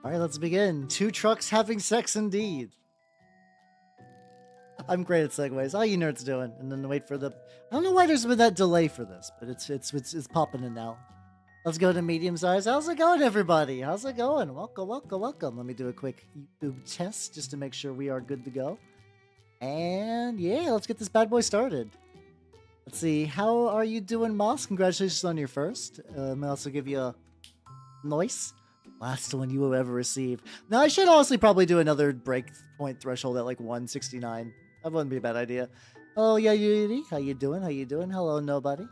All right, let's begin. Two trucks having sex indeed. I'm great at segues. How you nerds doing? And then wait for the. I don't know why there's been that delay for this, but it's popping in now. Let's go to medium size. How's it going, everybody? How's it going? Welcome, welcome, welcome. Let me do a quick YouTube test just to make sure we are good to go. And yeah, let's get this bad boy started. Let's see. How are you doing, Moss? Congratulations on your first. I'll also give you a nice last one you will ever receive. Now, I should honestly probably do another breakpoint threshold at like 169. That wouldn't be a bad idea. Oh, yeah, Yuri. How you doing? How you doing? Hello, nobody.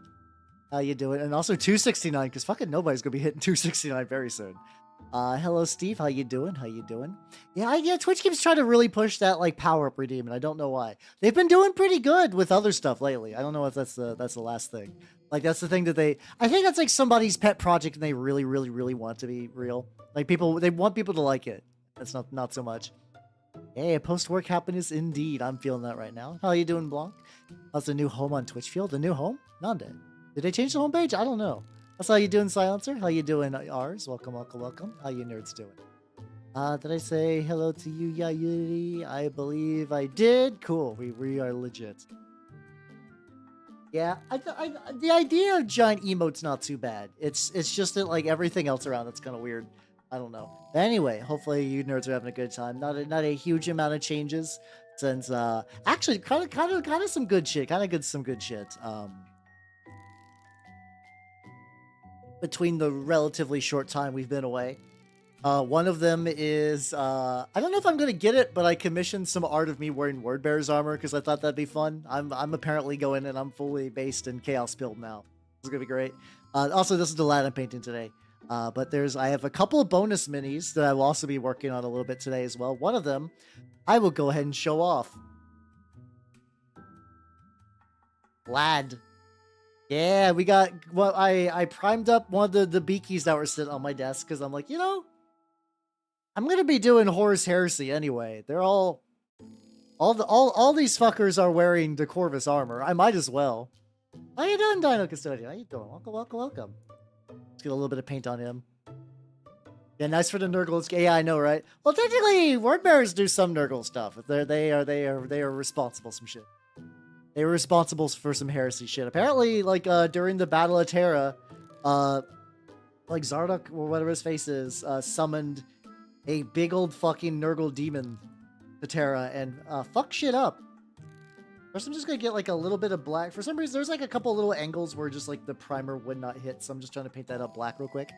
How you doing? And also 269, because fucking nobody's going to be hitting 269 very soon. Hello, Steve. How you doing? How you doing? Yeah, Twitch keeps trying to really push that, like, power-up redeem, and I don't know why. They've been doing pretty good with other stuff lately. I don't know if that's the last thing. Like, that's the thing that they... I think that's, like, somebody's pet project, and they really, really, really want it to be real. Like, they want people to like it. That's not so much. Hey, post-work happiness indeed. I'm feeling that right now. How you doing, Blanc? How's the new home on Twitch feel? The new home? Nande. Did they change the homepage? I don't know. That's how you doing, Silencer? How you doing, ours? Welcome, welcome, welcome. How you nerds doing? Did I say hello to you, Yayuri? I believe I did. Cool. We are legit. Yeah, the idea of giant emotes not too bad. It's just that like everything else around it's kind of weird. I don't know. But anyway, hopefully you nerds are having a good time. Not a huge amount of changes since actually kind of some good shit. Some good shit. Between the relatively short time we've been away. One of them is, I don't know if I'm going to get it, but I commissioned some art of me wearing Wordbearer's armor because I thought that'd be fun. I'm apparently going and I'm fully based in Chaos Build now. This is going to be great. Also, this is the lad I'm painting today. But I have a couple of bonus minis that I will also be working on a little bit today as well. One of them, I will go ahead and show off. Lad. Yeah, we got, well, I primed up one of the beakies that were sitting on my desk because I'm like, you know, I'm going to be doing Horus Heresy anyway. They're all these fuckers are wearing the Corvus armor. I might as well. How you doing, Dino Custodian? How you doing? Welcome, welcome, welcome. Let's get a little bit of paint on him. Yeah, nice for the Nurgle. Yeah, I know, right? Well, technically, Wordbearers do some Nurgle stuff. They are responsible some shit. They were responsible for some heresy shit. Apparently, like, during the Battle of Terra, like, Zardock, or whatever his face is, summoned a big old fucking Nurgle demon to Terra and, fuck shit up. First, I'm just gonna get, like, a little bit of black. For some reason, there's, like, a couple little angles where just, like, the primer would not hit, so I'm just trying to paint that up black real quick.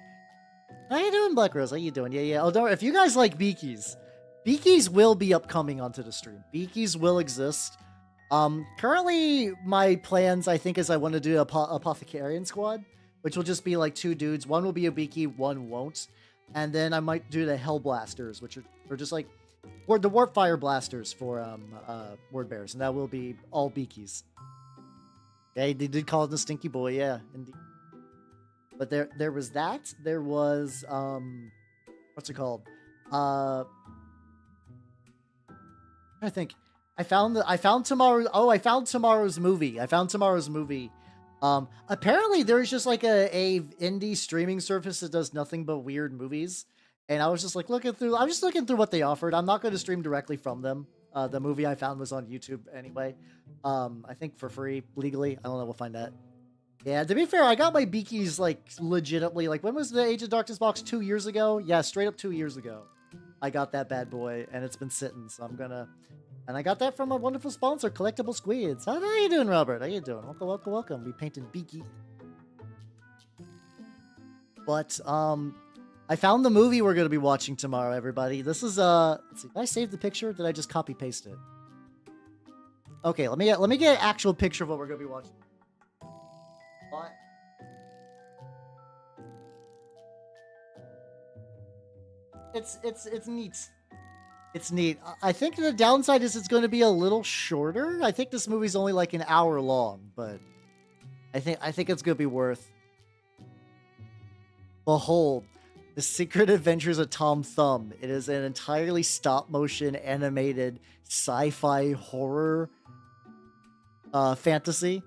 How you doing, Black Rose? How you doing? Yeah. Oh, don't worry. If you guys like Beakies, Beakies will be upcoming onto the stream. Beakies will exist. Currently my plans, I think, is I want to do a Apothecarian squad, which will just be like two dudes. One will be a Beaky, one won't. And then I might do the Hellblasters, which are just like, or the Warpfire Blasters for, Wordbearers. And that will be all Beakies. Yeah, they did call it the Stinky Boy. Yeah, indeed. But there was that. There was, what's it called? I think. I found tomorrow's movie. Apparently there's just like a indie streaming service that does nothing but weird movies. And I was just like looking through what they offered. I'm not going to stream directly from them. The movie I found was on YouTube anyway. I think for free, legally. I don't know, we'll find that. Yeah, to be fair, I got my Beakies like legitimately, like when was the Age of Darkness box? 2 years ago? Yeah, straight up 2 years ago. I got that bad boy and it's been sitting, so I'm gonna... And I got that from a wonderful sponsor, Collectible Squids. How you doing, Robert? How you doing? Welcome, welcome, welcome. We painted Beaky. But, I found the movie we're going to be watching tomorrow, everybody. This is, let's see. Did I save the picture? Or did I just copy-paste it? Okay, let me get an actual picture of what we're going to be watching. What? It's neat. It's neat. I think the downside is it's going to be a little shorter. I think this movie's only like an hour long, but I think it's going to be worth. Behold, The Secret Adventures of Tom Thumb. It is an entirely stop-motion animated sci-fi horror fantasy.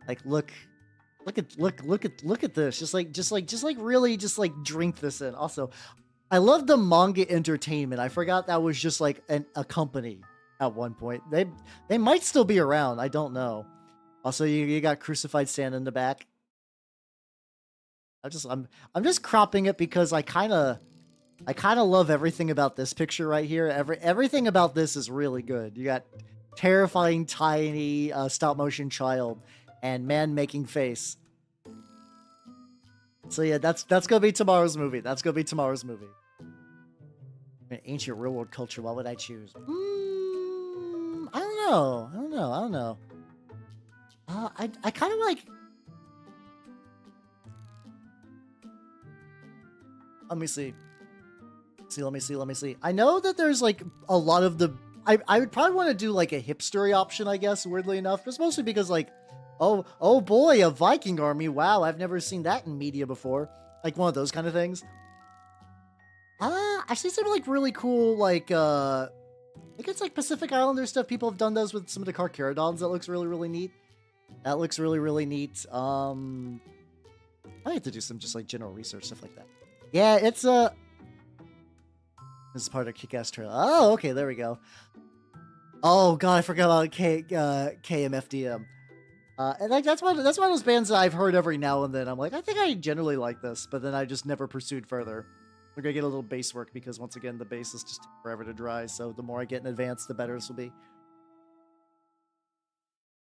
Like look at this. Just like really just like drink this in. Also, I love the manga entertainment. I forgot that was just like a company at one point. They might still be around. I don't know. Also, you got Crucified Santa in the back. I'm just cropping it because I kind of love everything about this picture right here. Everything about this is really good. You got terrifying tiny stop motion child and man making face. So yeah, that's gonna be tomorrow's movie. That's gonna be tomorrow's movie. An ancient real world culture. What would I choose? I don't know. I don't know. I kind of like. Let me see. Let me see. I know that there's like a lot of the. I would probably want to do like a hipstery option, I guess. Weirdly enough, just mostly because like, oh boy, a Viking army. Wow, I've never seen that in media before. Like one of those kind of things. I see some like really cool like I think it's like Pacific Islander stuff. People have done those with some of the Carcharodons. That looks really neat. That looks really neat. I have to do some just like general research stuff like that. Yeah, it's this is part of Kick-Ass Trail. Oh, okay, there we go. Oh god, I forgot about KMFDM. And like that's one of those bands that I've heard every now and then. I'm like, I think I generally like this, but then I just never pursued further. We're gonna get a little bass work because once again the bass is just forever to dry. So the more I get in advance, the better this will be.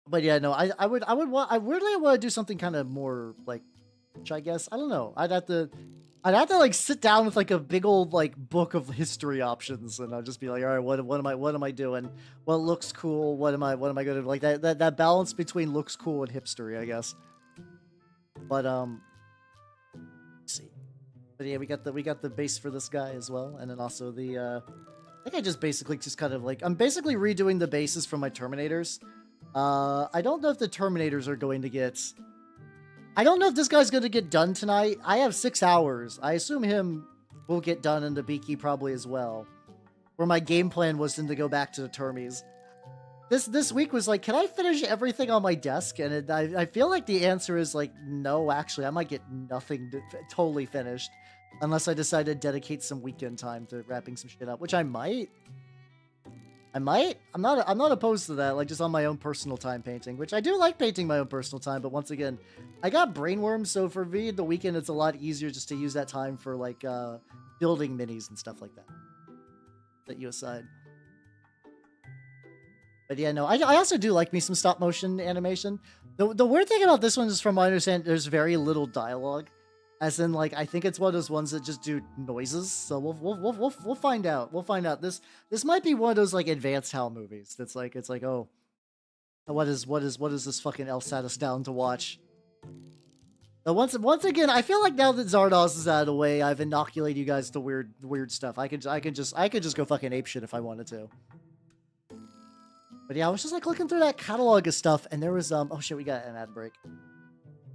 But yeah, no, I weirdly want to do something kind of more like, which I guess I don't know. I'd have to like sit down with like a big old like book of history options, and I'll just be like, all right, what am I doing? What looks cool? What am I going to like that balance between looks cool and hipstery, I guess. But let's see. But yeah, we got the base for this guy as well, and then also the I think I just basically just kind of like I'm basically redoing the bases from my Terminators. I don't know if the Terminators are going to get. I don't know if this guy's going to get done tonight. I have 6 hours. I assume him will get done, and the Beaky probably as well. Where my game plan was then to go back to the Termies. This week was like, can I finish everything on my desk? And I feel like the answer is like, no, actually, I might get nothing totally finished. Unless I decide to dedicate some weekend time to wrapping some shit up, which I might. I'm not opposed to that, like just on my own personal time painting, which I do like painting my own personal time, but once again, I got brainworms, so for me, the weekend, it's a lot easier just to use that time for like building minis and stuff like that. Set you aside. But yeah, no, I also do like me some stop motion animation. The weird thing about this one is, from my understanding, there's very little dialogue. As in, like, I think it's one of those ones that just do noises. So we'll find out. We'll find out. This might be one of those like advanced HAL movies. That's like, it's like, oh, what is this fucking else sat us down to watch? But once again, I feel like now that Zardoz is out of the way, I've inoculated you guys to weird stuff. I could just go fucking apeshit if I wanted to. But yeah, I was just like looking through that catalog of stuff, and there was oh shit, we got an ad break.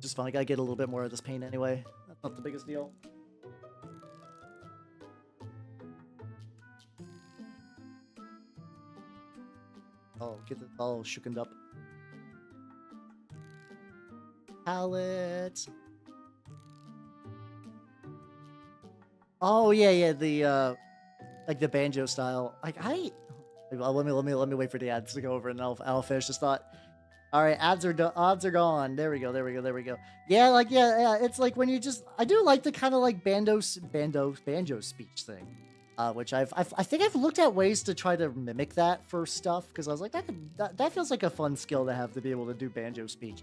Just fun. I gotta get a little bit more of this paint anyway. That's not the biggest deal. Oh, get it all shookened up. Palette. Oh yeah, the like the banjo style. Like let me wait for the ads to go over, and I'll finish this thought. All right, ads are gone. There we go. Yeah, like yeah. It's like when you just I do like the kind of like banjo speech thing, which I think I've looked at ways to try to mimic that for stuff, because I was like that feels like a fun skill to have, to be able to do banjo speak.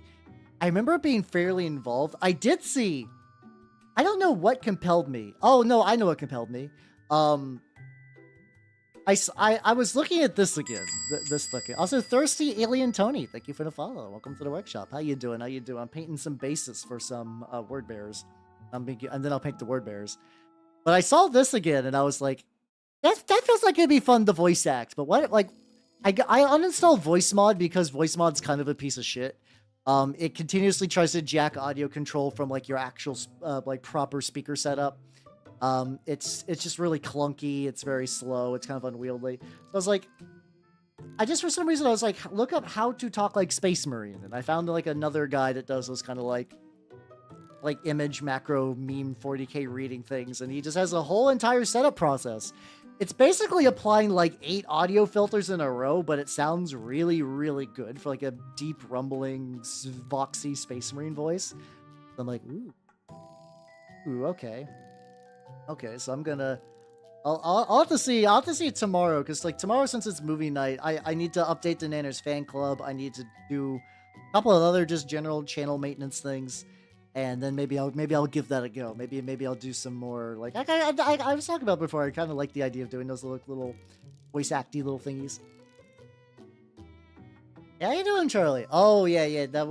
I remember being fairly involved. I did see. I don't know what compelled me. Oh no, I know what compelled me. I was looking at this again. Also, Thirsty Alien Tony, thank you for the follow. Welcome to the workshop. How you doing? I'm painting some bases for some word bearers. And then I'll paint the word bearers. But I saw this again, and I was like, that feels like it'd be fun to voice act. But what, like, I uninstalled Voice Mod because Voice Mod's kind of a piece of shit. It continuously tries to jack audio control from like your actual like proper speaker setup. It's just really clunky. It's very slow. It's kind of unwieldy. So I was like, for some reason, I was like, look up how to talk like Space Marine. And I found like another guy that does those kind of like like image macro meme 40K reading things, and he just has a whole entire setup process. It's basically applying like 8 audio filters in a row, but it sounds really, really good for like a deep rumbling, voxy Space Marine voice. I'm like, ooh, okay, so I'm gonna. I'll have to see. I'll have to see it tomorrow, because like tomorrow, since it's movie night, I need to update the Nanners fan club. I need to do a couple of other just general channel maintenance things, and then maybe I'll give that a go. Maybe I'll do some more like I was talking about before. I kind of like the idea of doing those little voice acty little thingies. Yeah, how you doing, Charlie? Oh yeah, that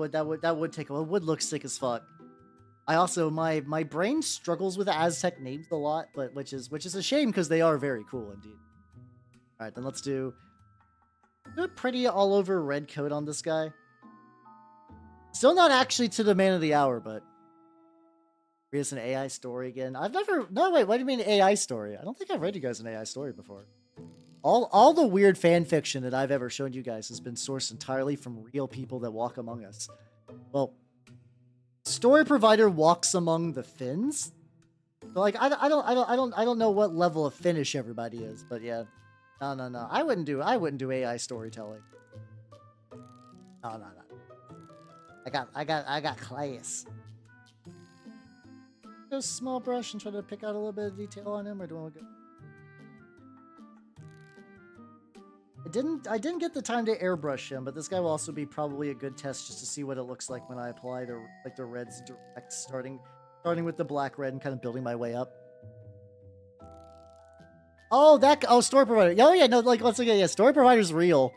would take it would look sick as fuck. I also my brain struggles with Aztec names a lot, but which is a shame, because they are very cool indeed. All right, then let's do a pretty all over red coat on this guy. Still not actually to the man of the hour, but read us an AI story again. No wait, what do you mean AI story? I don't think I've read you guys an AI story before. All the weird fan fiction that I've ever shown you guys has been sourced entirely from real people that walk among us. Well, story provider walks among the Finns. But like I don't know what level of Finnish everybody is, but yeah. No. I wouldn't do AI storytelling. No. I got class. Go small brush and try to pick out a little bit of detail on him, or do I want to go? I didn't get the time to airbrush him, but this guy will also be probably a good test just to see what it looks like when I apply the reds direct, starting with the black red and kind of building my way up. Oh, story provider. Oh yeah, no, like once again, yeah, story provider's real.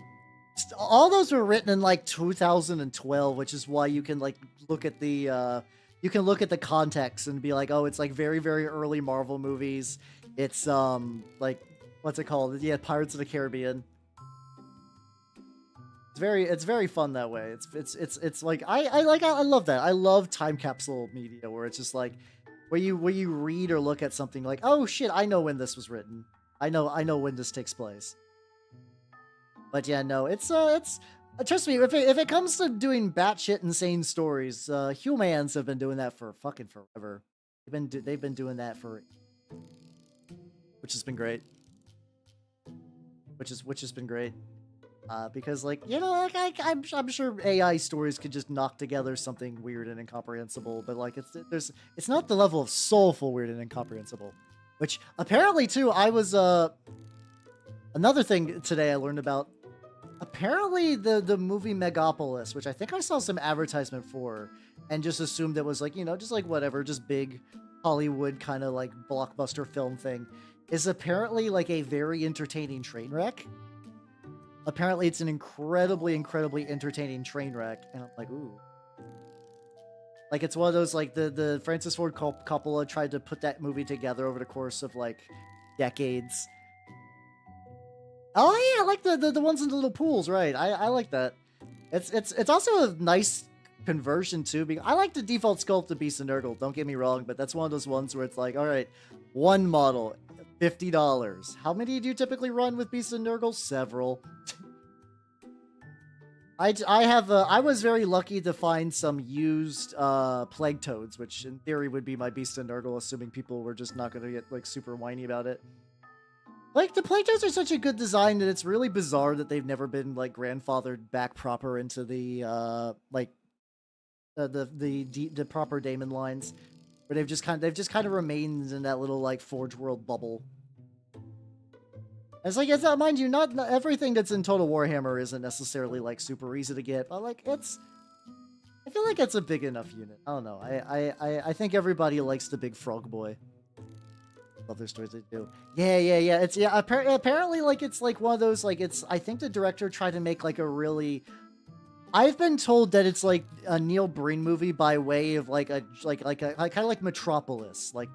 All those were written in like 2012, which is why you can like look at the context and be like, oh, it's like very, very early Marvel movies. It's like, what's it called? Yeah, Pirates of the Caribbean. It's very fun that way. It's like I love that. I love time capsule media where it's just like where you read or look at something like, oh shit, I know when this was written. I know when this takes place. But yeah, no, it's trust me, if it comes to doing batshit insane stories, humans have been doing that for fucking forever. They've been doing that for, which has been great. Which has been great. Because like, you know, like I'm sure AI stories could just knock together something weird and incomprehensible, but like it's not the level of soulful weird and incomprehensible. Which apparently too, I was another thing today I learned about. Apparently the movie Megapolis, which I think I saw some advertisement for, and just assumed it was like, you know, just like whatever, just big Hollywood kind of like blockbuster film thing, is apparently like a very entertaining train wreck. Apparently it's an incredibly entertaining train wreck, and I'm like, ooh. Like, it's one of those, like, the Francis Ford Coppola tried to put that movie together over the course of, like, decades. Oh, yeah, I like the ones in the little pools, right. I like that. It's also a nice conversion, too. Because I like the default sculpt of Beast and Nurgle, don't get me wrong, but that's one of those ones where it's like, all right, one model, $50. How many do you typically run with Beast and Nurgle? Several. I was very lucky to find some used Plague Toads, which in theory would be my Beast and Nurgle, assuming people were just not going to get like super whiny about it. Like, the Plague Toads are such a good design that it's really bizarre that they've never been like grandfathered back proper into the the proper Daemon lines, where they've just kind of remained in that little like Forge World bubble. It's like, it's not, mind you, not everything that's in Total Warhammer isn't necessarily like super easy to get, but like I feel like it's a big enough unit. I don't know. I think everybody likes the big frog boy. Love their stories, they do. Yeah. It's apparently like it's like one of those like I think the director tried to make like a really. I've been told that it's like a Neil Breen movie by way of like a kind of like Metropolis, like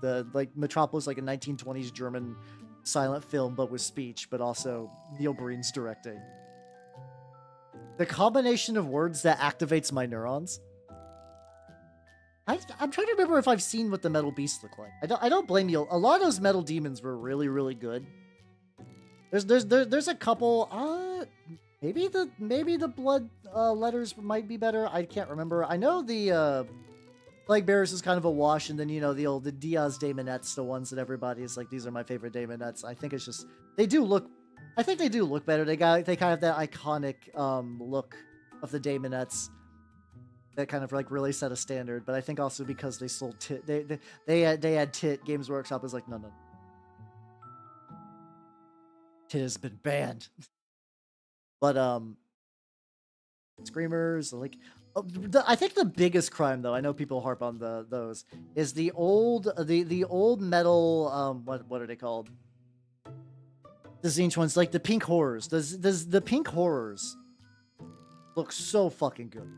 Metropolis, like a 1920s German silent film, but with speech, but also Neil Breen's directing. The combination of words that activates my neurons. I'm trying to remember if I've seen what the metal beasts look like. I don't blame you. A lot of those metal demons were really good. There's a couple. Maybe the blood letters might be better. I can't remember. I know the Plague Bearers is kind of a wash, and then the Diaz Daemonettes, the ones that everybody is like, these are my favorite Daemonettes. I think it's just they do look. I think they do look better. They kind of have that iconic look of the Daemonettes that kind of like really set a standard. But I think also because they sold tit, they had tit. Games Workshop is like, no, tit has been banned. But Screamers, like, I think the biggest crime, though, I know people harp on those, is the old metal, what are they called? The Zinch ones, like the pink horrors. Does the pink horrors look so fucking good?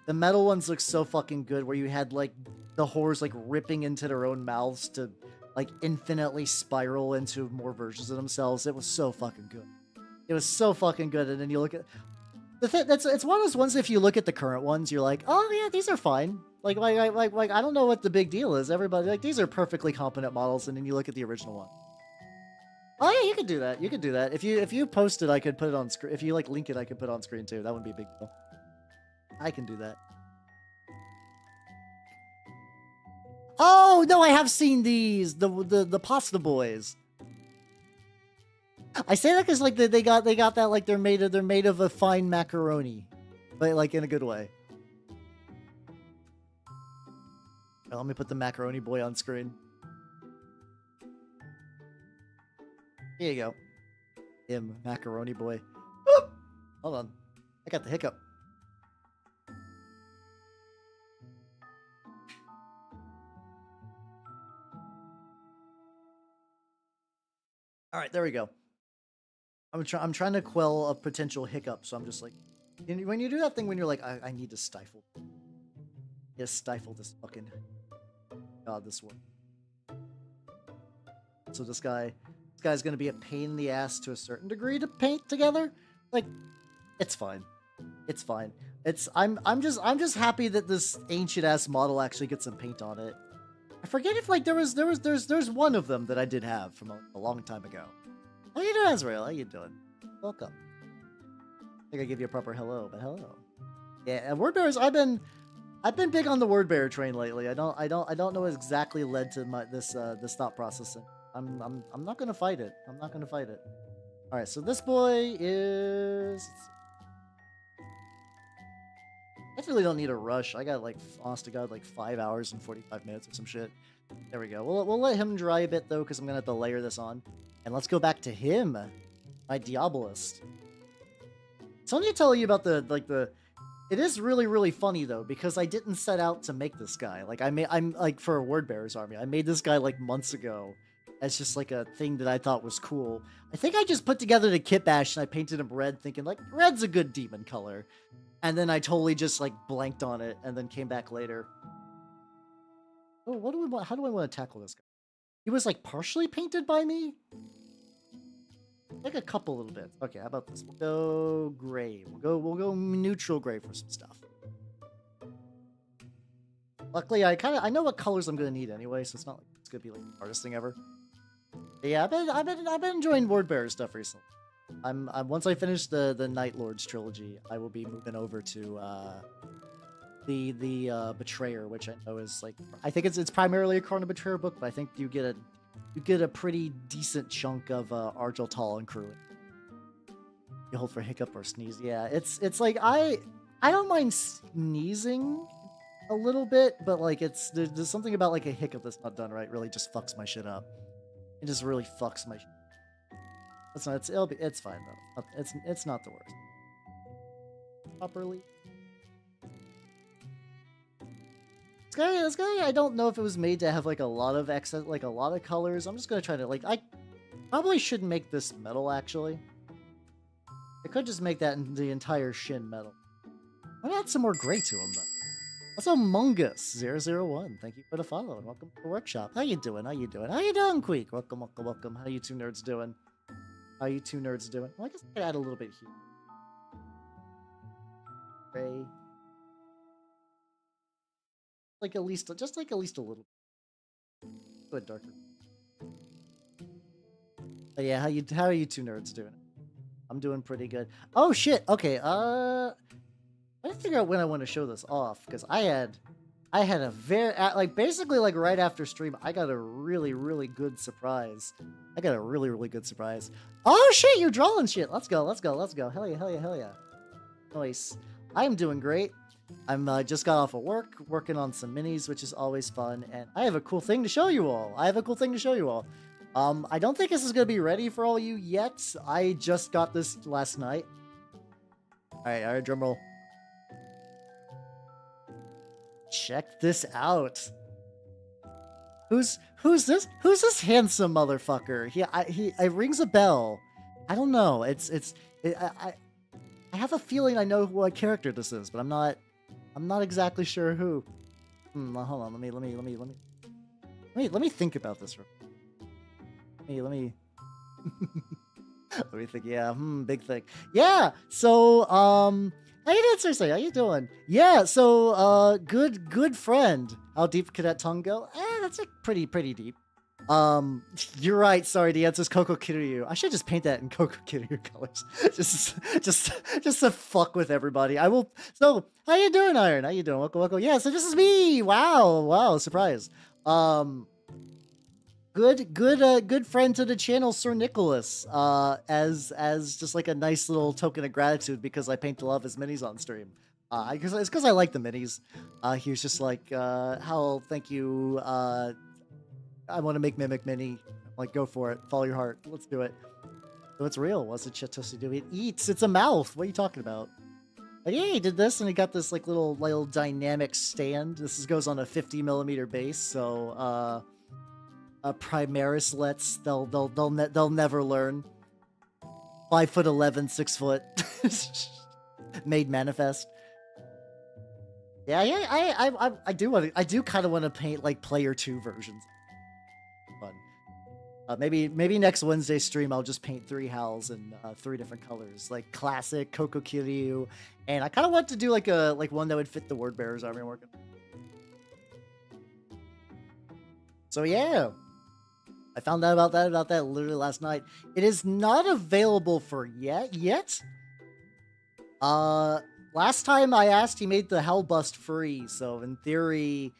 The metal ones look so fucking good, where you had like the horrors like ripping into their own mouths to like infinitely spiral into more versions of themselves. It was so fucking good. It was so fucking good, and then you look at the thing. It's one of those ones. If you look at the current ones, you're like, oh yeah, these are fine. Like I don't know what the big deal is. Everybody like these are perfectly competent models, and then you look at the original one. Oh yeah, you could do that. You could do that. If you post it, I could put it on screen. If you like link it, I could put it on screen too. That wouldn't be a big deal. I can do that. Oh no, I have seen these. The pasta boys. I say that because like they got that like they're made of a fine macaroni, but like in a good way. Let me put the macaroni boy on screen. Here you go. Him, macaroni boy. Whoop! Hold on. I got the hiccup. Alright, there we go. I'm trying to quell a potential hiccup, so I'm just like... When you do that thing when you're like, I need to stifle. Yeah, stifle this fucking... God, this one. So this guy's gonna be a pain in the ass to a certain degree to paint together. Like, it's fine. It's fine. I'm just happy that this ancient ass model actually gets some paint on it. I forget if like there's one of them that I did have from a long time ago. How you doing, Azrael? How you doing? Welcome. I think I give you a proper hello, but hello. Yeah, and word bearers. I've been big on the word bearer train lately. I don't know what exactly led to this thought process. I'm not gonna fight it. I'm not gonna fight it. All right, so this boy is. I really don't need a rush. I got like, honest to God, like 5 hours and 45 minutes or some shit. There we go. We'll let him dry a bit though, because I'm gonna have to layer this on. And let's go back to him, my Diabolist. So let me tell you about it is really funny though, because I didn't set out to make this guy. Like I'm like for a word bearer's army. I made this guy like months ago. As just like a thing that I thought was cool. I think I just put together the kitbashed and I painted him red, thinking like red's a good demon color. And then I totally just like blanked on it and then came back later. Oh, what do we want? How do I want to tackle this guy? He was like partially painted by me? Like a couple little bits. Okay, how about this? We'll go gray. We'll go neutral gray for some stuff. Luckily, I know what colors I'm gonna need anyway, so it's not like it's gonna be like the hardest thing ever. But yeah, I've been enjoying word bearer stuff recently. I'm once I finish the Night Lords trilogy, I will be moving over to the Betrayer, which I know is like, I think it's primarily a Chrono Betrayer book, but I think you get a pretty decent chunk of Argel and crew. You hold for hiccup or sneeze. Yeah, it's like I don't mind sneezing a little bit, but like there's something about like a hiccup that's not done right really just fucks my shit up. It just really fucks my shit. It's fine though. It's not the worst. Properly. This guy, I don't know if it was made to have like a lot of accent, like a lot of colors. I'm just gonna try to like, I probably shouldn't make this metal actually. I could just make that the entire shin metal. I'm gonna add some more gray to him though. Also, Mungus001, thank you for the follow and welcome to the workshop. How you doing? How you doing? How you doing, Queek? Welcome. How you two nerds doing? How you two nerds doing? Well, I guess I could add a little bit here. Gray. Like at least a little. Go ahead, darker. But yeah, how are you two nerds doing? I'm doing pretty good. Oh shit. Okay. I gotta figure out when I want to show this off because I had I had a very like basically like right after stream, I got a really good surprise. I got a really good surprise. Oh shit, you're drawing shit. Let's go. Hell yeah. Nice. I am doing great. I'm just got off of work, working on some minis, which is always fun, and I have a cool thing to show you all. I don't think this is gonna be ready for all you yet. I just got this last night. All right, drum roll. Check this out. Who's this? Who's this handsome motherfucker? It rings a bell. I don't know. I have a feeling I know what character this is, but I'm not exactly sure who. Hold on. Let me think about this. Let me let me think. Yeah, big thing. Yeah. So, how you doing, Cersei? How you doing? Yeah. So, good friend. How deep could that tongue go? That's like pretty deep. You're right. Sorry, the answer's Coco Kiryu. I should just paint that in Coco Kiryu colors, just to fuck with everybody. I will. So, how you doing, Iron? How you doing? Welcome. Yeah. So this is me. Wow. Surprise. Good friend to the channel, Sir Nicholas. As just like a nice little token of gratitude because I paint a lot of his minis on stream. It's because I like the minis. He was just like, Hal, thank you. I want to make Mimic Mini. Like, go for it. Follow your heart. Let's do it. So it's real. What's a Chitosi do? It eats. It's a mouth. What are you talking about? But yeah, he did this, and he got this like little dynamic stand. This goes on a 50mm base, so Primaris lets they'll never learn. 5'11", 6 foot, made manifest. Yeah. I do kind of want to paint like player 2 versions. Fun. Maybe next Wednesday stream I'll just paint 3 Hals in 3 different colors, like classic, Coco Kiryu, and I kind of want to do like one that would fit the Word Bearers army I'm working. So yeah. I found out about that literally last night. It is not available for yet. Last time I asked, he made the Hell Bust free. So in theory,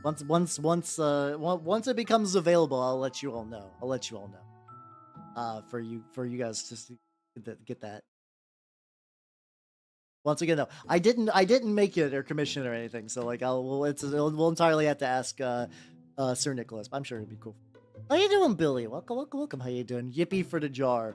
once it becomes available, I'll let you all know. For you guys to get that. Once again, no, I didn't make it or commission or anything. So like we'll entirely have to ask Sir Nicholas. I'm sure it'd be cool. How you doing, Billy? Welcome. How you doing? Yippee for the jar.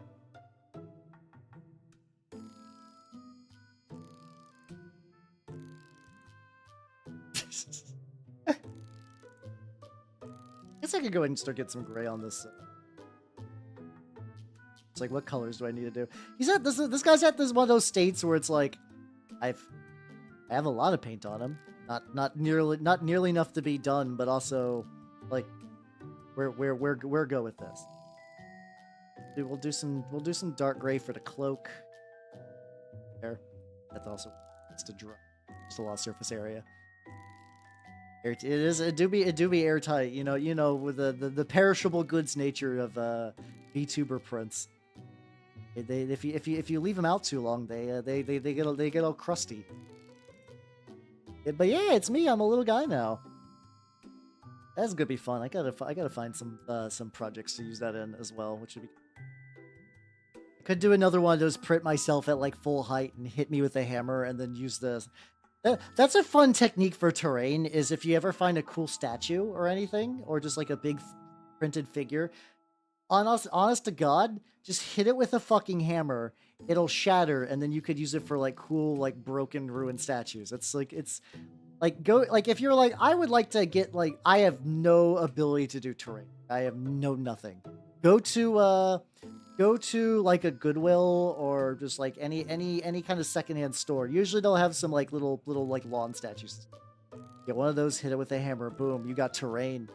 Guess I could go ahead and start getting some gray on this. It's like, what colors do I need to do? He's at this guy's at this one of those states where it's like, I have a lot of paint on him. Not nearly enough to be done, but also like. Where go with this? Dude, we'll do some dark gray for the cloak. There, that's also just a draw, just a lot of surface area. It do be airtight. You know with the perishable goods nature of Vtuber prints. If you leave them out too long, they get all crusty. But yeah, it's me. I'm a little guy now. That's gonna be fun. I gotta find some projects to use that in as well, which would be. I could do another one of those, print myself at like full height and hit me with a hammer, and then use this. That's a fun technique for terrain. Is if you ever find a cool statue or anything, or just like a big printed figure, honest to God, just hit it with a fucking hammer. It'll shatter, and then you could use it for like cool, like broken, ruined statues. Like if you're like, I would like to get like, I have no ability to do terrain. I have nothing. Go to like a Goodwill or just like any kind of secondhand store. Usually they'll have some like little like lawn statues. Get one of those, hit it with a hammer, boom, you got terrain.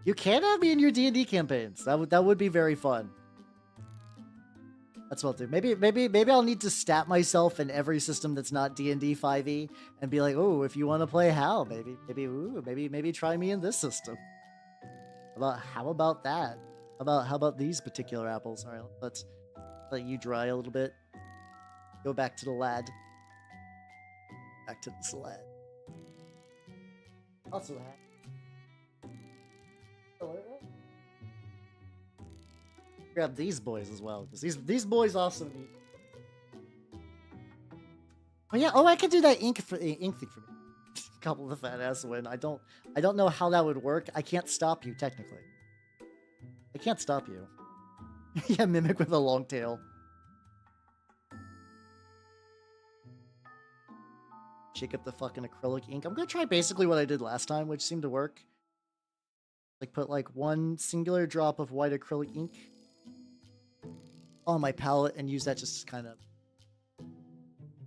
You can have me in your D&D campaigns. That would be very fun. That's what I'll do. Maybe I'll need to stat myself in every system that's not D&D 5e and be like, oh, if you want to play Hal, maybe try me in this system. How about that? How about these particular apples? All right, let's let you dry a little bit. Go back to the lad. Back to this lad. Also grab these boys as well, because these boys also need. Oh yeah, oh I can do that ink thing for me. Couple the fat ass win. I don't know how that would work. I can't stop you technically. I can't stop you. Yeah, mimic with a long tail. Shake up the fucking acrylic ink. I'm gonna try basically what I did last time, which seemed to work. Like put like one singular drop of white acrylic ink on my palette and use that just kind of.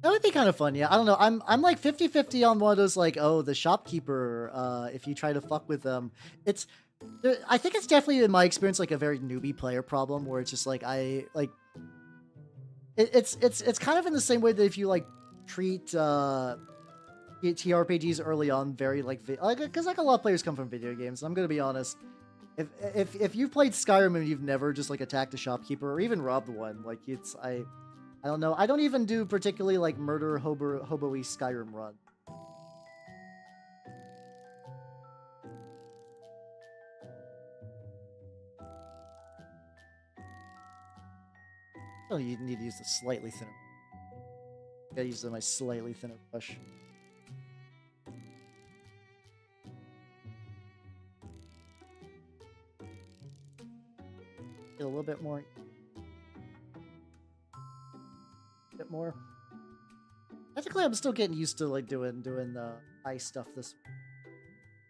That would be kind of fun, yeah. I don't know. I'm like 50-50 on one of those like, oh, the shopkeeper. If you try to fuck with them, I think it's definitely in my experience like a very newbie player problem where it's just like it's kind of in the same way that if you like treat TTRPGs early on very like because like a lot of players come from video games. I'm gonna be honest. If you've played Skyrim and you've never just like attacked a shopkeeper or even robbed one, like I don't know. I don't even do particularly like murder hobo-y Skyrim run. Oh, you need to use a slightly thinner. Gotta use my slightly thinner brush. Get a little bit more. Bit more. Technically, I'm still getting used to like doing the eye stuff this week. I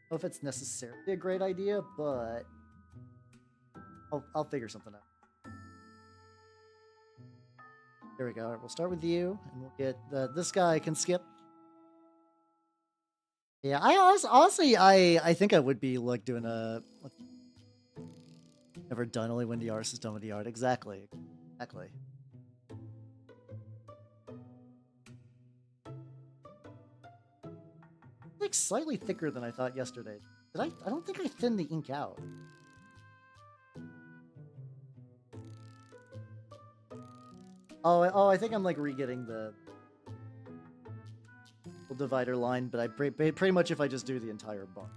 don't know if it's necessarily a great idea, but I'll figure something out. There we go. All right, we'll start with you, and we'll get this guy I can skip. Yeah, honestly, I think I would be like doing a never done, only when the artist is done with the art. Exactly. Like slightly thicker than I thought yesterday. I don't think I thinned the ink out. Oh, I think I'm like re-getting the divider line, but I pretty much if I just do the entire bar.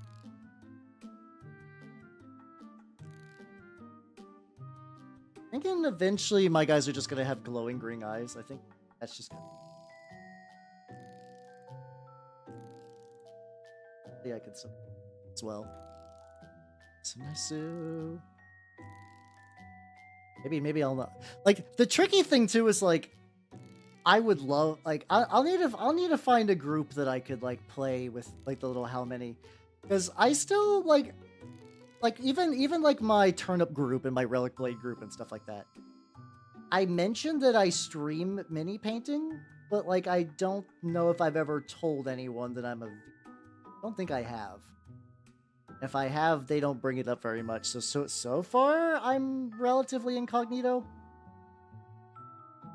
Thinking eventually my guys are just gonna have glowing green eyes. I think that's just gonna... Yeah, I could as well. So nice. Maybe I'll not. Like the tricky thing too is like I would love like I'll need to find a group that I could like play with like the little how many, because I still like even like my turnip group and my relic blade group and stuff like that. I mentioned that I stream mini painting, but like I don't know if I've ever told anyone that I'm a. I don't think I have. If I have, they don't bring it up very much. So far, I'm relatively incognito.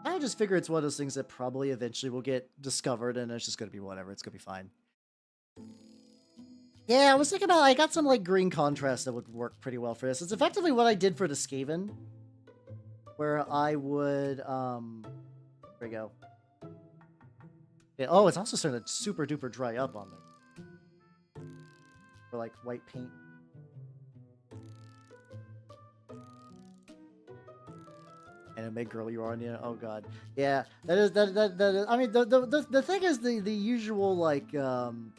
I just figure it's one of those things that probably eventually will get discovered, and it's just gonna be whatever. It's gonna be fine. Yeah, I was thinking about. I got some like green contrast that would work pretty well for this. It's effectively what I did for the Skaven, where I would there we go. Yeah, oh, it's also starting to super duper dry up on there. For like white paint. Anime girl you are on the oh god. Yeah, that is I mean the thing is the usual like kind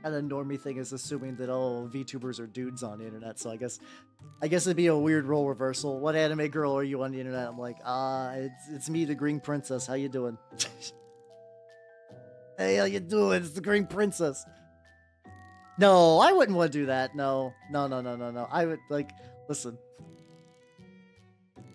of normie thing is assuming that all VTubers are dudes on the internet, so I guess it'd be a weird role reversal. What anime girl are you on the internet? I'm like, it's me, the Green Princess. How you doing? Hey, how you doing? It's the Green Princess. No, I wouldn't want to do that. No. I would like listen.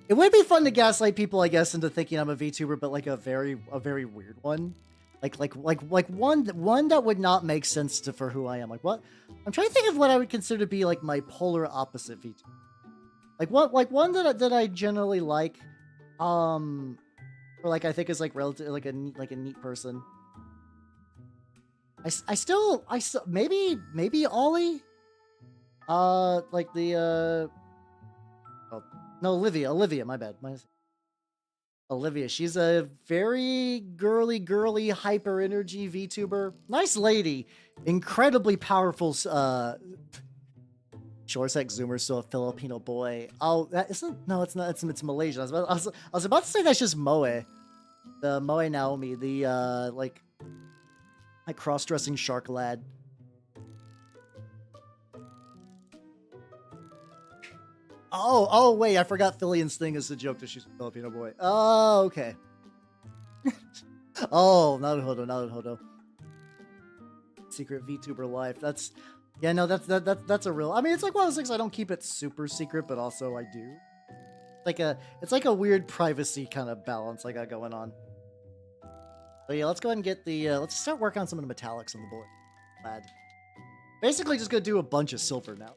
It would be fun to gaslight people, I guess, into thinking I'm a VTuber, but like a very weird one. Like one that would not make sense for who I am. Like what? I'm trying to think of what I would consider to be like my polar opposite VTuber. Like one that I generally like, or like I think is like relative like a neat person. I still maybe Ollie, like the oh no Olivia, my bad. Olivia, she's a very girly, hyper energy VTuber. Nice lady. Incredibly powerful, Short Sex Zoomer, still a Filipino boy. Oh, that isn't, no, it's not, it's Malaysian. I was about to say that's just Moe. The Moe Naomi, the, like cross-dressing shark lad. Oh, wait, I forgot Filian's thing is the joke that she's a Filipino boy. Oh, okay. Oh, Naruhodo. Secret VTuber life. That's, yeah, no, that's a real, I mean, it's like one of those things I don't keep it super secret, but also I do. It's like a weird privacy kind of balance I got going on. So yeah, let's go ahead and get the, let's start working on some of the metallics on the board. Lad. Basically just gonna do a bunch of silver now.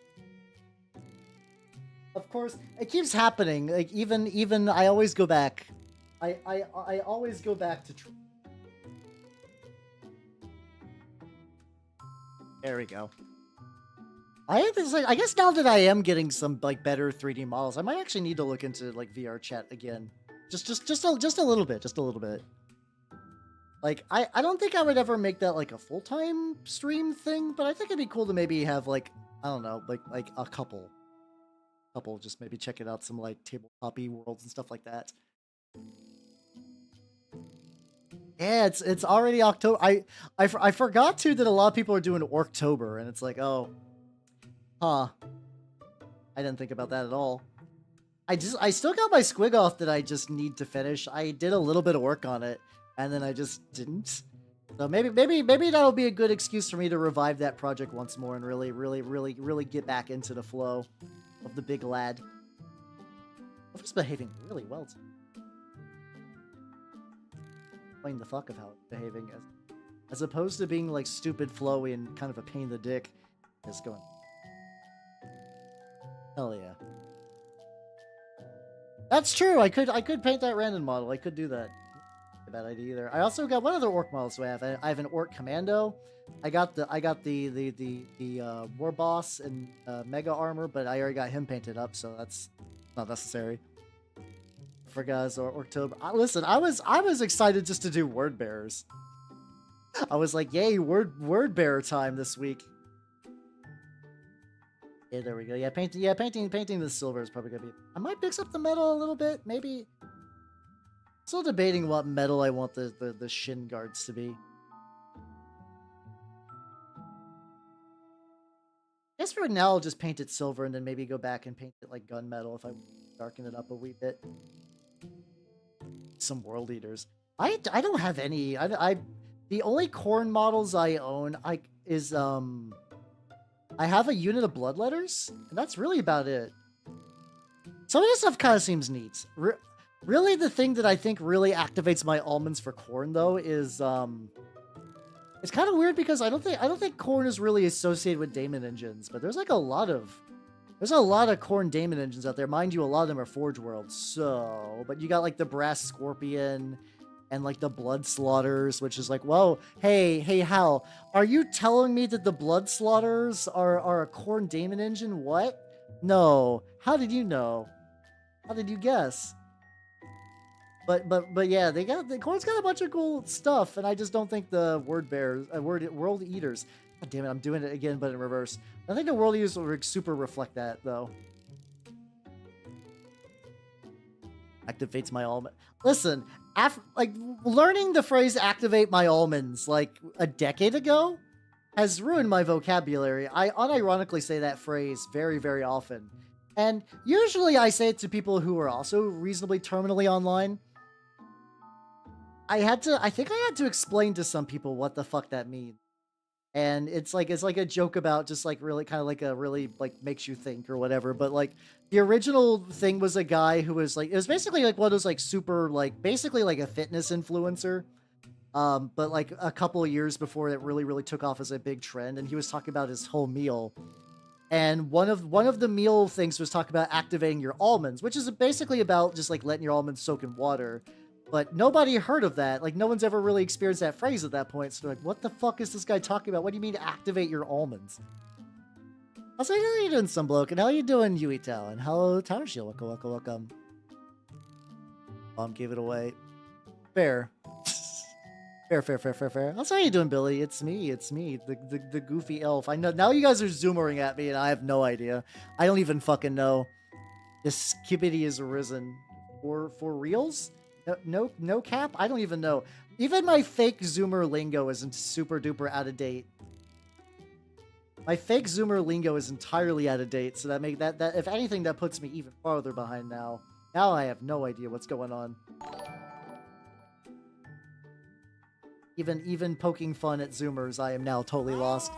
Of course, it keeps happening. Like even I always go back. I always go back to. There we go. I guess now that I am getting some like better 3D models, I might actually need to look into like VR chat again. Just a little bit. Like I don't think I would ever make that like a full-time stream thing, but I think it'd be cool to maybe have like, I don't know, like a couple just maybe checking out some like tabletop-y worlds and stuff like that. Yeah, it's already October. I forgot too that a lot of people are doing Orktober, and it's like, oh, huh. I didn't think about that at all. I still got my squig off that I just need to finish. I did a little bit of work on it, and then I just didn't. So maybe that'll be a good excuse for me to revive that project once more and really get back into the flow of the big lad. It's behaving really well today. Playing the fuck of how it's behaving as opposed to being like stupid flowy and kind of a pain in the dick. It's going. Hell yeah. That's true. I could paint that random model. I could do that. Not a bad idea either. I also got one other orc model. So I have an orc commando. I got the war boss and mega armor, but I already got him painted up, so that's not necessary. For guys or October. Listen, I was excited just to do word bearers. I was like, yay, word bearer time this week. Yeah, there we go. Yeah, painting the silver is probably gonna be. I might mix up the metal a little bit, maybe. Still debating what metal I want the shin guards to be. I guess for now I'll just paint it silver and then maybe go back and paint it like gunmetal if I darken it up a wee bit. Some world eaters. I don't have any. The only corn models I own is I have a unit of bloodletters, and that's really about it. Some of this stuff kind of seems neat. Really, the thing that I think really activates my almonds for corn though is it's kind of weird because I don't think corn is really associated with daemon engines, but there's like a lot of corn daemon engines out there. Mind you, a lot of them are Forge Worlds. So, but you got like the Brass Scorpion and like the Blood Slaughters, which is like, whoa, hey, Hal, are you telling me that the Blood Slaughters are a corn daemon engine? What? No. How did you know? How did you guess? But yeah, the corn's got a bunch of cool stuff, and I just don't think the world eaters. God damn it, I'm doing it again, but in reverse. I think the world eaters will super reflect that, though. Activates my almond. Listen, like learning the phrase "activate my almonds" like a decade ago has ruined my vocabulary. I unironically say that phrase very, very often, and usually I say it to people who are also reasonably terminally online. I think I had to explain to some people what the fuck that means. And it's like a joke about just like really kind of like a really like makes you think or whatever. But like the original thing was a guy who was like, it was basically like one of those like super like basically like a fitness influencer. But like a couple of years before it really took off as a big trend, and he was talking about his whole meal. And one of the meal things was talking about activating your almonds, which is basically about just like letting your almonds soak in water. But nobody heard of that. Like, no one's ever really experienced that phrase at that point. So they're like, what the fuck is this guy talking about? What do you mean activate your almonds? I was like, how you doing, Sunbloke? And how you doing, Yui Tao? And hello, Tower Shield. Welcome. Mom gave it away. Fair. Fair. How's how you doing, Billy? It's me, the goofy elf. I know now you guys are zoomering at me and I have no idea. I don't even fucking know. This skibbity is arisen. For reals? No cap? I don't even know. Even my fake zoomer lingo isn't super duper out of date. My fake zoomer lingo is entirely out of date, so that if anything that puts me even farther behind now. Now I have no idea what's going on. Even poking fun at Zoomers, I am now totally lost.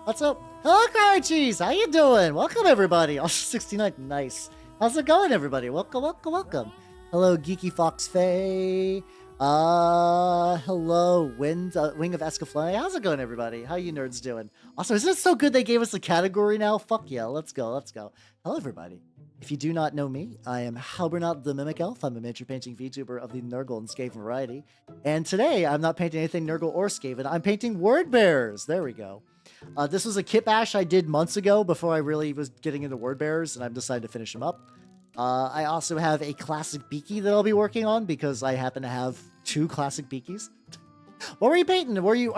What's up? Hello, Cry Cheese! How you doing? Welcome, everybody! Also, 69, nice. How's it going, everybody? Welcome. Hello, Geeky Fox Faye. Hello, Wing of Escaflowne. How's it going, everybody? How you nerds doing? Also, isn't it so good they gave us a category now? Fuck yeah, let's go. Hello, everybody. If you do not know me, I am Halbernot the Mimic Elf. I'm a miniature painting VTuber of the Nurgle and Skaven variety. And today, I'm not painting anything Nurgle or Skaven. I'm painting word bearers. There we go. This was a kit bash I did months ago before I really was getting into word bearers, and I've decided to finish them up. I also have a classic beaky that I'll be working on because I happen to have 2 classic beakies. What were you painting? Were you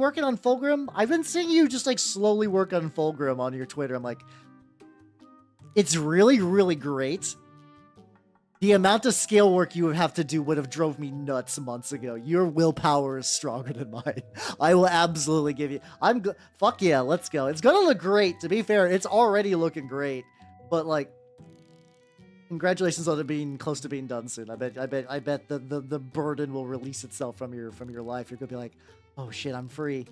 working on Fulgrim? I've been seeing you just like slowly work on Fulgrim on your Twitter. I'm like, it's really, really great. The amount of scale work you would have to do would have drove me nuts months ago. Your willpower is stronger than mine. I will absolutely give you. Fuck yeah, let's go. It's gonna look great. To be fair, it's already looking great. But like, congratulations on it being close to being done soon. I bet the burden will release itself from your life. You're gonna be like, oh shit, I'm free.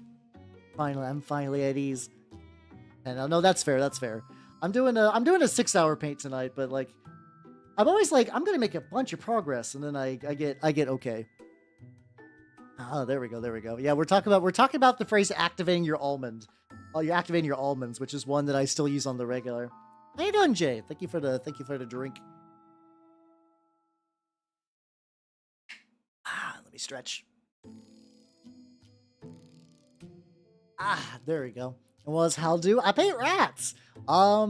I'm finally at ease. And no, that's fair. I'm doing a 6-hour paint tonight, but like, I'm always like, I'm gonna make a bunch of progress, and then I get okay. Oh, there we go. Yeah, we're talking about the phrase activating your almond. Oh, you're activating your almonds, which is one that I still use on the regular. How you doing, Jay? Thank you for the drink. Let me stretch. There we go. And what does Hal do? I paint rats. I've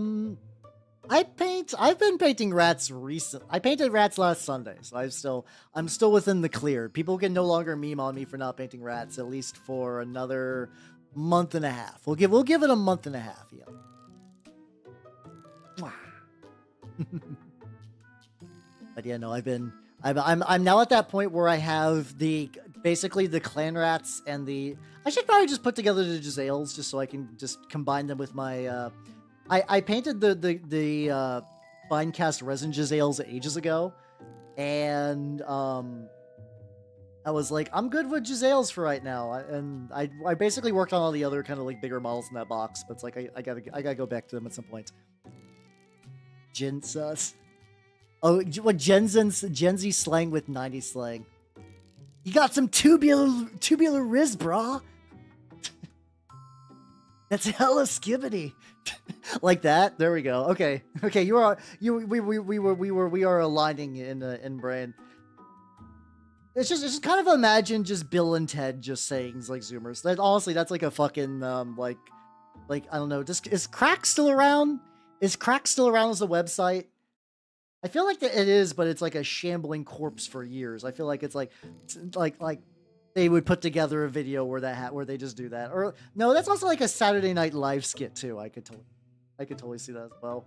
been painting rats recently. I painted rats last Sunday, so I'm still within the clear. People can no longer meme on me for not painting rats, at least for another month and a half. We'll give it a month and a half, yeah. But yeah, no, I'm now at that point where I have basically the clan rats and I should probably just put together the Giselles just so I can just combine them with my I painted the Bindcast resin Giselles ages ago, and I was like, I'm good with Giselles for right now, and I basically worked on all the other kind of like bigger models in that box, but it's like I gotta go back to them at some point. Gen sus. Oh, what Gen Z slang with 90s slang? You got some tubular riz, brah. That's hella skibbity. Like that. There we go. Okay. We are aligning in brain. It's just kind of imagine just Bill and Ted just saying like Zoomers. Honestly, that's like a fucking like I don't know. Is Crack still around? Is Crack still around as a website? I feel like that it is, but it's like a shambling corpse for years. I feel like it's like they would put together a video where they just do that. Or no, that's also like a Saturday Night Live skit too. I could totally see that as well.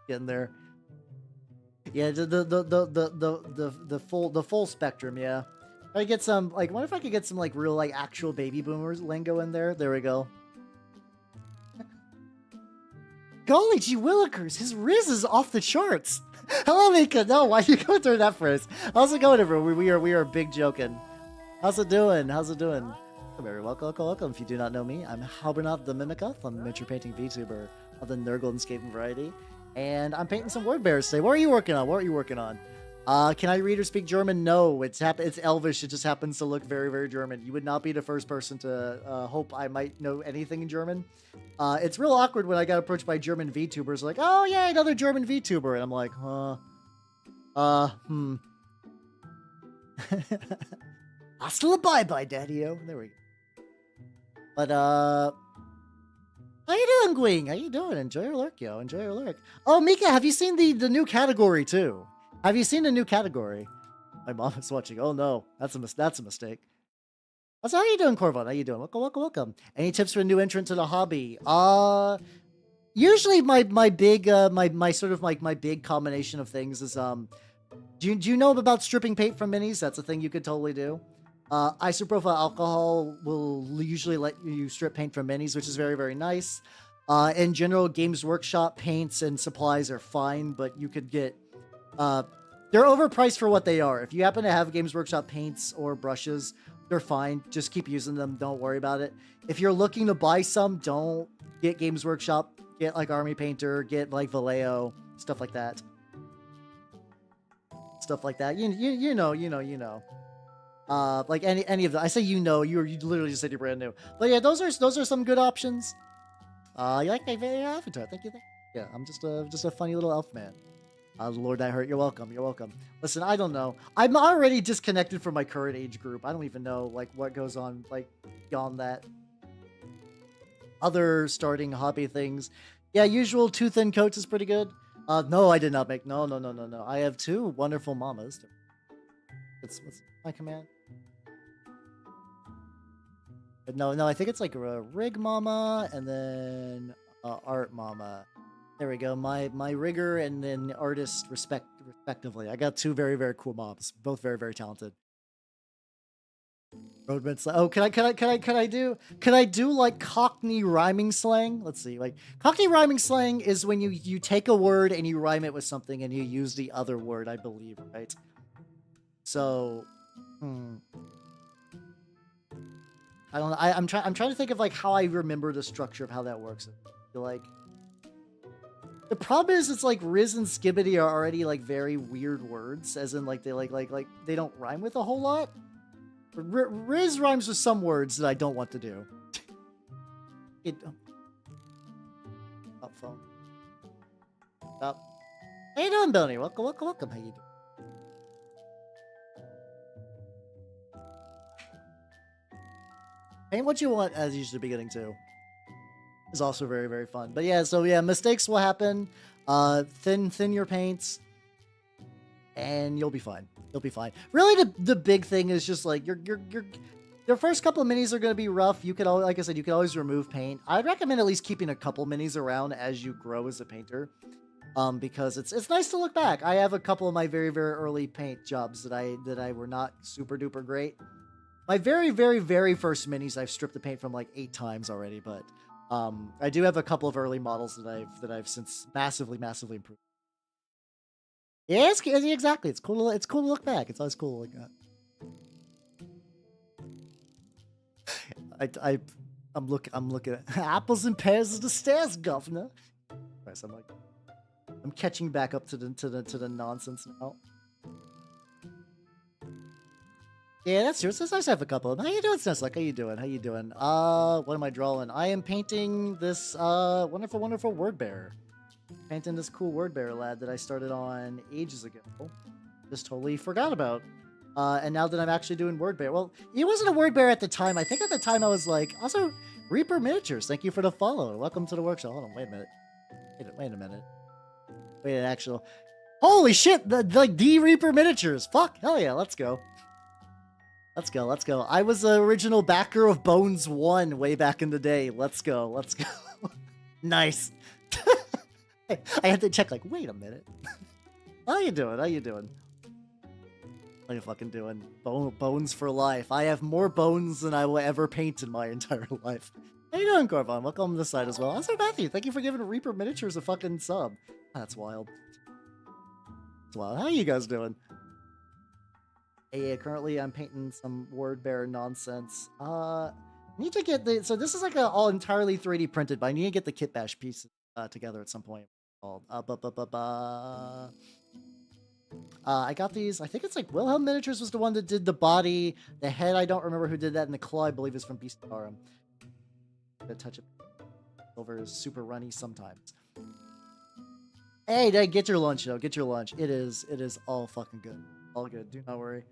Getting there. Yeah, the full spectrum, yeah. I get some like, what if I could get some like real like actual baby boomers lingo in there? There we go. Golly gee willikers, his riz is off the charts. Hello, Mika. No, why are you going through that first? How's it going, everyone? We are big joking. How's it doing? Welcome, everyone. Welcome. If you do not know me, I'm Halbernot the Mimic Elf. I'm a miniature painting VTuber of the Nurgle and Skaven variety. And I'm painting some word bears today. What are you working on? Can I read or speak German? No, it's Elvish. It just happens to look very, very German. You would not be the first person to hope I might know anything in German. It's real awkward when I got approached by German VTubers like, oh yeah, another German VTuber. And I'm like, Hasta la bye-bye, daddy-o. There we go. But, How you doing, Gwing? How you doing? Enjoy your lurk, yo. Enjoy your lurk. Oh, Mika, have you seen the new category too? Have you seen the new category? My mom is watching. Oh no, that's a mistake. So how you doing, Corvon? How you doing? Welcome, welcome, welcome. Any tips for a new entrant to the hobby? Usually my big my sort of like my big combination of things is do you know about stripping paint from minis? That's a thing you could totally do. Isopropyl alcohol will usually let you strip paint from minis, which is very, very nice. In general, Games Workshop paints and supplies are fine, but you could get they're overpriced for what they are. If you happen to have Games Workshop paints or brushes, they're fine. Just keep using them. Don't worry about it. If you're looking to buy some, don't get Games Workshop. Get like Army Painter, get like Vallejo, stuff like that. Stuff like that. You know. Like any of them. I say you literally just said you're brand new. But yeah, those are some good options. You like my avatar? Thank you. Yeah, I'm just a funny little elf man. Lord, I hurt. You're welcome. You're welcome. Listen, I don't know. I'm already disconnected from my current age group. I don't even know like what goes on like beyond that. Other starting hobby things. Yeah, usual two thin coats is pretty good. No, I did not make. No. I have two wonderful mamas. What's my command? But no, I think it's like a rig mama and then art mama. There we go. My rigger and then artist respectively. I got two very, very cool moms, both very, very talented. Roadman slang. Oh, can I do like Cockney rhyming slang? Let's see. Like Cockney rhyming slang is when you take a word and you rhyme it with something and you use the other word, I believe, right? So, I don't know. I'm trying to think of like how I remember the structure of how that works. I feel like the problem is it's like Riz and Skibbity are already like very weird words, as in like they like they don't rhyme with a whole lot. Riz rhymes with some words that I don't want to do. Stop phone. Stop. How you doing, Billy? Welcome. How you doing? Paint what you want as usually beginning too. Is also very, very fun. But yeah, so yeah, mistakes will happen. Thin your paints, and you'll be fine. You'll be fine. Really, the big thing is just like your first couple of minis are going to be rough. You could like I said, you can always remove paint. I'd recommend at least keeping a couple minis around as you grow as a painter, because it's nice to look back. I have a couple of my very, very early paint jobs that I were not super duper great. My very, very, very first minis I've stripped the paint from like 8 times already, but I do have a couple of early models that I've since massively improved. Yeah, exactly. It's cool. It's cool to look back. It's always cool like that. I'm looking at apples and pears of the stairs, governor. Right, so I'm catching back up to the nonsense now. Yeah, that's yours. It's nice to have a couple of them. How you doing, Sneslik? How you doing? How you doing? What am I drawing? I am painting this wonderful word bearer. Painting this cool word bearer lad that I started on ages ago. Just totally forgot about. And now that I'm actually doing word bearer. Well, it wasn't a word bearer at the time. I think at the time I was like, also, Reaper Miniatures. Thank you for the follow. Welcome to the workshop. Hold on, wait a minute. Wait a minute. Wait, an actual. Holy shit! The Reaper Miniatures. Fuck, hell yeah, let's go. Let's go. I was the original backer of Bones 1 way back in the day. Let's go. Nice. I had to check like, wait a minute. How you doing? How you fucking doing? Bones for life. I have more bones than I will ever paint in my entire life. How you doing, Corvon? Welcome to the side as well. Also, Matthew, thank you for giving Reaper Miniatures a fucking sub. That's wild. That's wild. How you guys doing? Yeah, currently I'm painting some word bearer nonsense. Need to get the so this is like all entirely 3D printed, but I need to get the kitbashed pieces together at some point. I got these. I think it's like Wilhelm Miniatures was the one that did the body, the head. I don't remember who did that, and the claw I believe is from Beast Arum. The touch of silver is super runny sometimes. Hey, Dad, get your lunch, though. Get your lunch. It is all fucking good. All good. Do not worry.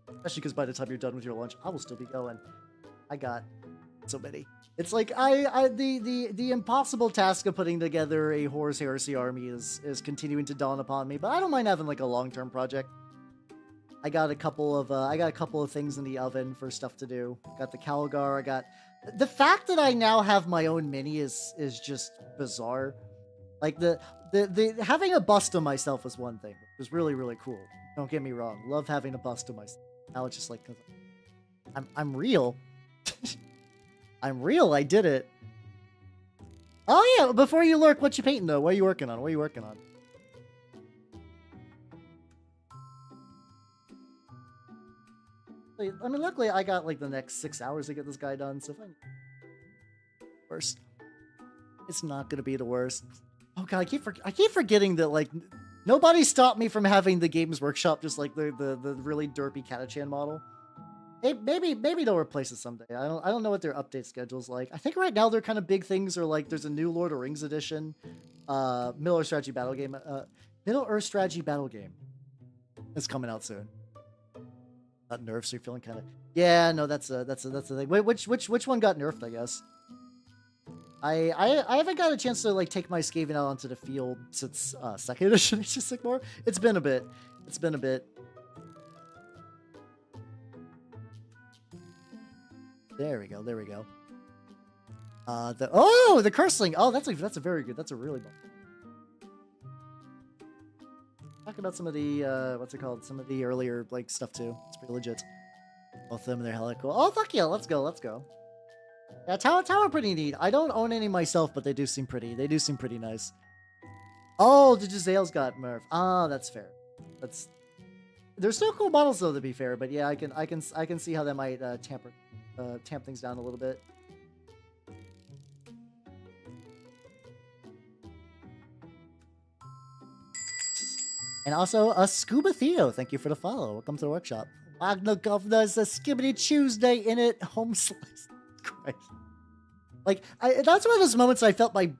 Especially because by the time you're done with your lunch, I will still be going. I got So many. It's like the impossible task of putting together a Horus Heresy army is continuing to dawn upon me, but I don't mind having like a long-term project. I got a couple of things in the oven for stuff to do. Got the Calgar. I got the fact that I now have my own mini is just bizarre. Like the having a bust of myself was one thing. It was really, really cool. Don't get me wrong. Love having a bust of myself. Now it's just like I'm real. I'm real. I did it. Oh yeah. Before you lurk, what you painting though? What are you working on? What are you working on? I mean, luckily I got like the next 6 hours to get this guy done. So if worst, it's not gonna be the worst. Oh god, I keep forgetting that like nobody stopped me from having the Games Workshop just like the really derpy Katachan model. Hey, maybe they'll replace it someday. I don't know what their update schedule's like. I think right now their kind of big things are like there's a new Lord of the Rings edition, Middle Earth Strategy Battle game, that's coming out soon. Got nerfed, so you're feeling kind of yeah. No, that's a thing. Wait, which one got nerfed? I guess. I haven't got a chance to like take my Skaven out onto the field since second edition. It's just like more. It's been a bit. It's been a bit. There we go. There we go. The Curseling. Oh, that's a very good. That's a really good. Talk about some of the what's it called? Some of the earlier like stuff too. It's pretty legit. Both of them, they're hella cool. Oh fuck yeah, let's go, let's go. Yeah, tower pretty neat. I don't own any myself, but they do seem pretty. They do seem pretty nice. Oh, the Jezzail's got Murph. Ah, that's fair. That's they're still cool models though, to be fair. But yeah, I can see how that might tamp things down a little bit. And also, Scuba Theo, thank you for the follow. Welcome to the workshop. Wagner Governor's a Skibbity Tuesday in it. Home slice. Christ. Like, that's one of those moments I felt my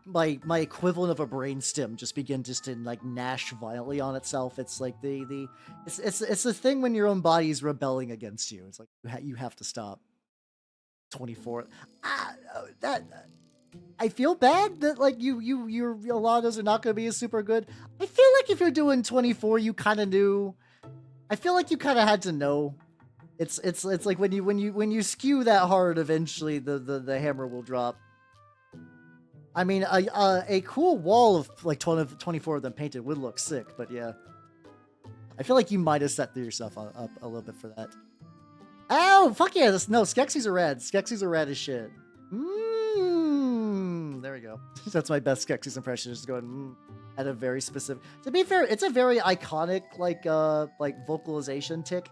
equivalent of a brainstem just begin just to like gnash violently on itself. It's like it's the thing when your own body's rebelling against you. It's like you have to stop. 24. I feel bad that like you're a lot of those are not going to be as super good. I feel like if you're doing 24, you kind of knew. I feel like you kind of had to know. It's like when you skew that hard, eventually the hammer will drop. I mean, a cool wall of like 24 of them painted would look sick, but yeah, I feel like you might have set yourself up a little bit for that. Oh fuck yeah! No, Skeksis are rad. Skeksis are rad as shit. There we go. That's my best Skeksis impression. Just going at a very specific. To be fair, it's a very iconic like vocalization tick.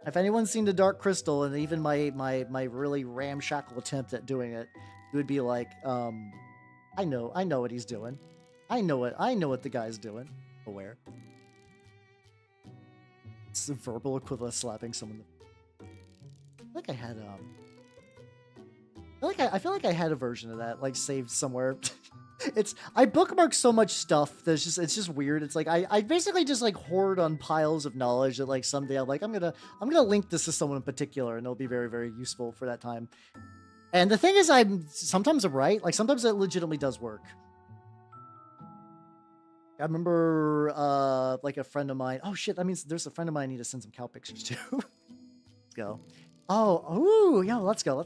If anyone's seen the Dark Crystal and even my really ramshackle attempt at doing it, it would be like, I know what he's doing. I know what the guy's doing. Aware. It's the verbal equivalent of slapping someone. I feel like I had I feel like I had a version of that, like saved somewhere. I bookmark so much stuff that it's just weird. It's like I basically just like hoard on piles of knowledge that like someday I'm gonna link this to someone in particular and it'll be very, very useful for that time. And the thing is, sometimes I'm right. Like sometimes it legitimately does work. I remember like a friend of mine. Oh shit, that means there's a friend of mine I need to send some cow pictures to. Let's go. Oh, ooh, yeah, let's go.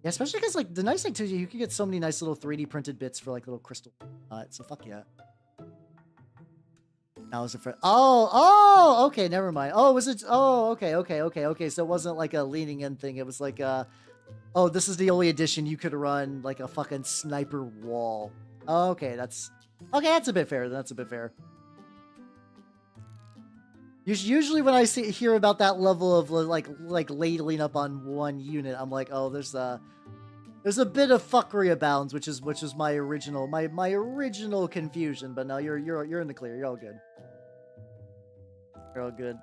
Yeah, especially because like the nice thing too, you can get so many nice little 3D printed bits for like little crystal. So fuck yeah. Now is a friend. Oh, okay, never mind. Oh, was it? Oh, okay. So it wasn't like a leaning in thing. It was like oh, this is the only edition you could run like a fucking sniper wall. Okay, that's a bit fair. That's a bit fair. Usually when I hear about that level of like ladling up on one unit, I'm like, oh, there's a bit of fuckery abounds, which is my original confusion. But no, you're in the clear. You're all good. You're all good.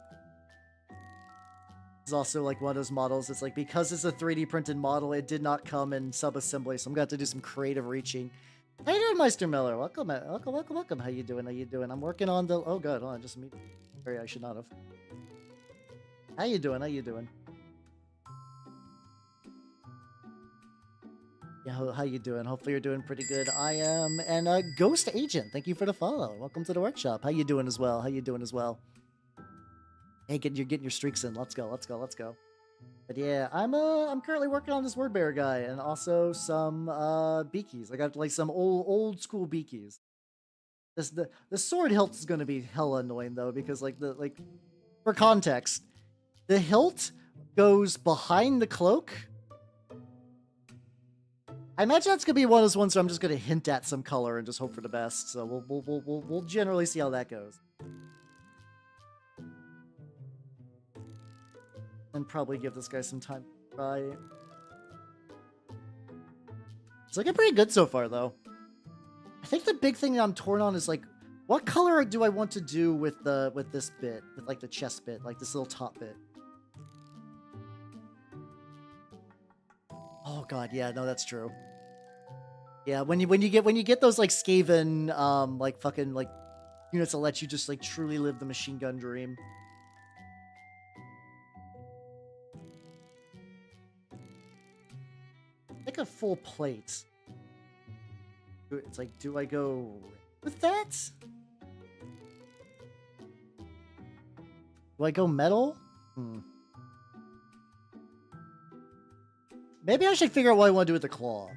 It's also like one of those models. It's like because it's a 3D printed model, it did not come in sub-assembly, so I'm gonna have to do some creative reaching. How you doing, Meister Miller? Welcome. How you doing? I'm working on the. Oh god, hold on, just me. Sorry, I should not have. How you doing? Yeah, how you doing? Hopefully you're doing pretty good. I am, and Ghost Agent, thank you for the follow. Welcome to the workshop. How you doing as well? How you doing as well? Hey, you're getting your streaks in. Let's go, let's go, let's go. But yeah, I'm currently working on this word bearer guy and also some beakies. I got like some old school beakies. The sword hilt is gonna be hella annoying though, because like for context, the hilt goes behind the cloak. I imagine that's gonna be one of those ones where I'm just gonna hint at some color and just hope for the best. So we'll generally see how that goes. And probably give this guy some time to try. It's looking pretty good so far though. I think the big thing that I'm torn on is like, what color do I want to do with this bit, with like the chest bit, like this little top bit? Oh god, yeah, no, that's true. Yeah, when you get those like Skaven like fucking like units that let you just like truly live the machine gun dream. Like a full plate. It's like, do I go with that? Do I go metal? Maybe I should figure out what I want to do with the claw.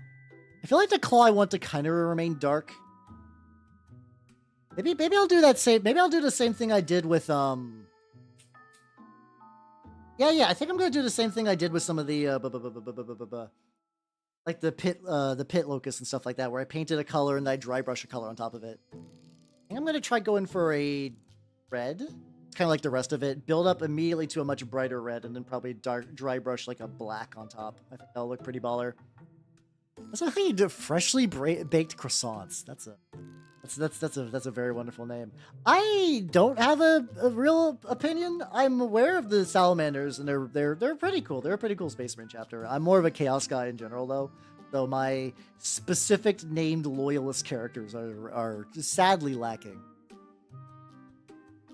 I feel like the claw I want to kind of remain dark. Maybe I'll do that same. Maybe I'll do the same thing I did with Yeah. I think I'm gonna do the same thing I did with some of the like the pit locust and stuff like that, where I painted a color and I dry brush a color on top of it. I think I'm gonna try going for a red. It's kind of like the rest of it. Build up immediately to a much brighter red, and then probably dry brush like a black on top. I think that'll look pretty baller. That's how you do freshly baked croissants. That's a very wonderful name. I don't have a real opinion. I'm aware of the salamanders, and they're pretty cool. They're a pretty cool Space Marine chapter. I'm more of a chaos guy in general, though. So my specific named loyalist characters are sadly lacking.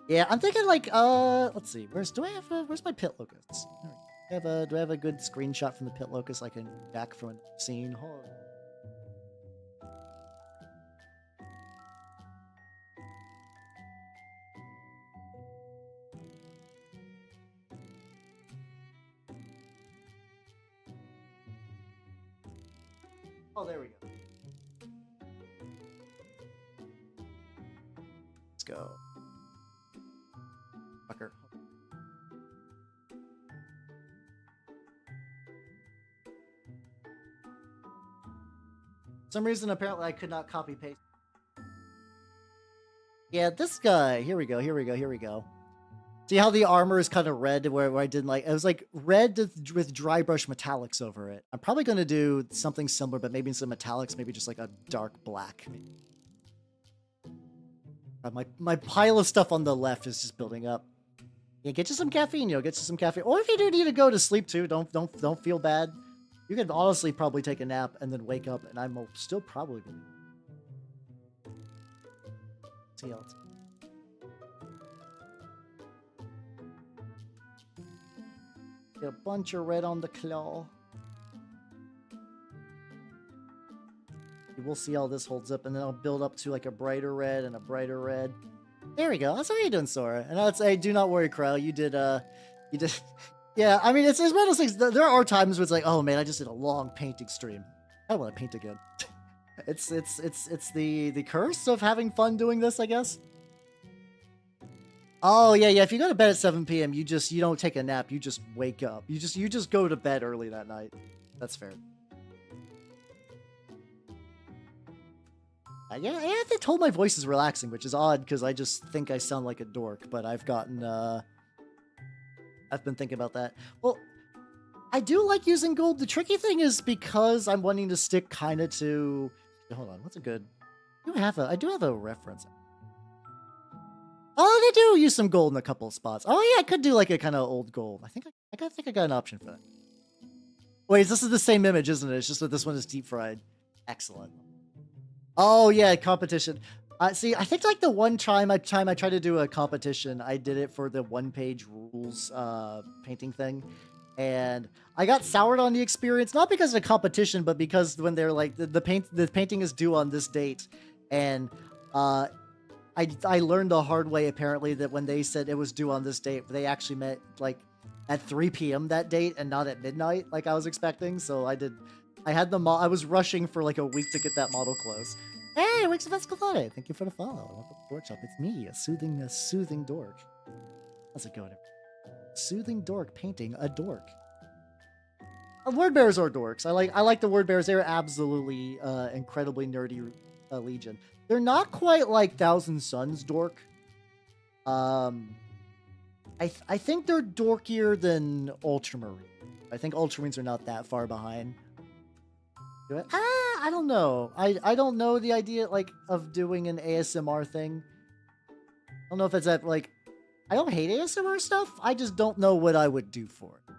Yeah, I'm thinking like let's see. Where's my pit locust? Do I have a good screenshot from the pit locust I can back from a scene? Hold on. Oh, there we go. Let's go. Fucker. For some reason, apparently, I could not copy paste. Yeah, this guy. Here we go. See how the armor is kind of red, where I didn't like. It was like red with dry brush metallics over it. I'm probably going to do something similar, but maybe some metallics, maybe just like a dark black. My pile of stuff on the left is just building up. Yeah, get you some caffeine, get you some caffeine. Or if you do need to go to sleep too, don't feel bad. You can honestly probably take a nap and then wake up, and I'm still probably gonna see else. Get a bunch of red on the claw. We'll see how this holds up, and then I'll build up to like a brighter red and a brighter red. There we go. That's how you're doing, Sora. And I'd say, do not worry, Crow. You did. Yeah, I mean, it's one of those things. There are times where it's like, oh man, I just did a long painting stream. I don't want to paint again. It's the curse of having fun doing this, I guess. Oh yeah. If you go to bed at 7 p.m., you don't take a nap. You just wake up. You just go to bed early that night. That's fair. Yeah, they told my voice is relaxing, which is odd because I just think I sound like a dork. But I've been thinking about that. Well, I do like using gold. The tricky thing is because I'm wanting to stick kind of to. Hold on, what's a good? I do have a reference. Oh, they do use some gold in a couple of spots. Oh yeah, I could do like a kind of old gold. I think I got an option for that. Wait, this is the same image, isn't it? It's just that this one is deep fried. Excellent. Oh yeah, competition. See, I think like the one time I tried to do a competition, I did it for the one-page rules painting thing, and I got soured on the experience, not because of the competition, but because when they're like the painting is due on this date, and uh, I learned the hard way apparently that when they said it was due on this date, they actually meant like at 3 p.m. that date and not at midnight like I was expecting. So I had I was rushing for like a week to get that model close. Hey, Wix of Escalade, thank you for the follow. Welcome to the workshop. It's me, a soothing dork. How's it going? Soothing dork painting a dork. Word bears are dorks. I like the word bears. They're absolutely incredibly nerdy legion. They're not quite like Thousand Suns dork. I think they're dorkier than Ultramarine. I think Ultramarines are not that far behind. I don't know. I don't know the idea like of doing an ASMR thing. I don't know if it's that like I don't hate ASMR stuff. I just don't know what I would do for it.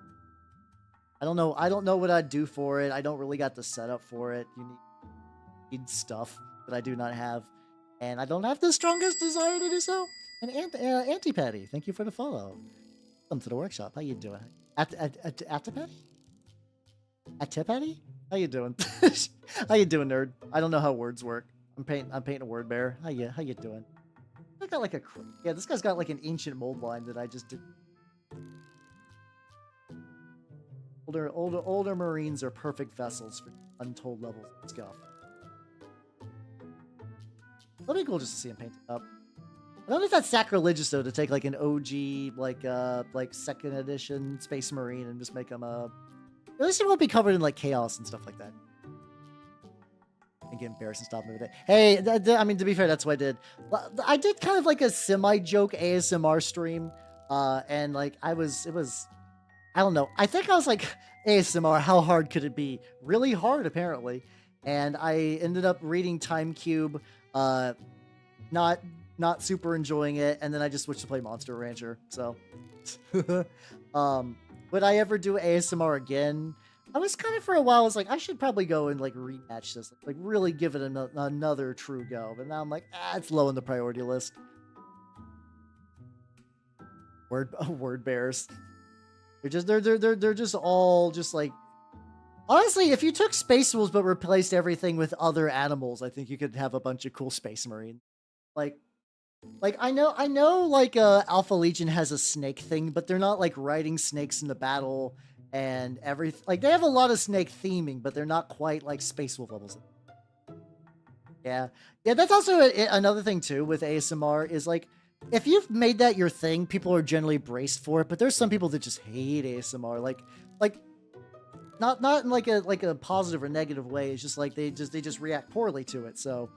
I don't know what I'd do for it. I don't really got the setup for it. You need stuff that I do not have, and I don't have the strongest desire to do so. And Antipatty, thank you for the follow. Welcome to the workshop. How you doing? Antipatty? Antipatty? How you doing? How you doing, nerd? I don't know how words work. I'm painting a word bear. How you doing? I got like this guy's got like an ancient mold line that I just did. Older Marines are perfect vessels for untold levels of scuff. That'd be cool just to see him paint it up. I don't know if that's sacrilegious though to take like an OG like second edition Space Marine and just make him at least he won't be covered in like chaos and stuff like that. And get embarrassed and stop him every day. Hey, I mean to be fair, that's what I did. I did kind of like a semi-joke ASMR stream, and like it was I don't know. I think I was like, ASMR, how hard could it be? Really hard, apparently. And I ended up reading Time Cube, not super enjoying it, and then I just switched to play Monster Rancher. So, would I ever do ASMR again? I was kind of for a while. I was like, I should probably go and like rematch this, like really give it another true go. But now I'm like, it's low on the priority list. Word bears. They're just all just like honestly, if you took Space Wolves but replaced everything with other animals, I think you could have a bunch of cool Space Marines. Like I know like Alpha Legion has a snake thing, but they're not like riding snakes in the battle and everything. Like they have a lot of snake theming, but they're not quite like Space Wolf levels. Yeah, that's also another thing too with ASMR is like if you've made that your thing, people are generally braced for it. But there's some people that just hate ASMR, like not in like a positive or negative way. It's just like they just react poorly to it. So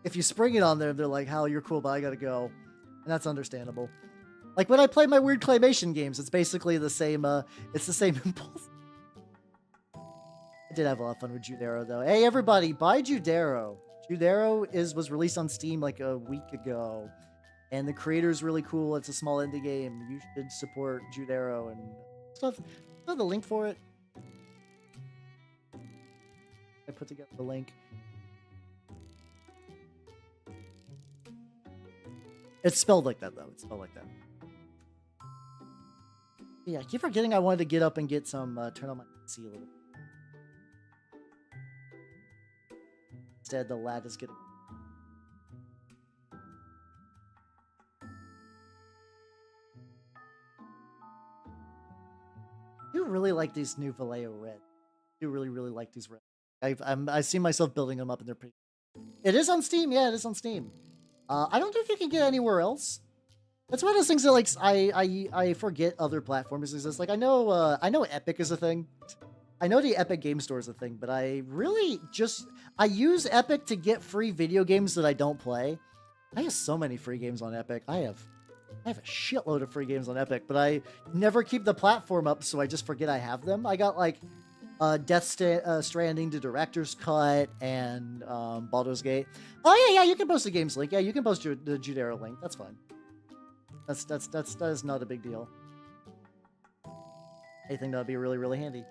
if you spring it on them, they're like, "Hal, you're cool, but I gotta go," and that's understandable. Like when I play my weird claymation games, it's basically the same. It's the same impulse. I did have a lot of fun with Judero though. Hey everybody, buy Judero. Judero was released on Steam like a week ago. And the creator is really cool. It's a small indie game. You should support Judero and stuff. I have the link for it. I put together the link. It's spelled like that, though. It's spelled like that. Yeah, I keep forgetting I wanted to get up and get some, turn on my PC a little. Instead, the lad is getting... I do really like these new Vallejo red. I do really like these red. I see myself building them up and they're pretty... It is on Steam. Yeah, it is on Steam. I don't know if you can get anywhere else. That's one of those things that like I forget other platforms exist. Like I know Epic is a thing. I know the Epic Game Store is a thing, but I use Epic to get free video games that I don't play. I have so many free games on Epic. I have a shitload of free games on Epic, but I never keep the platform up, so I just forget I have them. I got like Death Stranding, the Director's Cut, and Baldur's Gate. Oh yeah, you can post the games link. Yeah, you can post the Judero link. That's fine. That is not a big deal. I think that would be really handy.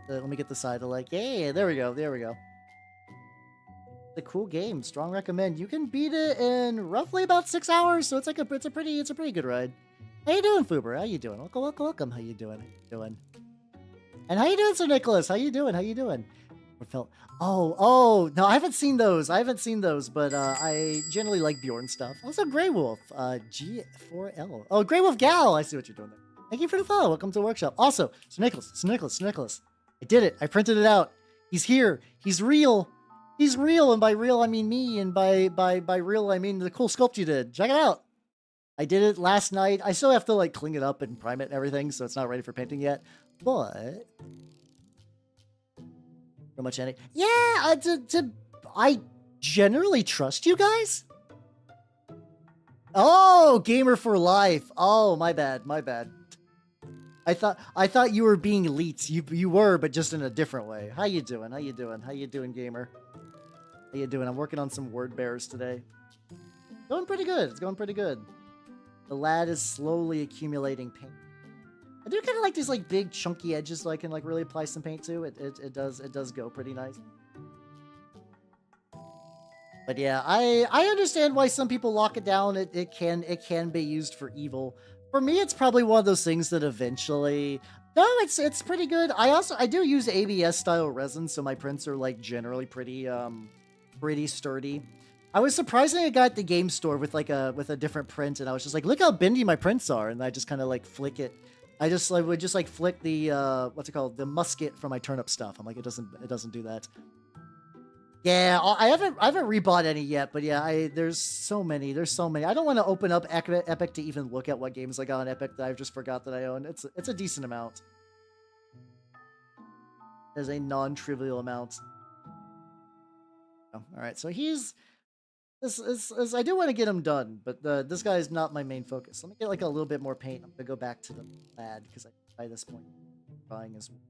Let me get the side of like, yeah, there we go. It's a cool game. Strong recommend. You can beat it in roughly about 6 hours, so it's like it's a pretty good ride. How you doing, Fuber? How you doing? Welcome. How you doing? How you doing? And how you doing, Sir Nicholas? How you doing? How you doing? Oh, no, I haven't seen those. But I generally like Bjorn stuff. Also, Grey Wolf, G4L. Oh, Grey Wolf Gal. I see what you're doing there. Thank you for the follow. Welcome to the workshop. Also, Sir Nicholas. I did it. I printed it out. He's here. He's real. He's real, and by real I mean me, and by real I mean the cool sculpt you did. Check it out. I did it last night. I still have to like clean it up and prime it and everything, so it's not ready for painting yet. But so much any. Yeah, I generally trust you guys. Oh, gamer for life. Oh, my bad. I thought you were being elite. You were, but just in a different way. How you doing, gamer? How you doing? I'm working on some word bears today. Going pretty good. It's going pretty good. The lad is slowly accumulating paint. I do kind of like these like big chunky edges, so I can like really apply some paint to it. It does go pretty nice. But yeah, I understand why some people lock it down. It can be used for evil. For me, it's probably one of those things that eventually. No, it's pretty good. I do use ABS style resin, so my prints are like generally pretty sturdy. I was surprising I got at the game store with a different print, and I was just like, look how bendy my prints are, and I just kind of like flick it. I would just like flick the what's it called, the musket from my turnip stuff. I'm like, it doesn't do that. Yeah, I haven't rebought any yet, but yeah, there's so many. I don't want to open up Epic to even look at what games I got on Epic that I've just forgot that I own. It's a decent amount. There's a non-trivial amount. Oh, all right, so he's this I do want to get him done, but this guy is not my main focus. Let me get like a little bit more paint. I'm gonna go back to the lad because by this point, buying as well.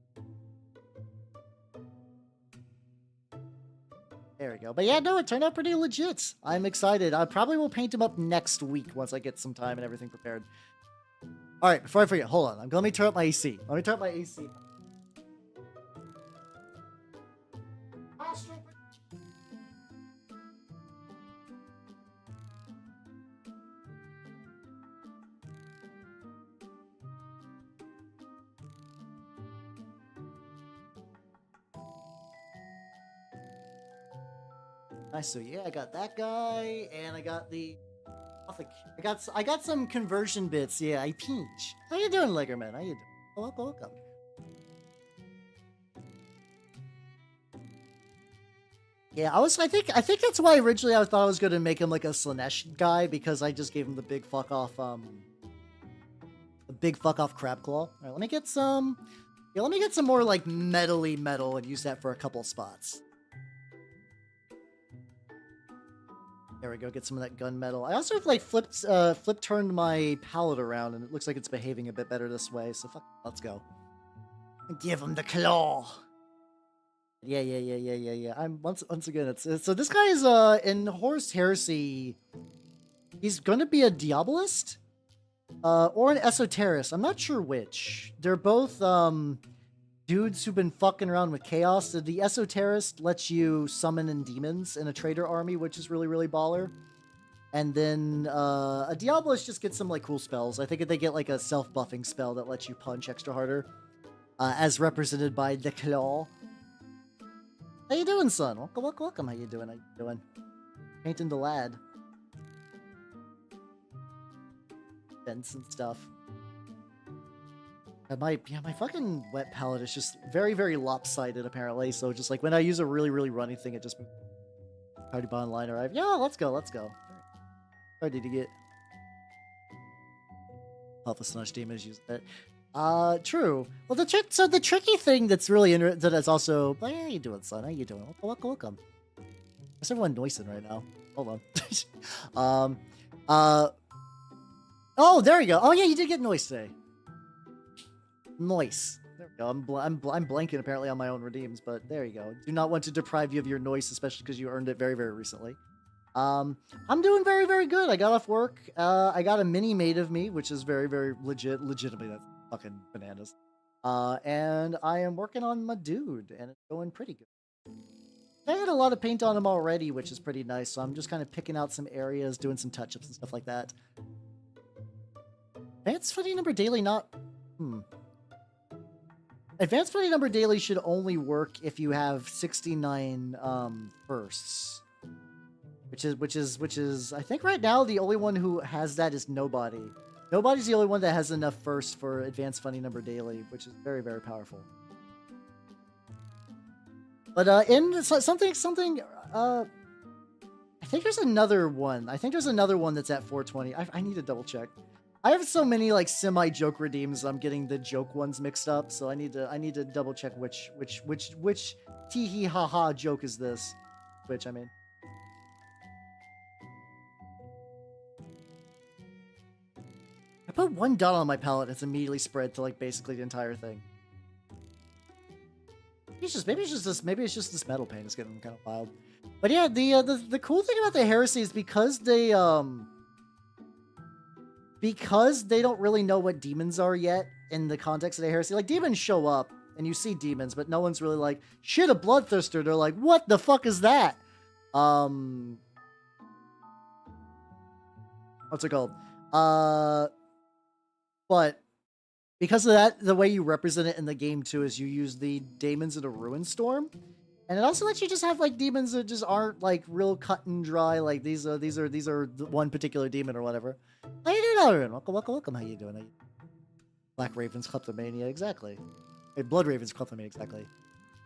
There we go. But yeah, no, it turned out pretty legit. I'm excited. I probably will paint him up next week once I get some time and everything prepared. All right, before I forget, hold on. Let me turn up my AC. Nice. So yeah, I got that guy, and I got the. I got some conversion bits. Yeah, I pinch. How you doing, Leggerman? How you doing? Welcome. Yeah, I think that's why originally I thought I was gonna make him like a Slanesh guy, because I just gave him the big fuck off crab claw. All right, let me get some. Yeah, let me get some more like metally metal and use that for a couple spots. There we go, get some of that gunmetal. I also have like flip turned my palette around, and it looks like it's behaving a bit better this way, so let's go. Give him the claw. Yeah. I'm once again, it's so this guy is in Horus Heresy. He's gonna be a Diabolist, or an Esoterist. I'm not sure which. They're both dudes who've been fucking around with chaos. The Esoterist lets you summon in demons in a traitor army, which is really, really baller. And then a Diabolist just gets some like cool spells. I think they get like a self-buffing spell that lets you punch extra harder, as represented by the claw. How you doing, son? Welcome. How you doing? Painting the lad. Vents and stuff. My fucking wet palette is just very, very lopsided, apparently. So just like when I use a really, really runny thing, it just party bond line arrived. Yeah, let's go. Ready to get Alpha Slush Demons use it. True. Well, the tricky thing that's really that is also. How you doing, son? How you doing? Welcome. Where's everyone noising right now? Hold on. Oh, there you go. Oh yeah, you did get noise today. Noise. There we go. I'm blanking apparently on my own redeems, but there you go. Do not want to deprive you of your noise, especially because you earned it very, very recently. I'm doing very, very good. I got off work. I got a mini made of me, which is very, very legitimately that's fucking bananas. And I am working on my dude, and it's going pretty good. I had a lot of paint on him already, which is pretty nice. So I'm just kind of picking out some areas, doing some touch-ups and stuff like that. Advanced Funny Number Daily not... Advanced Funny Number Daily should only work if you have 69 firsts. Which is, I think right now the only one who has that is Nobody. Nobody's the only one that has enough firsts for Advanced Funny Number Daily, which is very, very powerful. But in something, I think there's another one. I think there's another one that's at 420. I need to double check. I have so many like semi-joke redeems. I'm getting the joke ones mixed up, so I need to double check which tee hee ha ha joke is this. Which I mean. I put one dot on my palette, it's immediately spread to like basically the entire thing. Maybe it's just this metal paint is getting kind of wild. But yeah, the cool thing about the Heresy is because they don't really know what demons are yet in the context of the Heresy. Like demons show up and you see demons, but no one's really like, shit, a bloodthirster. They're like, what the fuck is that? What's it called? But because of that, the way you represent it in the game too is you use the Daemons of the Ruin Storm, and it also lets you just have like demons that just aren't like real cut and dry. Like these are one particular demon or whatever. How you doing, Aaron? Welcome. How you doing? Black Ravens, kleptomania, exactly. Hey, Blood Ravens, kleptomania, exactly.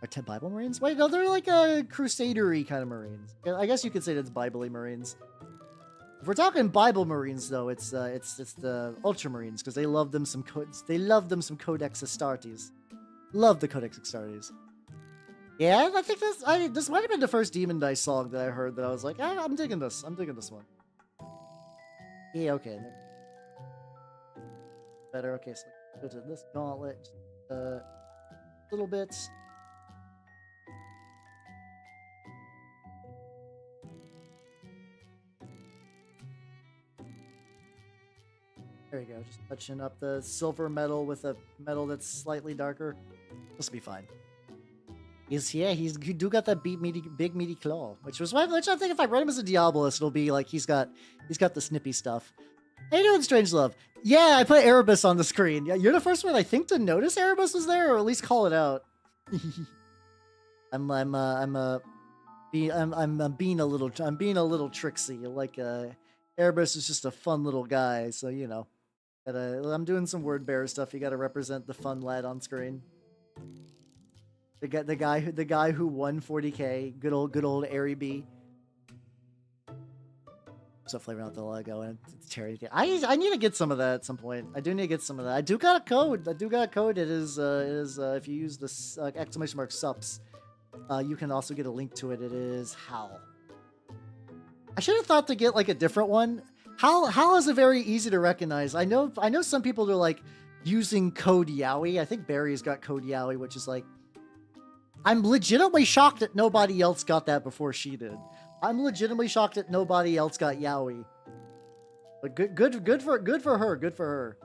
Are 10 Bible Marines? Wait, no, they're like a Crusader-y kind of Marines. I guess you could say that's Bible-y Marines. If we're talking Bible Marines, though, it's the Ultramarines because they love them some Codex Astartes. Love the Codex Astartes. Yeah, I think this might have been the first Demon Dice song that I heard that I was like, I'm digging this. I'm digging this one. Yeah, okay. Better. Okay, so let's go to this gauntlet. Little bits. There you go, just touching up the silver metal with a metal that's slightly darker. This will be fine. He do got that big meaty claw, which I think if I run him as a Diabolist, it'll be like he's got the snippy stuff. How you doing, Strangelove? Yeah, I put Erebus on the screen. Yeah, you're the first one I think to notice Erebus was there, or at least call it out. I'm being a little tricksy. Like Erebus is just a fun little guy, so you know. I'm doing some word bearer stuff. You got to represent the fun lad on screen. The guy who won 40K. Good old Airy B. So flavoring out the logo and it's Terry. I need to get some of that at some point. I do need to get some of that. I do got a code. It is if you use this exclamation mark subs, you can also get a link to it. It is HAL. I should have thought to get like a different one. HAL is a very easy to recognize. I know some people are like using code Yowie. I think Barry's got code Yowie, which is like, I'm legitimately shocked that nobody else got that before she did. I'm legitimately shocked that nobody else got Yowie. But good for her.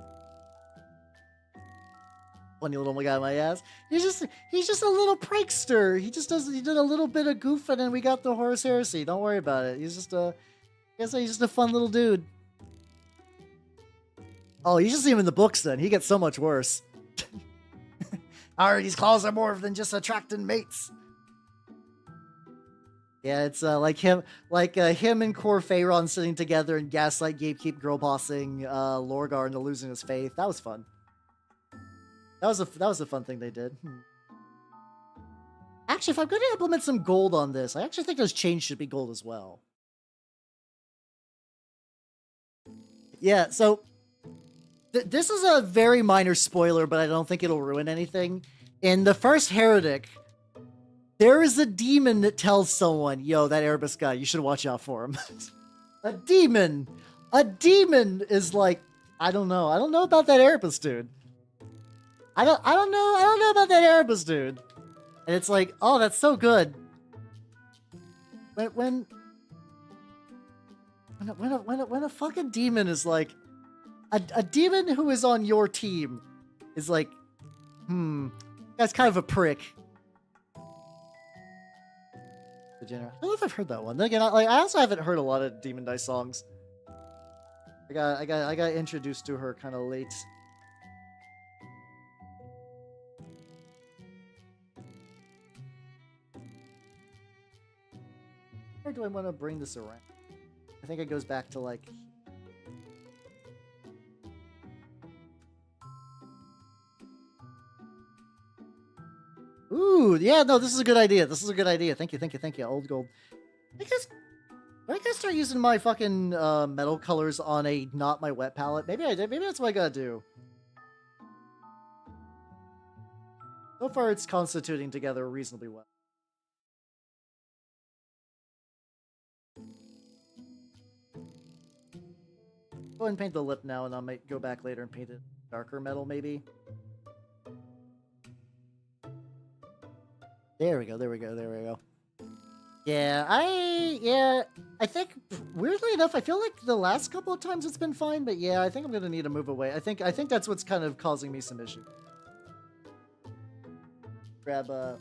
Funny little guy, my ass. He's just a little prankster. He did a little bit of goof, and then we got the Horus Heresy. Don't worry about it. He's just a fun little dude. Oh, you should see him in the books then. He gets so much worse. Alright, these claws are more than just attracting mates. Yeah, it's like him and Core Pharaon sitting together and Gaslight Gatekeep girl bossing Lorgar into losing his faith. That was fun. That was a fun thing they did. Actually, if I'm going to implement some gold on this, I actually think those chains should be gold as well. Yeah, so this is a very minor spoiler, but I don't think it'll ruin anything. In the first Heretic, there is a demon that tells someone, yo, that Erebus guy, you should watch out for him. A demon! A demon is like, I don't know about that Erebus dude. I don't know about that Erebus dude. And it's like, oh, that's so good. When a fucking demon is like, a demon who is on your team is like, that's kind of a prick. Degenerate. I don't know if I've heard that one. Then again, I also haven't heard a lot of Demon Dice songs. I got introduced to her kind of late. Or do I want to bring this around? I think it goes back to like. Ooh, yeah, no, this is a good idea. This is a good idea. Thank you, thank you, thank you. Old gold. I gotta start using my fucking metal colors on a not my wet palette. Maybe I did. Maybe that's what I gotta do. So far, it's constituting together reasonably well. Go ahead and paint the lip now, and I might go back later and paint it darker metal, maybe. There we go, there we go, there we go. Yeah, I think, weirdly enough, I feel like the last couple of times it's been fine, but yeah, I think I'm gonna need to move away. I think that's what's kind of causing me some issue. Grab I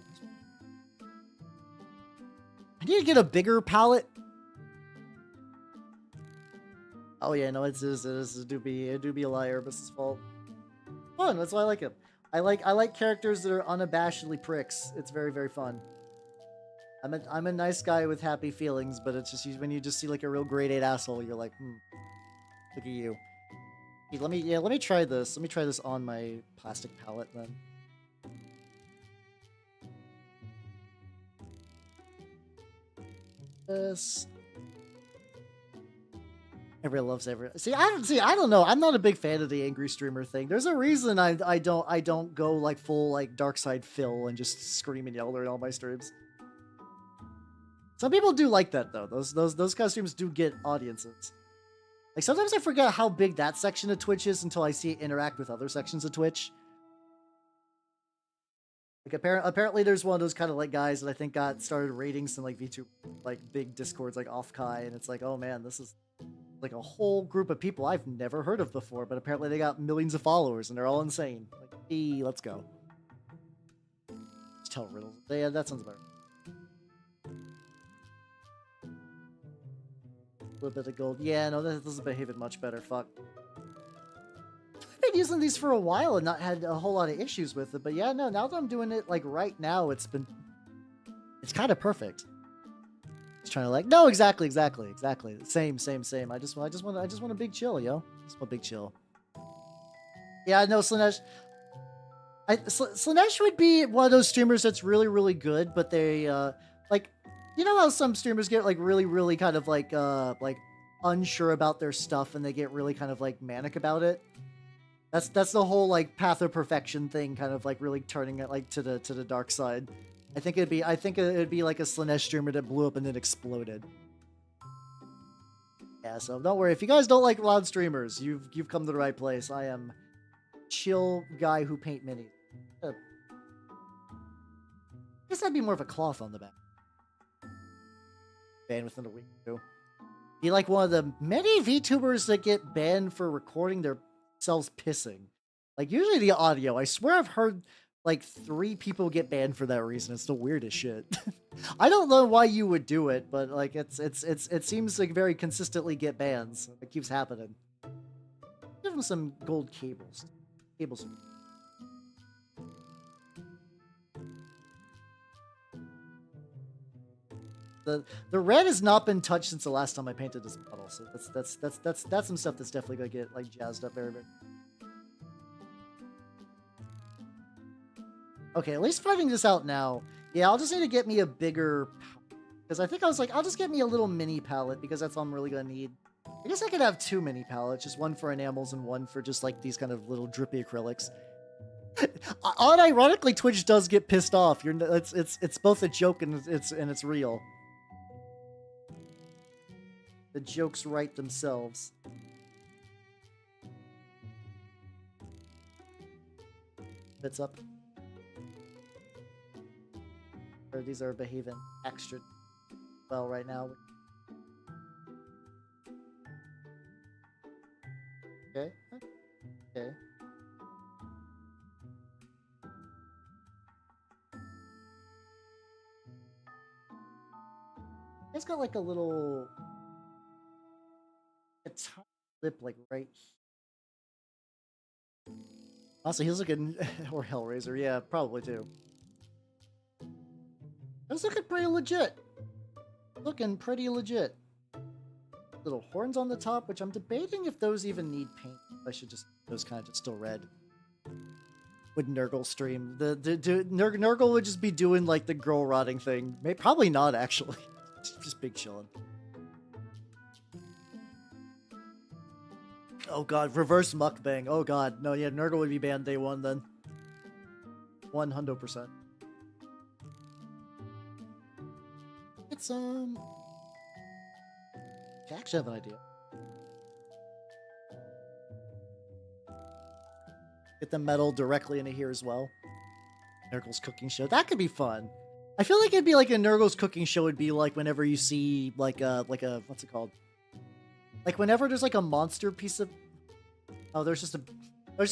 need to get a bigger palette. Oh yeah, no, it do be a liar, but it's fault. Fun, that's why I like it. I like characters that are unabashedly pricks. It's very, very fun. I'm a nice guy with happy feelings, but it's just when you just see like a real grade 8 asshole, you're like, look at you. Hey, let me try this. Let me try this on my plastic palette then. This. Everyone loves everyone. See, I don't know. I'm not a big fan of the angry streamer thing. There's a reason I don't go like full like dark side Phil and just scream and yell during all my streams. Some people do like that though. Those kind of streams do get audiences. Like sometimes I forget how big that section of Twitch is until I see it interact with other sections of Twitch. Like apparently there's one of those kind of like guys that I think got started raiding some like Vtuber like big discords like off Kai, and it's like, oh man, this is like a whole group of people I've never heard of before, but apparently they got millions of followers and they're all insane. Like, hey, let's go. Just tell riddles. Yeah, that sounds better. A little bit of gold. Yeah, no, this is behaving much better. Fuck. I've been using these for a while and not had a whole lot of issues with it, but yeah, no, now that I'm doing it like right now, it's kind of perfect. Just trying to like, no, exactly. Same. I just want a big chill, yo. Just want a big chill. Yeah, no, Slanesh. Slanesh would be one of those streamers that's really, really good, but they like, you know how some streamers get like really kind of like unsure about their stuff and they get really kind of like manic about it. That's the whole like path of perfection thing, kind of like really turning it like to the dark side. I think it'd be like a Slanesh streamer that blew up and then exploded. Yeah, so don't worry. If you guys don't like loud streamers, you've come to the right place. I am chill guy who paint minis. I guess that'd be more of a cloth on the back. Banned within a week too. Be like one of the many VTubers that get banned for recording themselves pissing. Like usually the audio. I swear I've heard like 3 people get banned for that reason. It's the weirdest shit. I don't know why you would do it, but like it seems like very consistently get bans. It keeps happening. Give them some gold cables. Cables. The red has not been touched since the last time I painted this model, so that's some stuff that's definitely gonna get like jazzed up very. Okay, at least finding this out now. Yeah, I'll just need to get me a bigger, because I think I was like, I'll just get me a little mini palette because that's all I'm really gonna need. I guess I could have 2 mini palettes, just one for enamels and one for just like these kind of little drippy acrylics. Unironically, Twitch does get pissed off. It's both a joke and it's real. The jokes write themselves. Bits up. Or these are behaving extra well right now. Okay. Okay. It's got like a little, a tiny lip like right here. Also, he's looking, or Hellraiser, yeah, probably too. That's looking pretty legit. Looking pretty legit. Little horns on the top, which I'm debating if those even need paint. I should just, those kind of just still red. Would Nurgle stream? Nurgle would just be doing like the girl rotting thing. Probably not, actually. Just big chillin'. Oh god, reverse mukbang. Oh god, no, yeah, Nurgle would be banned day one then. 100%. It's I actually have an idea. Get the metal directly into here as well. Nurgle's cooking show. That could be fun. I feel like it'd be like a Nurgle's cooking show would be like whenever you see like a what's it called? Like whenever there's like a monster piece of there's just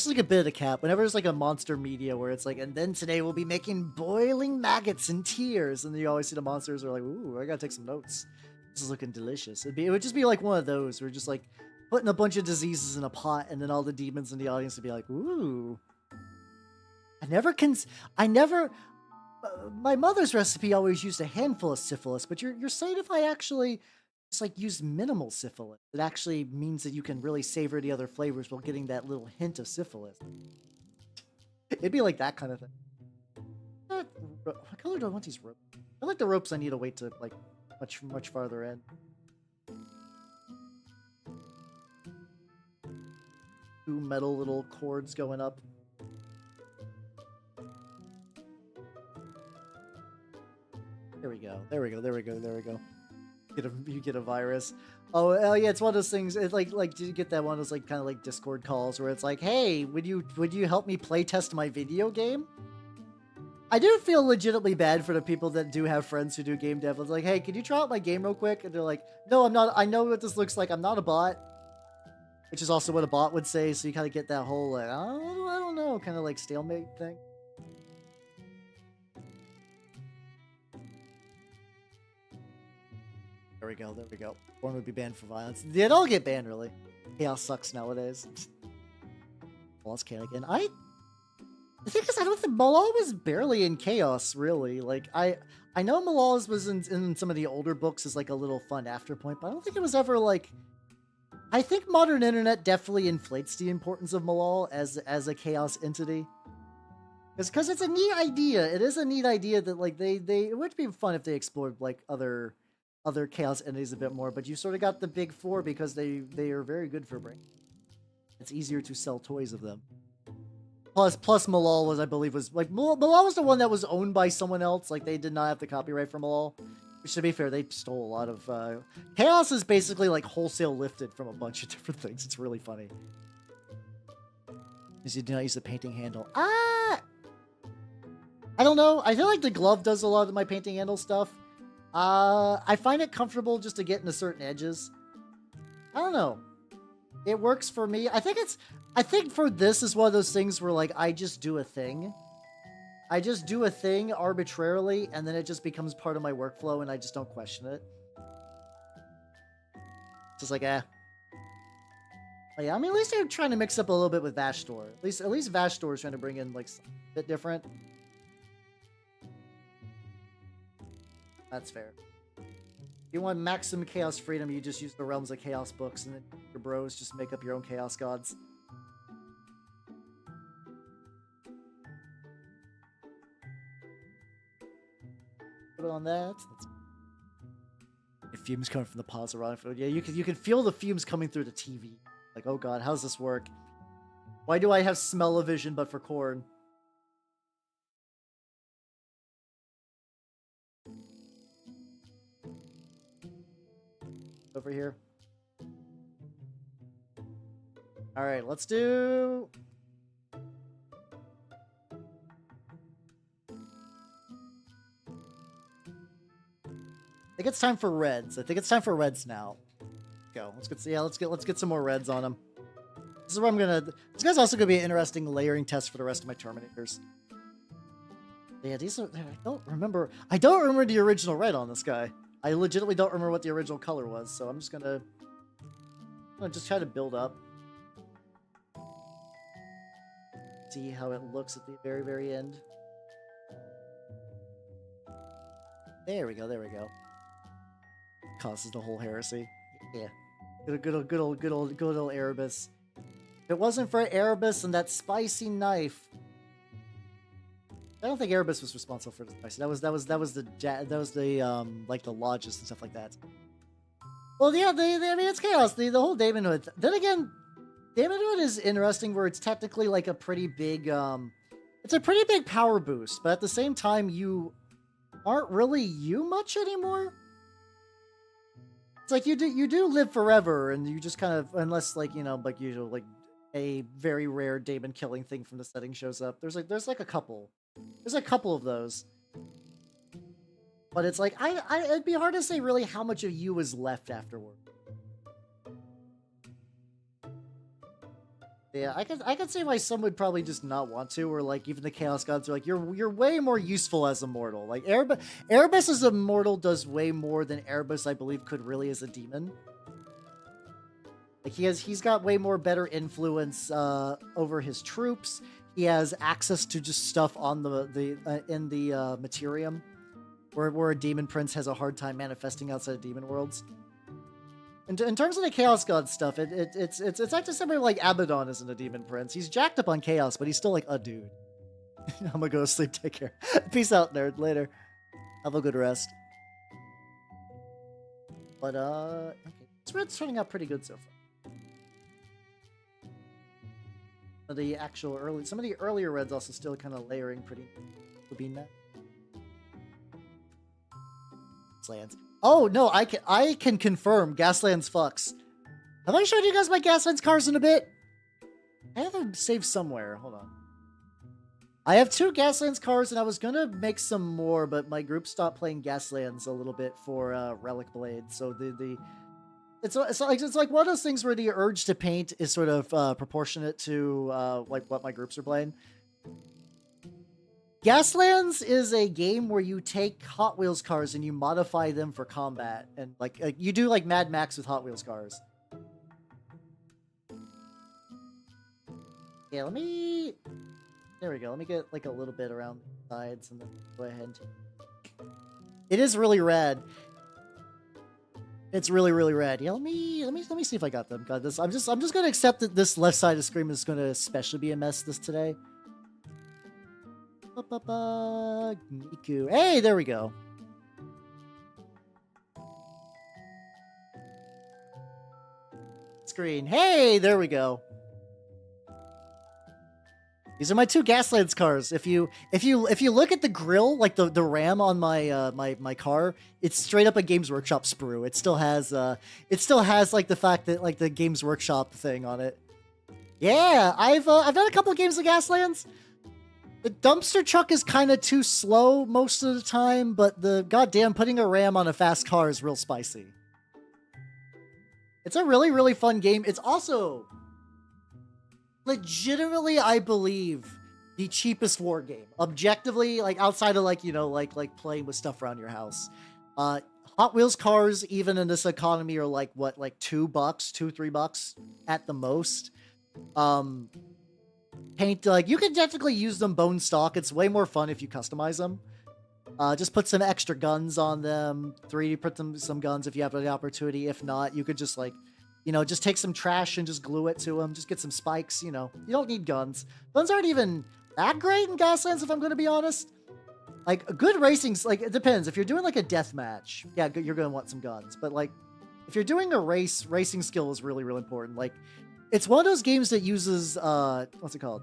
like a bit of cap. Whenever there's like a monster media where it's like, and then today we'll be making boiling maggots and tears, and you always see the monsters are like, ooh, I gotta take some notes. This is looking delicious. It would just be like one of those where just like putting a bunch of diseases in a pot, and then all the demons in the audience would be like, ooh. My mother's recipe always used a handful of syphilis, but you're saying if I actually just like use minimal syphilis, it actually means that you can really savor the other flavors while getting that little hint of syphilis. It'd be like that kind of thing. What color do I want these ropes? I like the ropes. I need to wait to like much farther in. Two metal little cords going up. There we go. There we go. There we go. There we go. You get a virus. Oh yeah, it's one of those things. It's like did you get that one of those like kind of like Discord calls where it's like, hey, would you help me play test my video game? I do feel legitimately bad for the people that do have friends who do game dev. It's like, hey, can you try out my game real quick? And they're like, no, I'm not. I know what this looks like. I'm not a bot. Which is also what a bot would say. So you kind of get that whole like, oh, I don't know, kind of like stalemate thing. There we go, there we go. Born would be banned for violence. They'd all get banned, really. Chaos sucks nowadays. Lost can again. The thing is, I don't think Malal was barely in Chaos, really. Like, I know Malal was in some of the older books as like a little fun after point, but I don't think it was ever like... I think modern internet definitely inflates the importance of Malal as a Chaos entity. Because it's a neat idea. It is a neat idea that like it would be fun if they explored like other Chaos entities a bit more, but you sort of got the big four because they are very good for brain. It's easier to sell toys of them. Plus Malal was, I believe, Malal was the one that was owned by someone else. Like they did not have the copyright for Malal. Which, to be fair, they stole a lot of... Chaos is basically like wholesale lifted from a bunch of different things. It's really funny. Because you do not use the painting handle. I don't know. I feel like the glove does a lot of my painting handle stuff. I find it comfortable just to get into certain edges. I don't know. It works for me. I think for this is one of those things where like I just do a thing. I just do a thing arbitrarily, and then it just becomes part of my workflow, and I just don't question it. Just like, eh. Oh, yeah, I mean, at least they're trying to mix up a little bit with Vashtor. At least Vashtor is trying to bring in like something a bit different. That's fair. If you want maximum chaos freedom, you just use the Realms of Chaos books, and then your bros just make up your own chaos gods. Put it on that. The fumes coming from the Pozeronic food. Yeah, you can feel the fumes coming through the TV. Like, oh god, how does this work? Why do I have smell-o-vision but for corn? Over here. Alright, let's do... I think it's time for reds. I think it's time for reds now. Go. Let's get some more reds on them. This is where I'm gonna... This guy's also gonna be an interesting layering test for the rest of my Terminators. Yeah, these are... I don't remember the original red on this guy. I legitimately don't remember what the original color was, so I'm just gonna just try to build up. See how it looks at the very, very end. There we go, there we go. Causes the whole heresy. Yeah. Good old Erebus. If it wasn't for Erebus and that spicy knife. I don't think Erebus was responsible for the spicy. That was the like the lodges and stuff like that. Well, yeah, I mean it's chaos. The whole Daemonhood. Then again, Daemonhood is interesting where it's technically like a pretty big it's a pretty big power boost, but at the same time you aren't really you much anymore. It's like you do live forever, and you just kind of, unless like, you know, like usual, like a very rare demon killing thing from the setting shows up. There's like a couple. There's a couple of those. But it's like it'd be hard to say really how much of you is left afterward. Yeah, I could see why some would probably just not want to, or like even the Chaos Gods are like, you're way more useful as a mortal. Like Erebus as a mortal does way more than Erebus, I believe, could really as a demon. Like he's got way more better influence over his troops. He has access to just stuff on in the Materium, where a demon prince has a hard time manifesting outside of demon worlds. In terms of the Chaos God stuff, it's actually somebody like Abaddon isn't a demon prince. He's jacked up on chaos, but he's still like a dude. I'm gonna go to sleep. Take care. Peace out, nerd. Later. Have a good rest. But okay, this red's turning out pretty good so far. The actual some of the earlier reds also still kind of layering pretty. Would be nice. Lands. Oh no, I can confirm Gaslands fucks. Have I showed you guys my Gaslands cars in a bit? I have them saved somewhere. Hold on. I have 2 Gaslands cars, and I was gonna make some more, but my group stopped playing Gaslands a little bit for Relic Blade. So it's like one of those things where the urge to paint is sort of proportionate to like what my groups are playing. Gaslands is a game where you take Hot Wheels cars and you modify them for combat, and like you do like Mad Max with Hot Wheels cars. Yeah, there we go. Let me get like a little bit around the sides and then go ahead. It is really rad. It's really, really rad. Yeah, let me see if I got them. Got this. I'm just gonna accept that this left side of the screen is gonna especially be a mess today. Miku. Hey, there we go. Screen. Hey, there we go. These are my 2 Gaslands cars. If you look at the grill, like the ram on my my car, it's straight up a Games Workshop sprue. It still has like the fact that like the Games Workshop thing on it. Yeah, I've done a couple of games of Gaslands. The dumpster truck is kind of too slow most of the time, but the goddamn putting a ram on a fast car is real spicy. It's a really, really fun game. It's also legitimately, I believe, the cheapest war game. Objectively, like outside of like, you know, like playing with stuff around your house. Hot Wheels cars, even in this economy, are like what, like $2, $2-3 at the most. Paint, like, you can technically use them bone stock. It's way more fun if you customize them. Just put some extra guns on them. 3D print them some guns if you have the opportunity. If not, you could just, like, you know, just take some trash and just glue it to them. Just get some spikes, you know. You don't need guns. Guns aren't even that great in Gaslands, if I'm going to be honest. Like, good racing's, like, it depends. If you're doing, like, a death match, yeah, you're going to want some guns. But, like, if you're doing a race, racing skill is really, really important. Like, it's one of those games that uses, what's it called?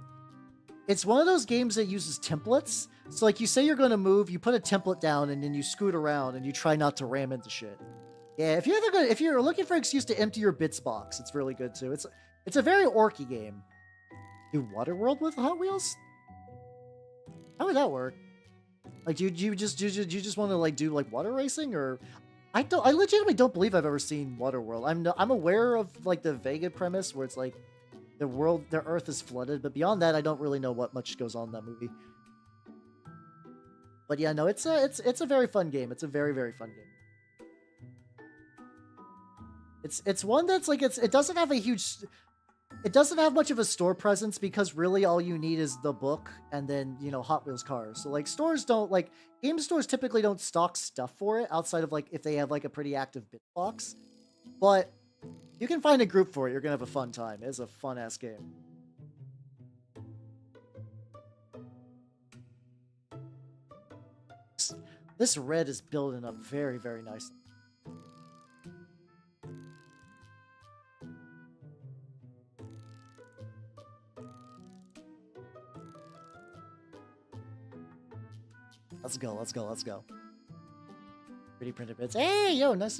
It's one of those games that uses templates. So, like, you say you're going to move, you put a template down, and then you scoot around, and you try not to ram into shit. Yeah, if you're looking for an excuse to empty your bits box, it's really good, too. It's a very orky game. Do Waterworld with Hot Wheels? How would that work? Like, do you just want to, like, do, like, water racing, or... I legitimately don't believe I've ever seen Waterworld. I'm aware of like the Vega premise where it's like the Earth is flooded, but beyond that, I don't really know what much goes on in that movie. But yeah, no, it's a very fun game. It's a very, very fun game. It's one that's like it doesn't have a huge, it doesn't have much of a store presence because really all you need is the book and then, you know, Hot Wheels cars. So like stores don't like, game stores typically don't stock stuff for it outside of like if they have like a pretty active bit box. But you can find a group for it. You're gonna have a fun time. It's a fun ass game. This red is building up very, very nicely. Let's go, let's go, let's go. Pretty printed bits. Hey, yo, nice.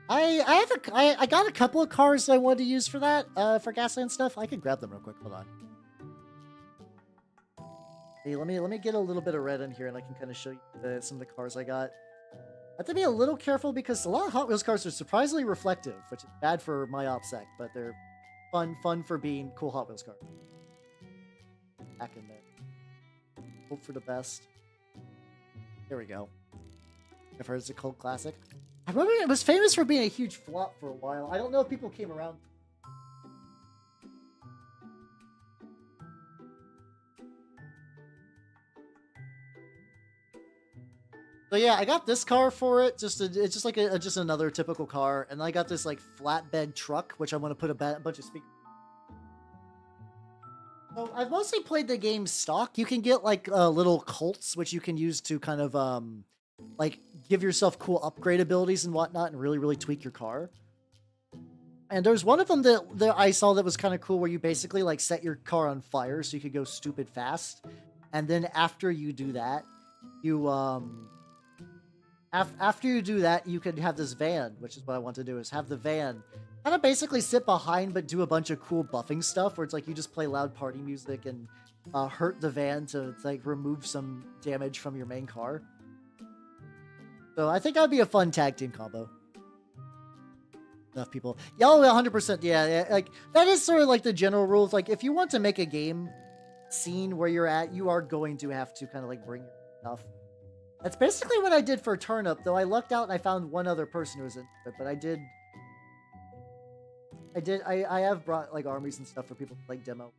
I got a couple of cars that I wanted to use for that, for Gasland stuff. I could grab them real quick. Hold on. Hey, let me get a little bit of red in here, and I can kind of show you some of the cars I got. I have to be a little careful because a lot of Hot Wheels cars are surprisingly reflective, which is bad for my OPSEC, but they're fun for being cool Hot Wheels cars. Back in there. Hope for the best. There we go. I've heard it's a cult classic. I remember it was famous for being a huge flop for a while. I don't know if people came around. So yeah, I got this car for it. It's just like just another typical car, and I got this like flatbed truck, which I want to put a bunch of speakers. So I've mostly played the game stock. You can get like little cults, which you can use to kind of like give yourself cool upgrade abilities and whatnot, and really tweak your car. And there's one of them that I saw that was kind of cool, where you basically like set your car on fire so you could go stupid fast, and then after you do that, you after you do that, you can have this van, which is what I want to do, is have the van kind of basically sit behind but do a bunch of cool buffing stuff, where it's like you just play loud party music and hurt the van to like remove some damage from your main car. So I think that would be a fun tag team combo. Enough people. Yeah, 100%. Yeah, like that is sort of like the general rules. Like if you want to make a game scene where you're at, you are going to have to kind of like bring your stuff. That's basically what I did for Turnip, though I lucked out and I found one other person who was in it, but I have brought like armies and stuff for people to like demo.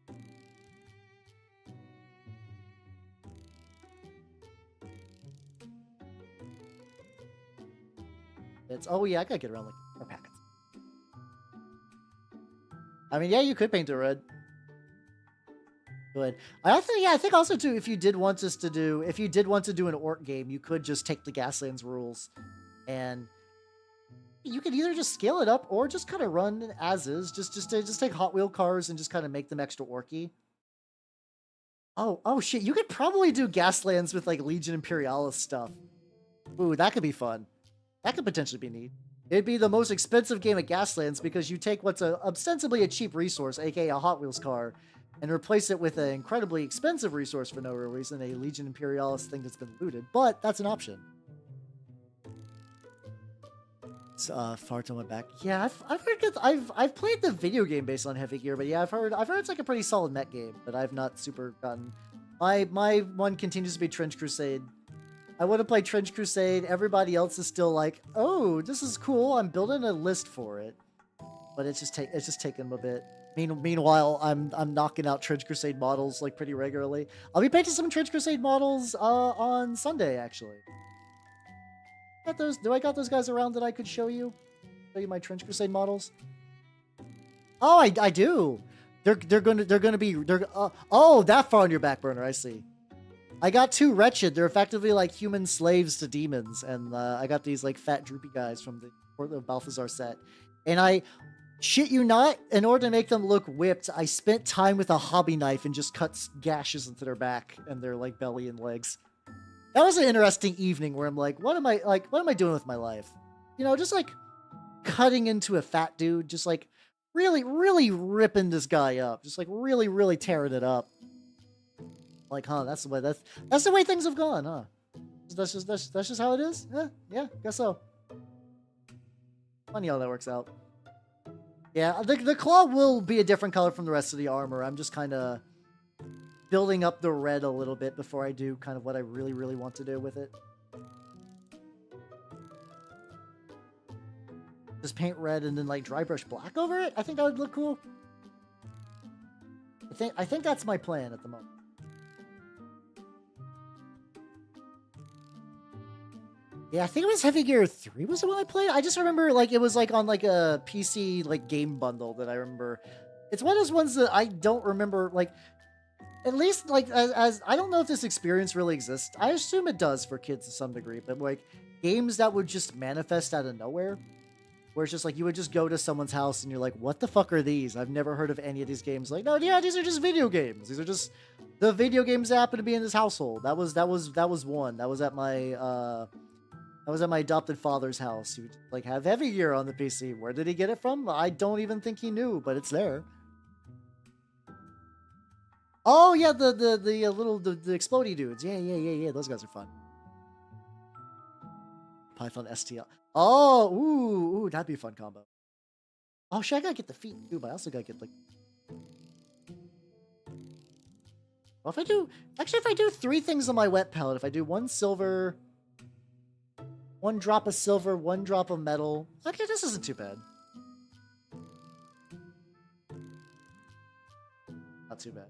Oh yeah, I gotta get around like more packets. I mean, yeah, you could paint it red. Good. I think also too, if you did want to do an orc game, you could just take the Gaslands rules, and you could either just scale it up or just kind of run as is. Just take Hot Wheel cars and just kind of make them extra orky. Oh shit! You could probably do Gaslands with like Legion Imperialis stuff. Ooh, that could be fun. That could potentially be neat. It'd be the most expensive game at Gaslands because you take what's ostensibly a cheap resource, aka a Hot Wheels car, and replace it with an incredibly expensive resource for no real reason, a Legion Imperialis thing that's been looted. But that's an option. Fart on my back. Yeah, I've heard I've played the video game based on Heavy Gear, but yeah, I've heard it's like a pretty solid mech game, but I've not super gotten. My one continues to be Trench Crusade. I want to play Trench Crusade. Everybody else is still like, oh, this is cool. I'm building a list for it, but it's just taking them a bit. Meanwhile, I'm knocking out Trench Crusade models like pretty regularly. I'll be painting some Trench Crusade models on Sunday actually. Got those? Do I got those guys around that I could show you? Show you my Trench Crusade models? Oh, I do. They're gonna be oh, that far on your back burner. I see. I got two Wretched. They're effectively like human slaves to demons, and I got these like fat droopy guys from the Balthazar set, and I shit you not, in order to make them look whipped, I spent time with a hobby knife and just cut gashes into their back and their like belly and legs. That was an interesting evening where I'm like, what am I doing with my life? You know, just like cutting into a fat dude, just like really ripping this guy up, just like really tearing it up. Like, huh? That's the way things have gone, huh? That's just how it is. Yeah, guess so. Funny how that works out. Yeah, the claw will be a different color from the rest of the armor. I'm just kind of building up the red a little bit before I do kind of what I really want to do with it. Just paint red and then like dry brush black over it. I think that would look cool. I think that's my plan at the moment. Yeah, I think it was Heavy Gear 3 was the one I played. I just remember like it was like on like a PC like game bundle that I remember. It's one of those ones that I don't remember, like, at least like as I don't know if this experience really exists. I assume it does for kids to some degree, but like games that would just manifest out of nowhere, where it's just like you would just go to someone's house and you're like, what the fuck are these? I've never heard of any of these games. Like, no, yeah, these are just video games. These are just the video games that happen to be in this household. That was one. That was at my adopted father's house. He would like have Heavy Gear on the PC. Where did he get it from? I don't even think he knew, but it's there. Oh yeah, the little the explodey dudes. Yeah. Those guys are fun. Python STL. Oh, ooh, that'd be a fun combo. Oh shit, I gotta get the feet too, but I also gotta get like. Well, if I do 3 things on my wet palette, if I do 1 silver, 1 drop of silver, 1 drop of metal. Okay, this isn't too bad. Not too bad.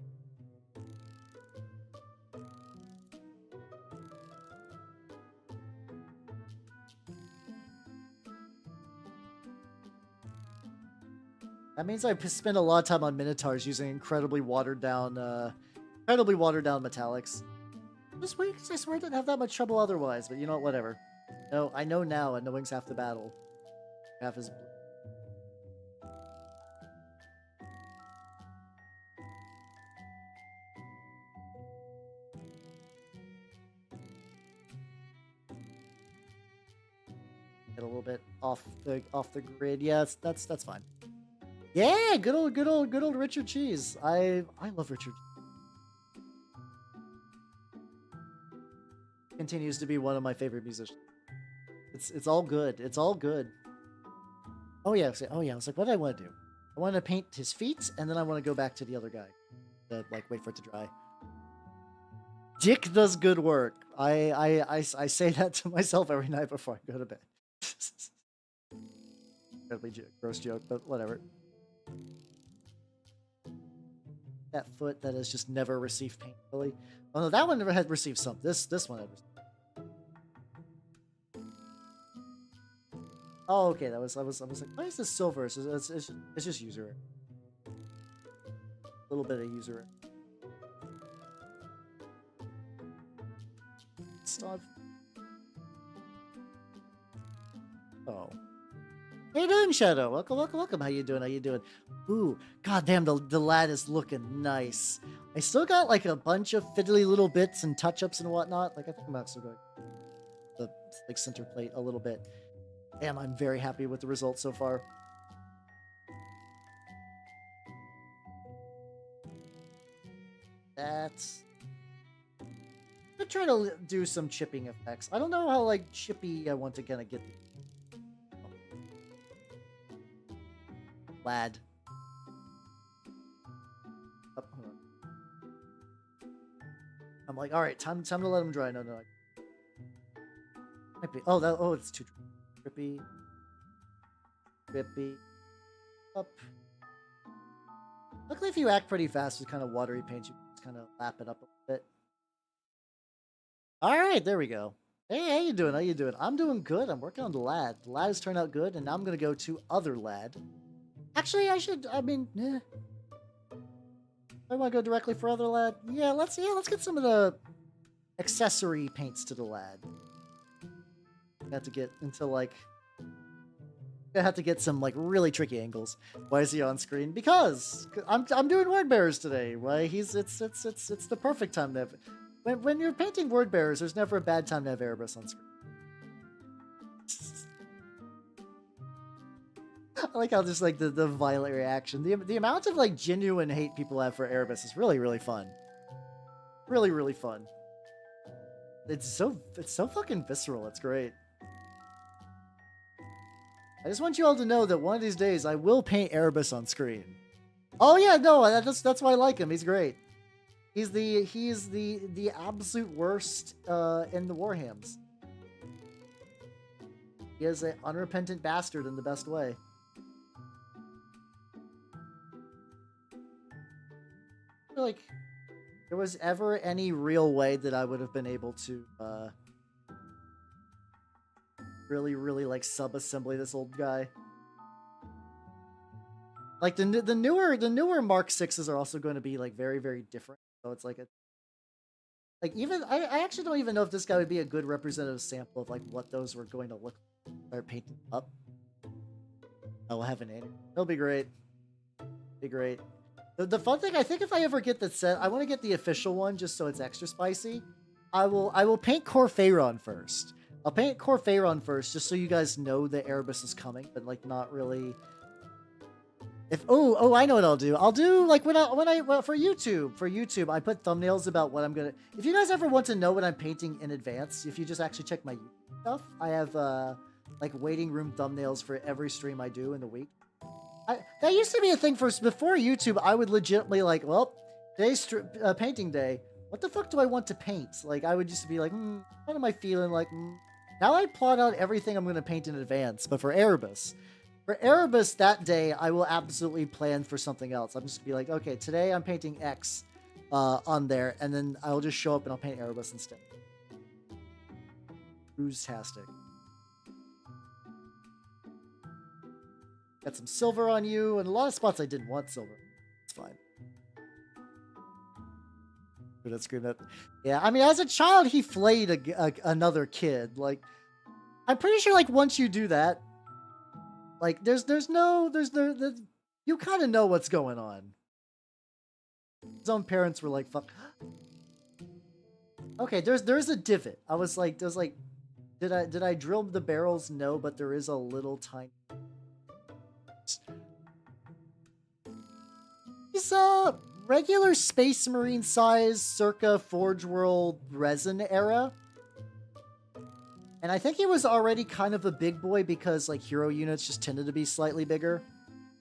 That means I spend a lot of time on Minotaurs using incredibly watered down metallics. Just weird because I swear I didn't have that much trouble otherwise, but you know what, whatever. No, I know now, and knowing's half the battle. Half is blue. Get a little bit off the grid. Yeah, that's fine. Yeah, good old Richard Cheese. I love Richard. Continues to be one of my favorite musicians. It's all good. It's all good. Oh yeah, I was like, what do I want to do? I want to paint his feet, and then I want to go back to the other guy. To like wait for it to dry. Dick does good work. I say that to myself every night before I go to bed. Incredibly gross joke, but whatever. That foot that has just never received paint, really. Oh no, that one never had received some. This one had received. Oh, okay. I was like, why is this silver? It's just user. A little bit of user. Stop. Oh. How you doing, Shadow? Welcome. How you doing? Ooh, goddamn, the lad is looking nice. I still got like a bunch of fiddly little bits and touch-ups and whatnot. Like I think I'm actually going the like center plate a little bit. Damn, I'm very happy with the results so far. That's. I'm gonna try to do some chipping effects. I don't know how like chippy I want to kind of get. Lad. Oh, hold on. I'm like, all right, time to let him dry. No. Might be. Oh, it's too drippy. Up. Luckily, if you act pretty fast with kind of watery paint, you can just kind of lap it up a bit. All right, there we go. Hey, how you doing? I'm doing good. I'm working on the lad. The lad has turned out good, and now I'm gonna go to other lad. Actually, I want to go directly for other lad. Yeah, let's get some of the accessory paints to the lad. I have to get into like I have to get some like really tricky angles. Why is he on screen? Because I'm doing word bearers today. Why it's the perfect time to have when you're painting word bearers, there's never a bad time to have Erebus on screen. I like how just like the violent reaction, the amount of like genuine hate people have for Erebus is really fun. Really fun. It's so fucking visceral. It's great. I just want you all to know that one of these days I will paint Erebus on screen. Oh yeah, no, that's why I like him. He's great. He's the absolute worst in the Warhams. He is an unrepentant bastard in the best way. I feel like there was ever any real way that I would have been able to really like sub-assembly this old guy. Like the newer Mark 6s are also going to be like very different. So it's like even I actually don't even know if this guy would be a good representative sample of like what those were going to look like. Start painting up. I will have an name. It'll be great. Be great. The fun thing, I think if I ever get the set, I want to get the official one just so it's extra spicy. I will paint Corphayron first. I'll paint Corphayron first just so you guys know the Erebus is coming, but like not really. If I know what I'll do. I'll do like when I for YouTube I put thumbnails about what I'm gonna. If you guys ever want to know what I'm painting in advance, if you just actually check my YouTube stuff, I have like waiting room thumbnails for every stream I do in the week. That used to be a thing before YouTube. I would legitimately like, well, today's painting day. What the fuck do I want to paint? Like I would just be like, what am I feeling like? Now I plot out everything I'm gonna paint in advance. But for Erebus. For Erebus that day, I will absolutely plan for something else. I'm just gonna be like, okay, today I'm painting X on there, and then I'll just show up and I'll paint Erebus instead. Bruise-tastic. Got some silver on you, and a lot of spots I didn't want silver. It's fine. Don't scream that. Yeah, I mean, as a child, he flayed another kid. Like, I'm pretty sure, like, once you do that, like, you kind of know what's going on. His own parents were like, fuck. Okay, there's a divot. I was like, did I drill the barrels? No, but there is a little tiny. He's a regular Space Marine size, circa Forge World resin era. And I think he was already kind of a big boy because, like, hero units just tended to be slightly bigger.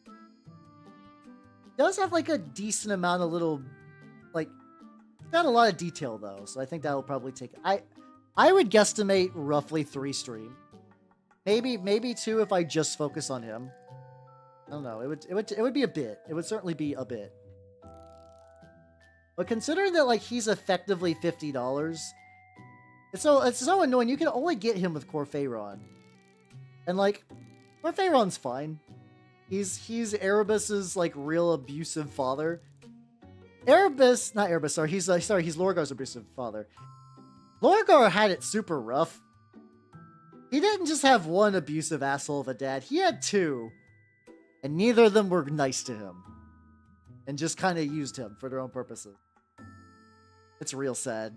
He does have, like, a decent amount of little, like, not a lot of detail, though. So I think that'll probably take... I would guesstimate roughly 3 streams. Maybe 2 if I just focus on him. I don't know. It would be a bit. It would certainly be a bit. But considering that, like, he's effectively $50... It's so annoying. You can only get him with Corphayron. And, like, Corphayron's fine. He's Erebus's, like, real abusive father. He's Lorgar's abusive father. Lorgar had it super rough. He didn't just have one abusive asshole of a dad. He had 2. And neither of them were nice to him. And just kind of used him for their own purposes. It's real sad.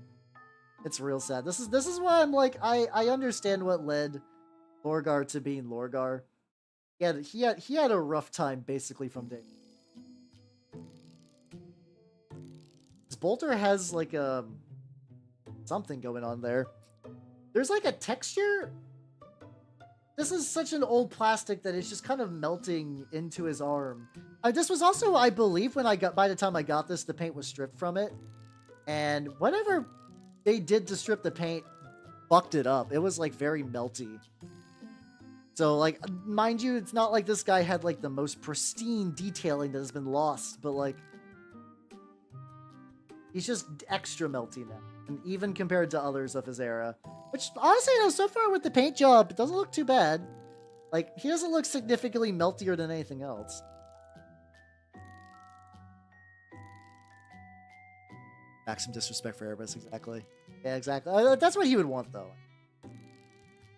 It's real sad. This is why I'm like, I understand what led Lorgar to being Lorgar. He had a rough time basically from day. This bolter has like something going on there. There's like a texture. This is such an old plastic that it's just kind of melting into his arm. This was also, I believe, by the time I got this, the paint was stripped from it. And whatever they did to strip the paint fucked it up. It was like very melty. So like, mind you, it's not like this guy had like the most pristine detailing that has been lost, but like, he's just extra melty now. And even compared to others of his era, which honestly, you know, so far with the paint job, it doesn't look too bad. Like, he doesn't look significantly meltier than anything else. Maximum disrespect for Erebus, exactly. Yeah, exactly. That's what he would want, though.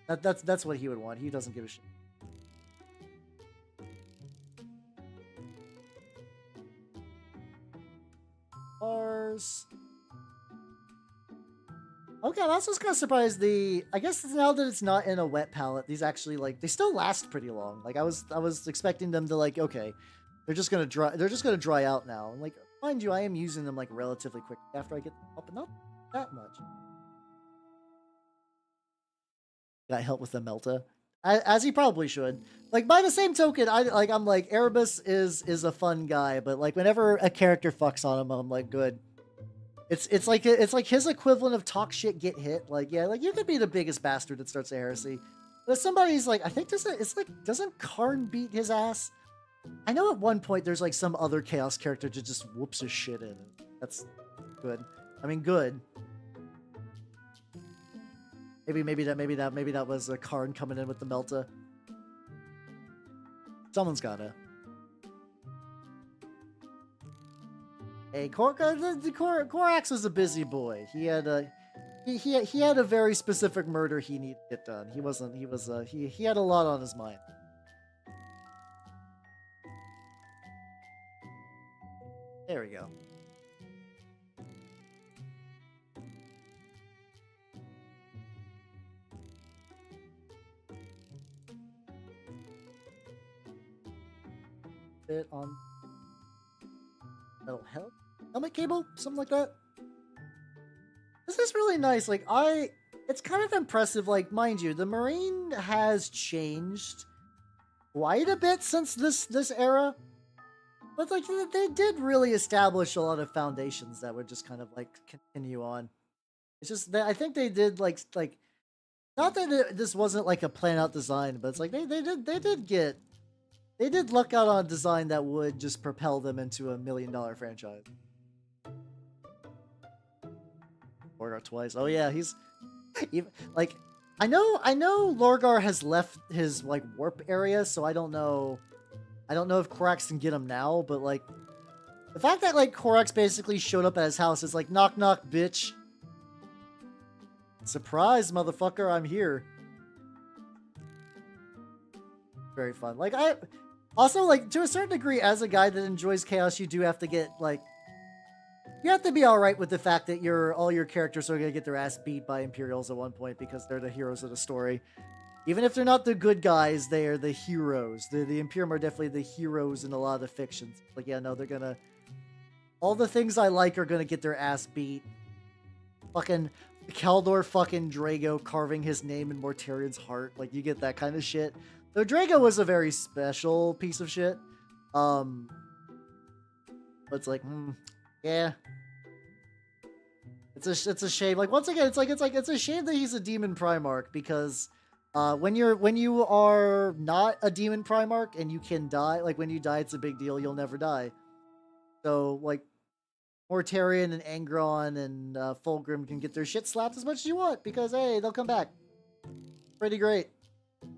That's what he would want. He doesn't give a shit. Bars. Okay, I'm also kind of surprised I guess now that it's not in a wet palette, these actually, like, they still last pretty long. Like, I was expecting them to, like, okay, they're just gonna dry out now. And, like, mind you, I am using them, like, relatively quick after I get them up, but not that much. Got help with the Melta, as he probably should. Like, by the same token, I'm like Erebus is a fun guy, but like whenever a character fucks on him, I'm like, good. It's like his equivalent of talk shit, get hit. Like, yeah, like you could be the biggest bastard that starts a heresy. But somebody's like, I think doesn't Karn beat his ass? I know at one point there's like some other Chaos character that just whoops his shit in. That's good. I mean, good. Maybe that was a Karn coming in with the Melta. Someone's gotta. Hey, Korax was a busy boy. He had a very specific murder he needed to get done. He had a lot on his mind. There we go. Bit on metal helmet cable, something like that. This is really nice. Like it's kind of impressive. Like, mind you, the Marine has changed quite a bit since this era, but like they did really establish a lot of foundations that would just kind of like continue on. It's just that I think they did like not that this wasn't like a plan out design, but it's like they did luck out on a design that would just propel them into a $1 million franchise. Lorgar twice. Oh yeah, he's even like I know Lorgar has left his like warp area, so I don't know if Korax can get him now, but like the fact that like Korax basically showed up at his house is like knock knock bitch. Surprise, motherfucker, I'm here. Very fun. Like also, like, to a certain degree, as a guy that enjoys Chaos, you do have to get, like... You have to be alright with the fact that all your characters are going to get their ass beat by Imperials at one point because they're the heroes of the story. Even if they're not the good guys, they are the heroes. The Imperium are definitely the heroes in a lot of the fictions. Like, yeah, no, they're gonna... All the things I like are gonna get their ass beat. Fucking... Kaldor fucking Drago carving his name in Mortarion's heart. Like, you get that kind of shit. Though Drago was a very special piece of shit. But it's like, yeah. It's a shame. Like, once again, it's a shame that he's a demon Primarch because when you are not a demon Primarch and you can die, like when you die, it's a big deal. You'll never die. So like Mortarion and Angron and Fulgrim can get their shit slapped as much as you want because hey, they'll come back. Pretty great.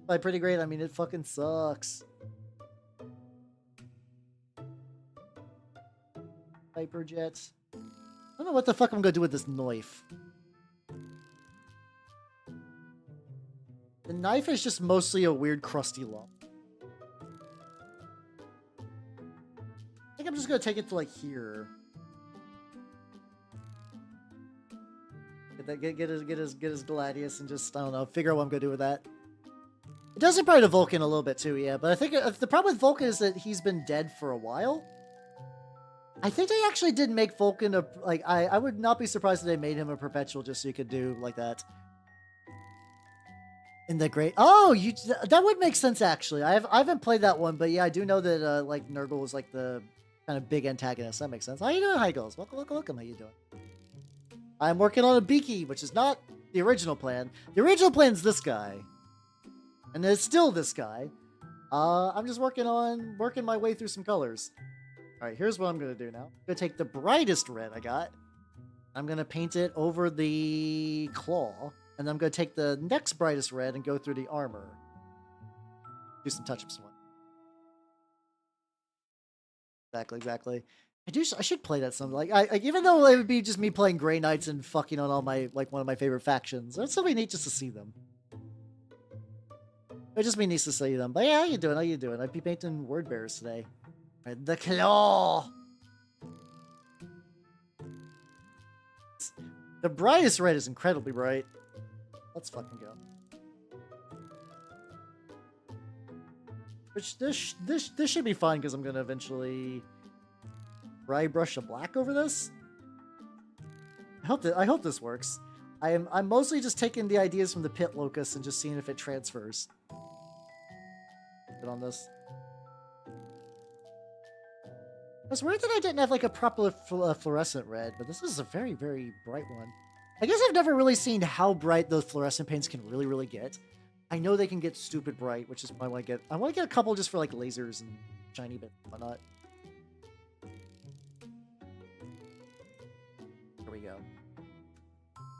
By pretty great, I mean it fucking sucks. Hyper jets. I don't know what the fuck I'm gonna do with this knife. The knife is just mostly a weird crusty lump. I think I'm just gonna take it to like here. Get his Gladius and just, I don't know, figure out what I'm gonna do with that. It does imply to Vulcan a little bit too, yeah, but I think the problem with Vulcan is that he's been dead for a while. I think they actually did make Vulcan a, like, I would not be surprised if they made him a perpetual just so you could do like that. In the great, oh, that would make sense actually. I haven't played that one, but yeah, I do know that like Nurgle was like the kind of big antagonist. That makes sense. How you doing, Heigls? Welcome. How you doing? I'm working on a Beaky, which is not the original plan. The original plan is this guy. And it's still this guy. I'm just working my way through some colors. Alright, here's what I'm going to do now. I'm going to take the brightest red I got. I'm going to paint it over the claw. And I'm going to take the next brightest red and go through the armor. Do some touch-ups. Exactly. I should play that some. Like, even though it would be just me playing Grey Knights and fucking on all my, like, one of my favorite factions. It's still be neat just to see them. It just be nice to see them. But yeah, how you doing? I'd be painting word bearers today. Right, the claw. The brightest red is incredibly bright. Let's fucking go. Which this should be fun because I'm gonna eventually dry brush a black over this. I hope this works. I'm mostly just taking the ideas from the Pit Locust and just seeing if it transfers. Get on this. It's weird that I didn't have like a proper fluorescent red, but this is a very, very bright one. I guess I've never really seen how bright those fluorescent paints can really get. I know they can get stupid bright, which is why I want to get a couple just for like lasers and shiny bits and whatnot. There we go.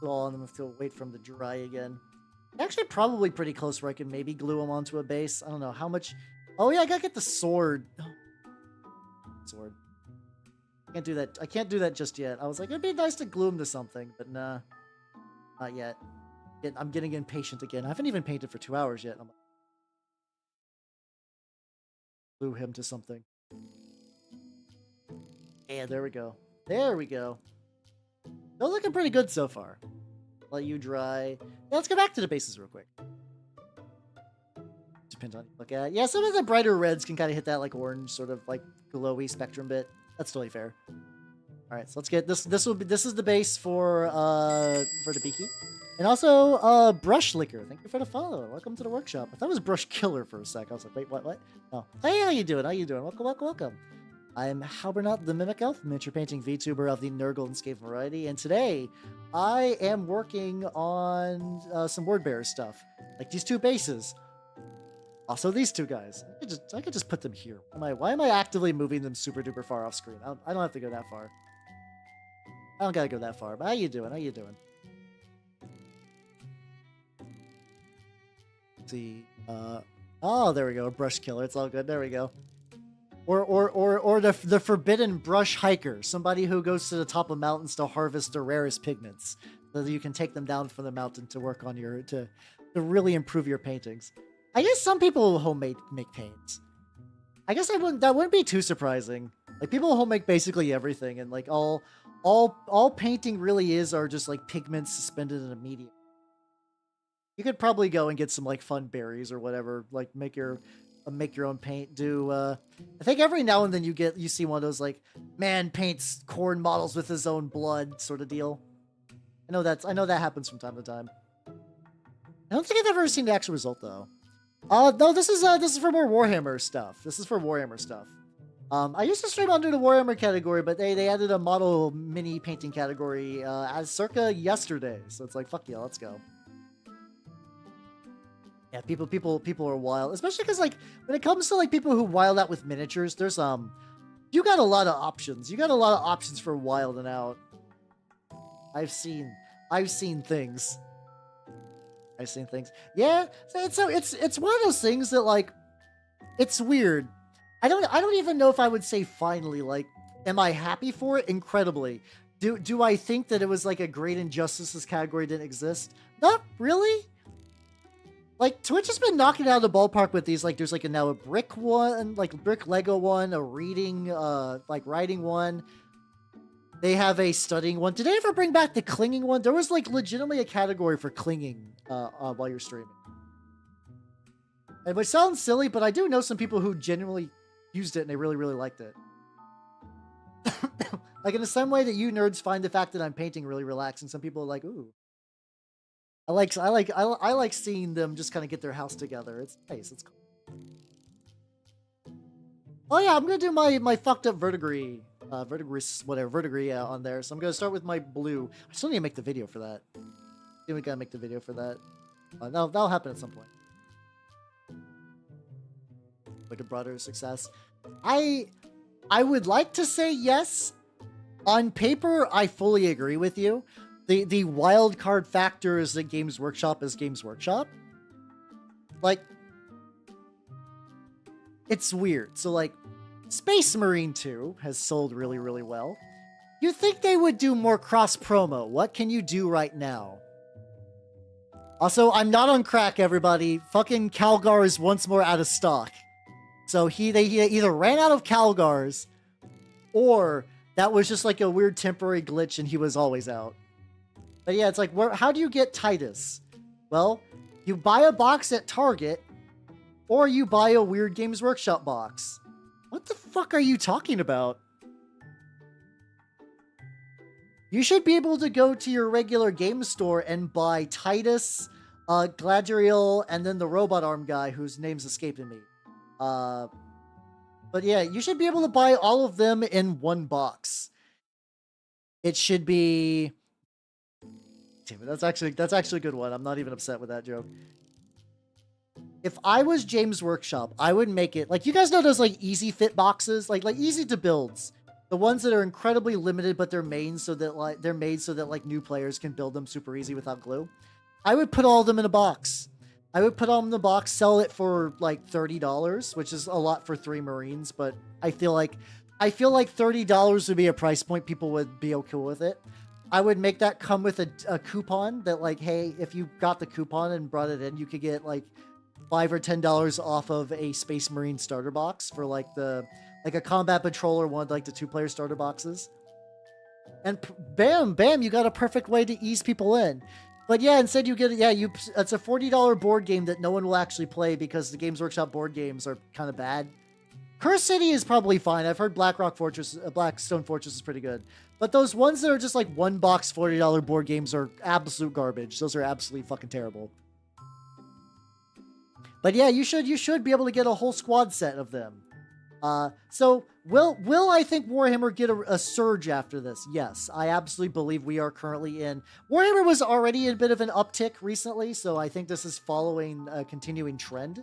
Oh, and I'm gonna have to wait for them to dry again. Actually, probably pretty close where I can maybe glue them onto a base. I don't know how much. Oh yeah, I gotta get the sword. Sword. Can't do that. I can't do that just yet. I was like, it'd be nice to glue them to something, but nah, not yet. I'm getting impatient again. I haven't even painted for 2 hours yet. I'm like, glue him to something. Yeah, there we go. There we go. They're looking pretty good so far. Let you dry. Yeah, let's go back to the bases real quick. Depends on what you look at. Yeah, some of the brighter reds can kind of hit that like orange, sort of like glowy spectrum bit. That's totally fair. All right, so let's get this. This is the base for the beaky. And also, Brush Licker, thank you for the follow. Welcome to the workshop. I thought it was Brush Killer for a sec. I was like, wait, what? Oh, hey, how you doing? How you doing? Welcome. I am Halbernot, the Mimic Elf, miniature painting VTuber of the Nurgle and Scave variety, and today I am working on some Word Bearer stuff, like these two bases. Also, these two guys. I could just put them here. Why am I actively moving them super duper far off screen? I don't have to go that far. I don't gotta go that far. But how you doing? See, oh, there we go, Brush Killer. It's all good. There we go. Or the forbidden brush hiker, somebody who goes to the top of mountains to harvest the rarest pigments, so that you can take them down from the mountain to work on to really improve your paintings. I guess some people make paints. I guess that wouldn't be too surprising. Like people homemade basically everything, and like all painting really are just like pigments suspended in a medium. You could probably go and get some like fun berries or whatever, like make your own paint. I think every now and then you see one of those like, man paints corn models with his own blood sort of deal. I know that happens from time to time. I don't think I've ever seen the actual result though. No, this is for more Warhammer stuff. I used to stream under the Warhammer category, but they added a model mini painting category as circa yesterday. So it's like, fuck yeah, let's go. Yeah, people are wild, especially because like when it comes to like people who wild out with miniatures, there's you got a lot of options. You got a lot of options for wilding out. I've seen things. Yeah, it's one of those things that like it's weird. I don't even know if I would say finally. Like, am I happy for it? Incredibly. Do I think that it was like a great injustice this category didn't exist? Not really. Like, Twitch has been knocking it out of the ballpark with these. Like, there's like now a brick one, like a brick Lego one, a reading, like writing one. They have a studying one. Did they ever bring back the clinging one? There was like legitimately a category for clinging while you're streaming. And which sounds silly, but I do know some people who genuinely used it and they really, really liked it. Like in the same way that you nerds find the fact that I'm painting really relaxing, some people are like, ooh. I like seeing them just kind of get their house together. It's nice. It's cool. Oh yeah, I'm gonna do my fucked up verdigris, on there. So I'm gonna start with my blue. I still need to make the video for that. I think we gotta make the video for that. That'll happen at some point. Like a broader success. I would like to say yes. On paper, I fully agree with you. The wild card factor is that Games Workshop is Games Workshop. Like, it's weird. So, like, Space Marine 2 has sold really, really well. You think they would do more cross-promo. What can you do right now? Also, I'm not on crack, everybody. Fucking Calgar is once more out of stock. So they either ran out of Calgars, or that was just like a weird temporary glitch and he was always out. But yeah, it's like, how do you get Titus? Well, you buy a box at Target, or you buy a weird Games Workshop box. What the fuck are you talking about? You should be able to go to your regular game store and buy Titus, Gladriel, and then the robot arm guy whose name's escaping me. But yeah, you should be able to buy all of them in one box. It should be... Damn it, that's actually a good one. I'm not even upset with that joke. if I was James Workshop, I would make it like, you guys know those like easy fit boxes, like easy to builds, the ones that are incredibly limited, but they're made so that like new players can build them super easy without glue. I would put all of them in a box. I would put all of them in the box, sell it for like $30, which is a lot for 3 Marines, but I feel like $30 would be a price point people would be okay with it. I would make that come with a coupon that like, hey, if you got the coupon and brought it in, you could get like $5 or $10 off of a Space Marine starter box for like a combat patrol or one of like the 2-player starter boxes. And bam, bam, you got a perfect way to ease people in. But yeah, instead you get, it's a $40 board game that no one will actually play because the Games Workshop board games are kind of bad. Curse City is probably fine. I've heard Blackstone Fortress is pretty good. But those ones that are just like one box $40 board games are absolute garbage. Those are absolutely fucking terrible. But yeah, you should be able to get a whole squad set of them. So will I think Warhammer get a surge after this? Yes, I absolutely believe we are currently in. Warhammer was already in a bit of an uptick recently, so I think this is following a continuing trend.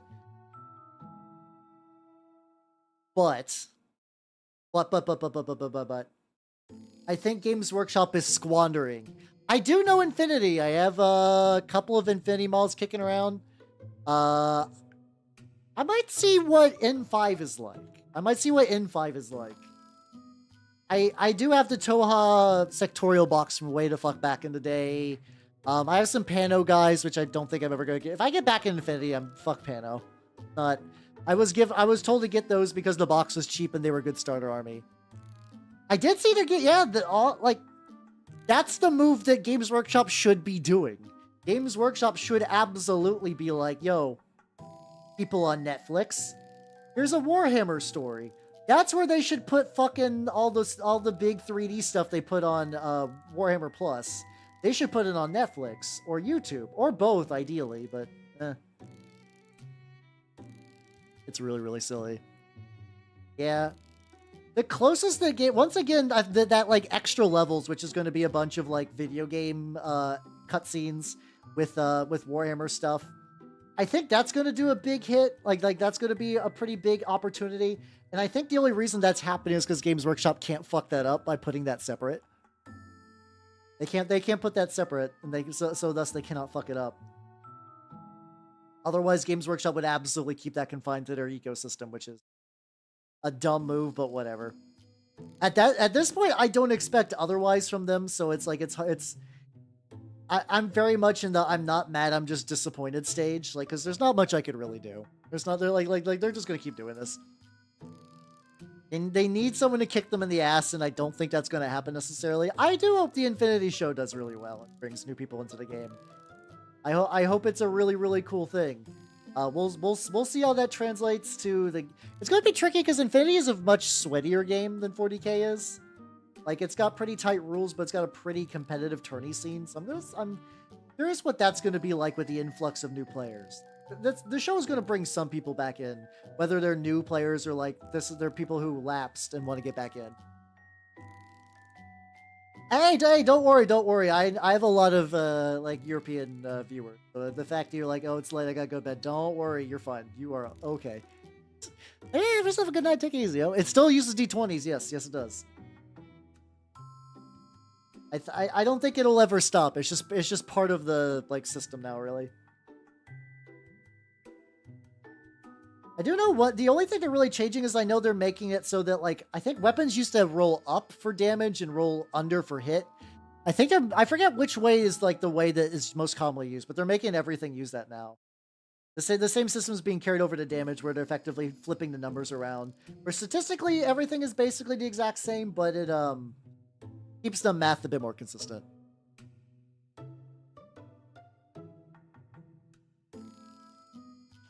But I think Games Workshop is squandering. I do know Infinity. I have a couple of Infinity models kicking around. I might see what N5 is like. I do have the Toha sectorial box from way the fuck back in the day. I have some Pano guys, which I don't think I'm ever gonna get. If I get back in Infinity, I'm fuck Pano. Not. I was told to get those because the box was cheap and they were a good starter army. I did see to get that's the move that Games Workshop should be doing. Games Workshop should absolutely be like, yo, people on Netflix, here's a Warhammer story. That's where they should put fucking all the big 3D stuff they put on Warhammer Plus. They should put it on Netflix or YouTube or both, ideally. But it's really, really silly. Yeah. The closest they get, once again, that like extra levels, which is going to be a bunch of like video game cutscenes with Warhammer stuff. I think that's going to do a big hit. Like that's going to be a pretty big opportunity. And I think the only reason that's happening is because Games Workshop can't fuck that up by putting that separate. They can't put that separate, and so thus they cannot fuck it up. Otherwise, Games Workshop would absolutely keep that confined to their ecosystem, which is a dumb move, but whatever. At this point, I don't expect otherwise from them. So it's like I'm very much in the I'm not mad, I'm just disappointed stage. Like, because there's not much I could really do. They're like they're just gonna keep doing this. And they need someone to kick them in the ass, and I don't think that's going to happen necessarily. I do hope the Infinity Show does really well and brings new people into the game. I hope it's a really, really cool thing. We'll see how that translates to the... It's going to be tricky because Infinity is a much sweatier game than 40k is. Like, it's got pretty tight rules, but it's got a pretty competitive tourney scene. So I'm curious what that's going to be like with the influx of new players. The show is going to bring some people back in, whether they're new players or like they're people who lapsed and want to get back in. Hey, don't worry. I have a lot of like European viewers. So the fact that you're like, oh, it's late, I gotta go to bed. Don't worry, you're fine. You are okay. Hey, just have a good night. Take it easy. Yo. It still uses D20s. Yes, it does. I don't think it'll ever stop. It's just part of the like system now, really. I do know what the only thing they're really changing is I know they're making it so that like I think weapons used to roll up for damage and roll under for hit. I forget which way is like the way that is most commonly used, but they're making everything use that now. The same system is being carried over to damage where they're effectively flipping the numbers around. Where statistically everything is basically the exact same, but it keeps the math a bit more consistent.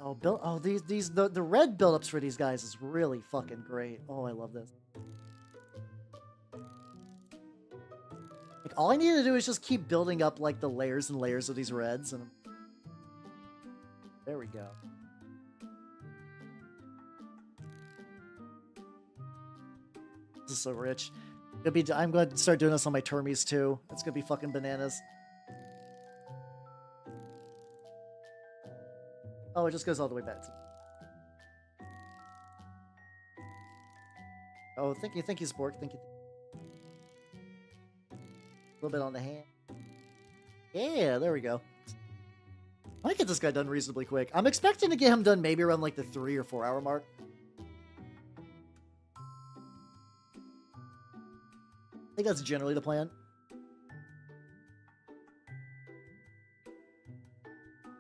Oh, the red buildups for these guys is really fucking great. Oh, I love this. Like all I need to do is just keep building up like the layers and layers of these reds, and there we go. This is so rich. I'm going to start doing this on my Termies too. It's gonna be fucking bananas. Oh, it just goes all the way back. Oh, thank you, Spork. Thank you. A little bit on the hand. Yeah, there we go. I might get this guy done reasonably quick. I'm expecting to get him done maybe around like the 3 or 4 hour mark. I think that's generally the plan.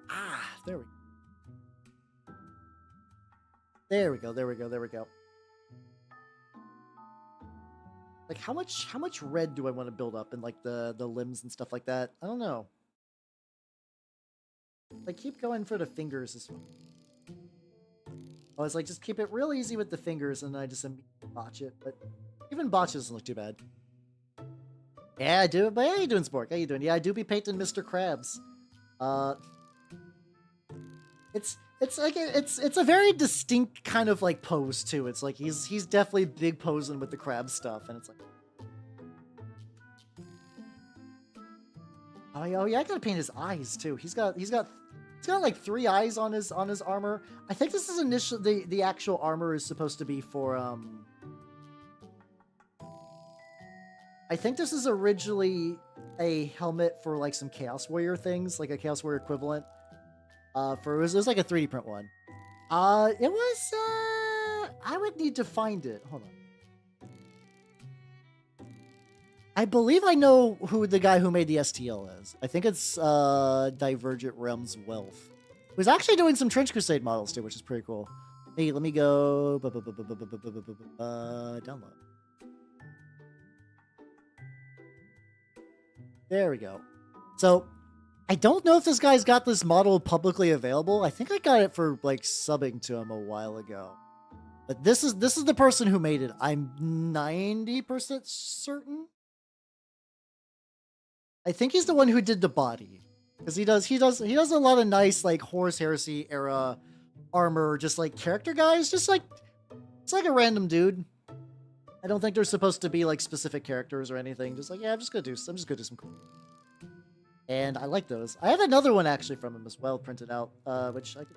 Ah, there we go. There we go, there we go, there we go. Like, how much red do I want to build up in, like, the limbs and stuff like that? I don't know. Like, keep going for the fingers as well. I was like, just keep it real easy with the fingers, and then I just botch it. But even botch doesn't look too bad. Yeah, I do. But how you doing, Spork? How you doing? Yeah, I do be painting Mr. Krabs. It's like it's a very distinct kind of like pose too. It's like he's definitely big posing with the crab stuff, and it's like, oh yeah, I gotta paint his eyes too. He's got like 3 eyes on his armor. I think this is initially the actual armor is supposed to be for I think this is originally a helmet for like some Chaos Warrior things, like a Chaos Warrior equivalent. It was like a 3D print one. It was, I would need to find it. Hold on. I believe I know who the guy who made the STL is. I think it's, Divergent Realms Wealth. Who's actually doing some Trench Crusade models too, which is pretty cool. Hey, let me go, download. There we go. So, I don't know if this guy's got this model publicly available. I think I got it for like subbing to him a while ago. But this is the person who made it. I'm 90% certain. I think he's the one who did the body. Because he does a lot of nice like Horus Heresy era armor, just like character guys, just like it's like a random dude. I don't think they're supposed to be like specific characters or anything. Just like, yeah, I'm just gonna do some cool. And I like those. I have another one actually from him as well, printed out, which I can.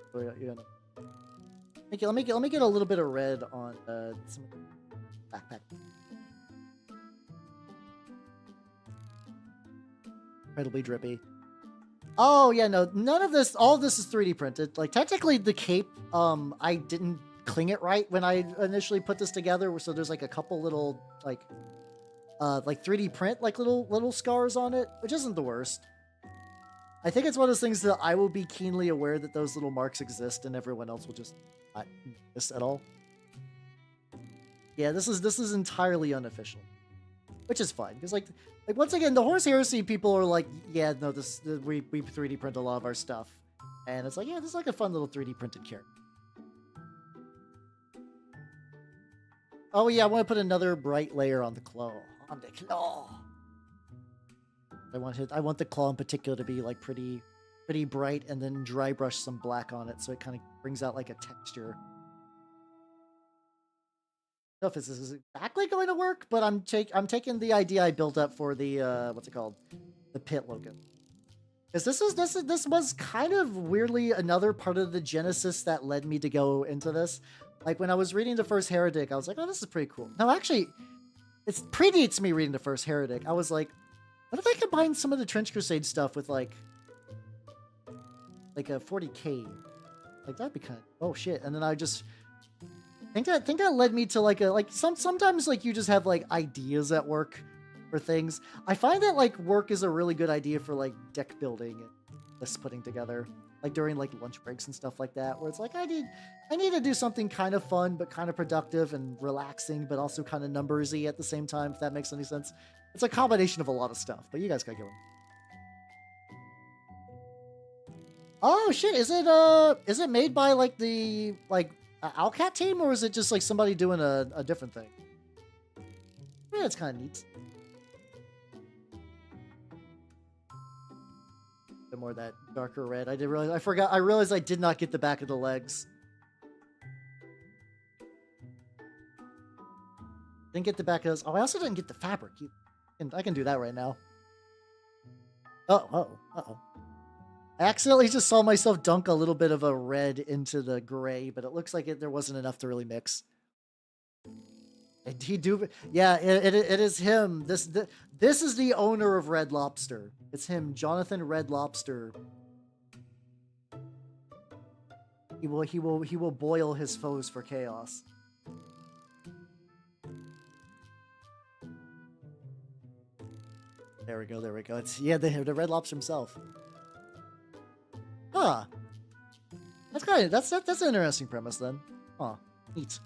Let me get a little bit of red on some backpack. Incredibly drippy. Oh yeah, no, none of this. All of this is 3D printed. Like technically, the cape, I didn't cling it right when I initially put this together. So there's like a couple little like 3D print like little scars on it, which isn't the worst. I think it's one of those things that I will be keenly aware that those little marks exist, and everyone else will just not notice at all. Yeah, this is entirely unofficial, which is fine because like once again, the Horus Heresy people are like, yeah, no, we 3D print a lot of our stuff, and it's like, yeah, this is like a fun little 3D printed character. Oh yeah, I want to put another bright layer on the claw. On the claw. I want the claw in particular to be like pretty bright, and then dry brush some black on it so it kind of brings out like a texture. I don't know if this is exactly going to work, but I'm taking the idea I built up for the what's it called, the pit logo. Because this was kind of weirdly another part of the genesis that led me to go into this. Like when I was reading the first Heretic, I was like, oh, this is pretty cool. No, actually, it predates me reading the first Heretic. I was like, what if I combine some of the Trench Crusade stuff with like a 40k? Like that'd be kind of, oh shit. And then I just think that led me to like sometimes like you just have like ideas at work for things. I find that like work is a really good idea for like deck building and list putting together, like during like lunch breaks and stuff like that, where it's like I need to do something kind of fun but kind of productive and relaxing, but also kind of numbersy at the same time, if that makes any sense. It's a combination of a lot of stuff, but you guys gotta get one. Oh shit, is it made by like the Owlcat team, or is it just like somebody doing a different thing? Yeah, it's kind of neat. A bit more of that darker red. I realized I did not get the back of the legs. Didn't get the back of those. Oh, I also didn't get the fabric either. I can do that right now. Uh-oh. I accidentally just saw myself dunk a little bit of a red into the gray, but it looks like there wasn't enough to really mix. And yeah, it is him. This is the owner of Red Lobster. It's him, Jonathan Red Lobster. He will boil his foes for chaos. There we go. It's the Red Lobster himself. Huh. That's an interesting premise then. Huh. Neat.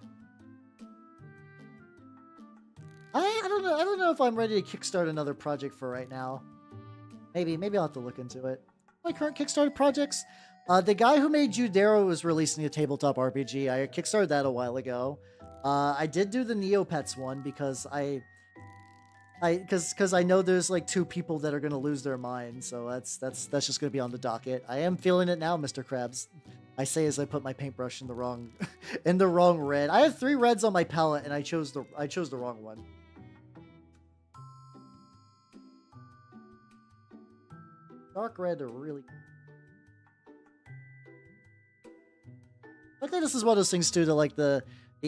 I don't know if I'm ready to kickstart another project for right now. Maybe I'll have to look into it. My current Kickstarter projects. The guy who made Judero was releasing a tabletop RPG. I kickstarted that a while ago. I did do the Neopets one because I know there's like 2 people that are gonna lose their minds, so that's just gonna be on the docket. I am feeling it now, Mr. Krabs. I say as I put my paintbrush in the wrong in the wrong red. I have 3 reds on my palette, and I chose the wrong one. Dark red are really. I think this is one of those things too, to like the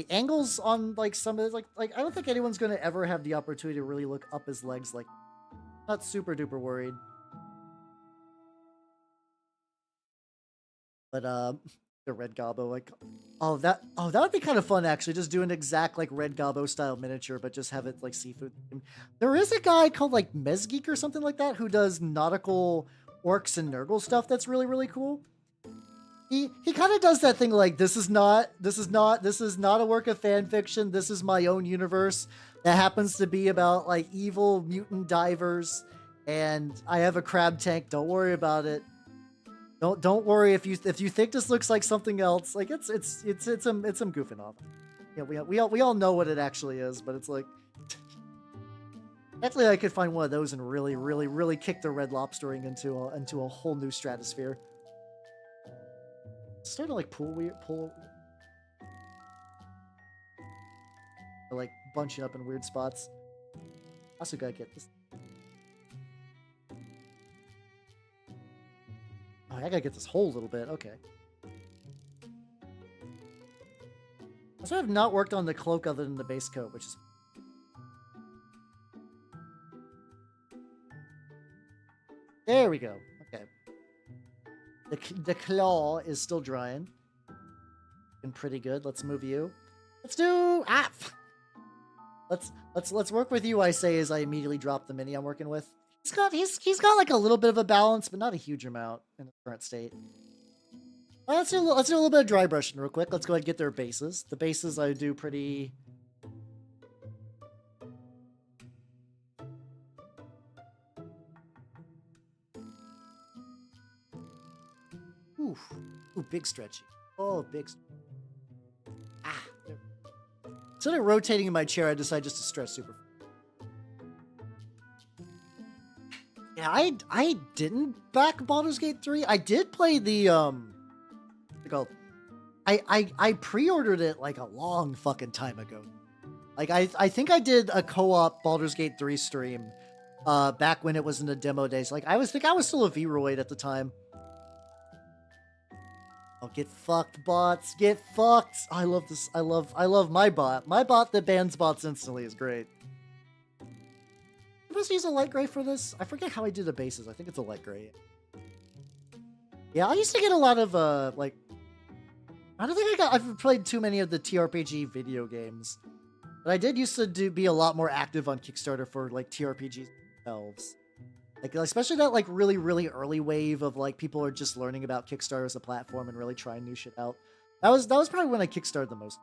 angles on like some of it, like I don't think anyone's gonna ever have the opportunity to really look up his legs. Like, not super duper worried. But the Red Gobbo, like, that would be kind of fun actually. Just do an exact like Red Gobbo style miniature, but just have it like seafood. There is a guy called like Mezgeek or something like that who does nautical orcs and Nurgle stuff. That's really cool. He kind of does that thing like, this is not a work of fan fiction. This is my own universe that happens to be about like evil mutant divers, and I have a crab tank. Don't worry about it. Don't worry if you think this looks like something else. Like it's some goofing off. Yeah, we all know what it actually is, but it's like, definitely I could find one of those and really kick the Red Lobstering into a whole new stratosphere. Starting to like pull, or like bunching up in weird spots. Also gotta get this. Oh, I gotta get this whole little bit. Okay. Also, I've not worked on the cloak other than the base coat, which is. There we go. Okay. The claw is still drying. Looking pretty good. Let's move you. Let's do Let's work with you, I say, as I immediately drop the mini I'm working with. He's got like a little bit of a balance, but not a huge amount in the current state. Let's do a little bit of dry brushing real quick. Let's go ahead and get their bases. The bases I do pretty. Ooh, big stretchy. Oh, big. Ah. Instead of rotating in my chair, I decided just to stretch super. Yeah, I didn't back Baldur's Gate 3. I did play the I pre-ordered it like a long fucking time ago. Like I think I did a co-op Baldur's Gate 3 stream back when it was in the demo days. Like I was still a V-Roid at the time. Oh, get fucked, bots. Get fucked. I love this. I love my bot. My bot that bans bots instantly is great. I'm supposed to use a light gray for this? I forget how I do the bases. I think it's a light gray. Yeah, I used to get a lot of, like... I don't think I've played too many of the TRPG video games. But I did used to be a lot more active on Kickstarter for, like, TRPGs themselves. Like, especially that, like, really early wave of, like, people are just learning about Kickstarter as a platform and really trying new shit out. That was probably when I Kickstarted the most.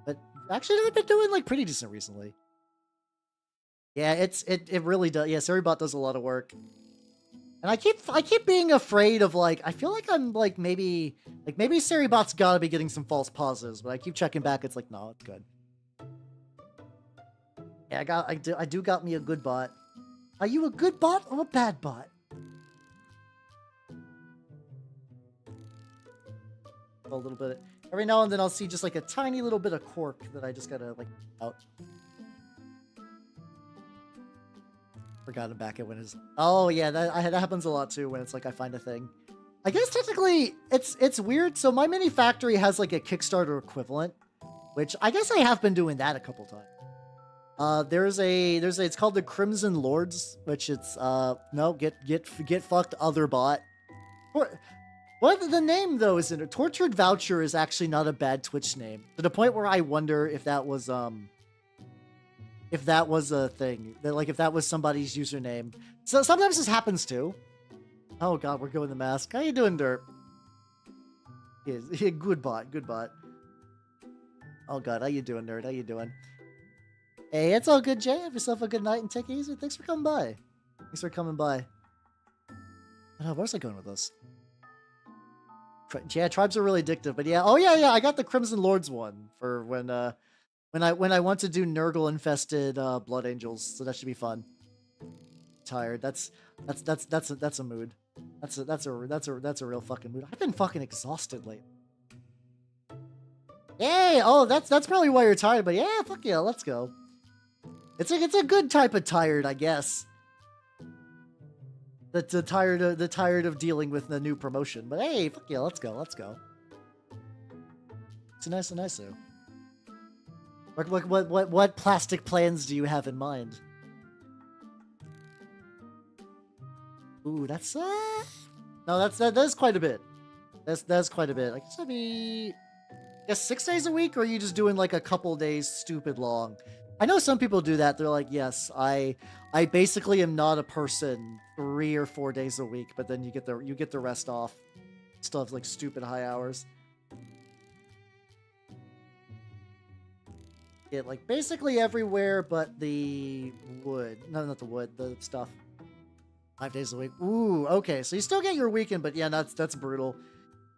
But actually, I've been doing, like, pretty decent recently. Yeah, it really does. Yeah, Seribot does a lot of work. And I keep being afraid of, like, I feel like I'm, like, maybe Seribot's gotta be getting some false positives, but I keep checking back, it's like, no, it's good. Yeah, I do got me a good bot. Are you a good bot or a bad bot? A little bit. Every now and then I'll see just like a tiny little bit of cork that I just gotta like out. Forgot him back at when his. Oh yeah, that happens a lot too when it's like I find a thing. I guess technically it's weird. So my mini factory has like a Kickstarter equivalent, which I guess I have been doing that a couple times. There's a it's called the Crimson Lords, which it's no get fucked other bot. What the name though is in Tortured Voucher is actually not a bad Twitch name to the point where I wonder if that was a thing that like if that was somebody's username. So sometimes this happens too. Oh god, we're going the mask. How you doing, Dirt? Yeah, good bot. Oh god, how you doing, Nerd? How you doing? Hey, it's all good, Jay. Have yourself a good night and take it easy. Thanks for coming by. Oh, where's I going with this? Yeah, tribes are really addictive, but yeah. Oh yeah, I got the Crimson Lords one for when I want to do Nurgle infested Blood Angels, so that should be fun. Tired. That's a mood. That's a real fucking mood. I've been fucking exhausted lately. Yay! Oh, that's probably why you're tired. But yeah, fuck yeah, let's go. It's a good type of tired, I guess. The tired of dealing with the new promotion. But hey, fuck yeah, let's go. It's nice. What plastic plans do you have in mind? Ooh, that's no, that's quite a bit. That's quite a bit. Like, it's gonna be, I guess 6 days a week, or are you just doing like a couple days stupid long? I know some people do that. They're like, yes, I basically am not a person 3 or 4 days a week, but then you get the rest off. Still have like stupid high hours. Get like basically everywhere but the wood. No, not the wood, the stuff. 5 days a week. Ooh, okay. So you still get your weekend, but yeah, that's brutal.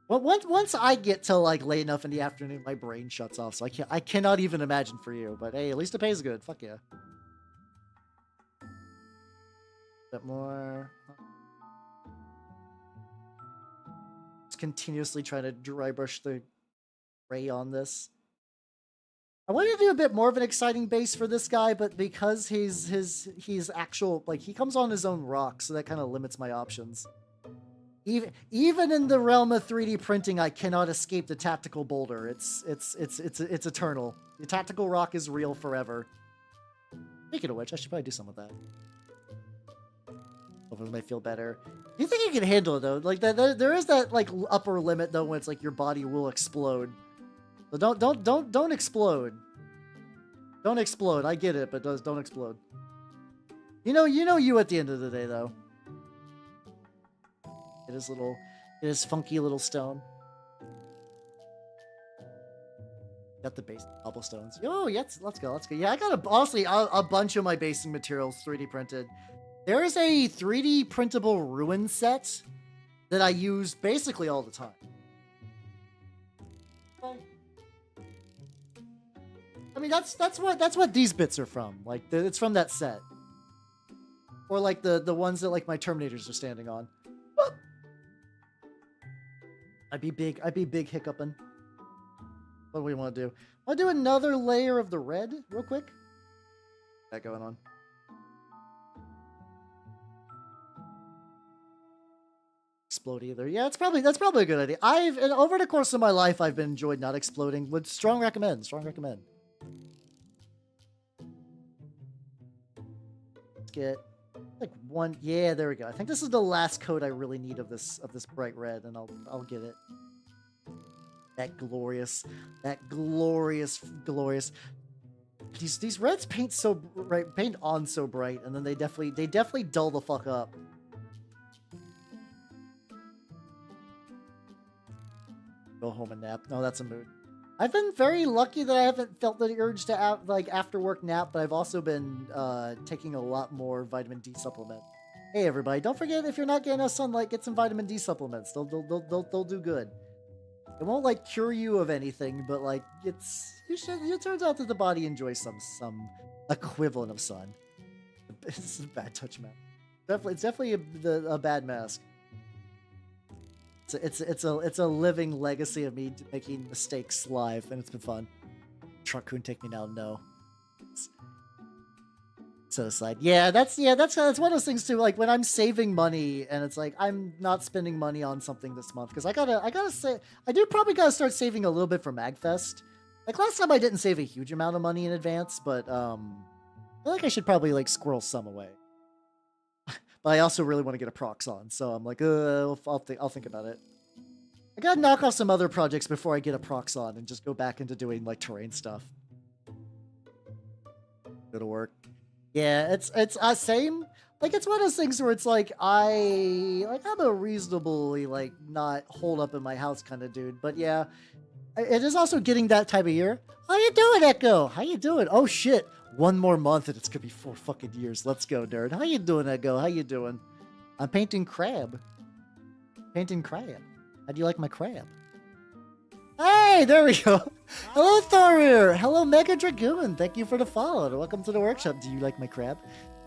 Well, once I get to like late enough in the afternoon, my brain shuts off. So I cannot even imagine for you. But hey, at least it pays good. Fuck yeah. Bit more. Just continuously trying to dry brush the gray on this. I wanted to do a bit more of an exciting base for this guy, but because he's actual, like, he comes on his own rock, so that kind of limits my options. Even in the realm of 3D printing, I cannot escape the tactical boulder. It's eternal. The tactical rock is real forever. Speaking of which, I should probably do some of that. Hopefully it might feel better. You think you can handle it though? Like there is that like upper limit though, when it's like your body will explode. So don't explode. Don't explode. I get it, but don't explode. You know you at the end of the day though. It is funky little stone. Got the base cobblestones. Oh yes, let's go. Yeah, I got honestly a bunch of my basing materials 3D printed. There is a 3D printable ruin set that I use basically all the time. I mean, that's what these bits are from. Like, it's from that set, or like the ones that like my Terminators are standing on. I'd be big hiccuping. What do we want to do? Want to do another layer of the red real quick? What's that going on? Explode either. Yeah, that's probably a good idea. Over the course of my life, I've been enjoyed not exploding. Would strong recommend. Let's get like one. Yeah, there we go. I think this is the last coat I really need of this bright red, and I'll get it. That glorious. These reds paint so bright, paint on so bright, and then they definitely dull the fuck up. Go home and nap. No, that's a mood. I've been very lucky that I haven't felt the urge to after work nap, but I've also been taking a lot more vitamin D supplement. Hey everybody, don't forget, if you're not getting enough sunlight, get some vitamin D supplements. They'll do good. It won't like cure you of anything, but like it turns out that the body enjoys some equivalent of sun. This is a bad touch mask. It's definitely a bad mask. It's a living legacy of me making mistakes live, and it's been fun. Truck couldn't take me now. No, set aside. Yeah, that's one of those things too. Like when I'm saving money and it's like I'm not spending money on something this month because I gotta say I do probably gotta start saving a little bit for MagFest. Like last time I didn't save a huge amount of money in advance, but I feel like I should probably like squirrel some away. But I also really want to get a prox on, so I'm like, I'll think about it. I gotta knock off some other projects before I get a prox on and just go back into doing like terrain stuff. Go to work. Yeah, it's same. Like it's one of those things where it's like I'm a reasonably like not hold up in my house kind of dude, but yeah, it is also getting that type of year. How you doing, Echo? How you doing? Oh shit, one more month and it's gonna be 4 fucking years. Let's go, nerd. How you doing, Echo? How you doing? I'm painting crab. Painting crab. How do you like my crab? Hey, there we go. Hello, Thorir. Hello, Mega Dragoon. Thank you for the follow. Welcome to the workshop. Do you like my crab?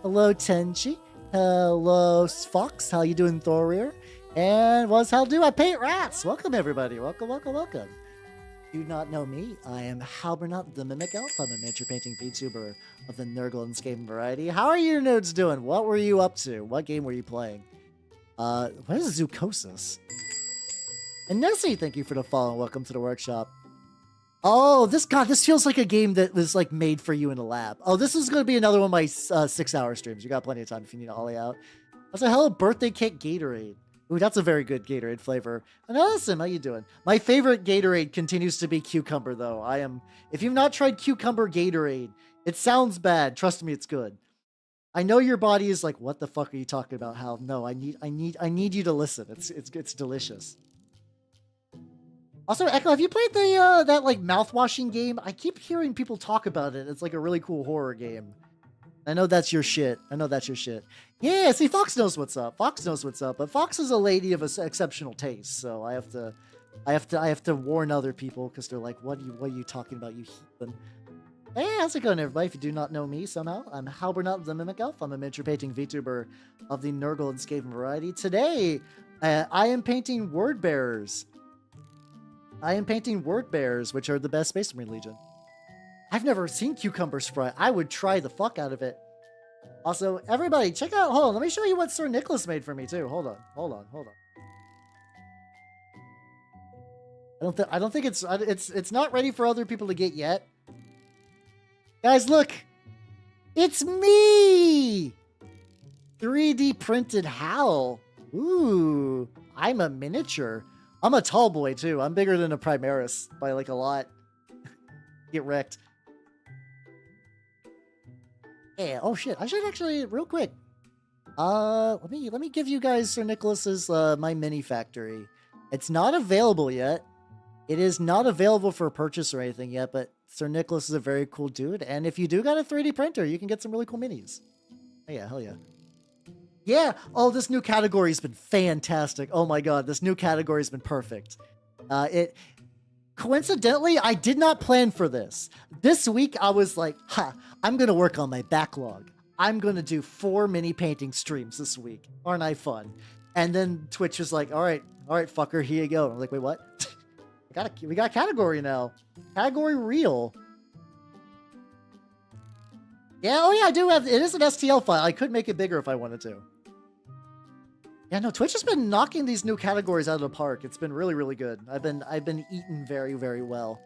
Hello, Tenchi. Hello, Fox. How you doing, Thorir? And what's how do I paint rats? Welcome, everybody. Welcome, welcome, welcome. Do not know me. I am Halbernut the Mimic Elf. I'm a miniature painting VTuber of the Nurgle and Skaven variety. How are your nerds doing? What were you up to? What game were you playing? What is Zoocosis? And Nessie, thank you for the follow and welcome to the workshop. Oh, this feels like a game that was like made for you in a lab. Oh, this is going to be another one of my 6-hour streams. You got plenty of time if you need to ollie out. I said, hello, birthday cake Gatorade. Ooh, that's a very good Gatorade flavor. And Allison, how you doing? My favorite Gatorade continues to be cucumber, though. If you've not tried cucumber Gatorade, it sounds bad. Trust me, it's good. I know your body is like, what the fuck are you talking about, Hal? No, I need you to listen. It's delicious. Also, Echo, have you played the that like mouthwashing game? I keep hearing people talk about it. It's like a really cool horror game. I know that's your shit. Yeah, see, Fox knows what's up. But Fox is a lady of exceptional taste, so I have to warn other people because they're like, what are you talking about, you heathen? Hey, how's it going, everybody? If you do not know me somehow, I'm Halbernut the Mimic Elf. I'm a miniature painting VTuber of the Nurgle and Skaven variety. Today, I am painting Word Bearers. Which are the best Space Marine Legion. I've never seen Cucumber Sprite. I would try the fuck out of it. Also, everybody, check out. Hold on, let me show you what Sir Nicholas made for me too. Hold on. I don't think it's not ready for other people to get yet. Guys, look, it's me. 3D printed Hal. Ooh, I'm a miniature. I'm a tall boy too. I'm bigger than a Primaris by like a lot. Get wrecked. Yeah. Oh shit. I should actually real quick. Let me give you guys Sir Nicholas's my mini factory. It's not available yet. It is not available for purchase or anything yet, but Sir Nicholas is a very cool dude. And if you do got a 3D printer, you can get some really cool minis. Oh yeah, hell yeah. Yeah. Oh, this new category has been fantastic. Oh my god, this new category has been perfect. Coincidentally, I did not plan for this. This week, I was like, I'm going to work on my backlog. I'm going to do 4 mini painting streams this week. Aren't I fun? And then Twitch was like, all right, fucker, here you go. I'm like, wait, what? We got a category now. Category real. Yeah, oh yeah, I do have, it is an STL file. I could make it bigger if I wanted to. Yeah, no, Twitch has been knocking these new categories out of the park. It's been really, really good. I've been eating very, very well.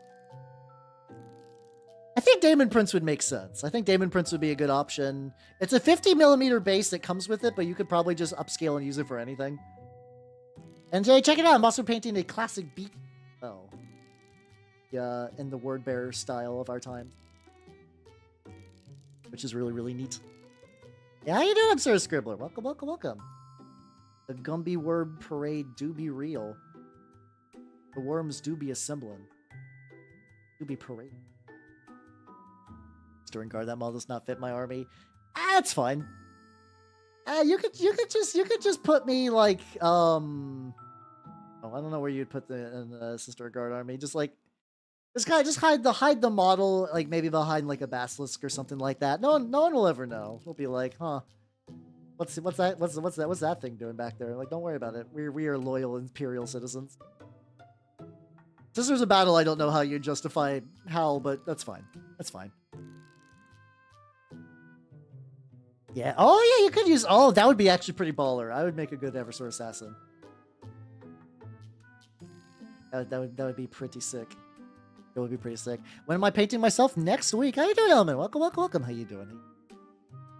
I think Daemon Prince would make sense. I think Daemon Prince would be a good option. It's a 50mm base that comes with it, but you could probably just upscale and use it for anything. And check it out. I'm also painting a classic beak. Oh. Yeah, in the word bearer style of our time. Which is really, really neat. Yeah, how you doing, Sir Scribbler? Welcome, welcome, welcome. The Gumby Worm Parade do be real. The worms do be assembling. Do be parade. Storing guard, that model does not fit my army. Ah, it's fine. You could just put me like oh, I don't know where you'd put the Sister Guard army. Just like this guy, just hide the model, like maybe behind like a basilisk or something like that. No one will ever know. We'll be like, huh. What's that thing doing back there? Like, don't worry about it. We are loyal Imperial citizens. Sisters of Battle, I don't know how you justify Hal, but that's fine. That's fine. Yeah. Oh yeah, you could use. Oh, that would be actually pretty baller. I would make a good Eversword assassin. That would be pretty sick. It would be pretty sick. When am I painting myself? Next week. How you doing, Elman? Welcome, welcome, welcome. How you doing?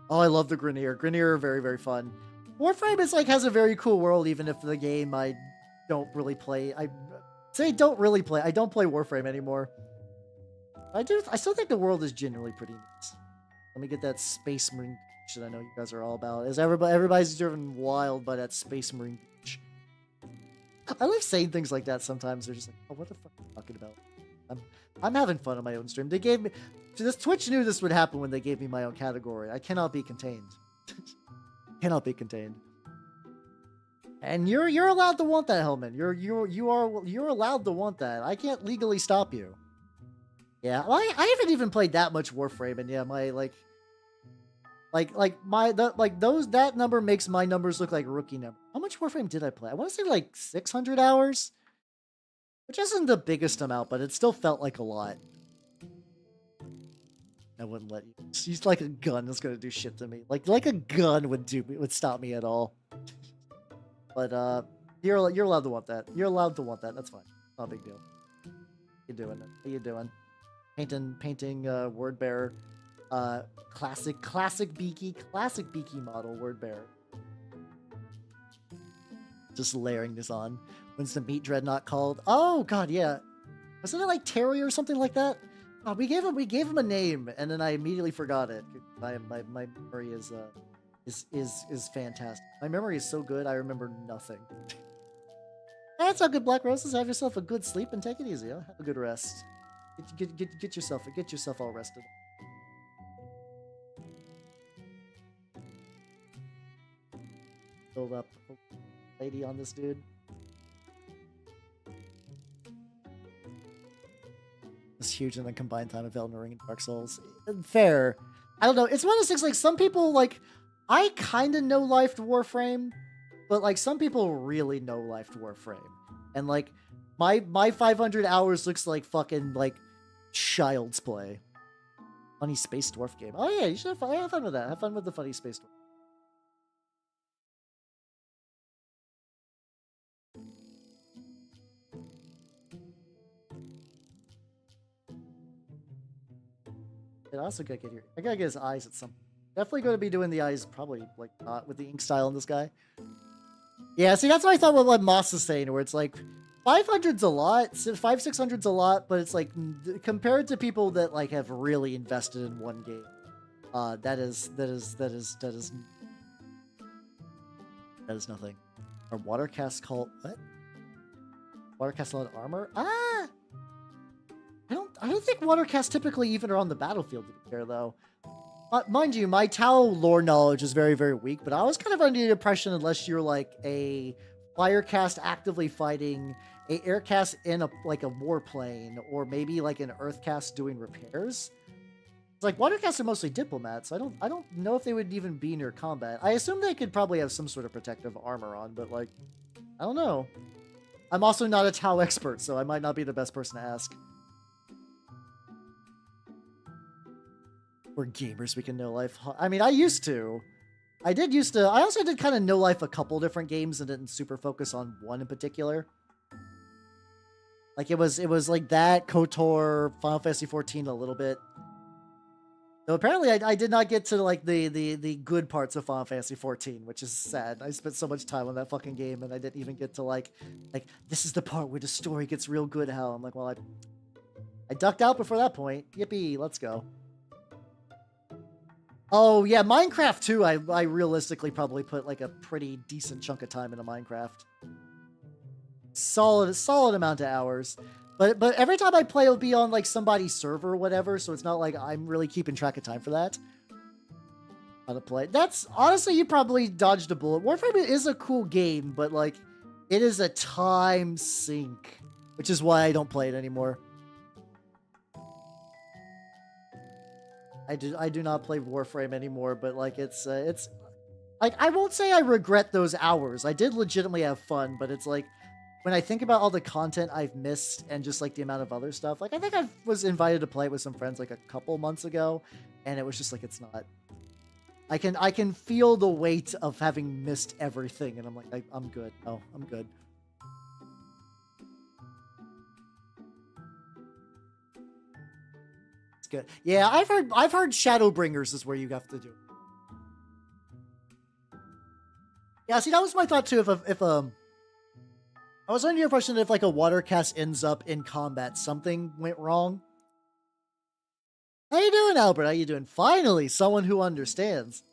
Oh, I love the Grineer. Grineer are very, very fun. Warframe is like has a very cool world, even if the game I don't really play. I say don't really play. I don't play Warframe anymore. I still think the world is generally pretty nice. Let me get that Space Marine shit I know you guys are all about. Is everybody's driven wild by that Space Marine. I love saying things like that sometimes. They're just like, oh, what the fuck are you talking about? I'm having fun on my own stream. They gave me this Twitch knew this would happen when they gave me my own category. I cannot be contained. Cannot be contained. And you're allowed to want that, Hellman. You're allowed to want that. I can't legally stop you. Yeah, well, I haven't even played that much Warframe, and yeah, my that number makes my numbers look like rookie number. How much Warframe did I play? I want to say like 600 hours, which isn't the biggest amount, but it still felt like a lot. I wouldn't let you. She's like a gun that's gonna do shit to me. Like a gun would stop me at all. But you're allowed to want that. You're allowed to want that. That's fine. Not a big deal. How you doing? How you doing? Painting word bearer. Classic beaky model word bearer. Just layering this on. When's the meat dreadnought called? Oh god, yeah. Wasn't it like Terry or something like that? Oh, we gave him a name, and then I immediately forgot it. My memory is fantastic. My memory is so good, I remember nothing. That's all good, Black Roses. Have yourself a good sleep and take it easy. Huh? Have a good rest. Get yourself all rested. Build up lady on this dude. It's huge in the combined time of Elden Ring and Dark Souls. Fair. I don't know. It's one of those things, like, some people, like, I kind of no-lifed Warframe, but, like, some people really no-lifed Warframe. And, like, my 500 hours looks like fucking, like, child's play. Funny Space Dwarf game. Oh, yeah, you should have fun with that. Have fun with the funny Space Dwarf. I also gotta get here. I gotta get his eyes at some. Definitely going to be doing the eyes, probably like not with the ink style on this guy. Yeah, see, that's what I thought what Moss is saying, where it's like 500's a lot, 600's a lot, but it's like compared to people that like have really invested in one game, that is nothing. Are watercast called what? Watercast allowed armor? Ah. I don't think watercasts typically even are on the battlefield, to be fair, though. Mind you, my Tau lore knowledge is very, very weak, but I was kind of under the impression unless you're like a firecast actively fighting, a aircast in a warplane, or maybe like an earthcast doing repairs. It's like watercasts are mostly diplomats. I don't know if they would even be near combat. I assume they could probably have some sort of protective armor on, but like, I don't know. I'm also not a Tau expert, so I might not be the best person to ask. We're gamers, we can no-life. I mean, I used to. I also did kind of no-life a couple different games and didn't super focus on one in particular. Like, it was like that, KOTOR, Final Fantasy XIV a little bit. So apparently I did not get to, like, the good parts of Final Fantasy XIV, which is sad. I spent so much time on that fucking game, and I didn't even get to, like, this is the part where the story gets real good, Hal. I'm like, well, I ducked out before that point. Yippee, let's go. Oh, yeah, Minecraft, too. I realistically probably put, like, a pretty decent chunk of time into Minecraft. Solid amount of hours. But every time I play, it'll be on, like, somebody's server or whatever, so it's not like I'm really keeping track of time for that. How to play. That's, honestly, you probably dodged a bullet. Warframe is a cool game, but, like, it is a time sink, which is why I don't play it anymore. I do not play Warframe anymore, but like it's like I won't say I regret those hours. I did legitimately have fun, but it's like when I think about all the content I've missed and just like the amount of other stuff, like I think I was invited to play it with some friends like a couple months ago, and it was just like it's not. I can feel the weight of having missed everything, and I'm like, I'm good. Oh, I'm good. It's good. Yeah, I've heard Shadowbringers is where you have to do it. Yeah, see, that was my thought too. If I was under the impression that if like a water cast ends up in combat, something went wrong. How you doing, Albert? How you doing? Finally, someone who understands.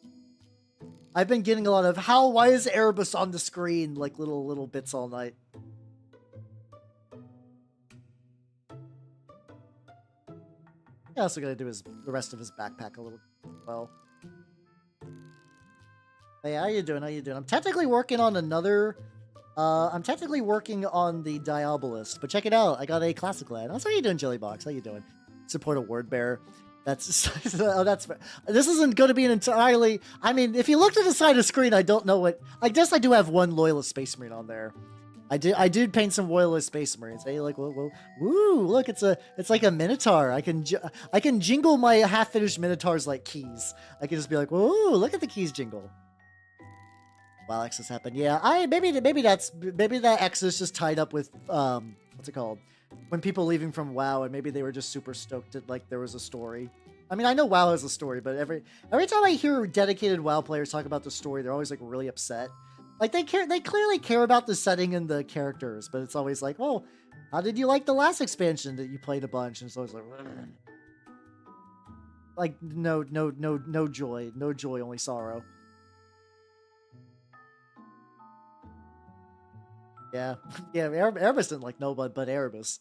I've been getting a lot of why is Erebus on the screen, like little bits all night. Yeah, also gotta do the rest of his backpack a little bit as well. Hey, how you doing? How you doing? I'm technically working on another. I'm technically working on the Diabolist, but check it out. I got a classic lad. How you doing, Jellybox? How you doing? Support a word bearer. That's oh, that's. This isn't going to be an entirely. I mean, if you look to the side of the screen, I don't know what. I guess I do have one Loyalist Space Marine on there. I did paint some Loyalist Space Marines. Hey, like, whoa, woo! Look, it's like a Minotaur. I can jingle my half-finished Minotaurs like keys. I can just be like, whoa! Look at the keys jingle. While X has happened, yeah. Maybe that X is just tied up with what's it called? When people leaving from WoW, and maybe they were just super stoked that like there was a story. I mean, I know WoW has a story, but every time I hear dedicated WoW players talk about the story, they're always like really upset. Like they clearly care about the setting and the characters, but it's always like, oh, how did you like the last expansion that you played a bunch? And it's always like no joy, only sorrow. Yeah, yeah. Erebus didn't like no, but Erebus.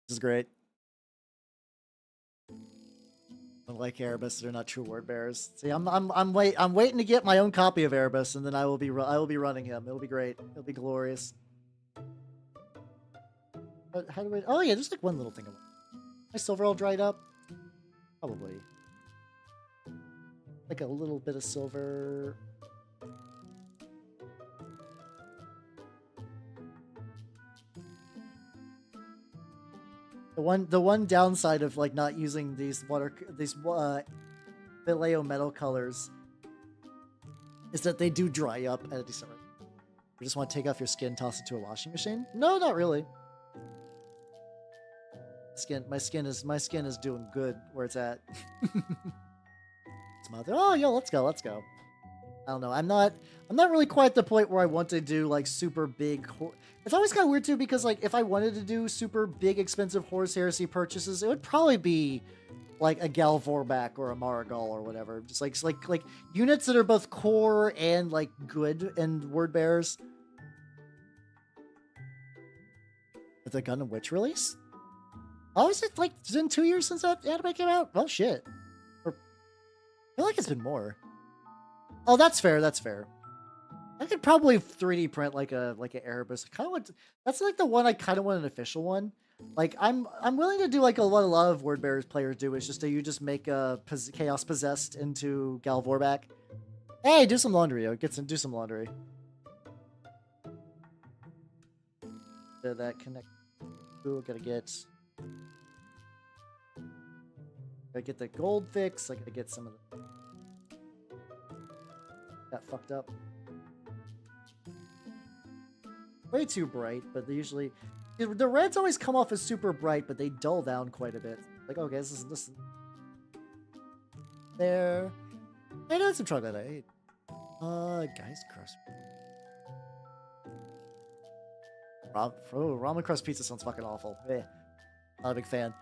This is great. Unlike Erebus, they're not true word bearers. See, I'm waiting to get my own copy of Erebus, and then I will be running him. It'll be great. It'll be glorious. But how do I? Oh yeah, there's like one little thing. My silver all dried up. Probably. Like a little bit of silver. The one downside of like not using these Vallejo metal colors is that they do dry up at a decent rate. You just want to take off your skin, toss it to a washing machine? No, not really. My skin is doing good where it's at. Oh, yo, let's go. I don't know. I'm not really quite at the point where I want to do like super big. It's always kind of weird too, because like if I wanted to do super big, expensive Horus Heresy purchases, it would probably be like a Galvorback or a Marigal or whatever. Just like units that are both core and like good and word bearers. With the Gundam Witch release? Oh, is it like it's been 2 years since that anime came out? Well, shit. I feel like it's been more. Oh, that's fair. That's fair. I could probably 3D print like a Erebus. That's like the one I kind of want an official one. Like I'm willing to do like a lot of word bearers players do. Is just that you just make a Chaos Possessed into Galvorback. Hey, do some laundry. Do some laundry. That connect. Ooh, gotta get the gold fix. I gotta get some of the. Got fucked up. Way too bright, but they usually the reds always come off as super bright, but they dull down quite a bit. Like, okay, this is there. I know some chocolate I ate. Guys, crust. Ramen crust pizza sounds fucking awful. Eh, not a big fan.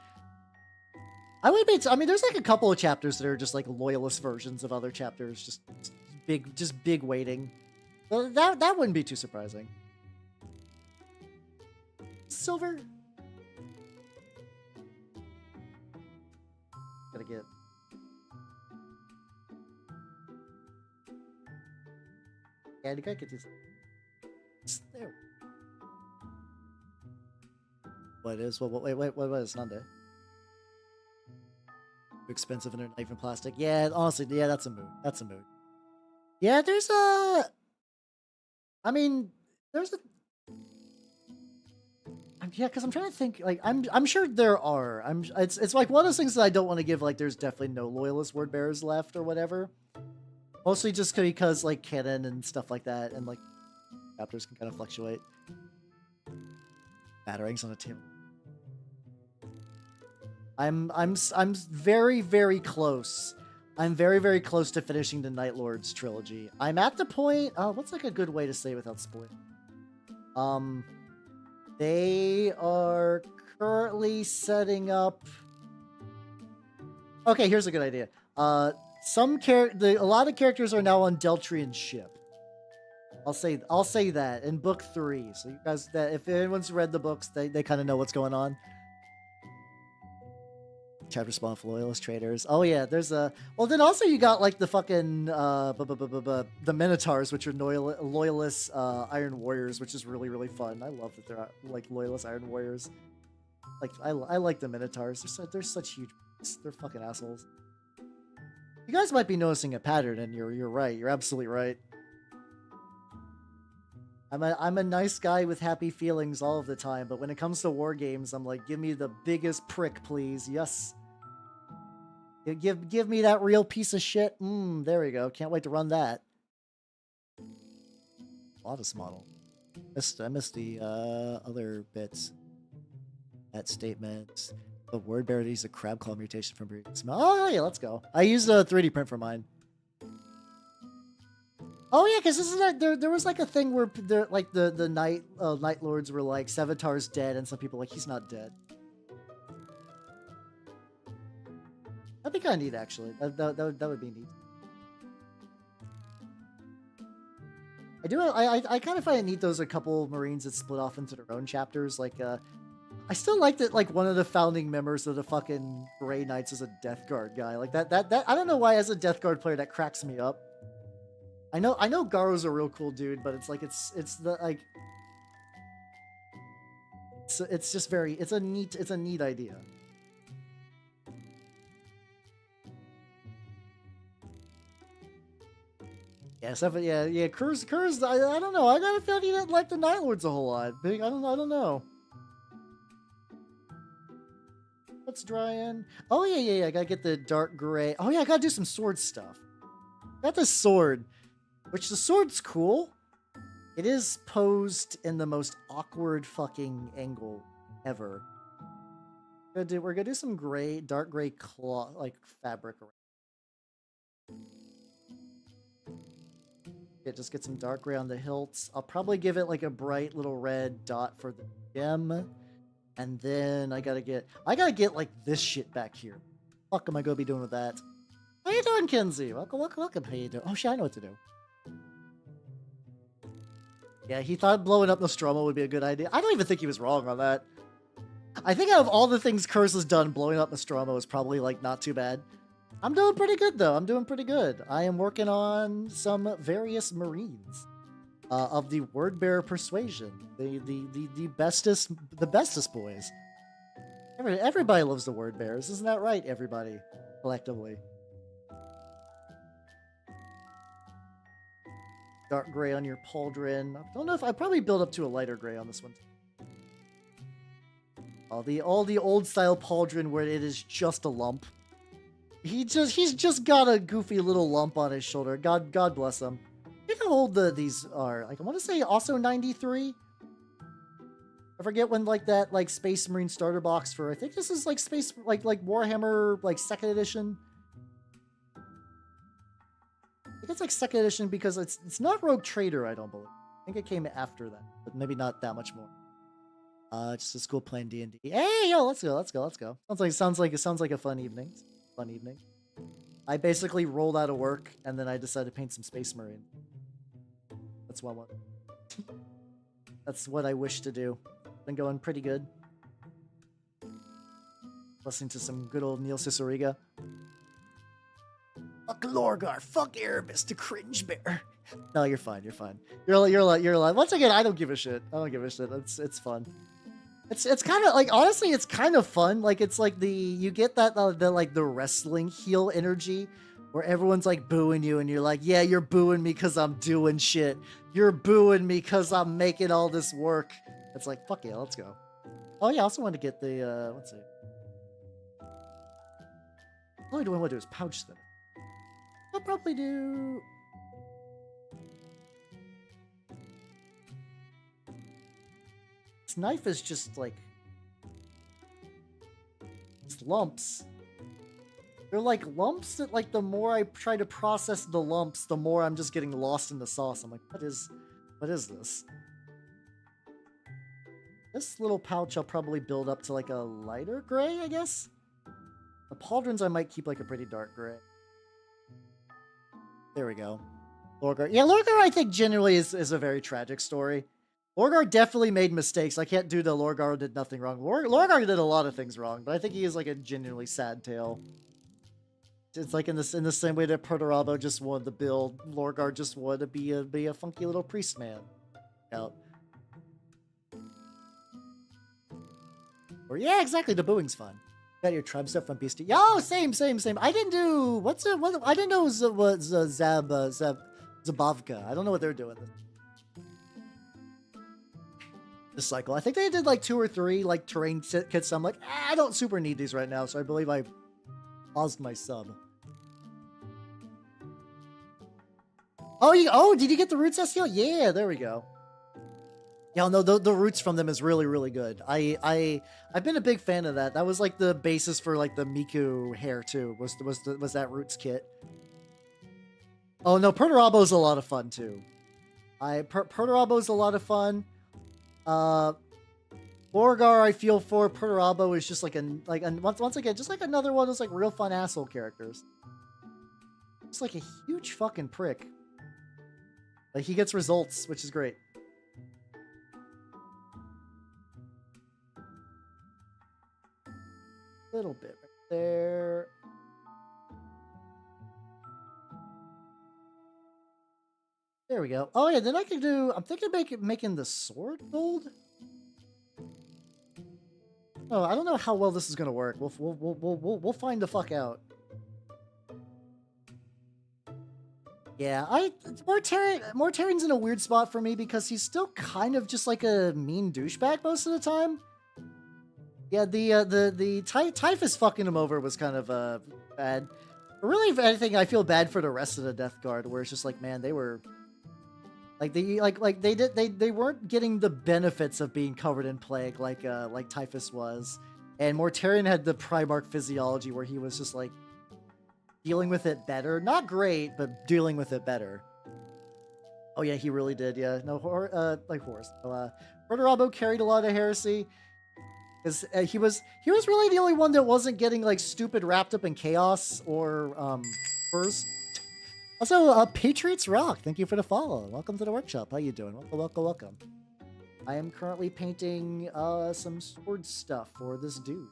I mean, there's like a couple of chapters that are just like loyalist versions of other chapters, just big waiting. Well, that wouldn't be too surprising. Silver. Gotta get. Yeah, you gotta get these. There. What is? Wait, what is Nande? Too expensive and they're not even plastic. Yeah, honestly, yeah, that's a mood. That's a mood. Yeah, there's a. I mean, there's a. Yeah, because I'm trying to think. Like, I'm sure there are. It's like one of those things that I don't want to give. Like, there's definitely no loyalist word bearers left or whatever. Mostly just because like canon and stuff like that, and like chapters can kind of fluctuate. Batarangs on a table. I'm very close. I'm very close to finishing the Night Lords trilogy. I'm at the point. What's like a good way to say without spoiling? They are currently setting up. Okay, here's a good idea. A lot of characters are now on Deltrian's ship. I'll say that in book 3. So you guys, that if anyone's read the books, they kind of know what's going on. Chapter spawn for loyalist traders. Oh yeah, there's a. Well, then also you got like the fucking the Minotaurs, which are loyalist Iron Warriors, which is really fun. I love that they're like loyalist Iron Warriors. Like I like the Minotaurs. They're such huge. They're fucking assholes. You guys might be noticing a pattern, and you're right. You're absolutely right. I'm a nice guy with happy feelings all of the time, but when it comes to war games, I'm like, give me the biggest prick, please. Yes. Give me that real piece of shit. There we go. Can't wait to run that. Lotus model. I missed the other bits. That statement. The word bearer uses a crab claw mutation from breeding smell. Oh yeah, let's go. I used a 3D print for mine. Oh yeah, because this is there was like a thing where like the Night Lords were like Sevatar's dead, and some people were like he's not dead. That'd be kind of neat, actually. That would be neat. I kind of find it neat. Those a couple Marines that split off into their own chapters. Like I still like that. Like one of the founding members of the fucking Grey Knights is a Death Guard guy. Like that I don't know why as a Death Guard player that cracks me up. I know Garo's a real cool dude, but it's like it's the like it's just very it's a neat idea. Yeah, yeah. Kurz. I don't know. I got a feeling he didn't like the Night Lords a whole lot. I don't know. Let's dry in. Oh yeah. I gotta get the dark gray. Oh yeah, I gotta do some sword stuff. Got this sword, which the sword's cool. It is posed in the most awkward fucking angle ever. We're gonna do some dark gray cloth, like fabric. Just get some dark gray on the hilts. I'll probably give it like a bright little red dot for the gem. And then I gotta get like this shit back here. Fuck am I gonna be doing with that? How you doing, Kenzie? Welcome. How you doing? Oh shit, I know what to do. Yeah, he thought blowing up Nostromo would be a good idea. I don't even think he was wrong on that. I think out of all the things Curse has done, blowing up Nostromo is probably like not too bad. I'm doing pretty good though. I'm doing pretty good. I am working on some various Marines of the Wordbearer Persuasion, the bestest boys. Everybody loves the Wordbearers, isn't that right? Everybody, collectively. Dark gray on your pauldron. I don't know if I probably build up to a lighter gray on this one. All the old style pauldron where it is just a lump. He's just got a goofy little lump on his shoulder. God bless him. I think how old these are. Like I want to say also 93. I forget when like that like Space Marine starter box for I think this is like Space like Warhammer like 2nd edition. I think it's like 2nd edition because it's not Rogue Trader, I don't believe. I think it came after that, but maybe not that much more. Just a school playing D&D. Hey, yo, let's go. Sounds like a fun evening. I basically rolled out of work and then I decided to paint some Space Marine. That's one. That's what I wish to do. Been going pretty good. Listening to some good old Neil Ciceriga. Fuck Lorgar, fuck Erebus, the cringe bear. No, you're fine. You're alive. Once again, I don't give a shit. It's fun. It's kind of like honestly, it's kind of fun. Like it's like you get that the wrestling heel energy, where everyone's like booing you, and you're like, yeah, you're booing me because I'm doing shit. You're booing me because I'm making all this work. It's like fuck yeah, let's go. Oh yeah, I also want to get the let's see. All I want to do is pouch them. I'll probably do... This knife is just like... It's lumps. They're like lumps that, like, the more I try to process the lumps, the more I'm just getting lost in the sauce. I'm like, what is this? This little pouch I'll probably build up to like a lighter gray, I guess. The pauldrons I might keep like a pretty dark gray. There we go. Lorgar. Yeah, Lorgar I think generally is a very tragic story. Lorgar definitely made mistakes. I can't do the Lorgar did nothing wrong. Lorgar did a lot of things wrong, but I think he is like a genuinely sad tale. It's like in the same way that Perturabo just wanted to build, Lorgar just wanted to be a funky little priest man. Out. Or yeah, exactly. The booing's fun. Got your tribe stuff from Beastie. Yo, same. I didn't do what I didn't know what Zabavka. I don't know what they're doing this cycle. I think they did like 2 or 3 like terrain kits. So I'm like, I don't super need these right now. So I believe I paused my sub. Oh, did you get the roots STL? Yeah, there we go. Yeah, no, the roots from them is really, really good. I've been a big fan of that. That was like the basis for like the Miku hair too. Was that roots kit? Oh no, Perturabo's a lot of fun too. Perturabo's a lot of fun. Lorgar I feel for. Perturabo is just like once again just like another one of those like real fun asshole characters. It's like a huge fucking prick. Like he gets results, which is great. Little bit right there. There we go. Oh yeah, then I can do. I'm thinking of making the sword gold. Oh, I don't know how well this is gonna work. We'll find the fuck out. Yeah, Mortarian's in a weird spot for me because he's still kind of just like a mean douchebag most of the time. Yeah, the Typhus fucking him over was kind of bad. But really, if anything, I feel bad for the rest of the Death Guard, where it's just like, man, they were like they weren't getting the benefits of being covered in plague like Typhus was, and Mortarian had the Primarch physiology where he was just like dealing with it better, not great, but dealing with it better. Oh yeah, he really did. Yeah, no, like Horus. So, Perturabo carried a lot of heresy. Because he was really the only one that wasn't getting like stupid wrapped up in chaos or furs. Also, Patriots Rock, thank you for the follow. Welcome to the workshop. How you doing? Welcome. I am currently painting some sword stuff for this dude.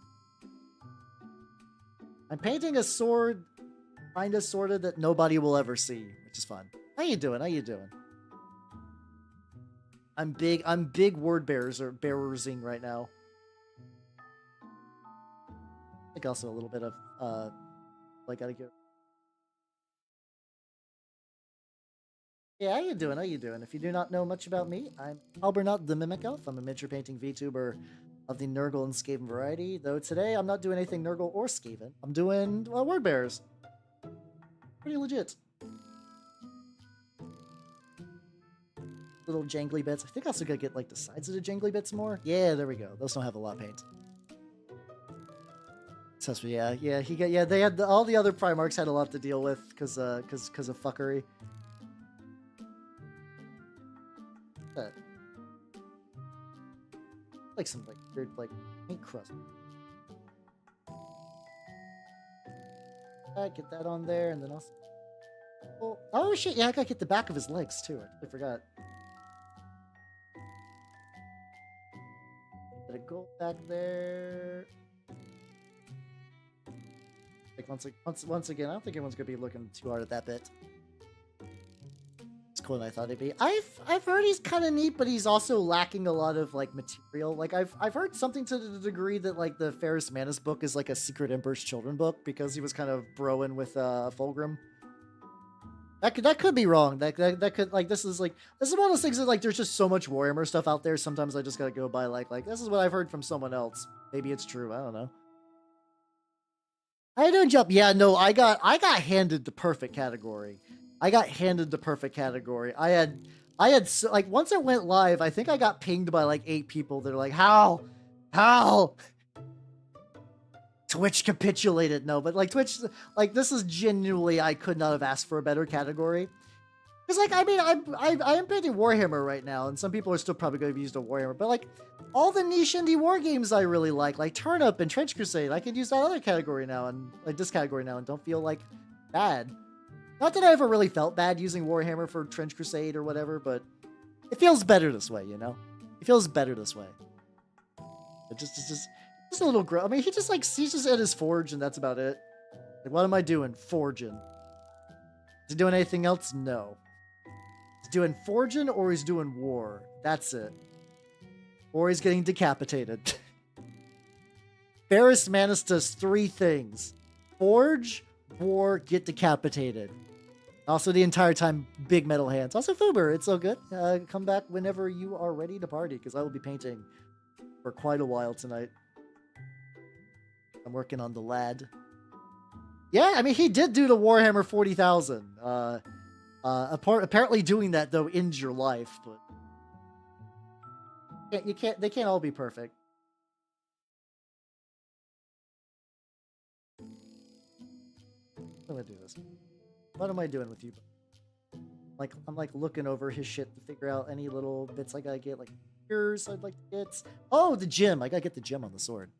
I'm painting a sword, kinda sorta, that nobody will ever see, which is fun. How you doing? I'm big word bearersing right now. I think also a little bit of like gotta get. Yeah, how you doing? If you do not know much about me, I'm Albernut the Mimic Elf. I'm a miniature painting VTuber of the Nurgle and Skaven variety. Though today I'm not doing anything Nurgle or Skaven. I'm doing word bearers. Pretty legit. Little jangly bits. I think I also gotta get like the sides of the jangly bits more. Yeah, there we go. Those don't have a lot of paint. So yeah, they had all the other Primarchs had a lot to deal with because of fuckery. But like some like weird like paint crust. Get that on there, and then also. Oh shit! Yeah, I gotta get the back of his legs too. I forgot. Gotta go back there. Like once again, I don't think anyone's gonna be looking too hard at that bit. It's cooler than I thought it'd be. I've heard he's kind of neat, but he's also lacking a lot of like material. Like I've heard something to the degree that like the Ferrus Manus book is like a Secret Emperor's Children book because he was kind of broing with Fulgrim. That could be wrong. That could like this is one of those things that like there's just so much Warhammer stuff out there. Sometimes I just gotta go by like this is what I've heard from someone else. Maybe it's true. I don't know. How you doing, Jump? Yeah, no, I got handed the perfect category. I got handed the perfect category. I had like, once it went live, I think I got pinged by like 8 people that are like, how? Twitch capitulated. No, but like Twitch, like, this is genuinely, I could not have asked for a better category. Because, like, I mean, I am painting Warhammer right now, and some people are still probably going to be used to Warhammer, but like, all the niche indie war games I really like Turnip and Trench Crusade, I can use that other category now, and like this category now, and don't feel like bad. Not that I ever really felt bad using Warhammer for Trench Crusade or whatever, but it feels better this way, you know? It feels better this way. It just a little I mean, he's just at his forge, and that's about it. Like, what am I doing? Forging. Is he doing anything else? No. He's doing forging, or he's doing war. That's it. Or he's getting decapitated. Ferris Manus does 3 things. Forge, war, get decapitated. Also, the entire time, big metal hands. Also, Vtuber, it's so good. Come back whenever you are ready to party, because I will be painting for quite a while tonight. I'm working on the lad. Yeah, I mean, he did do the Warhammer 40,000. Apparently doing that, though, ends your life, but they can't all be perfect. I'm gonna do this. What am I doing with you? Like, I'm like looking over his shit to figure out any little bits I gotta get, like yours I'd like to get. Oh, the gem. I gotta get the gem on the sword.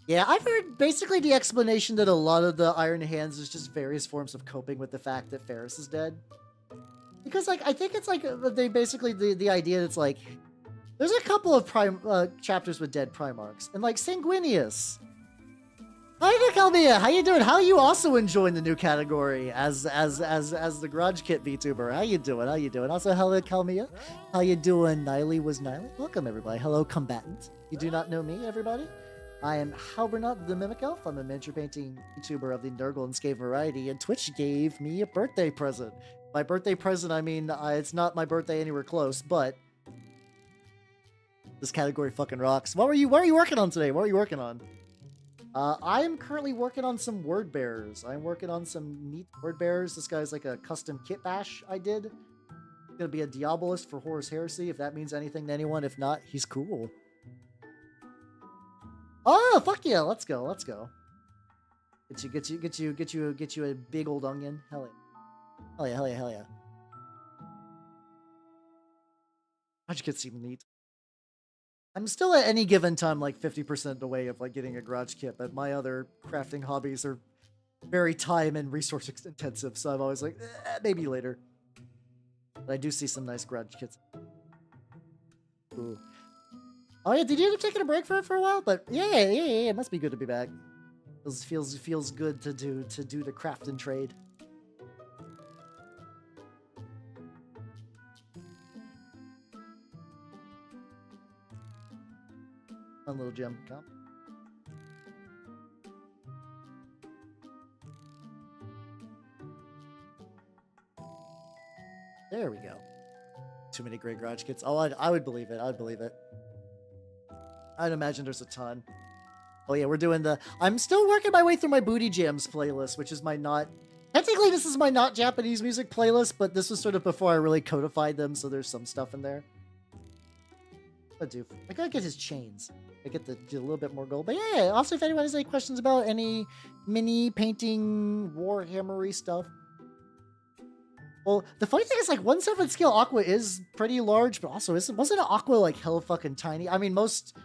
Yeah, I've heard basically the explanation that a lot of the Iron Hands is just various forms of coping with the fact that Ferris is dead. Because, like, I think it's like they basically the idea that's like there's a couple of chapters with dead Primarchs, and like Sanguinius. Hi, Nickelmia. How you doing? How are you also enjoying the new category as the Garage Kit VTuber? How you doing? Also, hello, Calmia. How you doing? Niley was Niley. Welcome, everybody. Hello, combatant. You do not know me, everybody. I am Halbernut the Mimic Elf. I'm a miniature painting YouTuber of the Nurgle and Scave variety, and Twitch gave me a birthday present. By birthday present, I mean it's not my birthday anywhere close, but this category fucking rocks. What are you working on today? What are you working on? I am currently working on some word bearers. I'm working on some neat word bearers. This guy's like a custom kit bash I did. It's gonna be a Diabolist for Horus Heresy, if that means anything to anyone. If not, he's cool. Oh, fuck yeah, let's go. Get you a big old onion. Hell yeah. How'd you get seem neat? I'm still at any given time like 50% away of like getting a garage kit, but my other crafting hobbies are very time and resource intensive, so I'm always like, maybe later. But I do see some nice garage kits. Ooh. Oh yeah, did you end up taking a break for a while? But yeah, it must be good to be back. Feels good to do the craft and trade. Fun little gem. Come. There we go. Too many great garage kits. Oh, I would believe it. I'd believe it. I'd imagine there's a ton. Oh yeah, we're doing I'm still working my way through my Booty Jams playlist, which is my technically this is my not Japanese music playlist, but this was sort of before I really codified them, so there's some stuff in there. I gotta get his chains. I get a little bit more gold. But yeah, also if anyone has any questions about any mini painting Warhammery stuff. Well, the funny thing is, like, 1/7 scale Aqua is pretty large, but also wasn't Aqua like hella fucking tiny? I mean, most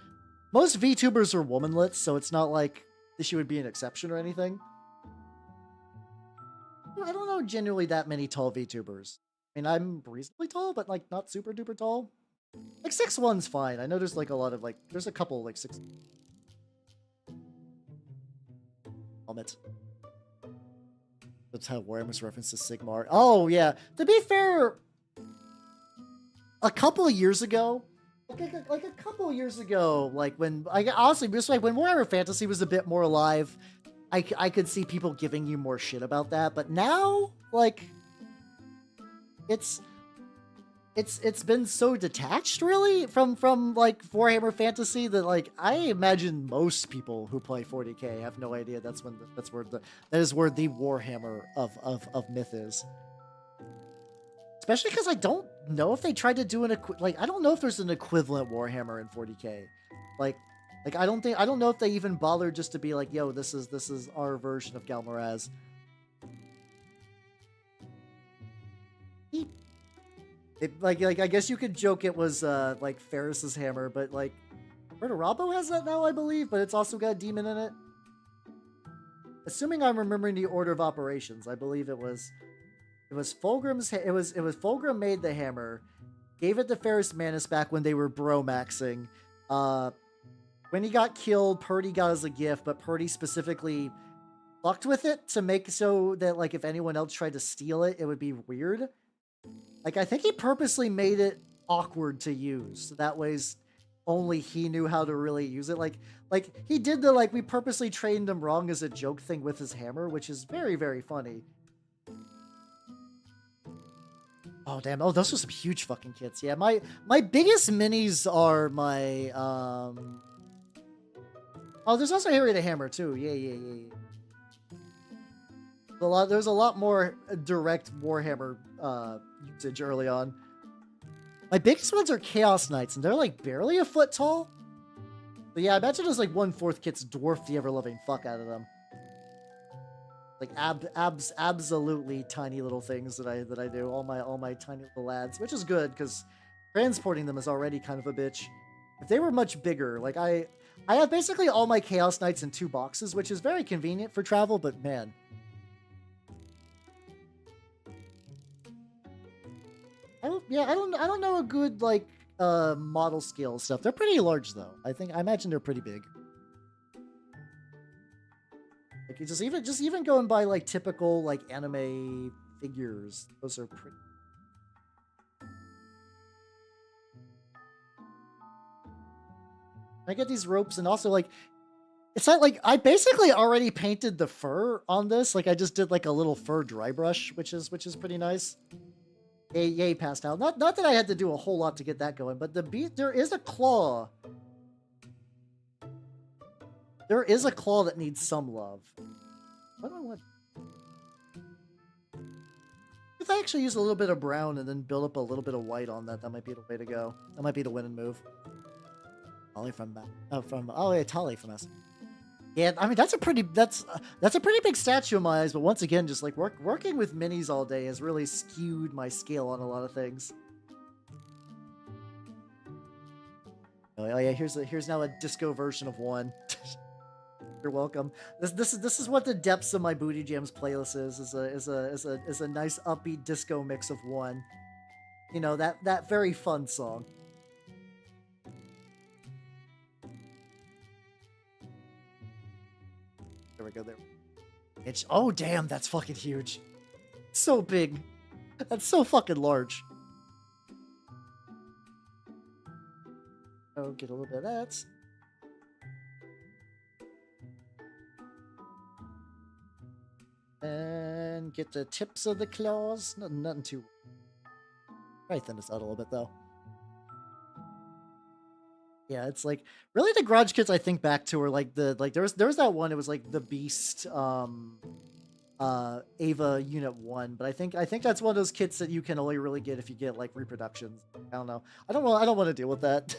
VTubers are womanlets, so it's not like she would be an exception or anything. I don't know genuinely that many tall VTubers. I mean, I'm reasonably tall, but like not super duper tall. Like 6'1's fine. I know there's like a lot of like there's a couple like 6 helmet. That's how Warhammer's references Sigmar. Oh yeah. To be fair, a couple of years ago, like a couple of years ago, like when honestly, just like when Warhammer Fantasy was a bit more alive, I could see people giving you more shit about that. But now, like, it's it's been so detached really from like Warhammer Fantasy that like I imagine most people who play 40K have no idea that is where the Warhammer of myth is. Especially because I don't know if they tried to do I don't know if there's an equivalent Warhammer in 40K. Like I don't know if they even bothered just to be like, yo, this is our version of Galmaraz. Like I guess you could joke it was like Ferris's hammer, but like Perturabo has that now, I believe, but it's also got a demon in it. Assuming I'm remembering the order of operations, I believe it was Fulgrim's it was Fulgrim made the hammer, gave it to Ferris Manus back when they were bro-maxing. When he got killed, Purdy got as a gift, but Purdy specifically fucked with it to make so that like if anyone else tried to steal it, it would be weird. Like, I think he purposely made it awkward to use. So that way's only he knew how to really use it. Like he did the, like, we purposely trained him wrong as a joke thing with his hammer, which is very, very funny. Oh, damn. Oh, those are some huge fucking kits. Yeah, my biggest minis are my, Oh, there's also Harry the Hammer, too. Yeah. There's a lot more direct Warhammer usage early on. My biggest ones are Chaos Knights, and they're like barely a foot tall. But yeah, I imagine there's like 1/4 kits dwarf the ever-loving fuck out of them. Like absolutely tiny little things that I do. All my tiny little lads, which is good because transporting them is already kind of a bitch. If they were much bigger, like I have basically all my Chaos Knights in 2 boxes, which is very convenient for travel, but man. I don't know a good like model scale stuff. They're pretty large though. I imagine they're pretty big. Like just even going by like typical like anime figures, those are pretty. I get these ropes and also like it's not like I basically already painted the fur on this. Like I just did like a little fur dry brush, which is pretty nice. Yay, passed out. Not that I had to do a whole lot to get that going, but there is a claw. There is a claw that needs some love. What do I want? If I actually use a little bit of brown and then build up a little bit of white on that, that might be the way to go. That might be the winning move. Tali from Tali from us. Yeah, I mean that's a pretty big statue in my eyes, but once again, just like working with minis all day has really skewed my scale on a lot of things. Oh yeah, here's now a disco version of one. You're welcome. This is what the depths of my Booty Jams playlist is a nice upbeat disco mix of one. You know, that very fun song. There we go. There. Oh damn, that's fucking huge. So big. That's so fucking large. Oh, get a little bit of that. And get the tips of the claws. Nothing too. Probably thin this out a little bit though. Yeah, it's like really the garage kits I think back to are like there was that one, it was like the Beast Ava Unit 1, but I think that's one of those kits that you can only really get if you get like reproductions. I don't know. I don't want to deal with that.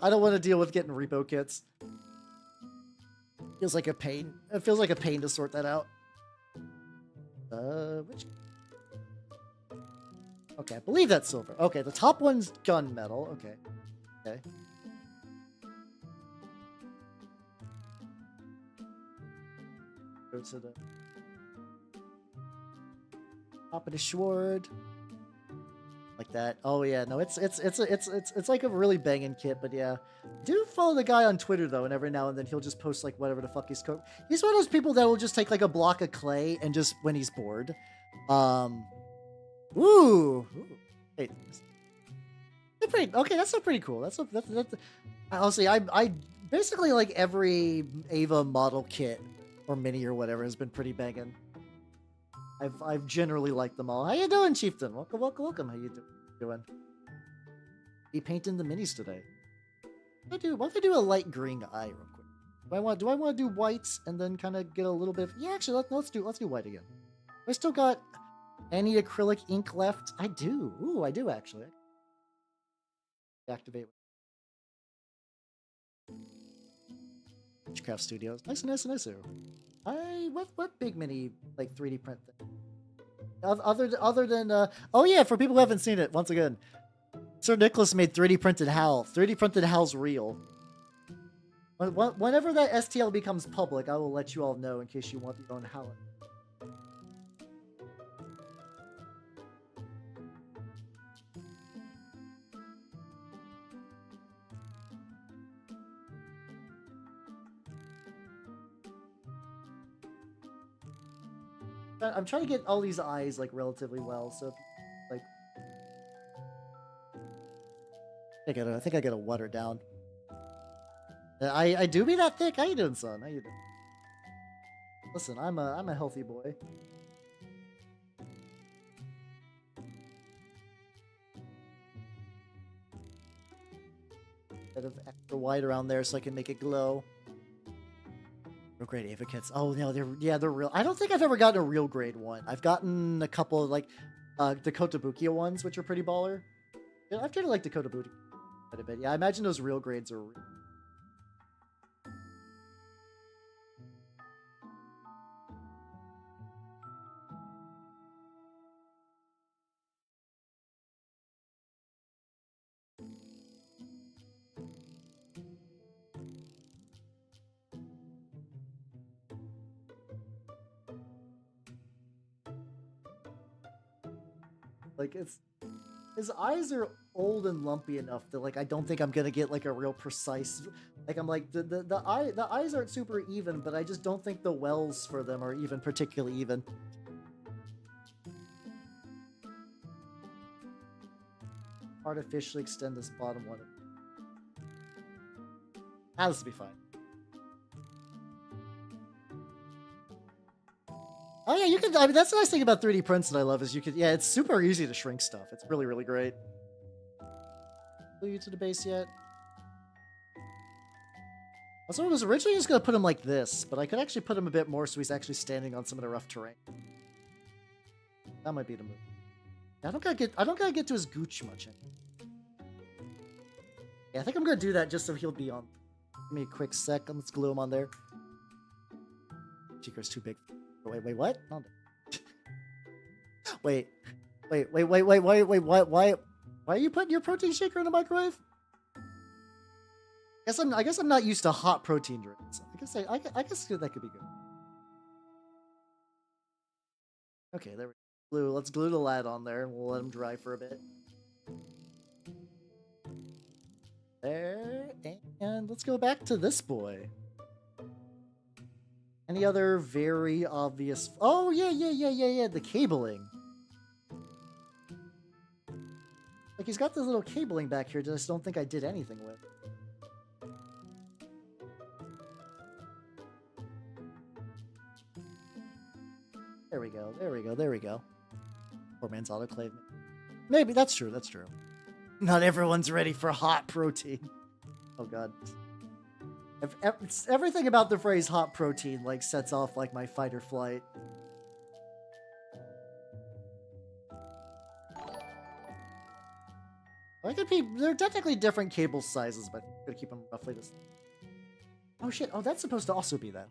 I don't want to deal with getting repo kits. Feels like a pain. It feels like a pain to sort that out. Which? Okay, I believe that's silver. Okay, the top one's gunmetal. Okay. Okay. Go to the top of the sword. Like that. Oh yeah, no, it's like a really banging kit, but yeah. Do follow the guy on Twitter though, and every now and then he'll just post like whatever the fuck he's cooking. He's one of those people that will just take like a block of clay and just when he's bored. Ooh. Wait. Okay, that's pretty cool. That's honestly, I basically like every Ava model kit or mini or whatever has been pretty banging. I've generally liked them all. How you doing, Chieftain? Welcome. How you doing? Doing? Be painting the minis today. What if I do a light green eye real quick? Do I want to do whites and then kind of get a little bit of, yeah, actually let's do white again. I still got any acrylic ink left? I do. Ooh, I do actually. Activate Witchcraft Studios. Nice. What big mini like 3D print thing? Other than oh yeah, for people who haven't seen it, once again, Sir Nicholas made 3D printed Hal. 3D printed Hal's real. Whenever that STL becomes public, I will let you all know in case you want your own Hal. I'm trying to get all these eyes like relatively well, so like I think I gotta water down. I do be that thick. How you doing, son? How you doing? Listen, I'm a healthy boy. Bit of extra white around there so I can make it glow. Real grade Ava kits. Oh no, they're real. I don't think I've ever gotten a real grade one. I've gotten a couple of like Dakota Bukia ones, which are pretty baller. Yeah, I've tried to like Dakota Bukia quite a bit. Yeah, I imagine those real grades are. Like his eyes are old and lumpy enough that like I don't think I'm gonna get like a real precise. Like I'm like the eyes aren't super even, but I just don't think the wells for them are even particularly even. Artificially extend this bottom one. This will be fine. Oh yeah, you can. I mean, that's the nice thing about 3D prints that I love is you can. Yeah, it's super easy to shrink stuff. It's really great. Glue you to the base yet? Also, I was originally just gonna put him like this, but I could actually put him a bit more so he's actually standing on some of the rough terrain. That might be the move. I don't gotta get to his gooch much. Yeah, I think I'm gonna do that just so he'll be on. Give me a quick sec. Let's glue him on there. Chico's too big. Wait, what? No. Wait, why are you putting your protein shaker in the microwave? I guess I'm not used to hot protein drinks. I guess that could be good. Okay, there we go. Let's glue the lad on there and we'll let him dry for a bit. There, and let's go back to this boy. Any other very obvious... Oh, yeah, the cabling. Like, he's got this little cabling back here that I just don't think I did anything with. There we go. Poor man's autoclave. Maybe, that's true. Not everyone's ready for hot protein. Oh, God. Everything about the phrase hot protein like sets off like my fight or flight. They're technically different cable sizes, but I'm gonna keep them roughly the same. Oh shit! Oh, that's supposed to also be that.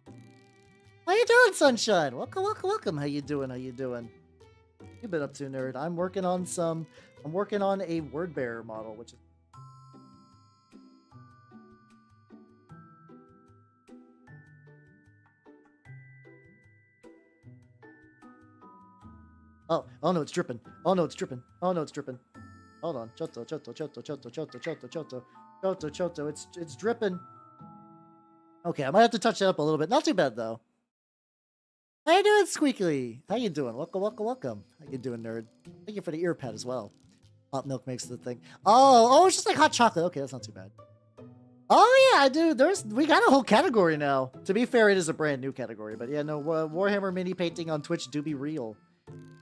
How you doing, sunshine? Welcome. How you doing? You been up to, nerd? I'm working on a word bearer model, which is. Oh no, it's dripping. Hold on. Choto. It's dripping. Okay, I might have to touch it up a little bit. Not too bad though. How you doing, Squeakly? How you doing? Welcome. How you doing, nerd? Thank you for the ear pad as well. Hot milk makes the thing. Oh, it's just like hot chocolate. Okay, that's not too bad. Oh yeah, dude. We got a whole category now. To be fair, it is a brand new category, but yeah, no. Warhammer mini painting on Twitch do be real.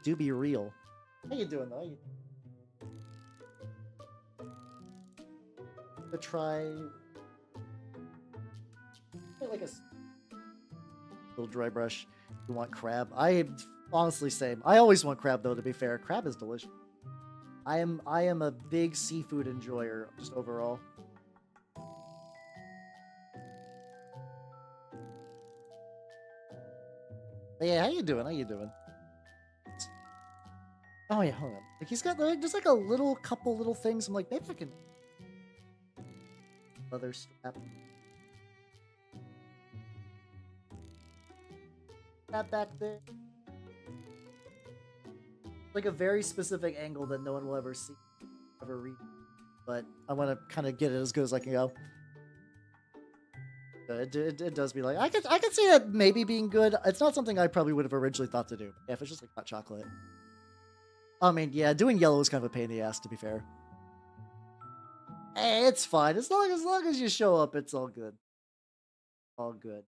How you doing though? to try like a little dry brush. You want crab? I honestly same. I always want crab though. To be fair, crab is delicious. I am a big seafood enjoyer just overall. But yeah, how you doing? How you doing? Oh yeah, hold on. Like he's got like just like a couple little things. I'm like, maybe I can leather strap. That back there. Like a very specific angle that no one will ever see, ever read. But I want to kind of get it as good as I can go. It does be like I could see that maybe being good. It's not something I probably would have originally thought to do. Yeah, if it's just like hot chocolate. I mean, yeah, doing yellow is kind of a pain in the ass, to be fair. Hey, it's fine. As long as you show up, it's all good. All good.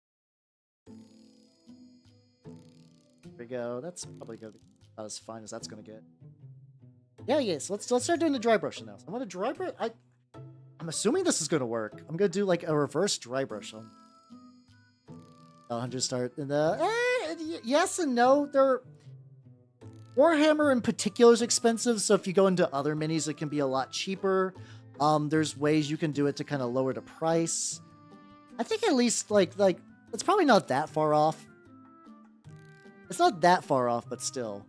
There we go. That's probably gonna be about as fine as that's gonna get. Yeah, yes. Let's start doing the dry brushing now. So I'm gonna dry brush. I'm assuming this is gonna work. I'm gonna do like a reverse dry brush on. 100 start in the yes and no. They're Warhammer in particular is expensive, so if you go into other minis, it can be a lot cheaper. There's ways you can do it to kind of lower the price. I think at least like it's probably not that far off. It's not that far off, but still.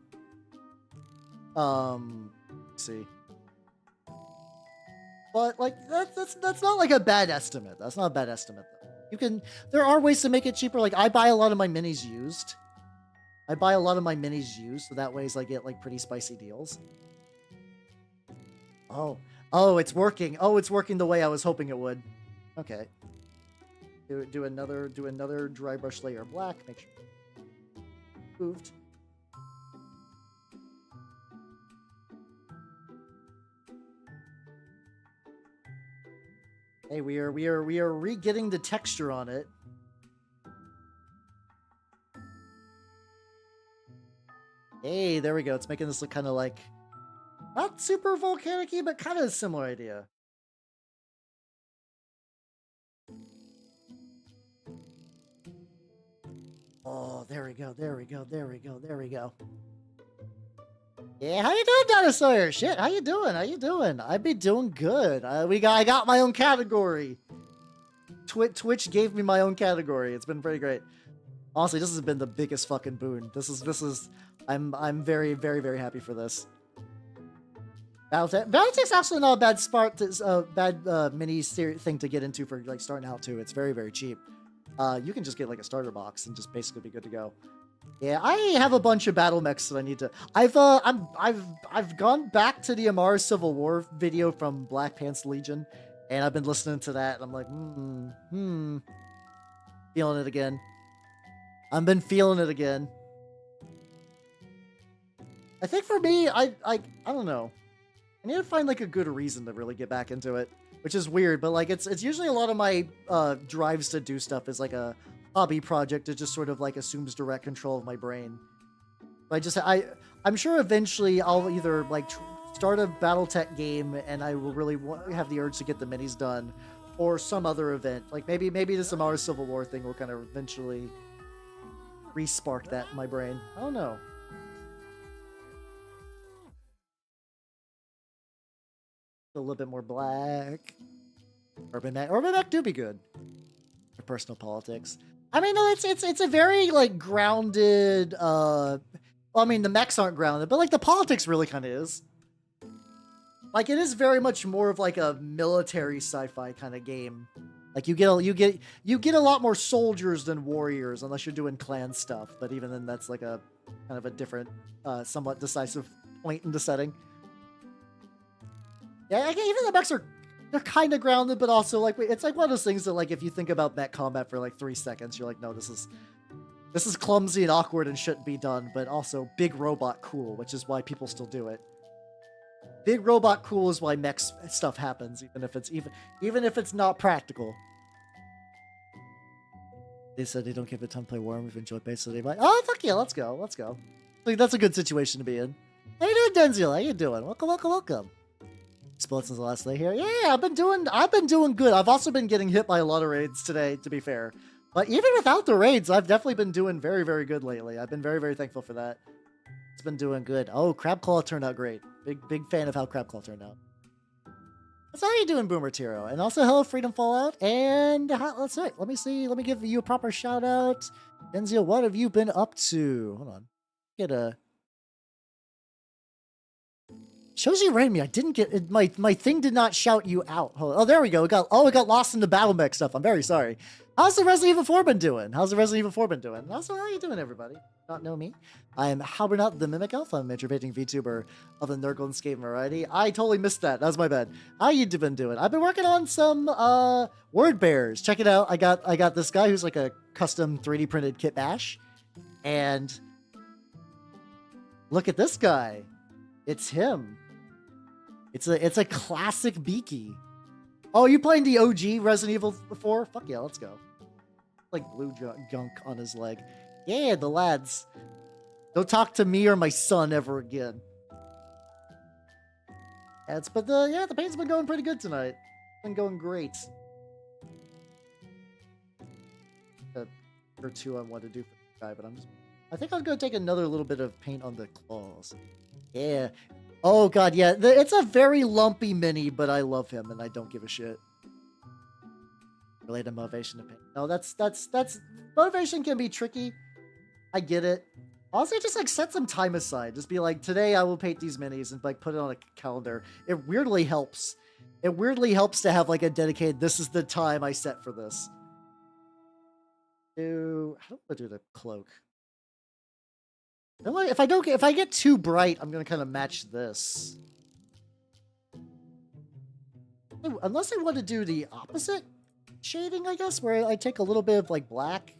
Let's see. But like that's not like a bad estimate. That's not a bad estimate though. You can there are ways to make it cheaper. Like I buy a lot of my minis used. So that way I get like pretty spicy deals. Oh, it's working. Oh, it's working the way I was hoping it would. Okay. Do another dry brush layer of black. Make sure moved. Hey, we are re-getting the texture on it. Hey, there we go. It's making this look kind of like not super volcanic-y, but kind of a similar idea. Oh, there we go. Yeah, how you doing, Dinosaur? Shit, how you doing? I be doing good. I got my own category. Twitch gave me my own category. It's been pretty great. Honestly, this has been the biggest fucking boon. This is. I'm very, very, very happy for this. Battletech's actually not a bad mini thing to get into for like starting out too. It's very, very cheap. You can just get like a starter box and just basically be good to go. Yeah, I have a bunch of battle mechs that I need to. I've gone back to the Amara Civil War video from Black Pants Legion, and I've been listening to that. And I'm like, feeling it again. I've been feeling it again. I think for me, I don't know. I need to find like a good reason to really get back into it, which is weird. But like, it's usually a lot of my drives to do stuff is like a hobby project. It just sort of like assumes direct control of my brain. I'm sure eventually I'll either like start a BattleTech game and I will really have the urge to get the minis done, or some other event. Like maybe this Amara Civil War thing will kind of eventually re-spark that in my brain. I don't know. A little bit more black. Urban Mech do be good. For personal politics. I mean, no, it's a very like grounded. Well, I mean, the mechs aren't grounded, but like the politics really kind of is. Like it is very much more of like a military sci-fi kind of game. Like you get a lot more soldiers than warriors, unless you're doing clan stuff. But even then, that's like a kind of a different, somewhat decisive point in the setting. Yeah, even the mechs they're kind of grounded, but also like it's like one of those things that like if you think about mech combat for like 3 seconds, you're like, no, this is clumsy and awkward and shouldn't be done. But also big robot cool, which is why people still do it. Big robot cool is why mech stuff happens, even if it's not practical. They said they don't give it time to play Warhammer if enjoy base, so they like, oh fuck yeah, let's go. Like that's a good situation to be in. How you doing, Denzel? How you doing? Welcome. Split since the last day here. Yeah, I've been doing good. I've also been getting hit by a lot of raids today, to be fair. But even without the raids, I've definitely been doing very, very good lately. I've been very, very thankful for that. It's been doing good. Oh, Crabclaw turned out great. Big fan of how Crabclaw turned out. That's how you doing, Boomer Tiro. And also, hello, Freedom Fallout. And let's see. Let me see. Let me give you a proper shout out. Denzio, what have you been up to? Hold on. Get a. Shows you rated me. I didn't get it. My thing did not shout you out. Oh, there we go. It got lost in the battle mech stuff. I'm very sorry. How's the Resident Evil 4 been doing? How's the Resident Evil 4 been doing? Also, how you doing, everybody? Not know me. I am Halbernut the Mimic Elf. I'm a interpreting VTuber of the Nurgle and Skate variety. I totally missed that. That was my bad. How you been doing? I've been working on some word bears. Check it out. I got this guy who's like a custom 3D printed kitbashed. And look at this guy. It's him. It's a classic Beaky. Oh, you playing the OG Resident Evil 4? Fuck yeah, let's go. Like blue gunk on his leg. Yeah, the lads. Don't talk to me or my son ever again. But the paint's been going pretty good tonight. It's been going great. Or two I want to do for the guy, but I think I'm gonna take another little bit of paint on the claws. Yeah. Oh god, yeah. It's a very lumpy mini, but I love him and I don't give a shit. Related motivation to paint. No, that's motivation can be tricky. I get it. Also, just like set some time aside. Just be like, today I will paint these minis and like put it on a calendar. It weirdly helps. It weirdly helps to have like a dedicated, this is the time I set for this. How do I do the cloak? If I get too bright, I'm gonna kind of match this. Unless I want to do the opposite shading, I guess, where I take a little bit of like black.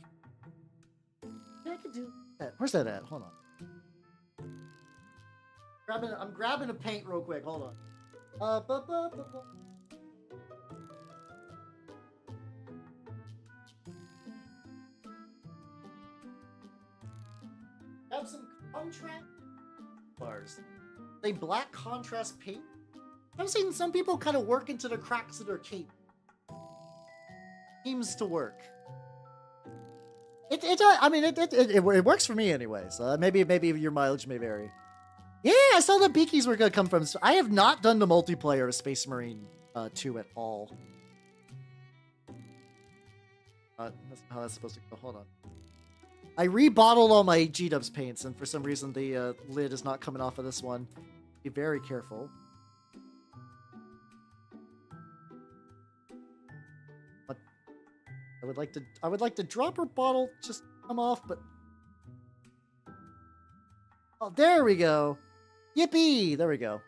Yeah, I could do that. Where's that at? Hold on. I'm grabbing a paint real quick. Hold on. Have some contrast bars. They black contrast paint. I've seen some people kind of work into the cracks of their cape. Seems to work. It works for me anyway. So maybe your mileage may vary. Yeah, I saw the Beakies were gonna come from. I have not done the multiplayer of Space Marine 2 at all. That's how that's supposed to go. Hold on. I rebottled all my G-Dubs paints, and for some reason the lid is not coming off of this one. Be very careful. But I would like the dropper bottle just come off, but oh, there we go. Yippee! There we go.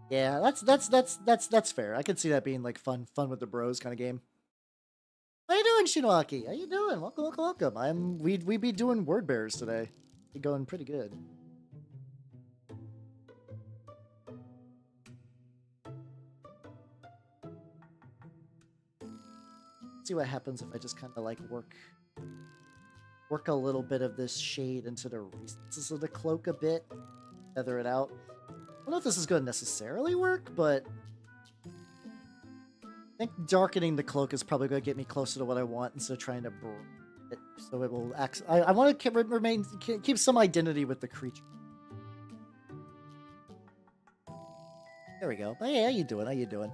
Yeah, that's fair. I could see that being like fun with the bros kind of game. How you doing, Shinoaki? How you doing? Welcome. We'd be doing word bears today. Be going pretty good. Let's see what happens if I just kind of like work a little bit of this shade into the recesses of the cloak a bit, feather it out. I don't know if this is going to necessarily work, but I think darkening the cloak is probably going to get me closer to what I want instead of trying to break it. So it will act. I want to keep some identity with the creature. There we go. Hey, how you doing?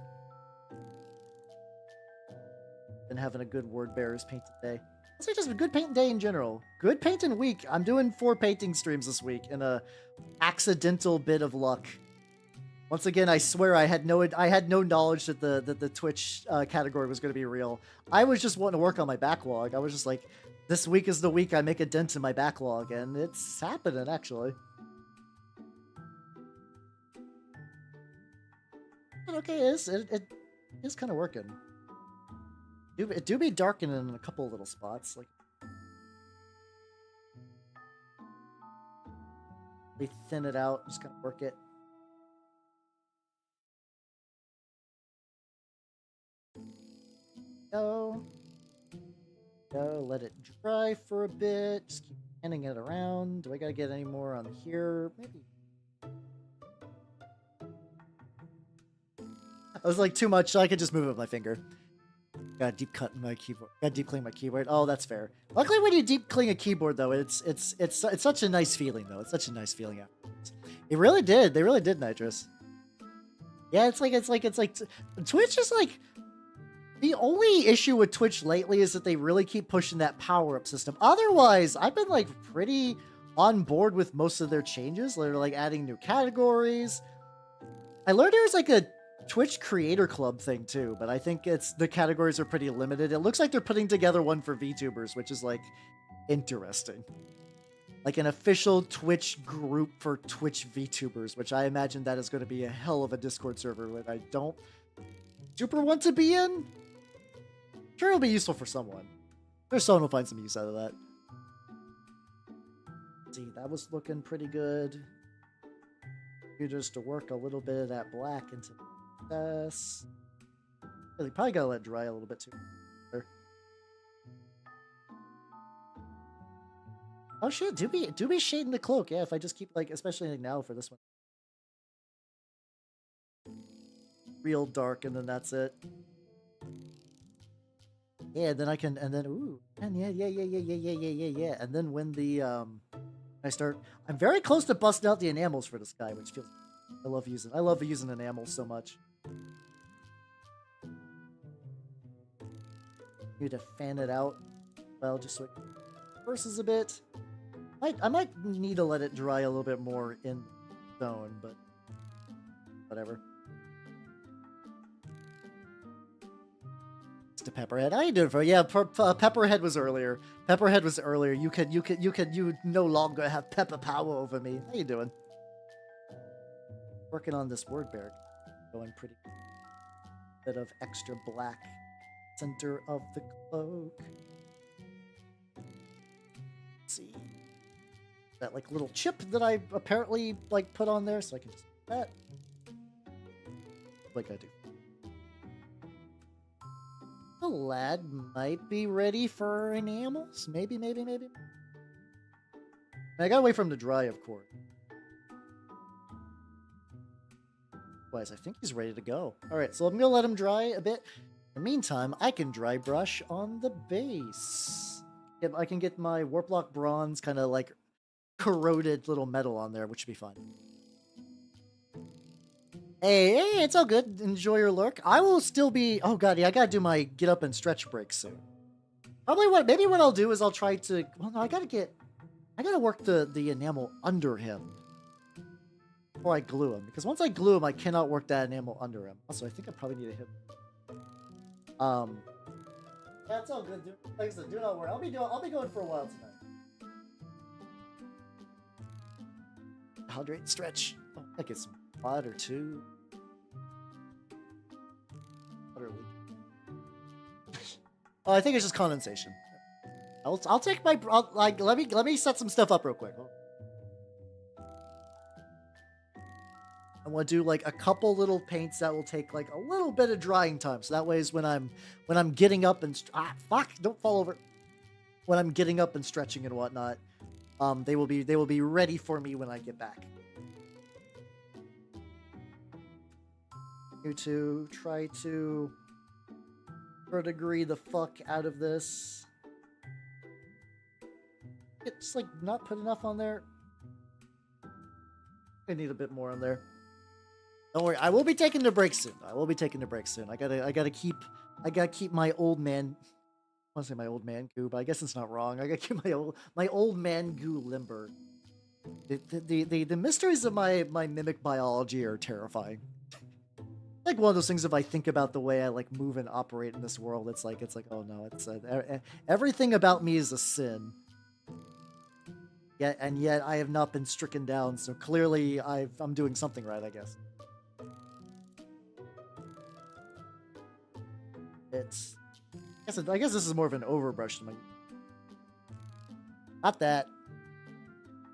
Been having a good word bearers paint today. I'd say just a good paint day in general. Good painting week. I'm doing 4 painting streams this week in a accidental bit of luck. Once again, I swear I had no knowledge that the Twitch category was going to be real. I was just wanting to work on my backlog. I was just like, this week is the week I make a dent in my backlog, and it's happening actually. But okay, it is kind of working. It do be darkening in a couple of little spots, like we thin it out, just kind of work it. Go, let it dry for a bit. Just keep handing it around. Do I gotta get any more on here? Maybe. I was like, too much, so I could just move it with my finger. Got deep cut my keyboard. Got deep clean my keyboard. Oh, that's fair. Luckily, when you deep clean a keyboard, though, it's such a nice feeling, though. It's such a nice feeling afterwards. It really did. They really did, Nitrous. Yeah, it's like Twitch is like the only issue with Twitch lately is that they really keep pushing that power up system. Otherwise, I've been like pretty on board with most of their changes. They're like adding new categories. I learned there was like a Twitch creator club thing too, but I think the categories are pretty limited. It looks like they're putting together one for VTubers, which is like interesting. Like an official Twitch group for Twitch VTubers, which I imagine that is going to be a hell of a Discord server that I don't super want to be in. Sure, it'll be useful for someone. There's someone who'll find some use out of that. Let's see, that was looking pretty good. You just to work a little bit of that black into this. Really, probably gotta let it dry a little bit too. Oh shit, do be shading the cloak, yeah, if I just keep like, especially like now for this one. Real dark, and then that's it. Yeah, then I can, and then, ooh, and yeah. And then when the, I'm very close to busting out the enamels for this guy, which feels, I love using enamels so much. Need to fan it out, well, just so it versus a bit. I might need to let it dry a little bit more in zone, but whatever. To Pepperhead, how you doing, bro? Yeah, Pepperhead was earlier. Pepperhead was earlier. You no longer have pepper power over me. How you doing? Working on this word bear, going pretty. Bit of extra black center of the cloak. Let's see. That like little chip that I apparently like put on there, so I can just do that. Like I do. The lad might be ready for enamels. Maybe. I gotta wait for him to dry, of course. Otherwise, I think he's ready to go. Alright, so I'm gonna let him dry a bit. In the meantime, I can dry brush on the base. If I can get my Warplock Bronze kind of like corroded little metal on there, which would be fun. Hey, it's all good. Enjoy your lurk. I will still be... Oh, God, yeah, I gotta do my get up and stretch break soon. Maybe what I'll do is I'll try to... Well, no, I gotta work the enamel under him before I glue him. Because once I glue him, I cannot work that enamel under him. Also, I think I probably need to hit him. Yeah, it's all good, dude. Like I said, do not worry. I'll be going for a while tonight. Hydrate and stretch. Oh, I get some water too. Oh, I think it's just condensation. I'll take my let me set some stuff up real quick. I want to do like a couple little paints that will take like a little bit of drying time. So that way is when I'm getting up and don't fall over. When I'm getting up and stretching and whatnot, they will be ready for me when I get back. You to try to verdigris the fuck out of this. It's like not put enough on there. I need a bit more on there. Don't worry, I will be taking the break soon. I gotta keep my old man. I want to say my old man goo, but I guess it's not wrong. I gotta keep my old man goo limber. The mysteries of my mimic biology are terrifying. Like one of those things, if I think about the way I like move and operate in this world, it's like oh no, it's everything about me is a sin. Yet I have not been stricken down, so clearly I'm doing something right, I guess. I guess this is more of an overbrush to my. Not that.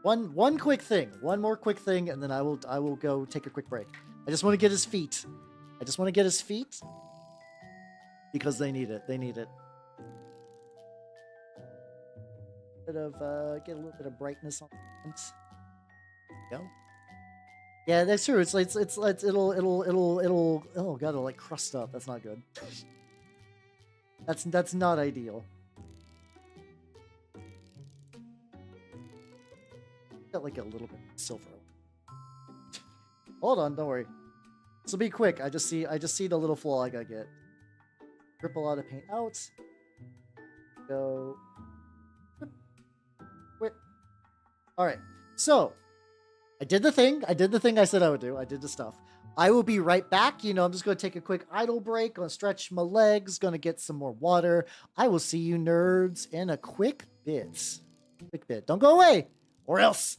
One quick thing, one more quick thing, and then I will go take a quick break. I just want to get his feet. Because they need it. Get a little bit of brightness on the front. There we go. Yeah, that's true. It'll oh god, it'll like crust up. That's not good. That's not ideal. Got like a little bit of silver. Hold on, don't worry. This will be quick. I just see the little flaw I gotta get. Rip a lot of paint out. Go. Quit. All right. So I did the thing. I did the thing I said I would do. I did the stuff. I will be right back. You know, I'm just going to take a quick idle break. Gonna stretch my legs. Gonna get some more water. I will see you nerds in a quick bit. Quick bit. Don't go away, or else.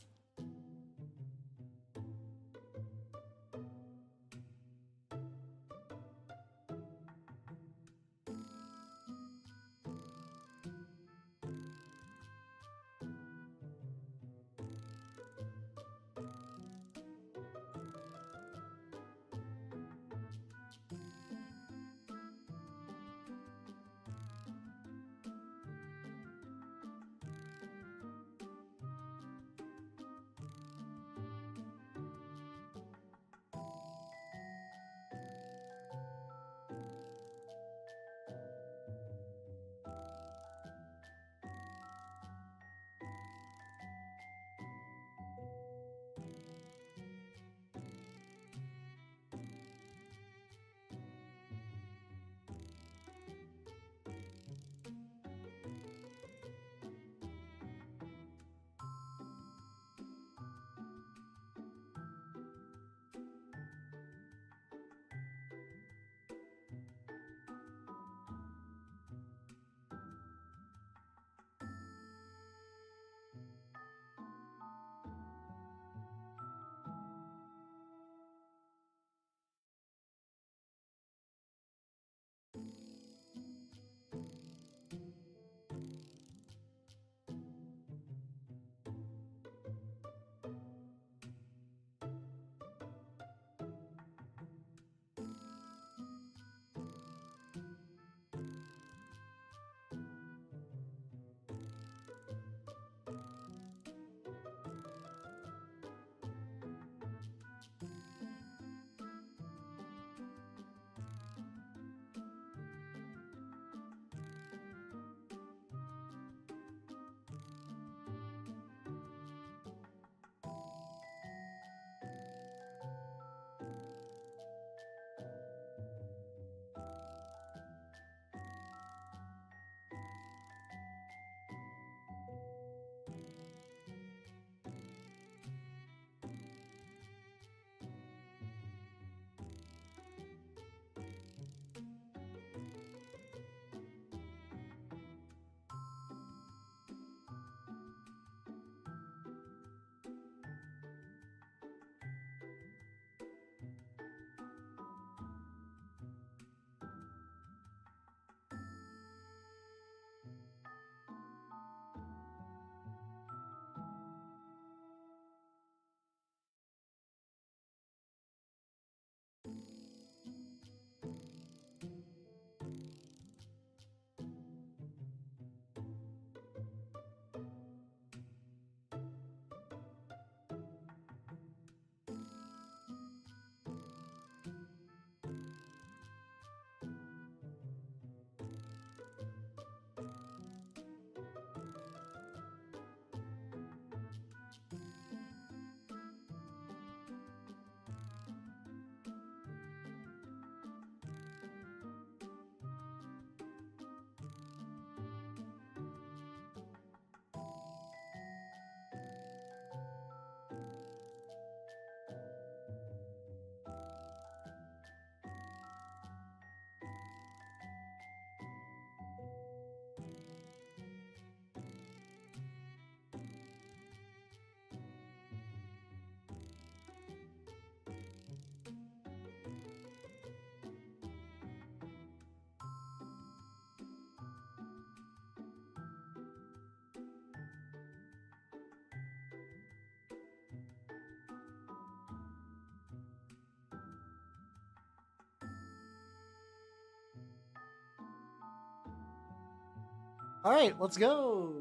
All right, let's go.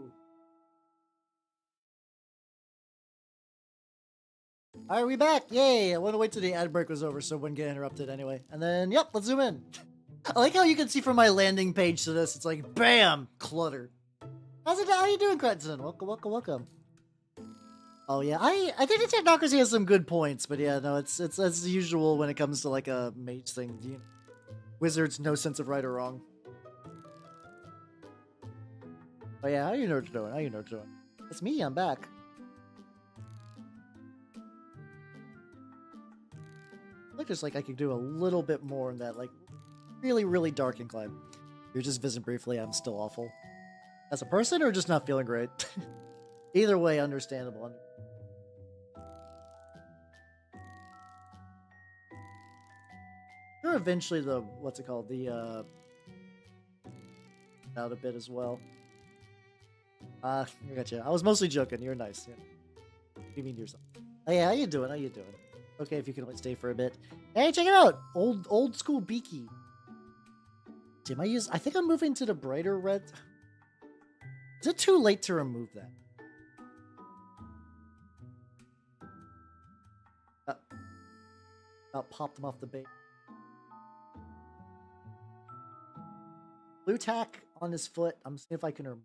All right, we back. Yay. I want to wait till the ad break was over so it wouldn't get interrupted anyway. And then, yep, let's zoom in. I like how you can see from my landing page to this, it's like, bam, clutter. How's it? How you doing, Cretton? Welcome, welcome, welcome. Oh yeah, I think the technocracy has some good points, but yeah, no, it's as usual when it comes to like a mage thing. Wizards, no sense of right or wrong. Oh yeah, how you know what you're doing? How you know what you're doing? It's me. I'm back. Look, just like I could do a little bit more in that, like, really, really dark incline. You're just visiting briefly. I'm still awful as a person, or just not feeling great. Either way, understandable. Sure, eventually the what's it called? The out a bit as well. I got you. I was mostly joking. You're nice. Yeah. You mean yourself? Oh yeah, how you doing? How you doing? Okay, if you can only stay for a bit. Hey, check it out! Old school beaky. Damn, I think I'm moving to the brighter red. Is it too late to remove that? About popped them off the bait. Blue tack on his foot. I'm seeing if I can remove.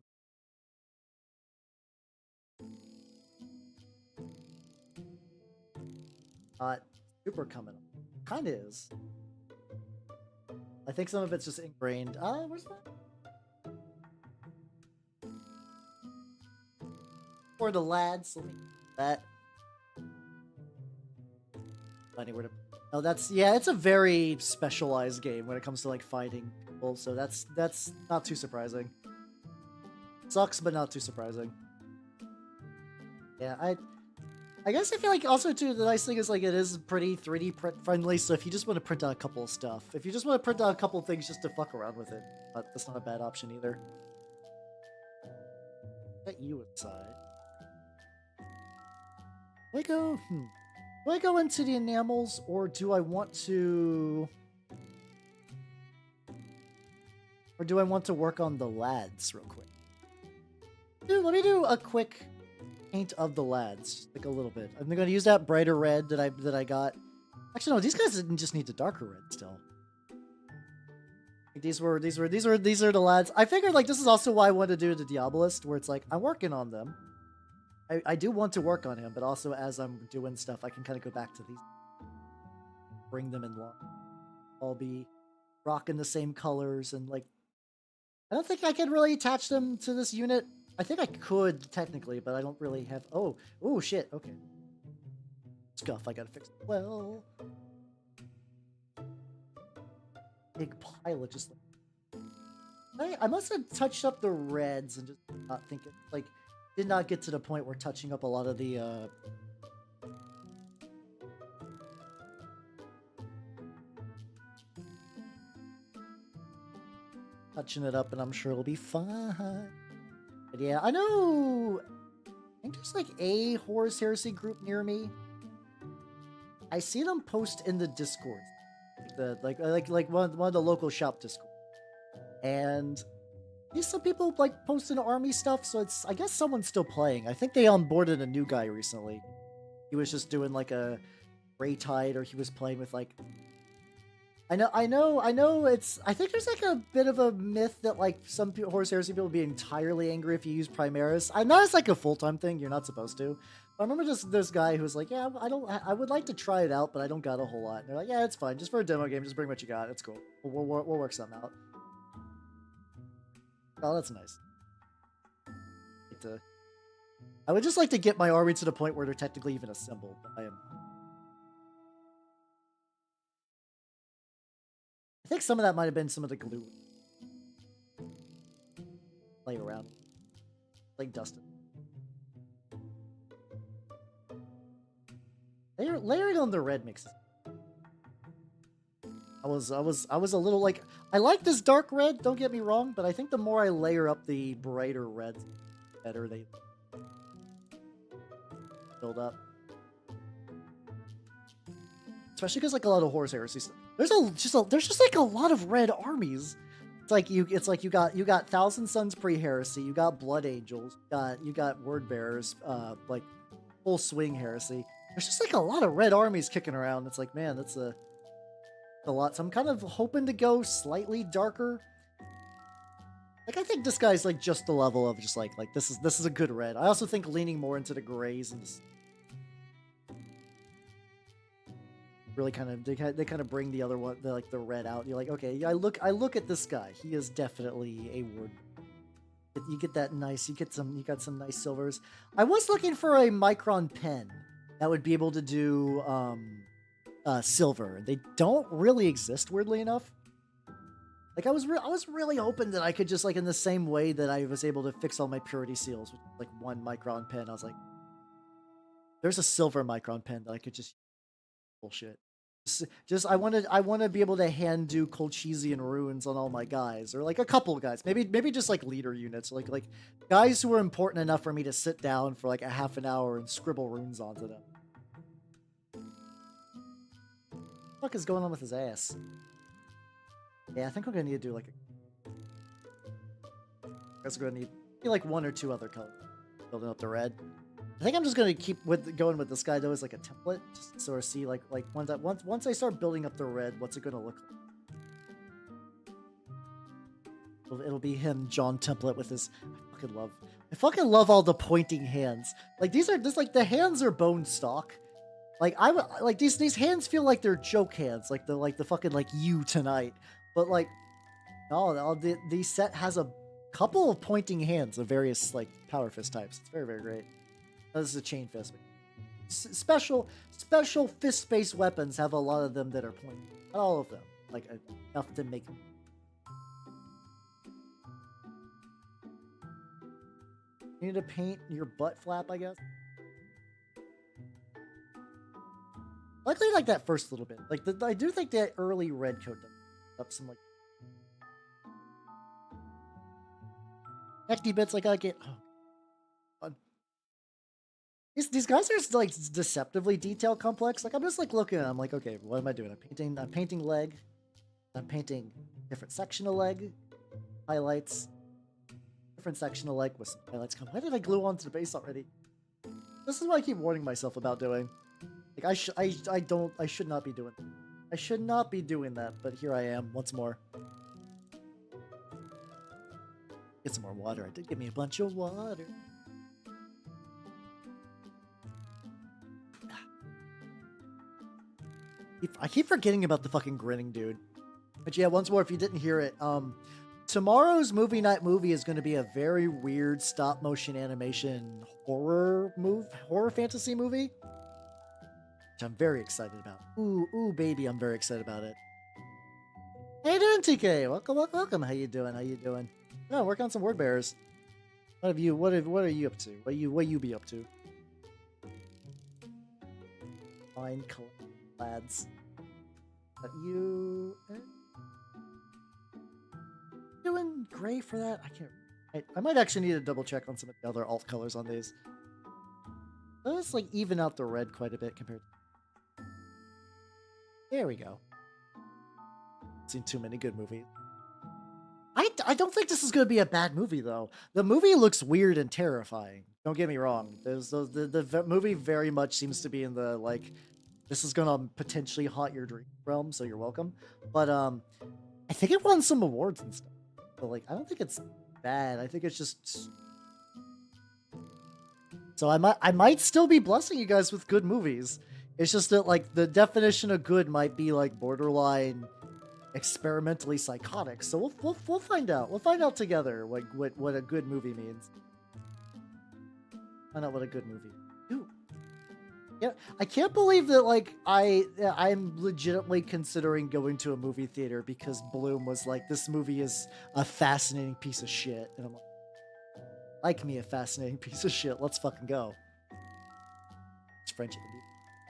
Super coming up. Kinda is. I think some of it's just ingrained. Where's that? For the lads, let me that. Anywhere to. Oh, that's yeah. It's a very specialized game when it comes to like fighting people, so that's not too surprising. Sucks, but not too surprising. Yeah, I guess I feel like also too the nice thing is like it is pretty 3D print friendly. So if you just want to print out a couple of stuff, if you just want to print out a couple of things just to fuck around with it, that's not a bad option either. Get you inside. Do I go? Do I go into the enamels or do I want to? Or do I want to work on the lads real quick? Dude, let me do a quick paint of the lads, like a little bit. I'm gonna use that brighter red that I got. Actually, no, these guys just need the darker red still. These are the lads. I figured like this is also why I wanted to do the Diabolist, where it's like I'm working on them. I do want to work on him, but also as I'm doing stuff, I can kind of go back to these, bring them in line. I'll be rocking the same colors and like. I don't think I can really attach them to this unit. I think I could technically, but I don't really have. Oh shit. Okay. Scuff. I gotta fix it. Well, big pile of just. I must have touched up the reds and just not thinking like. Did not get to the point where touching up a lot of the touching it up, and I'm sure it'll be fine. But yeah, I know. I think there's like a Horus Heresy group near me. I see them post in the Discord, like one of the local shop Discord, and. Some people like posting army stuff, so it's I guess someone's still playing. I think they onboarded a new guy recently. He was just doing like a Grey Tide, or he was playing with like. I know. It's I think there's like a bit of a myth that like some people, Horus Heresy people, would be entirely angry if you use Primaris. I know it's like a full-time thing. You're not supposed to. But I remember this guy who was like, yeah, I would like to try it out, but I don't got a whole lot. And they're like, yeah, it's fine. Just for a demo game, just bring what you got. It's cool. We'll work something out. Oh, that's nice. I would just like to get my army to the point where they're technically even assembled. I think some of that might have been some of the glue. Play around. Like Dustin. Layering on the red makes sense. I was a little like I like this dark red, don't get me wrong, but I think the more I layer up the brighter reds, the better they build up. Especially because like a lot of Horus Heresy stuff. There's just like a lot of red armies. It's like you got Thousand Sons pre-heresy, you got Blood Angels, you got Word Bearers, like full swing heresy. There's just like a lot of red armies kicking around. It's like, man, that's a lot. So I'm kind of hoping to go slightly darker. Like, I think this guy's like just the level of just like this is a good red. I also think leaning more into the grays and really kind of they kind of bring the other one, the red out. You're like, okay, I look at this guy. He is definitely a ward. You get that nice. You got some nice silvers. I was looking for a micron pen that would be able to do silver. They don't really exist, weirdly enough. Like I was really hoping that I could just like in the same way that I was able to fix all my purity seals with like 1 micron pen. I was like, there's a silver micron pen that I could just bullshit. Just I want to be able to hand do Colchizian runes on all my guys, or like a couple of guys, maybe just like leader units, like guys who are important enough for me to sit down for like a half an hour and scribble runes onto them. What the fuck is going on with his ass? Yeah, I think we're gonna need to do like I guess we're gonna need like 1 or 2 other colors building up the red. I think I'm just gonna keep going with this guy though as like a template, just to sort of see like once I start building up the red, what's it gonna look like? It'll be him, John template with his. I fucking love all the pointing hands. Like these are just like the hands are bone stock. Like I like these hands feel like they're joke hands, like the fucking like you tonight. But like, no, the set has a couple of pointing hands of various like power fist types. It's very, very great. This is a chain fist. Special fist-based weapons have a lot of them that are pointing. Not all of them, like enough to make them. You need to paint your butt flap, I guess. Luckily, like that first little bit. Like I do think that early red coat does up some like hefty bits. Like I get. Oh, fun. These guys are like deceptively detail complex. Like I'm just like looking. I'm like, okay, what am I doing? I'm painting leg. I'm painting different section of leg. Highlights. Different section of leg with some highlights. Why did I glue onto the base already? This is what I keep warning myself about doing. Like I should not be doing. I should not be doing that, but here I am once more. Get some more water. I did give me a bunch of water. I keep forgetting about the fucking grinning dude. But yeah, once more, if you didn't hear it, tomorrow's movie night movie is going to be a very weird stop motion animation horror fantasy movie. Which I'm very excited about. Ooh, baby, I'm very excited about it. How you doing, TK? Welcome. How you doing? No, work on some word bearers. What are you up to? What you be up to? Fine, lads. You doing gray for that? I can't. I might actually need to double check on some of the other alt colors on these. Let's like even out the red quite a bit compared to. There we go. Seen too many good movies. I don't think this is going to be a bad movie, though. The movie looks weird and terrifying. Don't get me wrong. The movie very much seems to be in the, like, this is going to potentially haunt your dream realm, so you're welcome. But I think it won some awards and stuff. But, like, I don't think it's bad. I think it's just... So I might still be blessing you guys with good movies. It's just that, like, the definition of good might be, like, borderline experimentally psychotic. So we'll find out. We'll find out together what a good movie means. Find out what a good movie. Ooh. Yeah, I can't believe that, like, I'm legitimately considering going to a movie theater because Bloom was like, this movie is a fascinating piece of shit. And I'm like me a fascinating piece of shit. Let's fucking go. It's French.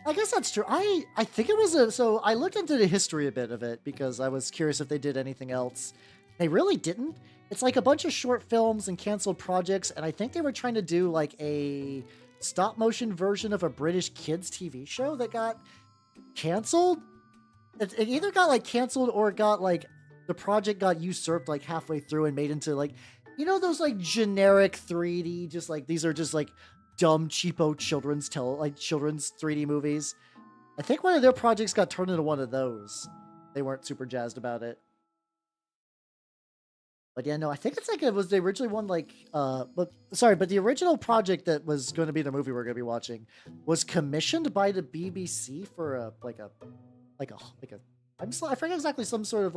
I guess that's true. I think it was so I looked into the history a bit of it because I was curious if they did anything else. They really didn't. It's like a bunch of short films and canceled projects, and I think they were trying to do like a stop motion version of a British kids TV show that got canceled. It either got like canceled or it got like the project got usurped like halfway through and made into like, you know, those like generic 3D, just like these are just like dumb, cheapo children's 3D movies. I think one of their projects got turned into one of those. They weren't super jazzed about it. But yeah, no, I think it's like it was the originally one but the original project that was going to be the movie we're going to be watching was commissioned by the BBC for I forget exactly, some sort of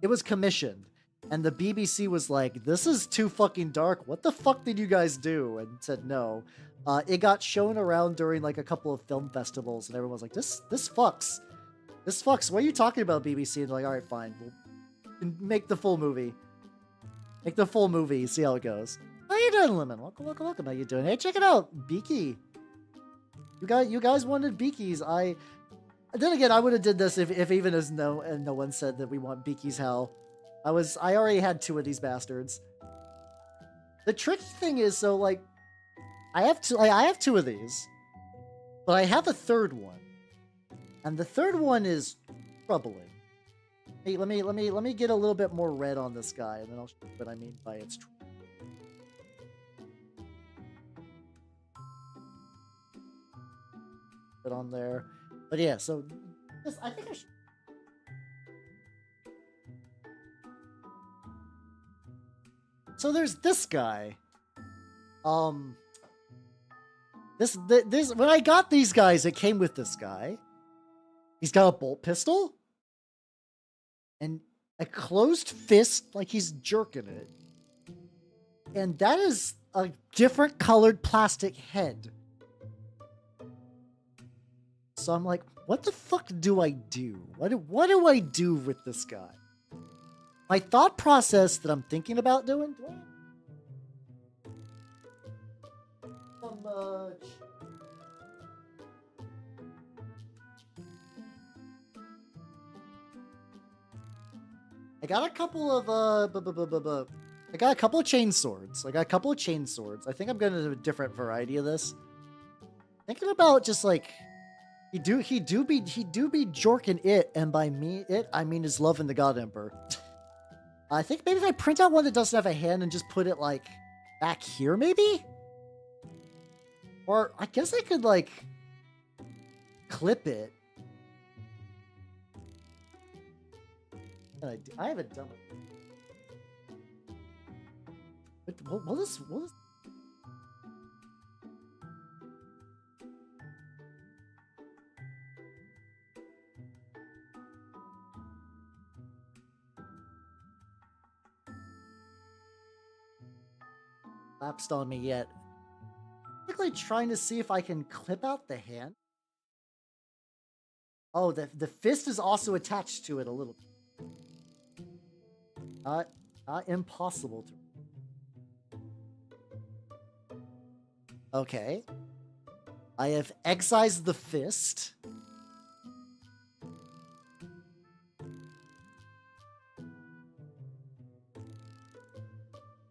it was commissioned, and the BBC was like, this is too fucking dark. What the fuck did you guys do? And said no. It got shown around during a couple of film festivals, and everyone was like, this fucks. This fucks. What are you talking about, BBC? And they're like, all right, fine. We'll make the full movie. Make the full movie. See how it goes. How you doing, Lemon? Welcome, welcome, welcome. How you doing? Hey, check it out. Beaky. You guys wanted Beakies. Then again, I would have did this if even as no one said that we want Beaky's hell. I already had 2 of these bastards. The tricky thing is, so I have 2 of these, but I have a third one, and the third one is troubling. Hey, let me get a little bit more red on this guy, and then I'll show you what I mean by it's true. Put on there. But yeah, so I think I should. So there's this guy. This when I got these guys, it came with this guy. He's got a bolt pistol and a closed fist, like he's jerking it. And that is a different colored plastic head. So I'm like, what the fuck do I do? What do I do with this guy? My thought process that I'm thinking about doing... So much. I got a couple of I got a couple of chain swords. I think I'm going to do a different variety of this. Thinking about just he do be jorking it, and by I mean his love in the God Emperor. I think maybe if I print out one that doesn't have a hand and just put it back here, maybe? Or I guess I could clip it. I haven't done it. What will this? Lapsed on me yet. Basically trying to see if I can clip out the hand. Oh, the fist is also attached to it a little. Not impossible to. Okay. I have excised the fist.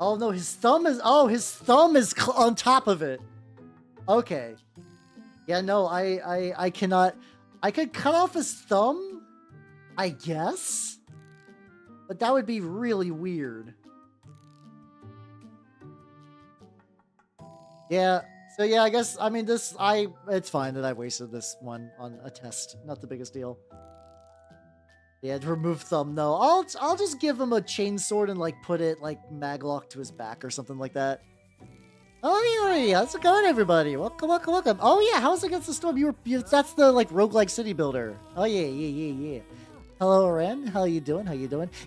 Oh no, his thumb is on top of it. Okay. Yeah, no, I cannot. I could cut off his thumb, I guess, but that would be really weird. Yeah. So yeah, I guess, I mean, it's fine that I wasted this one on a test. Not the biggest deal. Yeah, to remove thumb, no. I'll just give him a chainsword and put it maglock to his back or something like that. Oh yeah, how's it going, everybody? Welcome, welcome, welcome. Oh yeah, how's Against the Storm? That's the roguelike city builder. Oh yeah. Hello, Ren. How you doing?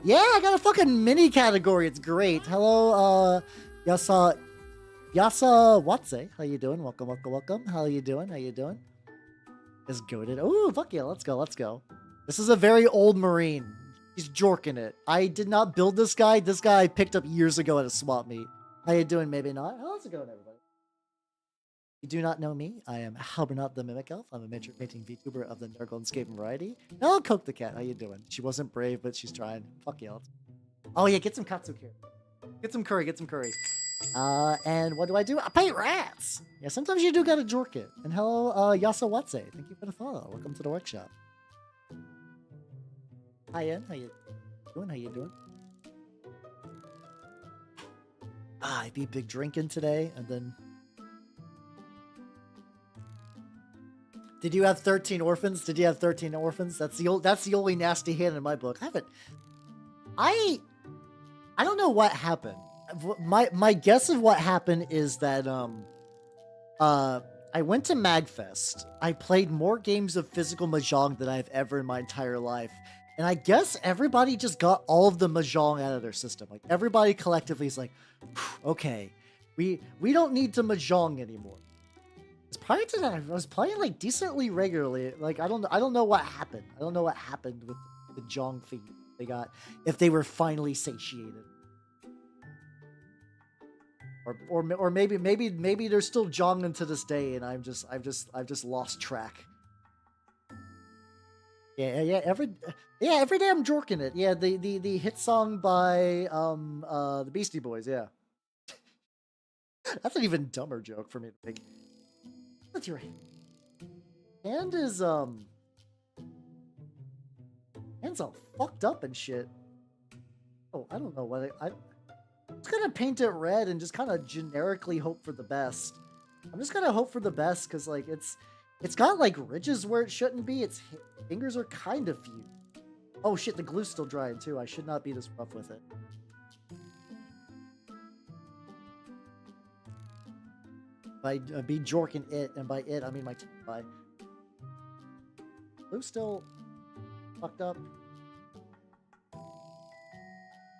Yeah, I got a fucking mini category. It's great. Hello, Yasa Watse. How you doing? Welcome, welcome, welcome. How you doing? Is goated. Oh, fuck yeah, let's go. This is a very old Marine. He's jorking it. I did not build this guy. This guy I picked up years ago at a swap meet. How you doing? Maybe not. How's it going, everybody? You do not know me. I am Halbernot the Mimic Elf. I'm a miniature painting VTuber of the Nargolenscape variety. Hello, Coke the Cat. How you doing? She wasn't brave, but she's trying. Fuck yeah. Oh yeah, get some katsu here. Get some curry. And what do? I paint rats. Yeah, sometimes you do gotta jork it. And hello, Yasa Watse. Thank you for the follow. Welcome to the workshop. Hi, Ian. How you doing? I be big drinking today, and then Did you have 13 orphans? Did you have 13 orphans? That's the only nasty hand in my book. I don't know what happened. My guess of what happened is that I went to MagFest. I played more games of physical mahjong than I've ever in my entire life. And I guess everybody just got all of the mahjong out of their system. Like, everybody collectively is like, okay, we don't need to mahjong anymore. Prior to that, I was playing like decently regularly. Like, I don't know what happened. I don't know what happened with the jong feed they got, if they were finally satiated. Or maybe they're still jonging to this day, and I've just lost track. Yeah. Every day I'm jorking it. Yeah, the hit song by the Beastie Boys. Yeah, that's an even dumber joke for me to make. What's your hand is hand's all fucked up and shit. Oh, I don't know what I'm just gonna paint it red and just kind of generically hope for the best. I'm just gonna hope for the best because like it's got like ridges where it shouldn't be. Its fingers are kind of fused. Oh shit, the glue's still drying too. I should not be this rough with it. By be jorking it, and by it I mean my by. Glue's still fucked up.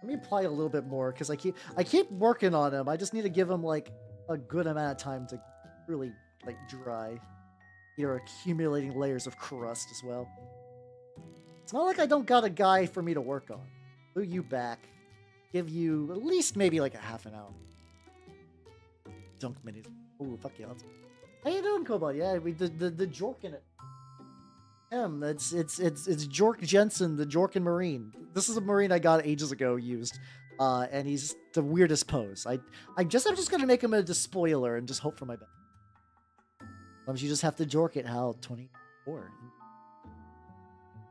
Let me apply a little bit more because I keep working on him. I just need to give him like a good amount of time to really like dry. You're accumulating layers of crust as well. It's not like I don't got a guy for me to work on. Glue you back. Give you at least maybe like a half an hour. Dunk minis. Ooh, fuck yeah. How you doing, Cobalt? Yeah, the Jork in it. It's Jork Jensen, the Jorkin Marine. This is a Marine I got ages ago used. And he's the weirdest pose. I'm just gonna make him a despoiler and just hope for my best. Sometimes you just have to jork it, Hal. 24.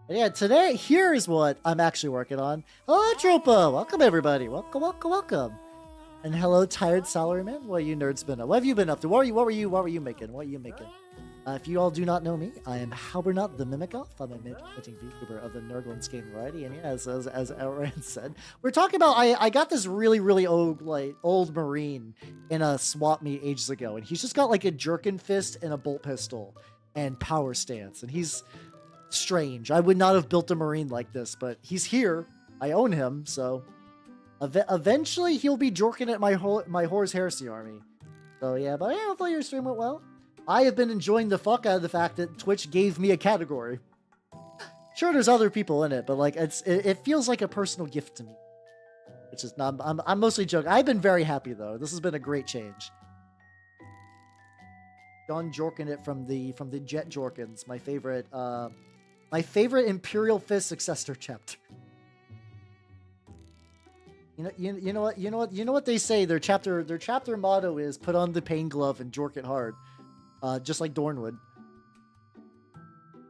And yeah, today, here's what I'm actually working on. Hello, Tropa! Welcome, everybody. Welcome. And hello, Tired Salaryman. What you nerds been up? What have you been up to? What were you making? If you all do not know me, I am Halbernut the Mimicoff. I'm a mid-quitting Vtuber of the Nurgling game variety. And yeah, as Outrand said, we're talking about I got this really old Marine in a swap meet ages ago, and he's just got like a jerkin fist and a bolt pistol and power stance, and he's strange. I would not have built a Marine like this, but he's here. I own him, so eventually he'll be jorking at my Horus Heresy army. So yeah, but yeah, hopefully your stream went well. I have been enjoying the fuck out of the fact that Twitch gave me a category. Sure, there's other people in it, but like it feels like a personal gift to me. Which is not. I'm mostly joking. I've been very happy though. This has been a great change. John jorking it from the Jet Jorkins, my favorite Imperial Fist successor chapter. You know what they say. Their chapter motto is put on the pain glove and jork it hard. Just like Dornwood.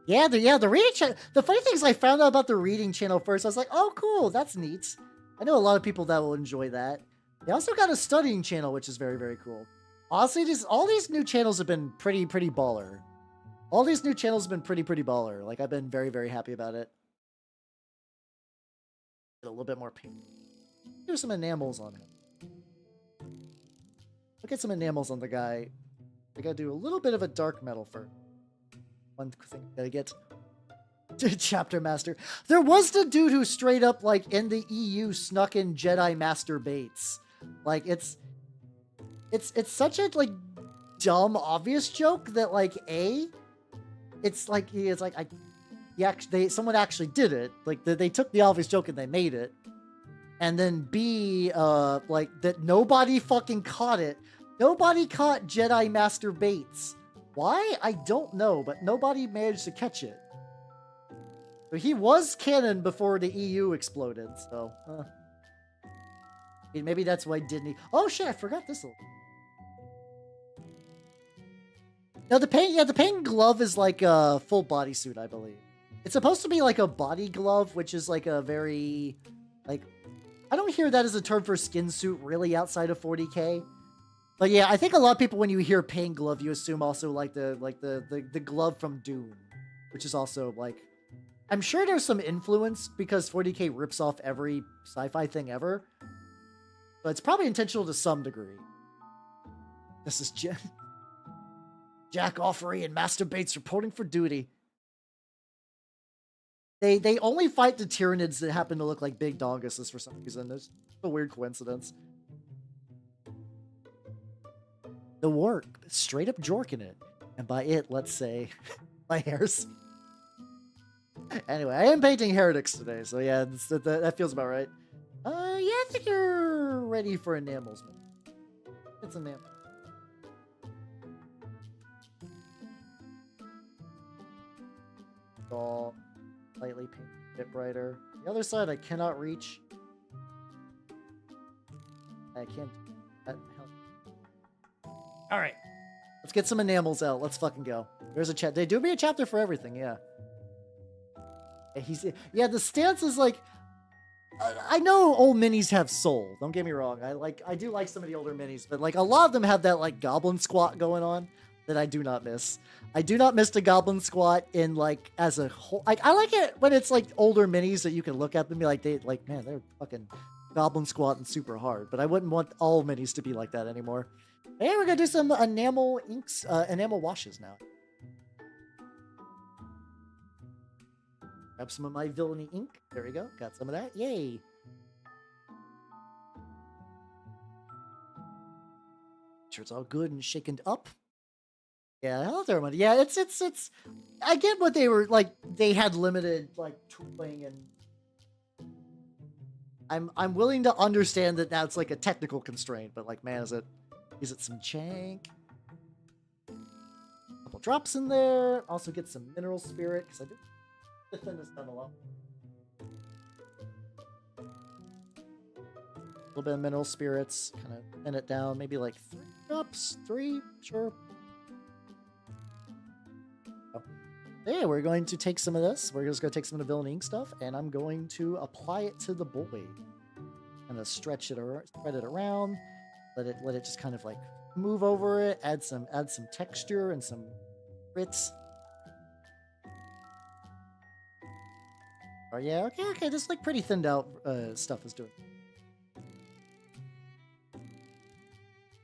Yeah, the reading channel. The funny thing is I found out about the reading channel first. I was like, oh, cool, that's neat. I know a lot of people that will enjoy that. They also got a studying channel, which is very, very cool. Honestly, all these new channels have been pretty baller. All these new channels have been pretty baller. Like, I've been very, very happy about it. Get a little bit more pink. There's some enamels on him. Look at some enamels on the guy. I gotta do a little bit of a dark metal for one thing. Gotta get Chapter Master. There was the dude who straight up, like, in the EU snuck in Jedi Master baits. Like, it's such a, like, dumb, obvious joke that, like, someone actually did it. Like, they took the obvious joke and they made it. And then B, like, that nobody fucking caught it. Nobody caught Jedi Master baits. Why? I don't know, but nobody managed to catch it. But he was canon before the EU exploded, so... maybe that's why Disney... Oh shit, I forgot this one. Now the paint glove is like a full bodysuit, I believe. It's supposed to be like a body glove, which is like a very... Like, I don't hear that as a term for skin suit really outside of 40k. But yeah, I think a lot of people, when you hear Pain Glove, you assume also like the glove from Doom, which is also like, I'm sure there's some influence because 40K rips off every sci-fi thing ever, but it's probably intentional to some degree. This is Jack Offery and Master Bates reporting for duty. They only fight the Tyranids that happen to look like big donguses for some reason. There's a weird coincidence. The work, straight up jorking it. And by it, let's say, my hairs. Anyway, I am painting heretics today, so yeah, that feels about right. Yeah, I think you're ready for enamels. It's enamel. All slightly painted a bit brighter. The other side I cannot reach. I can't. All right, let's get some enamels out. Let's fucking go. There's a chat. They do be a chapter for everything, yeah. Yeah, the stance is like, I know old minis have soul. Don't get me wrong. I do like some of the older minis, but like a lot of them have that like goblin squat going on that I do not miss. I do not miss the goblin squat in like as a whole. Like I like it when it's like older minis that you can look at them and be like, man, they're fucking goblin squatting super hard. But I wouldn't want all minis to be like that anymore. Hey, we're gonna do some enamel inks, enamel washes now. Grab some of my villainy ink. There we go. Got some of that. Yay. Sure, it's all good and shaken up. Yeah, hello there, money. Yeah, it's. I get what they were like. They had limited like tooling, and I'm willing to understand that that's like a technical constraint. But like, man, is it some jank? Couple drops in there. Also get some mineral spirit because I did. Thin this down a lot. A little bit of mineral spirits, kind of thin it down, maybe like 3 drops, 3, sure. Oh. Yeah, we're going to take some of this. We're just going to take some of the villain ink stuff, and I'm going to apply it to the boy. Kind of stretch it or spread it around, let it just kind of like move over it, add some texture and some grits. Oh yeah, okay. This like pretty thinned out stuff is doing.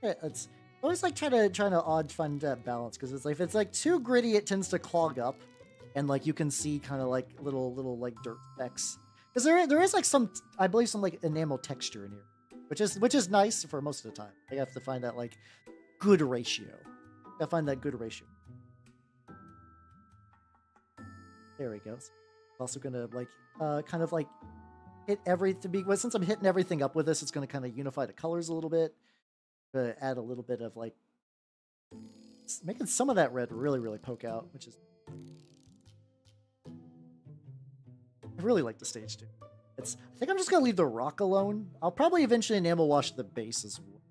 Yeah, it's always like trying to find that balance because it's like if it's like too gritty, it tends to clog up, and like you can see kind of like little like dirt specks. Because there is like some, I believe, some like enamel texture in here, which is nice for most of the time. I have to find that like good ratio. Gotta find that good ratio. There we go. Also gonna like kind of like hit everything, well, since I'm hitting everything up with this, it's gonna kind of unify the colors a little bit, add a little bit of like making some of that red really poke out, which is I really like the stage too. I think I'm just gonna leave the rock alone. I'll probably eventually enamel wash the base as well.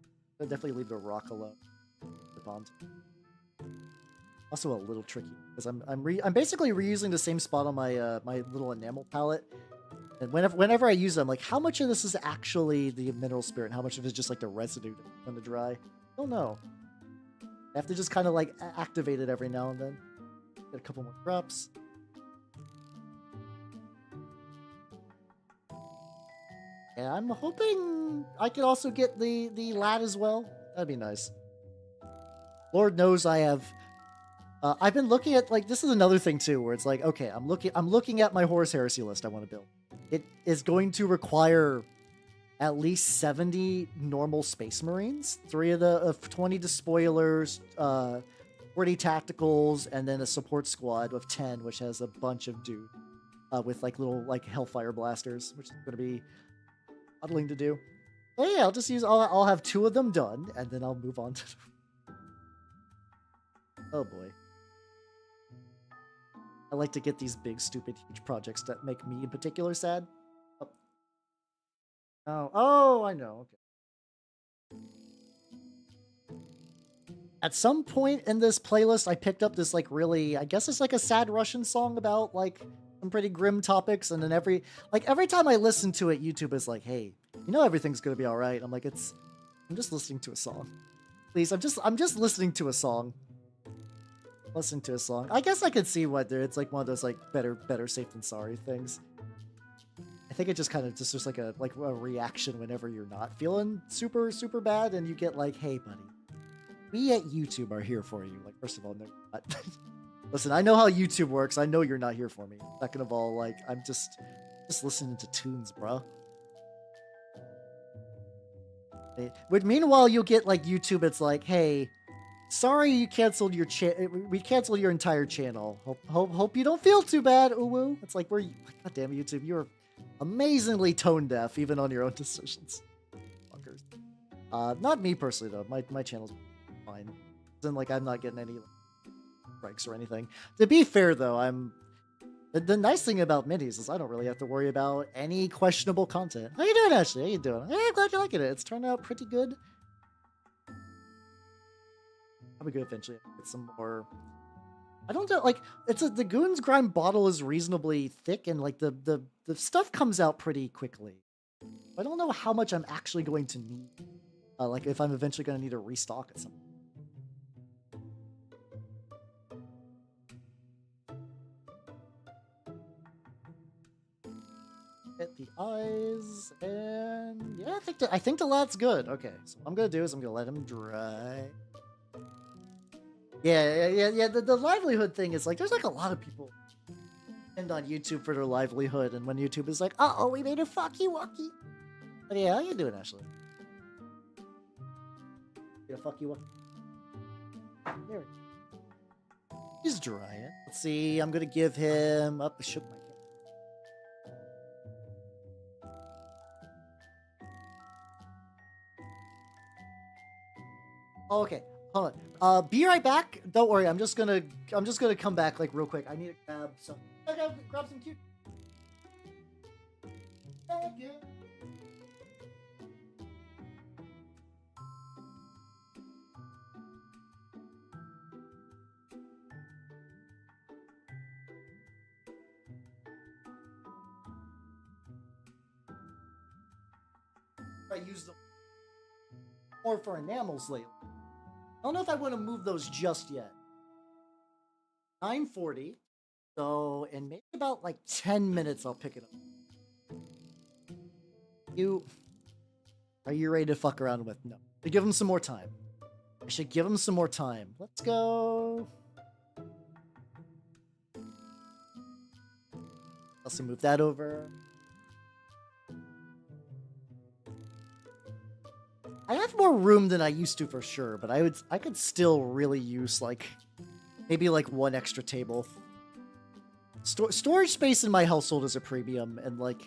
I'll definitely leave the rock alone. The bond. Also a little tricky because I'm basically reusing the same spot on my my little enamel palette, and whenever I use it, I'm like, how much of this is actually the mineral spirit, and how much of it is just like the residue on the dry? I don't know. I have to just kind of like activate it every now and then. Get a couple more drops. And I'm hoping I could also get the lad as well. That'd be nice. Lord knows I have. I've been looking at like this is another thing too, where it's like, okay, I'm looking at my Horus Heresy list I want to build. It is going to require at least 70 normal Space Marines, 3 of 20 despoilers, 40 tacticals, and then a support squad of 10, which has a bunch of dude with like little like Hellfire blasters, which is going to be huddling to do. But yeah, I'll just use. I'll have 2 of them done, and then I'll move on to. Oh boy. I like to get these big, stupid, huge projects that make me in particular sad. Oh, I know. Okay. At some point in this playlist, I picked up this like really, I guess it's like a sad Russian song about like some pretty grim topics, and then every time I listen to it, YouTube is like, "Hey, you know everything's gonna be all right." I'm like, I'm just listening to a song. Please, I'm just listening to a song. Listening to a song. I guess I could see what it's like one of those like better safe than sorry things. I think it just kind of just like a reaction whenever you're not feeling super bad and you get like, hey buddy, we at YouTube are here for you. Like, first of all, no, you're not. Listen, I know how YouTube works. I know you're not here for me. Second of all, like, I'm just listening to tunes, bro. But meanwhile, you'll get like YouTube. It's like, hey, sorry you canceled your we canceled your entire channel. Hope you don't feel too bad. Ooh woo. It's like, God damn YouTube, you're amazingly tone deaf even on your own decisions. Fuckers. Not me personally though. My channel's fine. Then like I'm not getting any strikes or anything. To be fair though, the nice thing about minis is I don't really have to worry about any questionable content. How you doing, Ashley? How you doing? Hey, I'm glad you're liking it. It's turned out pretty good. Probably good eventually get some more. I don't know, like the Goons Grime bottle is reasonably thick and like the stuff comes out pretty quickly. I don't know how much I'm actually going to need. Like if I'm eventually going to need to restock at some point. Hit the eyes, and yeah, I think the lad's good. Okay, so what I'm gonna do is I'm gonna let him dry. Yeah. The livelihood thing is like there's like a lot of people depend on YouTube for their livelihood, and when YouTube is like, oh, we made a fucky wucky. But yeah, how you doing, Ashley? Yeah, fucky wucky. There we go. He's drying. Let's see. I'm gonna give him up. I shook my. Oh, okay, hold on. Be right back. Don't worry. I'm just gonna come back like real quick. I need to grab some. I gotta grab some cute. Thank you. I use them more for enamels lately. I don't know if I want to move those just yet. 9:40. So in maybe about like 10 minutes, I'll pick it up. Are you ready to fuck around with? No. To give him some more time. I should give him some more time. Let's go. Also move that over. I have more room than I used to for sure, but I could still really use like maybe like one extra table. Storage space in my household is a premium, and like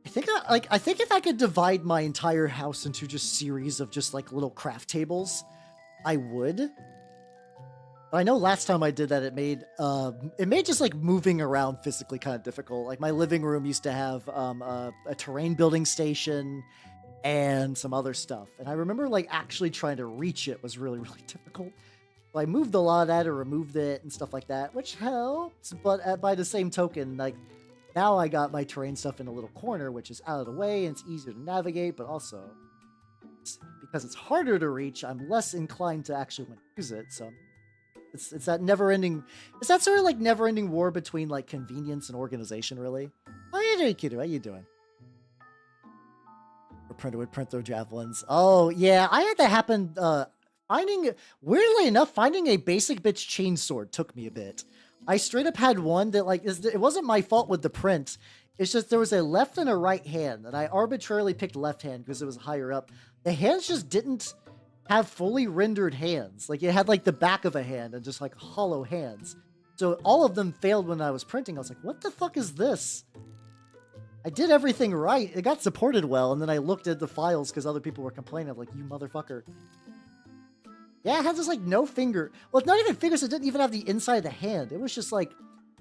I think if I could divide my entire house into just series of just like little craft tables, I would. But I know last time I did that, it made just like moving around physically kind of difficult. Like my living room used to have a terrain building station and some other stuff. And I remember like actually trying to reach it was really difficult. So I moved a lot of that or removed it and stuff like that, which helps. But by the same token, like now I got my terrain stuff in a little corner, which is out of the way and it's easier to navigate, but also because it's harder to reach, I'm less inclined to actually want to use it. So it's that sort of like never-ending war between like convenience and organization, really. How you doing, kiddo? How you doing? Printer would print their javelins. Oh yeah, I had that happen. Weirdly enough, finding a basic bitch chainsword took me a bit. I straight up had one that like it wasn't my fault with the print. It's just there was a left and a right hand, and I arbitrarily picked left hand because it was higher up. The hands just didn't have fully rendered hands. Like it had like the back of a hand and just like hollow hands. So all of them failed when I was printing. I was like, what the fuck is this? I did everything right. It got supported well, and then I looked at the files because other people were complaining. I'm like, you motherfucker. Yeah, it had just like no finger. Well, it's not even fingers. It didn't even have the inside of the hand. It was just like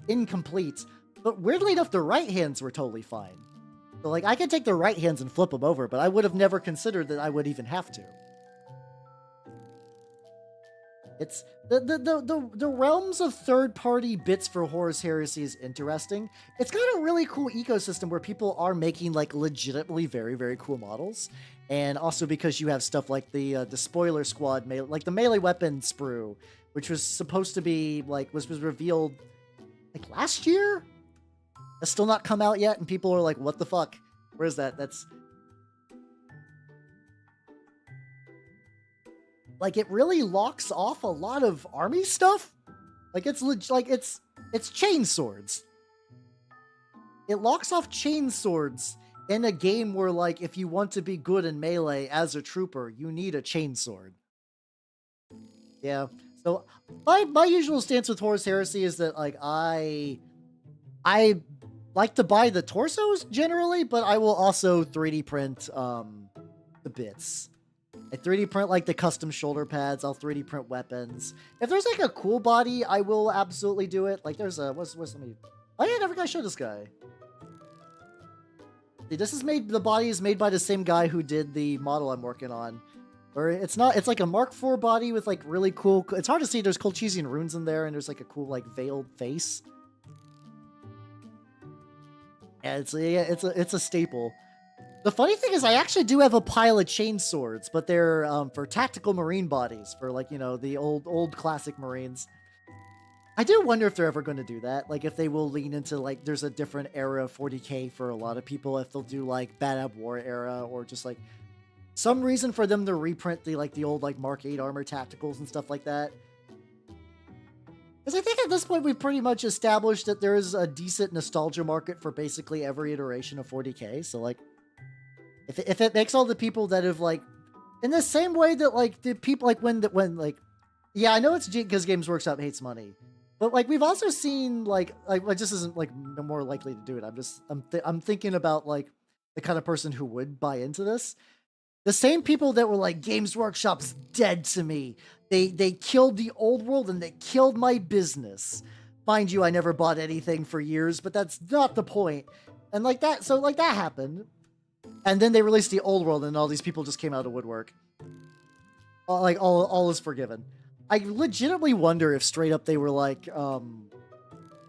incomplete. But weirdly enough, the right hands were totally fine. So like I could take the right hands and flip them over, but I would have never considered that I would even have to. It's the realms of third-party bits for Horus Heresy is interesting. It's got a really cool ecosystem where people are making like legitimately very, very cool models. And also because you have stuff like the spoiler squad, like the melee weapon sprue, which was supposed to be like was revealed like last year. It's still not come out yet, and people are like, "What the fuck? Where is that?" That's like it really locks off a lot of army stuff. Like it's chain swords. It locks off chain swords in a game where like if you want to be good in melee as a trooper, you need a chain sword. Yeah. So my usual stance with Horus Heresy is that like I like to buy the torsos generally, but I will also 3D print the bits. I 3D print like the custom shoulder pads. I'll 3D print weapons. If there's like a cool body, I will absolutely do it. Like there's a what's let me. Oh yeah, I never got to show this guy. See, this is made. The body is made by the same guy who did the model I'm working on. Or it's not. It's like a Mark IV body with like really cool. It's hard to see. There's Colchizian runes in there, and there's like a cool like veiled face. Yeah, it's a staple. The funny thing is I actually do have a pile of chain swords, but they're for tactical marine bodies, for like, you know, the old classic marines. I do wonder if they're ever going to do that. Like if they will lean into like there's a different era of 40k for a lot of people, if they'll do like Bad Ab War era or just like some reason for them to reprint the old like Mark 8 armor tacticals and stuff like that. Because I think at this point we've pretty much established that there is a decent nostalgia market for basically every iteration of 40k. So like, if it makes all the people that have like, in the same way that like the people like when like, yeah, I know it's because Games Workshop hates money, but like we've also seen like this isn't like more likely to do it. I'm thinking about like the kind of person who would buy into this. The same people that were like, Games Workshop's dead to me. They killed the old world and they killed my business. Mind you, I never bought anything for years, but that's not the point. And like that, so like that happened. And then they released the old world and all these people just came out of woodwork. Like all is forgiven. I legitimately wonder if straight up they were like,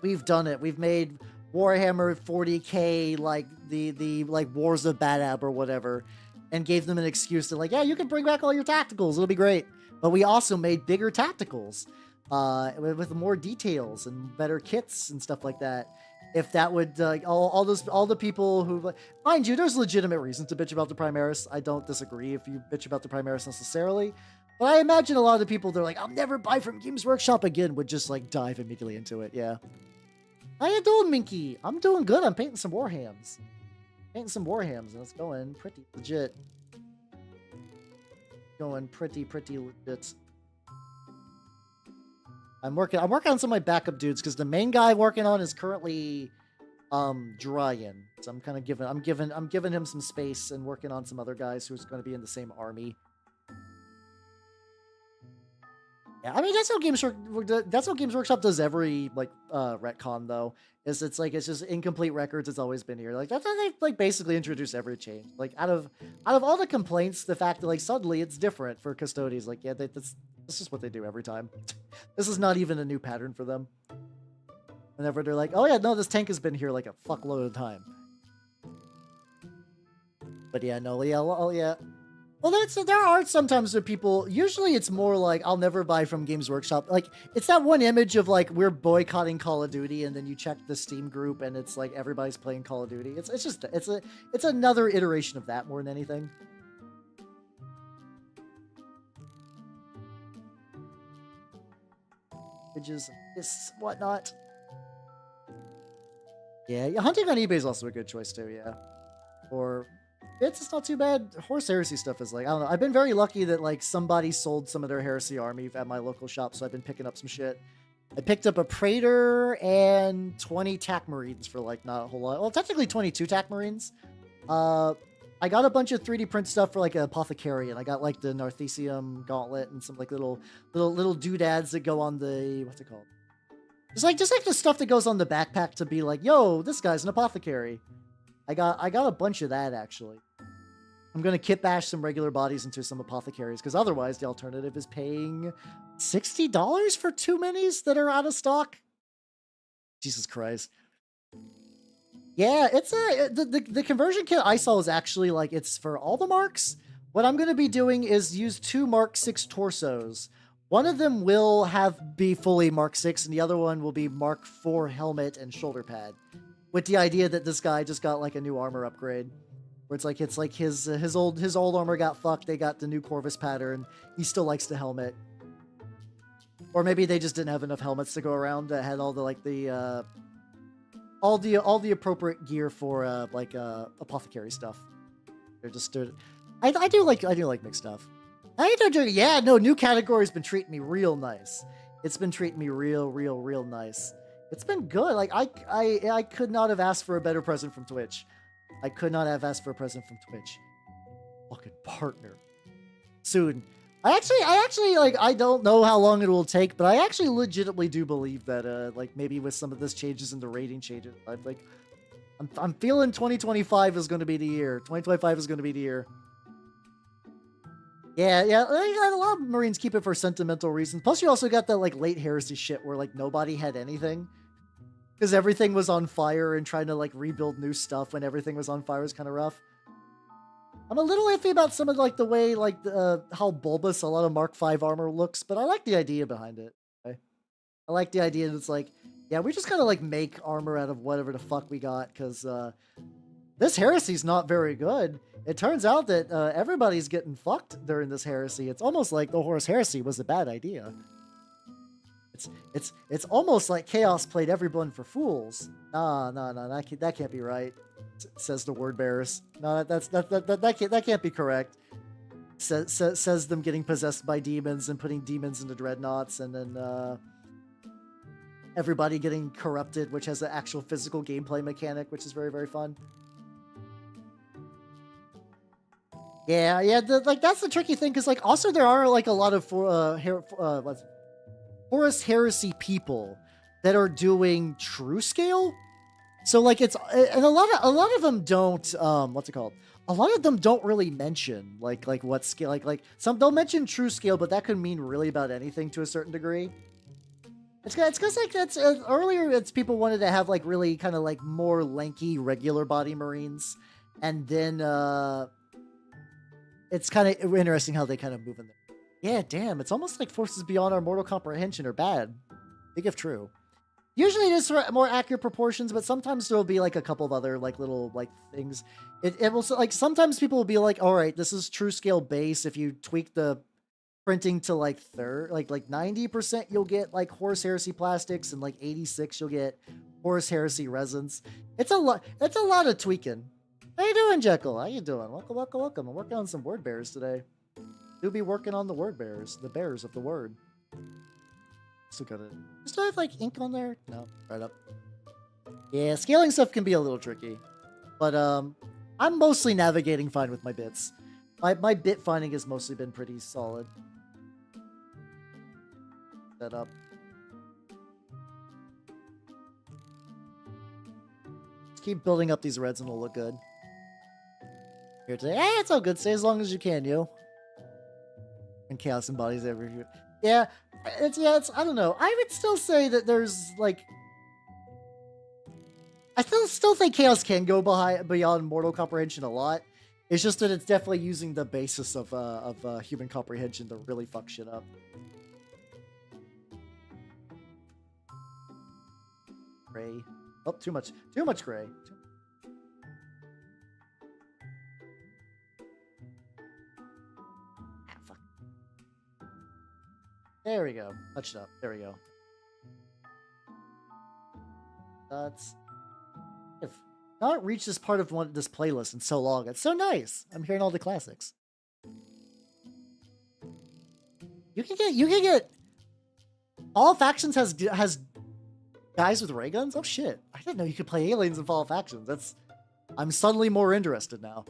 we've done it. We've made Warhammer 40k like the like Wars of Bad Ab or whatever. And gave them an excuse to like, yeah, you can bring back all your tacticals. It'll be great. But we also made bigger tacticals with more details and better kits and stuff like that. If that would all the people who, mind you, there's legitimate reasons to bitch about the Primaris. I don't disagree if you bitch about the Primaris necessarily. But I imagine a lot of the people, they're like, I'll never buy from Games Workshop again, would just like dive immediately into it. Yeah. How you doing, Minky? I'm doing good. I'm painting some Warhams. Painting some Warhams, and it's going pretty legit. Going pretty legit. I'm working on some of my backup dudes because the main guy I'm working on is currently drying. So I'm kind of giving him some space and working on some other guys who's going to be in the same army. Yeah, I mean that's how Games Workshop does every like retcon though. Is it's just incomplete records. It's always been here. Like that's how they like basically introduce every change. Like out of all the complaints, the fact that like suddenly it's different for custodians. Like yeah, that's just what they do every time. This is not even a new pattern for them. Whenever they're like, oh yeah, no, this tank has been here like a fuckload of time. But yeah, no, yeah, oh yeah. Well, there are sometimes where people, usually it's more like, I'll never buy from Games Workshop. Like, it's that one image of like, we're boycotting Call of Duty, and then you check the Steam group and it's like, everybody's playing Call of Duty. It's another iteration of that more than anything. Images, this, whatnot. Yeah, hunting on eBay is also a good choice too, yeah. Or... it's not too bad. Horus Heresy stuff is like, I don't know. I've been very lucky that like somebody sold some of their Heresy army at my local shop, so I've been picking up some shit. I picked up a Praetor and 20 TAC Marines for like not a whole lot. Well, technically 22 TAC Marines. I got a bunch of 3D print stuff for like an Apothecary, and I got like the Narthesium Gauntlet and some like little doodads that go on the, what's it called? Just like the stuff that goes on the backpack to be like, yo, this guy's an Apothecary. I got a bunch of that actually. I'm gonna kit bash some regular bodies into some Apothecaries because otherwise the alternative is paying $60 for 2 minis that are out of stock? Jesus Christ. Yeah, it's the conversion kit I saw is actually like it's for all the marks. What I'm gonna be doing is use 2 Mark 6 torsos. One of them will be fully Mark 6, and the other one will be Mark 4 helmet and shoulder pad. With the idea that this guy just got like a new armor upgrade. Where it's like his old armor got fucked, they got the new Corvus pattern. He still likes the helmet. Or maybe they just didn't have enough helmets to go around that had all the like the all the appropriate gear for apothecary stuff. I do like mixed stuff. Yeah, no, new category's been treating me real nice. It's been treating me real nice. It's been good. Like I could not have asked for a better present from Twitch. I could not have asked for a present from Twitch. Fucking partner. Soon. I actually like I don't know how long it will take, but I actually legitimately do believe that like maybe with some of this changes in the rating changes, I'm feeling 2025 is going to be the year. 2025 is going to be the year. Yeah, a lot of Marines keep it for sentimental reasons. Plus, you also got that like late heresy shit where like nobody had anything because everything was on fire, and trying to like rebuild new stuff when everything was on fire was kind of rough. I'm a little iffy about some of like the way like how bulbous a lot of Mark V armor looks, but I like the idea behind it. Okay? I like the idea that it's like, yeah, we just kind of like make armor out of whatever the fuck we got because this heresy's not very good. It turns out that everybody's getting fucked during this heresy. It's almost like the Horus Heresy was a bad idea. It's almost like Chaos played everyone for fools. No, that can't be right. Says the word bearers. No, that can't be correct. Says them getting possessed by demons and putting demons into dreadnoughts, and then everybody getting corrupted, which has an actual physical gameplay mechanic, which is very fun. Yeah, like that's the tricky thing, because like also there are like a lot of Horus Heresy people that are doing true scale. So like it's, and a lot of them don't what's it called? A lot of them don't really mention like what scale, like some they'll mention true scale, but that could mean really about anything to a certain degree. It's because like that's earlier it's people wanted to have like really kind of like more lanky regular body Marines, and then it's kind of interesting how they kind of move in there. Yeah, damn, it's almost like forces beyond our mortal comprehension are bad. Big if true. Usually it is more accurate proportions, but sometimes there will be like a couple of other like little like things. It will like sometimes people will be like, all right, this is true scale base. If you tweak the printing to like 90%, you'll get like Horus Heresy plastics, and like 86 you'll get Horus Heresy resins. It's a lot of tweaking. How you doing, Jekyll? How you doing? Welcome. I'm working on some word bearers today. You'll be working on the word bearers, the bearers of the word. Still got it. Still have like ink on there? No, right up. Yeah, scaling stuff can be a little tricky, but I'm mostly navigating fine with my bits. My bit finding has mostly been pretty solid. Set up. Just keep building up these reds and it'll look good. Here today, it's all good. Stay as long as you can, yo. And chaos embodies every. Yeah, it's. I don't know. I would still say that there's like. I still think chaos can go beyond mortal comprehension a lot. It's just that it's definitely using the basis of human comprehension to really fuck shit up. Gray. Oh, too much gray. Fuck. There we go. Touched up. There we go. That's. I've not reached this part of this playlist in so long. It's so nice. I'm hearing all the classics. You can get. All Factions has guys with ray guns. Oh shit! I didn't know you could play aliens in Fall of Factions. I'm suddenly more interested now.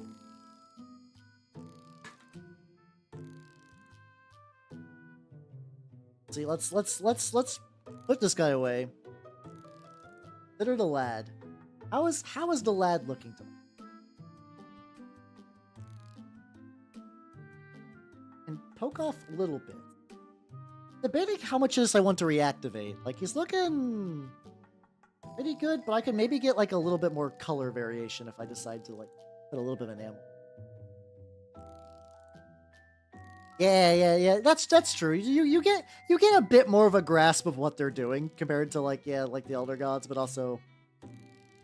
See, let's put this guy away. Consider the lad. How is the lad looking to me? And poke off a little bit. debating how much of this I want to reactivate. Like, he's looking pretty good, but I could maybe get like a little bit more color variation if I decide to like put a little bit of enamel. Yeah. That's true. You get a bit more of a grasp of what they're doing compared to like the Elder Gods, but also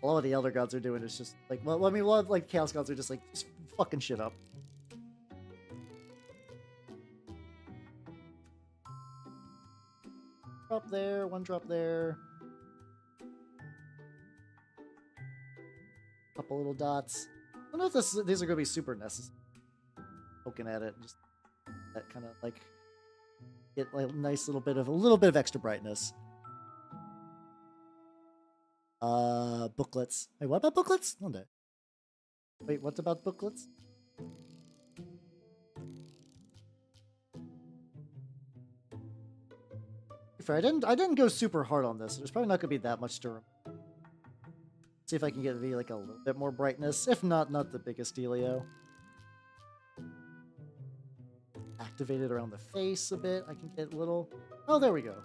a lot of the Elder Gods are doing is just like, well, I mean, a lot of like Chaos Gods are just like just fucking shit up. Drop there, one drop there. Couple little dots. I don't know if these are gonna be super necessary. Poking at it, just that kind of like get like a nice little bit of extra brightness. Booklets. Wait, what about booklets? No, no. Wait, what about booklets? Fair, I didn't go super hard on this. There's probably not gonna be that much to remember. See if I can get like a little bit more brightness. If not the biggest dealio. Activate it around the face a bit. I can get a little. Oh, there we go.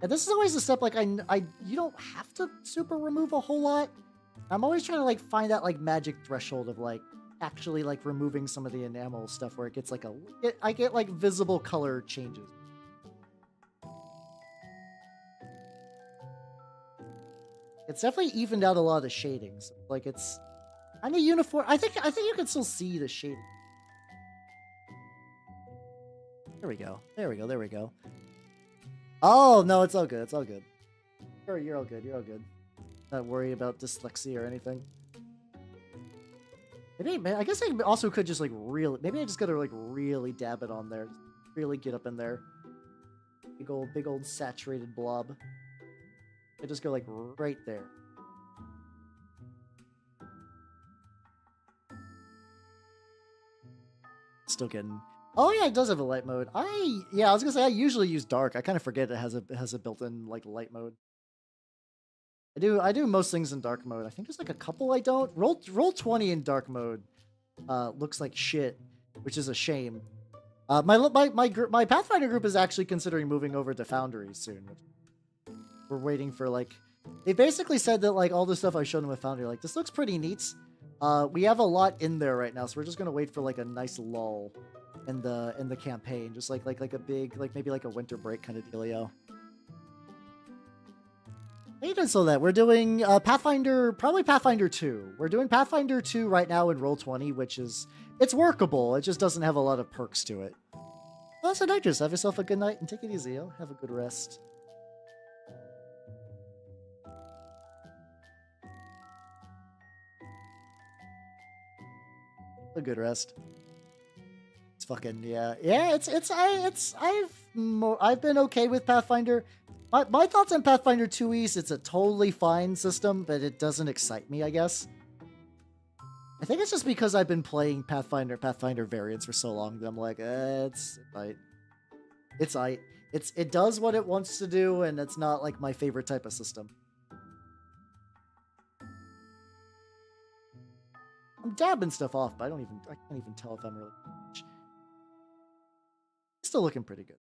And this is always a step like you don't have to super remove a whole lot. I'm always trying to like find that like magic threshold of like actually like removing some of the enamel stuff where it gets like I get like visible color changes. It's definitely evened out a lot of the shadings. Like it's kind of uniform. I think you can still see the shading. There we go. Oh no, it's all good. It's all good. You're all good. You're all good. Not worried about dyslexia or anything. Maybe I guess I also could just like really. Maybe I just gotta like really dab it on there. Really get up in there. Big old saturated blob. I just go like right there. Still getting. Oh yeah, it does have a light mode. I was gonna say I usually use dark. I kind of forget it has a built-in like light mode. I do most things in dark mode. I think there's like a couple I don't. Roll 20 in dark mode looks like shit, which is a shame. My Pathfinder group is actually considering moving over to Foundry soon. We're waiting for like they basically said that like all the stuff I showed them with Foundry, like this looks pretty neat. We have a lot in there right now, so we're just gonna wait for like a nice lull in the campaign, just like a big like maybe like a winter break kind of dealio. Even so that we're doing Pathfinder, probably Pathfinder 2. We're doing Pathfinder 2 right now in Roll20, which is it's workable. It just doesn't have a lot of perks to it. Well, so Nitrous, have yourself a good night and take it easy, yo. Have a good rest. A good rest. It's fucking yeah. I've been okay with Pathfinder. My thoughts on Pathfinder 2 East, it's a totally fine system, but it doesn't excite me, I guess. I think it's just because I've been playing Pathfinder variants for so long that I'm like, it's aight. It's aight. It does what it wants to do, and it's not like my favorite type of system. I'm dabbing stuff off, but I can't even tell if I'm really. Still looking pretty good.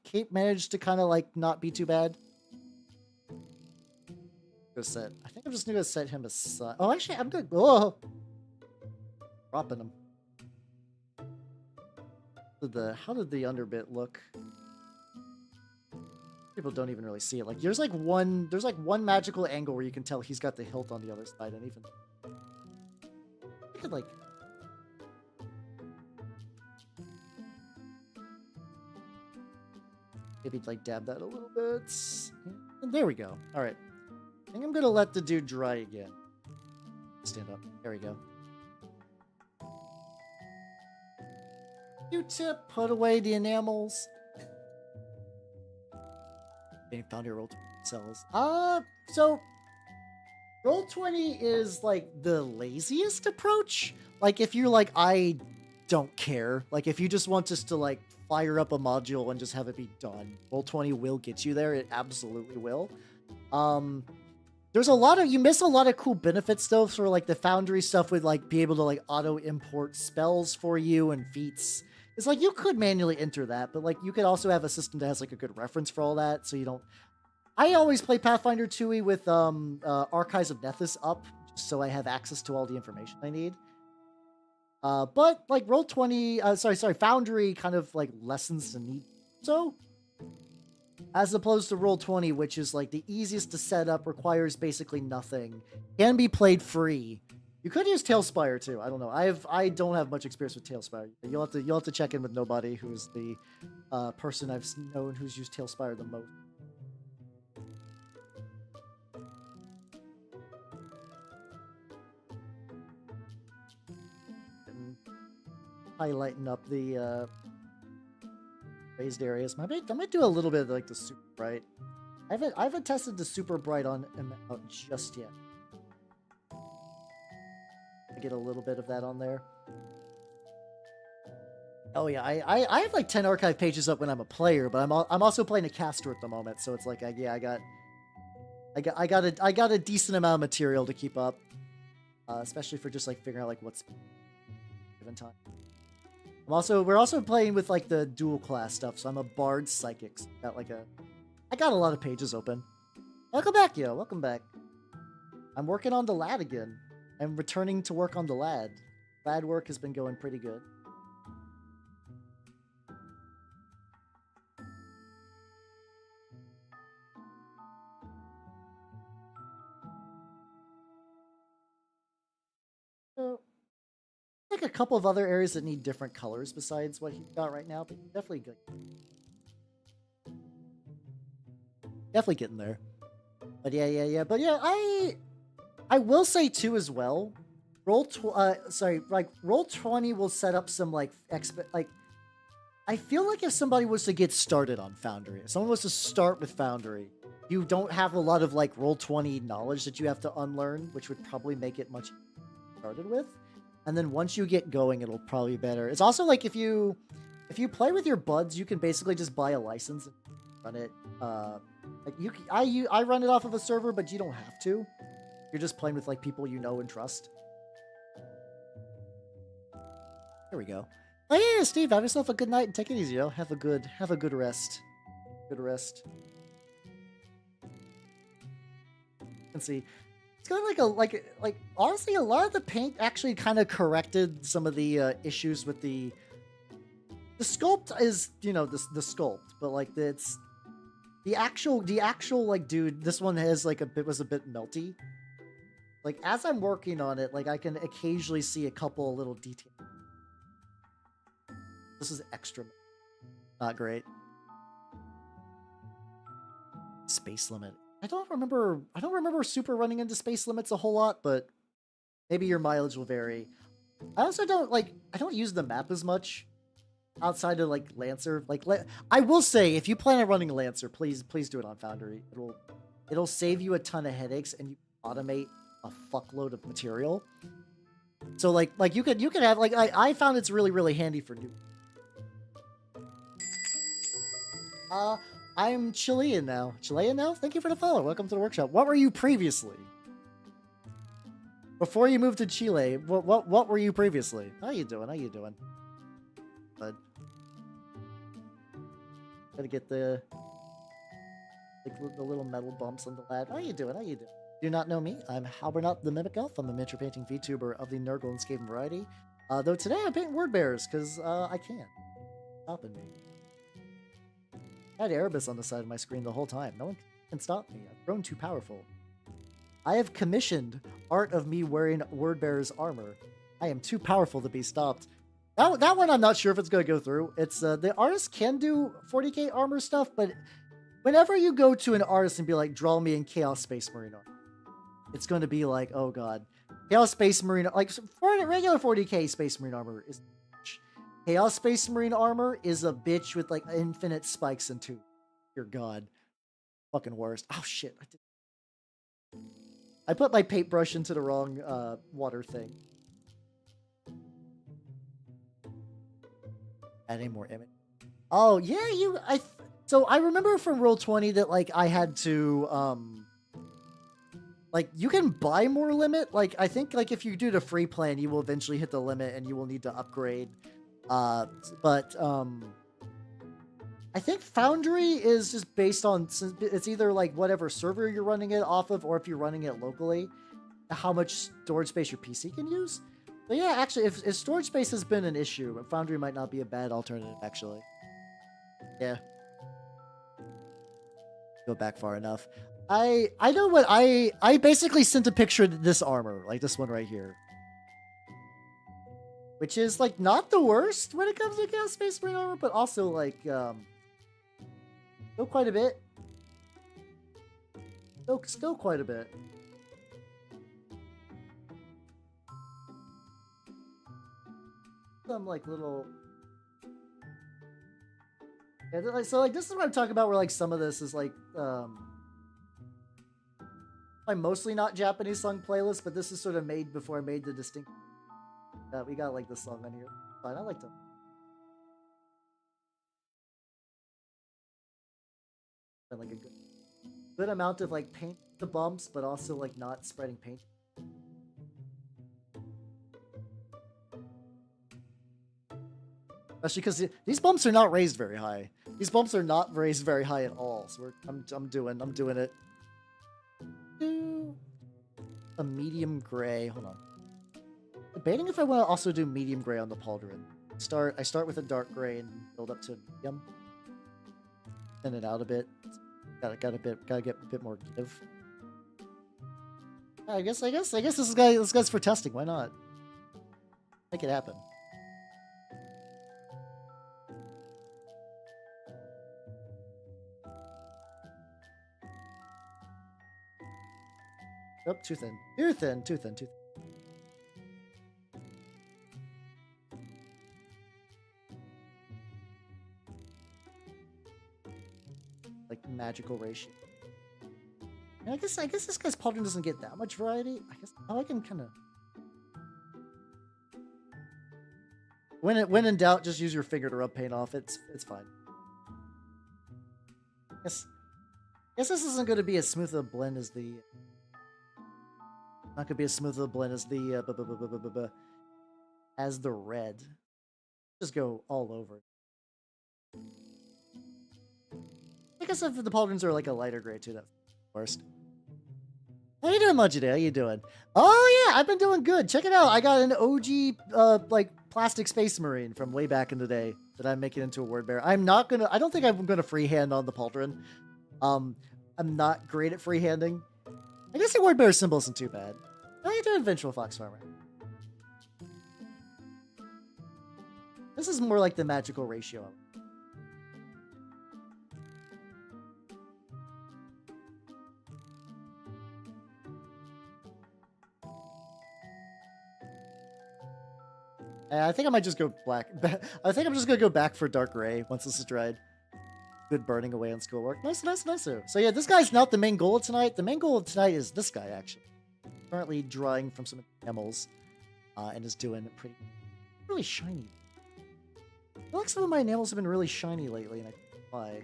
Cape managed to kind of like not be too bad. I think I'm just gonna set him aside. Oh, actually, I'm good. Oh, dropping him. How did the underbit look? People don't even really see it. Like there's one magical angle where you can tell he's got the hilt on the other side, and even I could like. Maybe like dab that a little bit. And there we go. All right. I think I'm going to let the dude dry again. Stand up. There we go. Q-tip, put away the enamels. Found your Roll20 cells. So Roll20 is like the laziest approach. Like if you're like, I don't care. Like if you just want us to like fire up a module and just have it be done, Roll20 will get you there. It absolutely will. There's you miss a lot of cool benefits though, for like the Foundry stuff would like be able to like auto import spells for you and feats It's like you could manually enter that, but like you could also have a system that has like a good reference for all that, so you don't. I always play Pathfinder 2e with Archives of Nethys up, just so I have access to all the information I need. But like Roll20, Foundry kind of like lessens the need so. As opposed to Roll20, which is like the easiest to set up, requires basically nothing, can be played free. You could use Tailspire too. I don't know. I don't have much experience with Tailspire. You'll have to check in with Nobody, who's the person I've known who's used Tailspire the most. And highlighting up the raised areas. I might do a little bit of like the super bright. I haven't tested the super bright on out just yet. I get a little bit of that on there. Oh yeah, I have like 10 archive pages up when I'm a player, but I'm also playing a caster at the moment, so it's like I got a decent amount of material to keep up, especially for just like figuring out like what's given time. We're also playing with like the dual class stuff, so I'm a bard psychic. So I got a lot of pages open. Welcome back, yo. Welcome back. I'm working on the lad again. I'm returning to work on the lad. Lad work has been going pretty good. So, like a couple of other areas that need different colors besides what he's got right now, but definitely good. Definitely getting there. But yeah. But yeah, I will say too as well. Roll20 will set up some like I feel like if somebody was to get started on Foundry, if someone was to start with Foundry, you don't have a lot of like Roll20 knowledge that you have to unlearn, which would probably make it much started with. And then once you get going, it'll probably be better. It's also like if you play with your buds, you can basically just buy a license and run it. Like I run it off of a server, but you don't have to. You're just playing with like people you know and trust. There we go. Oh yeah, Steve, have yourself a good night and take it easy, yo. Have a good rest. Good rest. Let's see. It's got like honestly, a lot of the paint actually kind of corrected some of the issues with the sculpt is, you know, the sculpt, but like it's the actual like dude, this one has like was a bit melty. Like as I'm working on it, like I can occasionally see a couple little details. This is extra not great. Space limit. I don't remember super running into space limits a whole lot, but maybe your mileage will vary. I also I don't use the map as much outside of like Lancer. Like I will say, if you plan on running Lancer, please do it on Foundry. It'll save you a ton of headaches and you automate a fuckload of material. So like you could have like I found it's really handy for new. I'm Chilean now. Thank you for the follow. Welcome to the workshop. What were you previously? Before you moved to Chile, what were you previously? How you doing? But gotta get the little metal bumps on the lad. How you doing? Do you not know me? I'm Halbernut the Mimic Elf. I'm a miniature painting VTuber of the Nurgle and Skaven variety. Though today I'm painting word bearers because I can. Stopping me. I had Erebus on the side of my screen the whole time. No one can stop me. I've grown too powerful. I have commissioned art of me wearing Wordbearer's armor. I am too powerful to be stopped. That one I'm not sure if it's going to go through. It's the artist can do 40k armor stuff, but whenever you go to an artist and be like, draw me in Chaos Space Marine armor, it's going to be like, oh god. Chaos Space Marine, like regular 40k Space Marine armor is Chaos Space Marine armor is a bitch with like infinite spikes and two. Dear God. Fucking worst. Oh shit. I put my paintbrush into the wrong water thing. Adding more image. Oh yeah, so I remember from Roll20 that like I had to like you can buy more limit. Like I think like if you do the free plan, you will eventually hit the limit and you will need to upgrade. But I think Foundry is just based on, it's either like whatever server you're running it off of, or if you're running it locally, how much storage space your PC can use. But yeah, actually, if storage space has been an issue, Foundry might not be a bad alternative, actually. Yeah. Go back far enough. I know what I basically sent a picture of this armor, like this one right here. Which is like not the worst when it comes to Chaos Space Marine armor, but also like still quite a bit. Still quite a bit. Some like little, yeah, so like this is what I'm talking about, where like some of this is like my mostly not Japanese song playlist, but this is sort of made before I made the distinct. We got like this song on here. Fine, I like to. Like a good amount of like paint the bumps, but also like not spreading paint. Especially because these bumps are not raised very high. These bumps are not raised very high at all. So I'm doing it. A medium gray. Hold on. Debating if I want to also do medium gray on the pauldron. I start with a dark gray and build up to a medium. Thin it out a bit. Gotta get a bit more give. I guess this guy's for testing. Why not? Make it happen. Oh, too thin. Too thin. Like magical ratio. And I guess this guy's pauldron doesn't get that much variety. I guess I can kind of. When in doubt, just use your finger to rub paint off. It's fine. Guess this isn't going to be as smooth a blend as the. Not going to be as smooth of a blend as the red. Just go all over. I guess if the pauldrons are like a lighter gray too, that's worst. How you doing, Mudgy? How you doing? Oh yeah, I've been doing good. Check it out. I got an OG like plastic space marine from way back in the day that I'm making into a word bearer. I don't think I'm gonna freehand on the pauldron. I'm not great at freehanding. I guess the word bearer symbol isn't too bad. How you doing, Vengeful Fox Farmer? This is more like the magical ratio. I think I might just go black. I think I'm just gonna go back for dark gray once this is dried. Good burning away on schoolwork. Nice. So yeah, this guy's not the main goal of tonight. The main goal of tonight is this guy, actually. Currently drying from some enamels, and is doing pretty really shiny. I feel like some of my enamels have been really shiny lately, and I don't know why.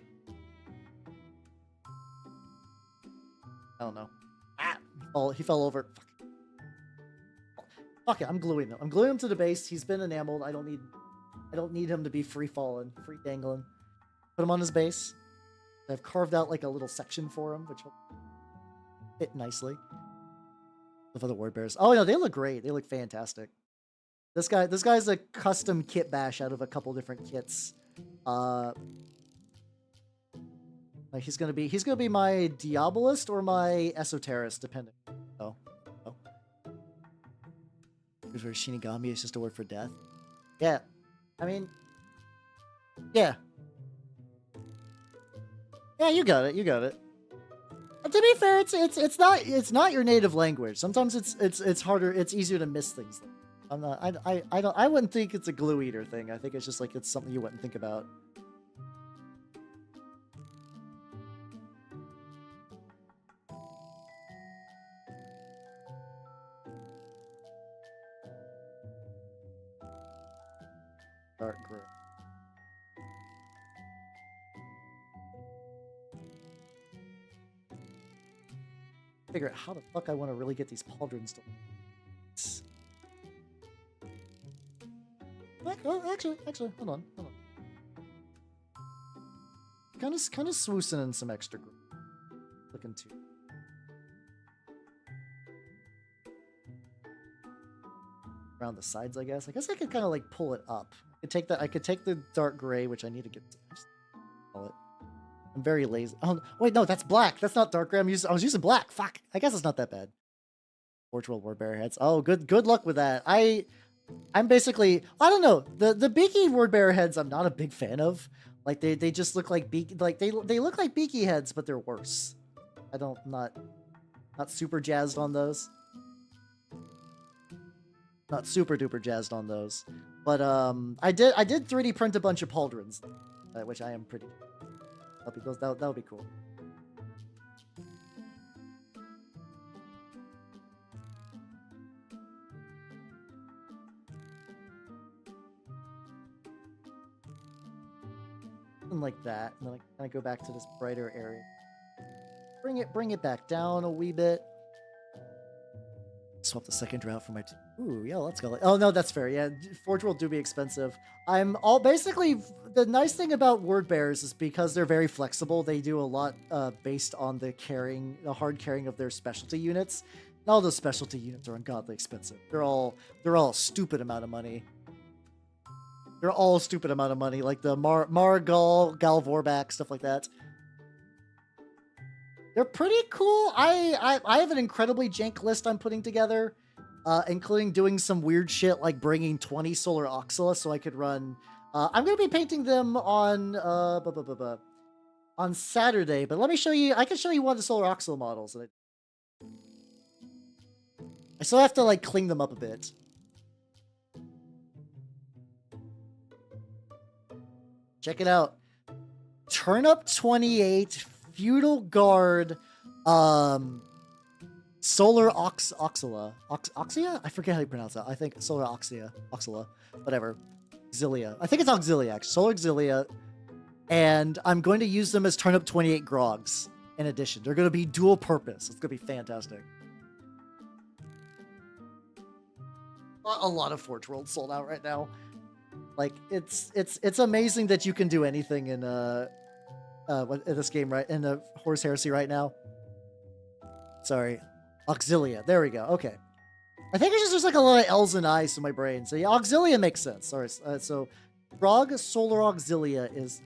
I don't know. Oh, he fell over. Fuck it, I'm gluing him. I'm gluing him to the base. He's been enameled. I don't need him to be free falling, free dangling. Put him on his base. I've carved out like a little section for him, which will fit nicely. For the word bears. Oh no, they look great. They look fantastic. This guy's a custom kit bash out of a couple different kits. Like he's gonna be my Diabolist or my Esoterist, depending. Oh. Where Shinigami is just a word for death. Yeah. I mean, yeah. Yeah, you got it. And to be fair, it's not your native language. Sometimes it's harder. It's easier to miss things. I wouldn't think it's a glue eater thing. I think it's just like it's something you wouldn't think about. Dark gray. Figure out how the fuck I want to really get these pauldrons to. Oh, actually, hold on. Kind of swoosing in some extra group. Looking too. Around the sides, I guess. I guess I could kind of like pull it up. I could take the dark gray, which I need to get. Call it. I'm very lazy. Oh wait, no, that's black. That's not dark gray. I was using black. Fuck. I guess it's not that bad. Forge World Wordbearer heads. Oh, good luck with that. I'm basically, I don't know, the beaky Wordbearer heads I'm not a big fan of. Like they just look like they look like beaky heads, but they're worse. Not super jazzed on those. Not super duper jazzed on those. But I did 3D print a bunch of pauldrons, which I am pretty. That'll be cool. Something like that, and then I kind of go back to this brighter area. Bring it back down a wee bit. Swap the second drought for my. Ooh, yeah, let's go. Oh no, that's fair. Yeah, Forge World do be expensive. Basically the nice thing about word bearers is because they're very flexible. They do a lot based on the hard carrying of their specialty units. And all those specialty units are ungodly expensive. They're all a stupid amount of money. They're all a stupid amount of money, like the Margal, Galvorback, stuff like that. They're pretty cool. I have an incredibly jank list I'm putting together, including doing some weird shit like bringing 20 Solar Oxala so I could run. I'm going to be painting them on Saturday, but let me show you. I can show you one of the Solar Oxala models. I still have to like clean them up a bit. Check it out. Turnip 28 Feudal Guard Solar Oxala. Oxia? I forget how you pronounce that. I think Solar Oxala. Whatever. Auxilia. I think it's Auxilia, actually. Solar Auxilia. And I'm going to use them as Turnip 28 Grogs in addition. They're going to be dual purpose. It's going to be fantastic. A lot of Forge World sold out right now. Like it's amazing that you can do anything in this game, right? In the Horus Heresy right now. Sorry, Auxilia. There we go. Okay, I think it's just like a lot of L's and I's in my brain. So yeah, Auxilia makes sense. All right, so Grog Solar Auxilia is.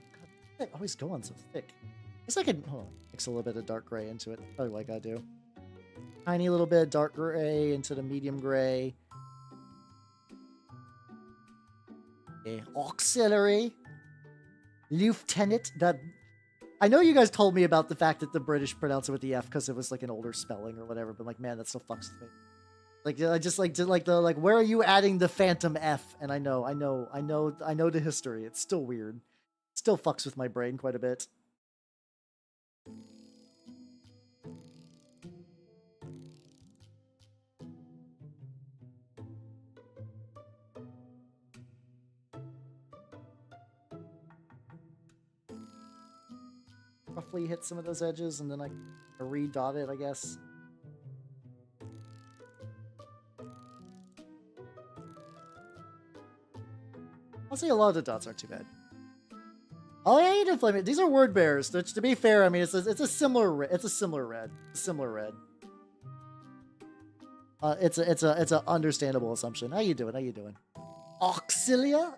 God, I always go on so thick. I guess I could mix a little bit of dark gray into it. Probably what I gotta do. Tiny little bit of dark gray into the medium gray. Okay. Auxiliary Lieutenant. That I know you guys told me about the fact that the British pronounce it with the F because it was like an older spelling or whatever, but like, man, that still fucks with me. Like, I just like did like the where are you adding the Phantom F? And I know the history. It's still weird. It still fucks with my brain quite a bit. Roughly hit some of those edges, and then I re-dot it, I guess. I'll say a lot of the dots aren't too bad. Oh yeah, you did flame it. These are word bearers. Which, to be fair, I mean it's a similar red. It's an understandable assumption. How you doing? Auxilia?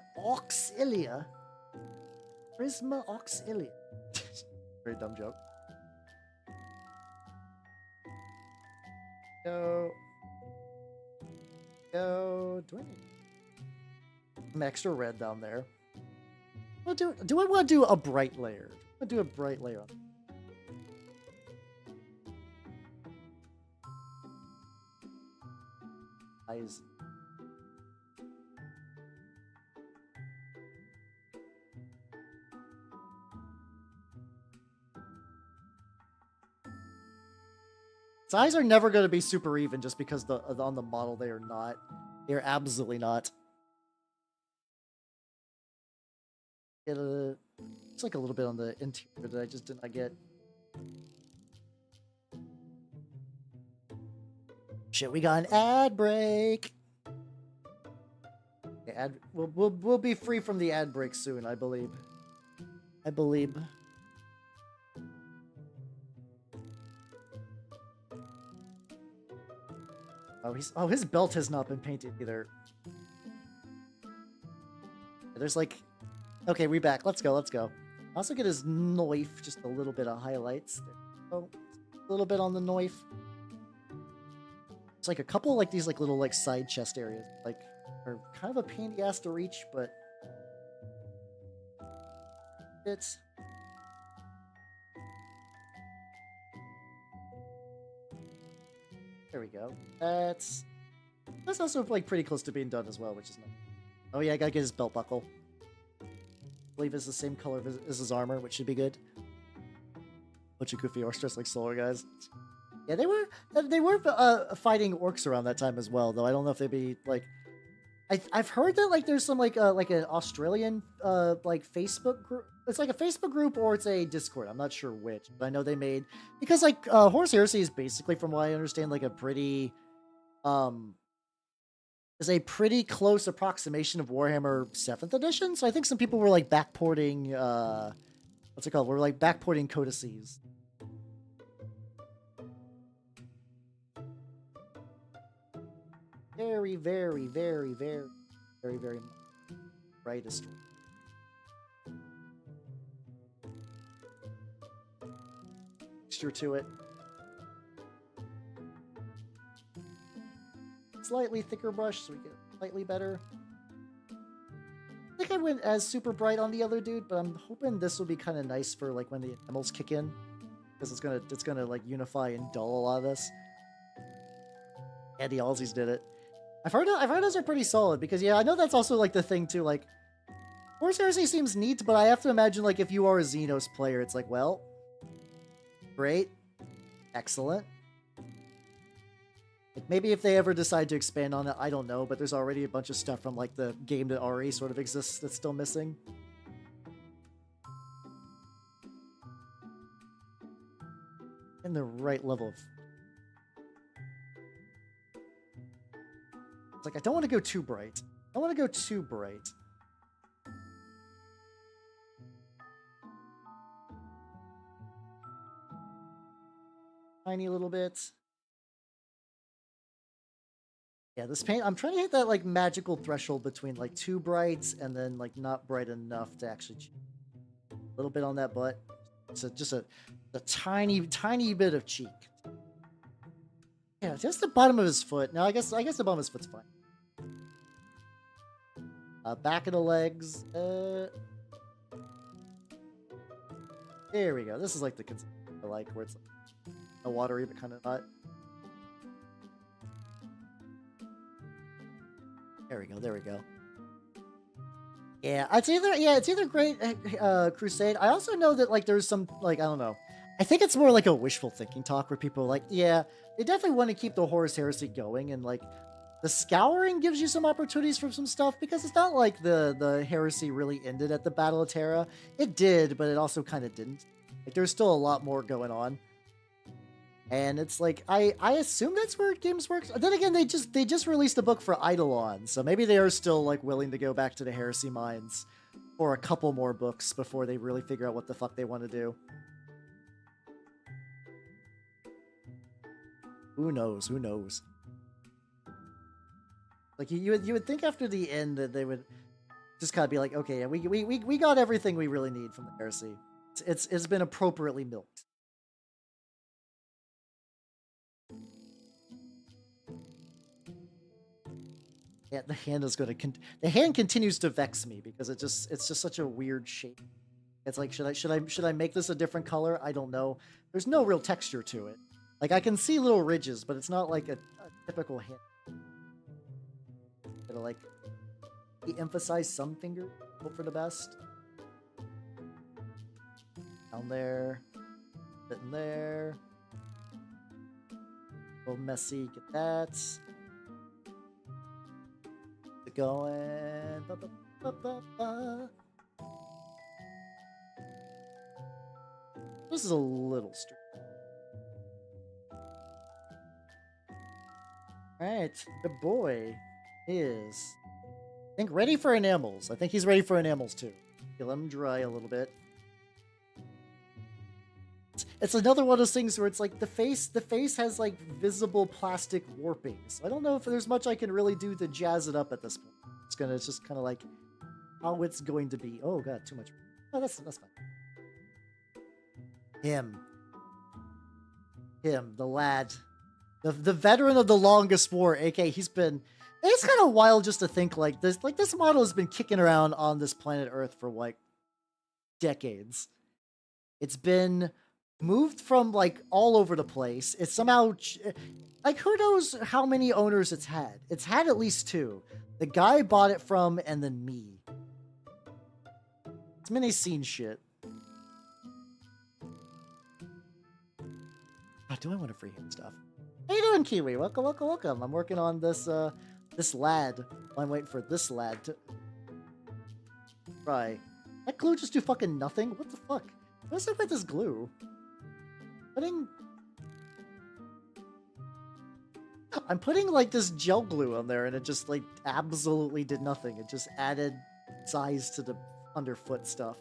Prisma Auxilia. Very dumb joke. Do I need some extra red down there? Do I want to do a bright layer? I do a bright layer on. Eyes. His eyes are never going to be super even just because on the model they are not. They are absolutely not. It's like a little bit on the interior that I just did not get. Shit, we got an ad break. Okay, We'll be free from the ad break soon, I believe. I believe. Oh, his belt has not been painted either. There's like, okay, we back. Let's go. Also get his knife, just a little bit of highlights. Oh, a little bit on the knife. It's like a couple like these like little like side chest areas, like are kind of a pain in the ass to reach, but it's. There we go. That's also like pretty close to being done as well, which is nice. Oh yeah, I gotta get his belt buckle. I believe it's the same color as his armor, which should be good. Bunch of goofy orcs dressed like solar guys. Yeah, they were fighting orcs around that time as well, though I don't know if they'd be like. I've heard that like there's some like an Australian like Facebook group. It's like a Facebook group or it's a Discord. I'm not sure which, but I know they made because like Horus Heresy is basically, from what I understand, like a pretty is a pretty close approximation of Warhammer 7th edition. So I think some people were like backporting what's it called? We're like backporting codices. Very, very, very, very, very, very brightest. Texture to it. Slightly thicker brush so we get slightly better. I think I went as super bright on the other dude, but I'm hoping this will be kind of nice for like when the enamels kick in, because it's gonna like unify and dull a lot of this. Yeah, the Aussies did it. I've heard those are pretty solid because yeah, I know that's also like the thing too. Like, Horus Heresy seems neat, but I have to imagine like if you are a Xenos player, it's like, well, great, excellent. Like maybe if they ever decide to expand on it, I don't know. But there's already a bunch of stuff from like the game that already sort of exists that's still missing. And the right level of. It's like, I don't want to go too bright. I don't want to go too bright. Tiny little bit. Yeah, this paint, I'm trying to hit that like magical threshold between like too bright and then like not bright enough to actually a little bit on that butt. So just a tiny bit of cheek. Yeah, just the bottom of his foot. Now I guess the bottom of his foot's fine. Back of the legs. There we go. This is like the I like where it's like a watery but kind of not. There we go. Yeah, it's either great Crusade. I also know that like there's some like, I don't know. I think it's more like a wishful thinking talk where people are like, yeah, they definitely want to keep the Horus Heresy going, and like the Scouring gives you some opportunities for some stuff because it's not like the Heresy really ended at the Battle of Terra. It did, but it also kind of didn't. Like there's still a lot more going on. And it's like I assume that's where Games Works. Then again, they just released a book for Eidolon, so maybe they are still like willing to go back to the Heresy Mines for a couple more books before they really figure out what the fuck they want to do. Who knows? Who knows? Like you would think after the end that they would just kind of be like, okay, yeah, we got everything we really need from the Heresy. It's been appropriately milked. Yeah, the hand is going to the hand continues to vex me because it's just such a weird shape. It's like, should I make this a different color? I don't know. There's no real texture to it. Like I can see little ridges, but it's not like a typical hand. It'll like de-emphasize some finger. Hope for the best. Down there, bit in there. A little messy. Get that. Going. Ba, ba, ba, ba, ba. This is a little strange. Alright, the boy is I think ready for enamels. I think he's ready for enamels too. Okay, let him dry a little bit. It's another one of those things where it's like the face has like visible plastic warping. So I don't know if there's much I can really do to jazz it up at this point. It's just kind of like how it's going to be. Oh god, too much. Oh, that's fine. Him, the lad, the veteran of the longest war. AK, he's been. It's kind of wild just to think like this model has been kicking around on this planet Earth for like decades. It's been moved from like all over the place. It's somehow like who knows how many owners it's had. It's had at least 2. The guy bought it from, and then me. It's mini scene shit. Oh, do I want to free him stuff? How you doing, Kiwi? Welcome, welcome, welcome. I'm working on this this lad. I'm waiting for this lad to try. That glue just do fucking nothing? What the fuck? What's up with this glue? I'm putting like this gel glue on there and it just like absolutely did nothing. It just added size to the underfoot stuff.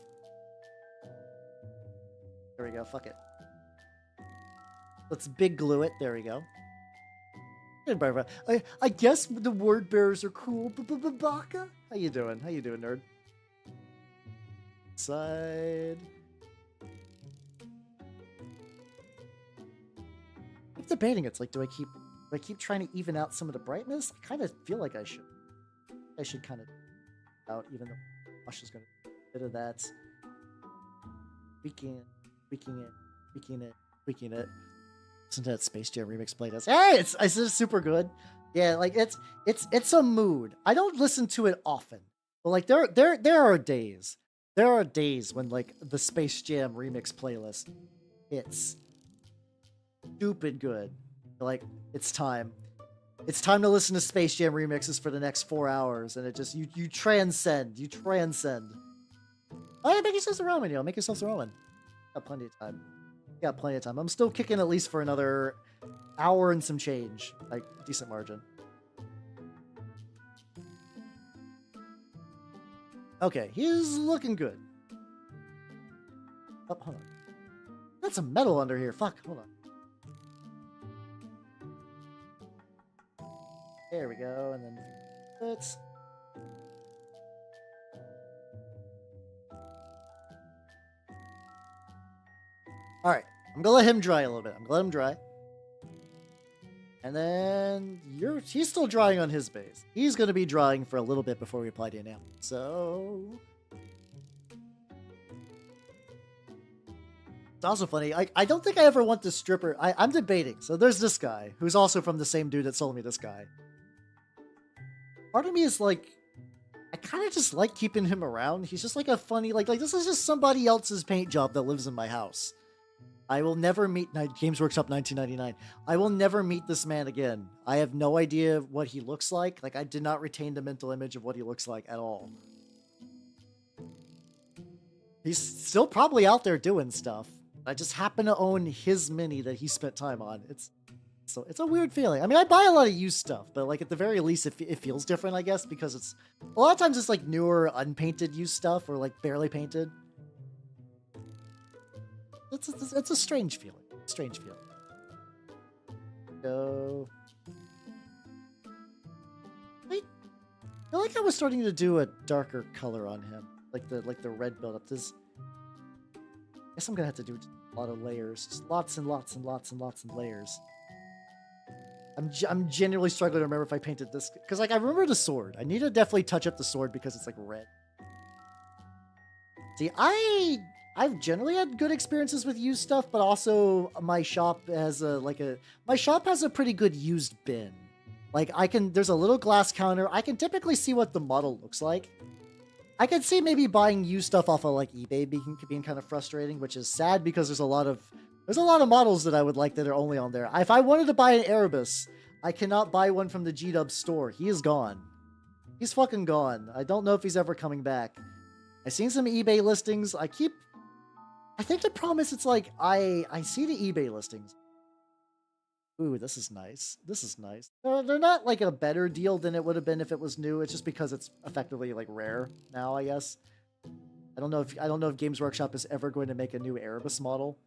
There we go, fuck it. Let's big glue it. There we go. I guess the word bearers are cool. Baka? How you doing? How you doing, nerd? Side. I'm debating. It's like, do I keep trying to even out some of the brightness? I kind of feel like I should. I should kind of out, even though Wash is going to do a bit of that. Tweaking it. Listen to that Space Jam remix playlist. Hey, it's super good. Yeah, like it's a mood. I don't listen to it often, but like there are days. There are days when like the Space Jam remix playlist hits stupid good. Like it's time. It's time to listen to Space Jam remixes for the next 4 hours, and it just you transcend. You transcend. Oh yeah, make yourself a ramen, yo. Make yourself a ramen. Got plenty of time. Got plenty of time. I'm still kicking at least for another hour and some change. Like decent margin. Okay, he's looking good. Oh, hold on. Got some metal under here. Fuck, hold on. There we go, and then let's. All right, I'm gonna let him dry a little bit. I'm gonna let him dry, and then he's still drying on his base. He's gonna be drying for a little bit before we apply the enamel. So it's also funny. I don't think I ever want this stripper. I'm debating. So there's this guy who's also from the same dude that sold me this guy. Part of me is like, I kind of just like keeping him around. He's just like a funny, like this is just somebody else's paint job that lives in my house. I will never meet Games Workshop 1999. I will never meet this man again. I have no idea what he looks like. Like I did not retain the mental image of what he looks like at all. He's still probably out there doing stuff. I just happen to own his mini that he spent time on. It's a weird feeling. I mean, I buy a lot of used stuff, but like at the very least, it feels different, I guess, because it's a lot of times it's like newer, unpainted used stuff or like barely painted. It's a strange feeling. Strange feeling. So, I feel like I was starting to do a darker color on him, like the red buildup. I guess I'm gonna have to do a lot of layers, just lots and lots and lots and lots of layers. I'm genuinely struggling to remember if I painted this because like I remember the sword. I need to definitely touch up the sword because it's like red. See, I've generally had good experiences with used stuff, but also my shop has a pretty good used bin. Like there's a little glass counter. I can typically see what the model looks like. I could see maybe buying used stuff off of like eBay being kind of frustrating, which is sad because there's a lot of models that I would like that are only on there. If I wanted to buy an Erebus, I cannot buy one from the G-Dub store. He is gone. He's fucking gone. I don't know if he's ever coming back. I've seen some eBay listings. I think the problem is it's like I see the eBay listings. Ooh, this is nice. This is nice. They're not like a better deal than it would have been if it was new. It's just because it's effectively like rare now, I guess. I don't know if Games Workshop is ever going to make a new Erebus model.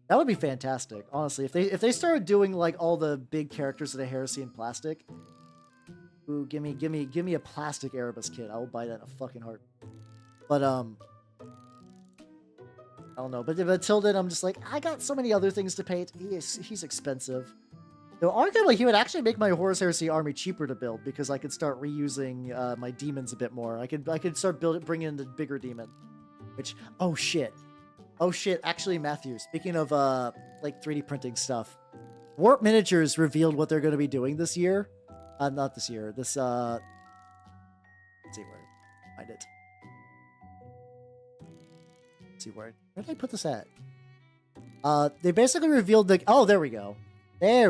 That would be fantastic, honestly. If they started doing like all the big characters of the Heresy in plastic. Ooh, give me a plastic Erebus kit. I will buy that in a fucking heart. But I don't know. But until then, I'm just like, I got so many other things to paint. He's expensive. Though arguably, he would actually make my Horus Heresy army cheaper to build because I could start reusing my demons a bit more. I could start bringing in the bigger demon. Which, oh shit. Actually, Matthew, speaking of like 3D printing stuff, Warp Miniatures revealed what they're going to be doing this year. Not this year. Let's see where I find it. Let's see where did I put this at? They basically revealed the. Oh, there we go. They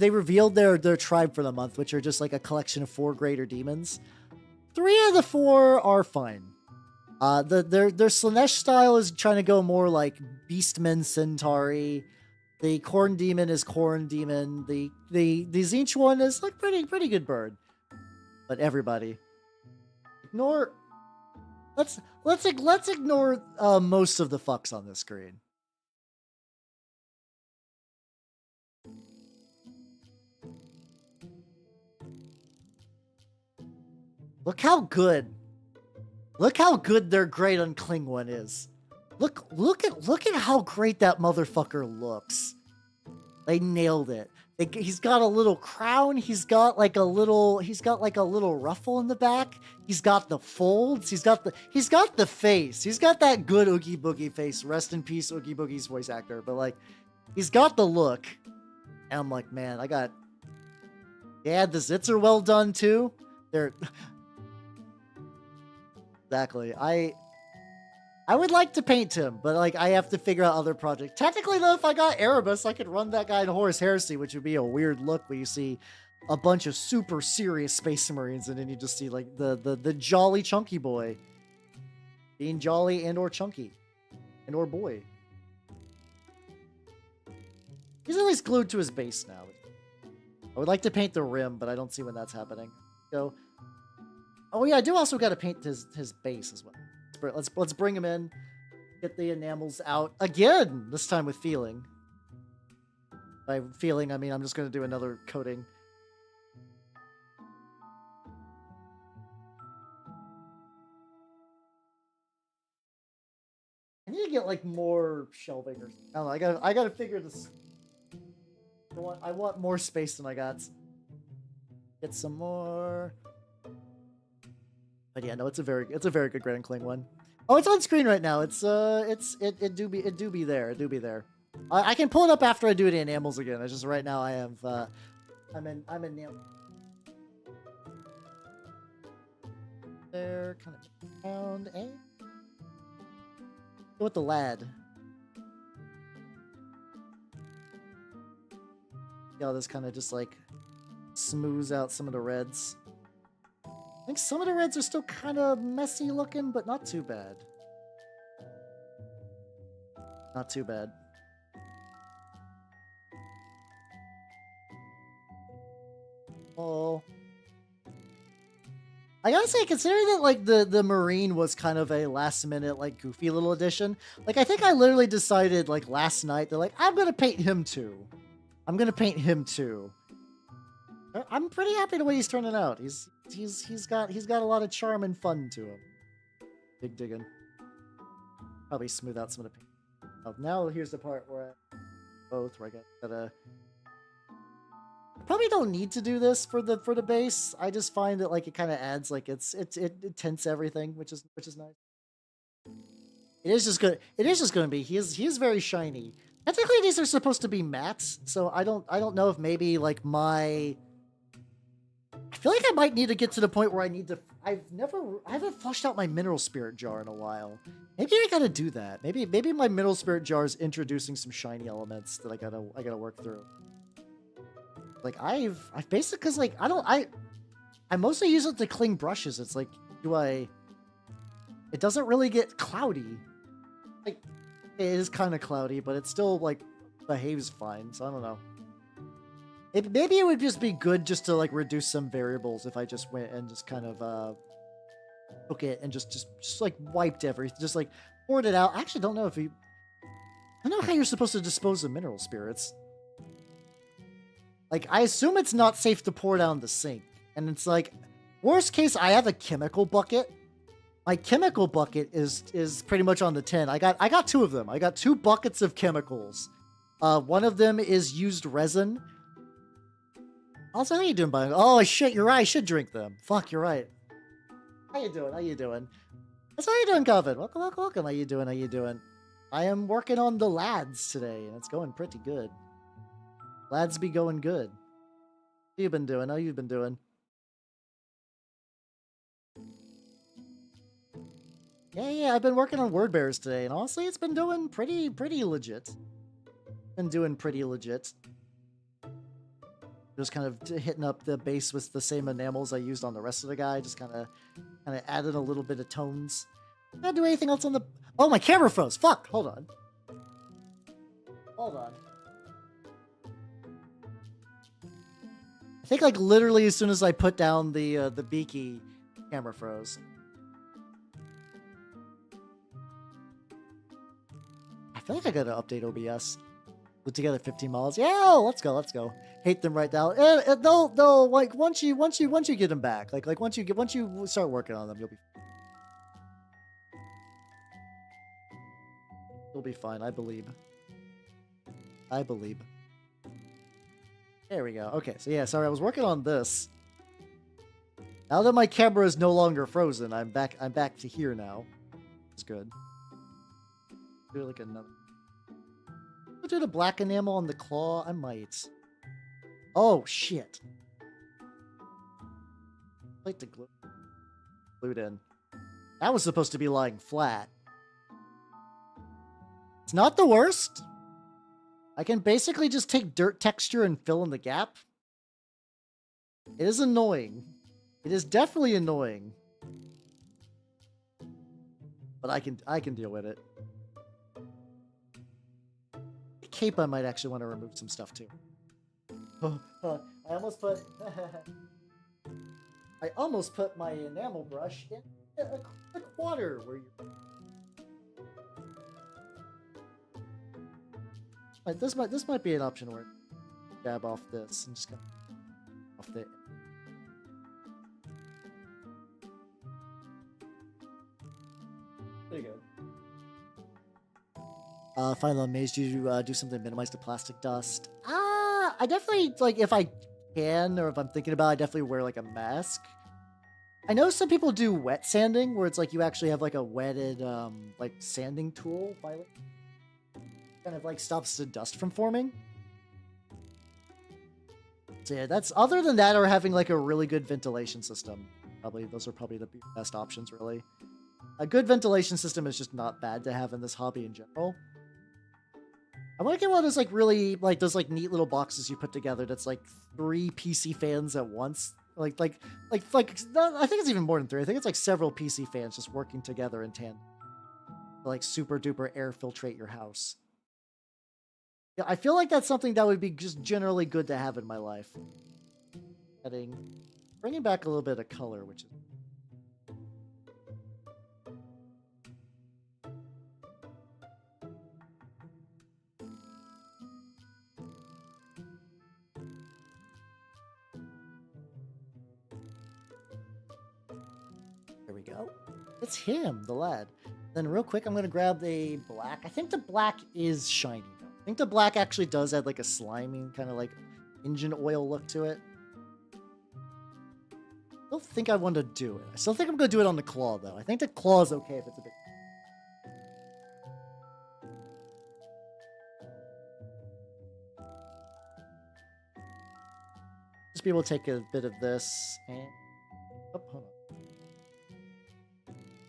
revealed their tribe for the month, which are just like a collection of 4 greater demons. 3 of the 4 are fine. Their Slanesh style is trying to go more like Beastmen Centauri. The Corn Demon is Corn Demon. The Zinch one is like pretty good bird. But everybody, ignore. Let's ignore most of the fucks on this screen. Look how good their Great Uncling one is. Look at how great that motherfucker looks. They nailed it. He's got a little crown. He's got like a little ruffle in the back. He's got the folds. He's got the face. He's got that good Oogie Boogie face. Rest in peace, Oogie Boogie's voice actor. But like, he's got the look. And I'm like, man, yeah, the zits are well done too. They're exactly. I would like to paint him, but like I have to figure out other projects. Technically though, if I got Erebus, I could run that guy in Horus Heresy, which would be a weird look where you see a bunch of super serious Space Marines and then you just see like the jolly chunky boy being jolly and or chunky and or boy. He's at least glued to his base now. I would like to paint the rim, but I don't see when that's happening. So, oh yeah, I do also got to paint his base as well. Let's bring him in, get the enamels out again. This time with feeling. By feeling, I mean I'm just going to do another coating. I need to get like more shelving or something. I don't know. I gotta figure this. I want more space than I got. Get some more. But yeah, no, it's a very good Grand Cling one. Oh, it's on screen right now. It do be there. I can pull it up after I do the enamels again. It's just right now I have I'm in there, kind of around and go with the lad. Yeah, this kind of just like smooths out some of the reds. I think some of the reds are still kind of messy looking, but not too bad. Not too bad. Oh. I gotta say, considering that like the Marine was kind of a last minute like goofy little addition, like I think I literally decided like last night that like I'm gonna paint him too. I'm pretty happy the way he's turning out. He's got a lot of charm and fun to him. Big digging. Probably smooth out some of the paint. Oh, now here's the part where I gotta. Probably don't need to do this for the base. I just find that like it kind of adds like it tints everything, which is nice. It is just good. It is just going to be. He is very shiny. Technically, these are supposed to be mattes, so I don't know if maybe like my. I feel like I might need to get to the point where I need to. I haven't flushed out my mineral spirit jar in a while. Maybe I gotta do that. Maybe my mineral spirit jar is introducing some shiny elements that I gotta work through. Like I've basically, cause like I mostly use it to cling brushes. It's like, it doesn't really get cloudy. Like it is kind of cloudy, but it still like behaves fine. So I don't know. Maybe it would just be good just to like reduce some variables if I just went and just kind of took it and just like wiped everything, just like poured it out. I actually don't know if you. I don't know how you're supposed to dispose of mineral spirits. Like, I assume it's not safe to pour down the sink. And it's like, worst case, I have a chemical bucket. My chemical bucket is pretty much on the 10. I got 2 of them. I got 2 buckets of chemicals. One of them is used resin. Also, how you doing, buddy? Oh, shit, you're right. I should drink them. Fuck, you're right. How you doing? How you doing? How you doing, Calvin? Welcome, welcome, welcome. How you doing? How you doing? I am working on the lads today, and it's going pretty good. Lads be going good. How you been doing? How you been doing? Yeah, I've been working on word bears today, and honestly, it's been doing pretty legit. Been doing pretty legit. Just kind of hitting up the base with the same enamels I used on the rest of the guy. Just kind of added a little bit of tones. Did I do anything else on the... Oh, my camera froze. Fuck. Hold on. Hold on. I think like literally as soon as I put down the beaky, camera froze. I feel like I gotta update OBS. Put together 15 miles. Yeah, let's go, let's go. Hate them right now. They'll like once you get them back, like once you start working on them, you'll be fine. I believe. I believe. There we go. Okay, so yeah, sorry, I was working on this. Now that my camera is no longer frozen, I'm back to here now. It's good. Do like another. I'll do the black enamel on the claw. I might. Oh shit. Like the glue. Glued in. That was supposed to be lying flat. It's not the worst. I can basically just take dirt texture and fill in the gap. It is annoying. It is definitely annoying. But I can deal with it. The cape I might actually want to remove some stuff too. I almost put I almost put my enamel brush in a quick water where you this might be an option where dab off this and just go off the. There you go. Final amazed you do something to minimize the plastic dust. I definitely like if I can or if I'm thinking about it, I definitely wear like a mask. I know some people do wet sanding where it's like you actually have like a wetted like sanding tool by like, kind of like stops the dust from forming. So yeah, that's other than that or having like a really good ventilation system. Those are probably the best options really. A good ventilation system is just not bad to have in this hobby in general. I want to get one of those like really like those like neat little boxes you put together that's like 3 PC fans at once. I think it's even more than 3. I think it's like several PC fans just working together in tandem. To, like super duper air filtrate your house. Yeah, I feel like that's something that would be just generally good to have in my life. Bringing back a little bit of color, which is. There we go. It's him, the lad. Then real quick, I'm going to grab the black. I think the black is shiny, though. I think the black actually does add like a slimy kind of like engine oil look to it. I don't think I want to do it. I still think I'm going to do it on the claw, though. I think the claw is okay if it's a bit... Just be able to take a bit of this and... Oh, hold on.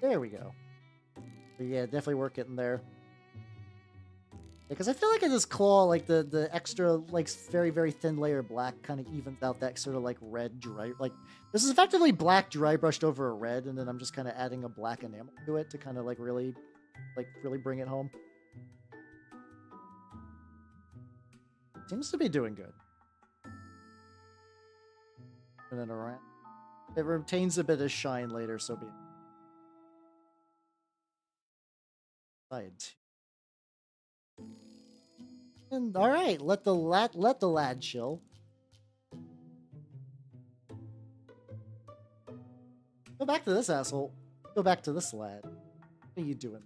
There we go. But yeah, definitely work it in there. Because I feel like in this claw, like the extra, like very, very thin layer of black kind of evens out that sort of like red dry, like this is effectively black dry brushed over a red, and then I'm just kind of adding a black enamel to it to kind of like really bring it home. Seems to be doing good. and then around. It retains a bit of shine later, so be it. And all right, let the lad chill. Go back to this asshole. Go back to this lad. What are you doing?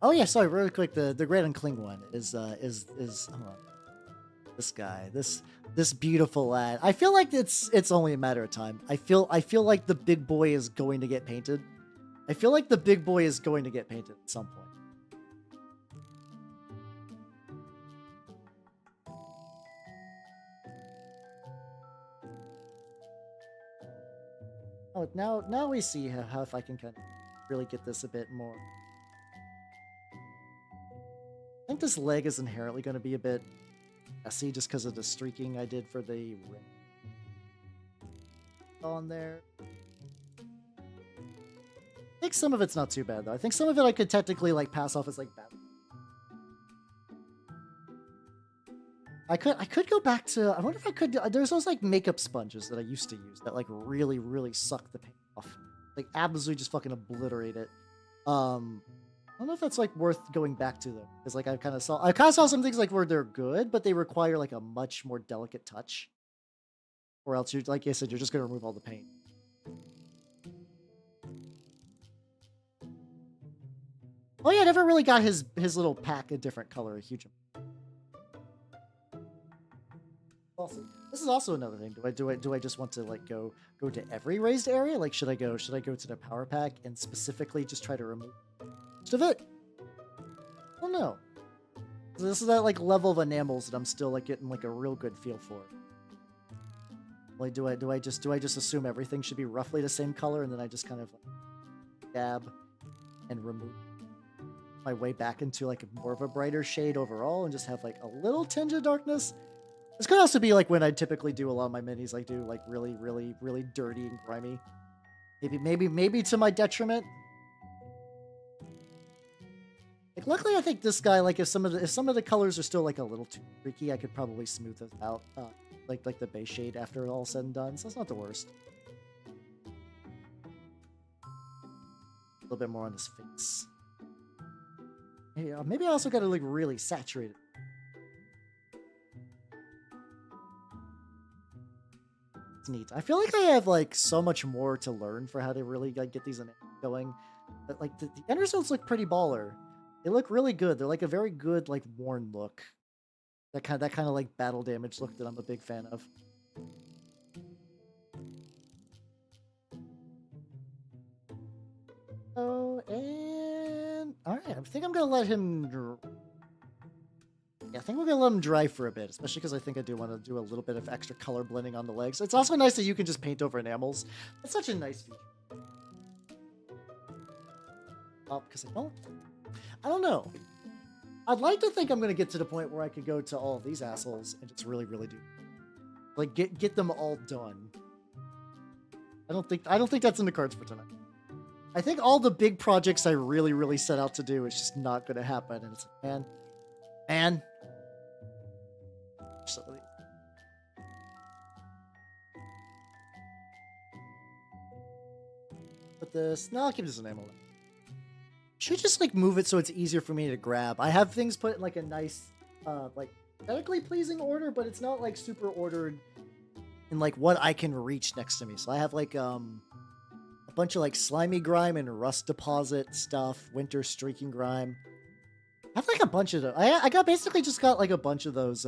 Oh yeah, sorry, really quick. The Great Uncling one is hold on. This guy, this beautiful lad. I feel like it's only a matter of time. I feel like the big boy is going to get painted. I feel like the big boy is going to get painted at some point. Oh, now we see how if I can kind of really get this a bit more. I think this leg is inherently going to be a bit messy just because of the streaking I did for the ring on there. I think some of it's not too bad though. I think some of it I could technically like pass off as like bad. I could go back to, I wonder if I could, there's those like makeup sponges that I used to use that like really suck the paint off. Like absolutely just fucking obliterate it. I don't know if that's like worth going back to though, because like I kind of saw some things like where they're good, but they require like a much more delicate touch, or else you, like I said, you're just gonna remove all the paint. Oh yeah, I never really got his little pack a different color, a huge. Also, this is also another thing. Do I just want to like go to every raised area? Like should I go to the power pack and specifically just try to remove most of it? I don't know. So this is that like level of enamels that I'm still like getting like a real good feel for. Like do I just assume everything should be roughly the same color and then I just kind of like dab and remove my way back into like more of a brighter shade overall and just have like a little tinge of darkness? This could also be like when I typically do a lot of my minis, like do like really dirty and grimy. Maybe to my detriment. Like luckily, I think this guy, like if some of the colors are still like a little too freaky, I could probably smooth it out, like the base shade after all said and done. So it's not the worst. A little bit more on his face. Yeah, maybe I also got to like really saturate it. Neat. I feel like I have like so much more to learn for how to really like get these going. But like the underzones look pretty baller. They look really good. They're like a very good like worn look. That kind of like battle damage look that I'm a big fan of. Oh, and all right. I think I'm gonna let him. Yeah, I think we're gonna let them dry for a bit, especially because I think I do want to do a little bit of extra color blending on the legs. It's also nice that you can just paint over enamels. That's such a nice feature. Oh, because I don't know. I'd like to think I'm gonna get to the point where I could go to all of these assholes and just really do, like get them all done. I don't think that's in the cards for tonight. I think all the big projects I really set out to do is just not gonna happen, and it's like, man. Put this. No, I'll keep this enamel. Should just like move it so it's easier for me to grab. I have things put in like a nice, like aesthetically pleasing order, but it's not like super ordered in like what I can reach next to me. So I have like a bunch of like slimy grime and rust deposit stuff, winter streaking grime. I have like a bunch of those. I basically just got like a bunch of those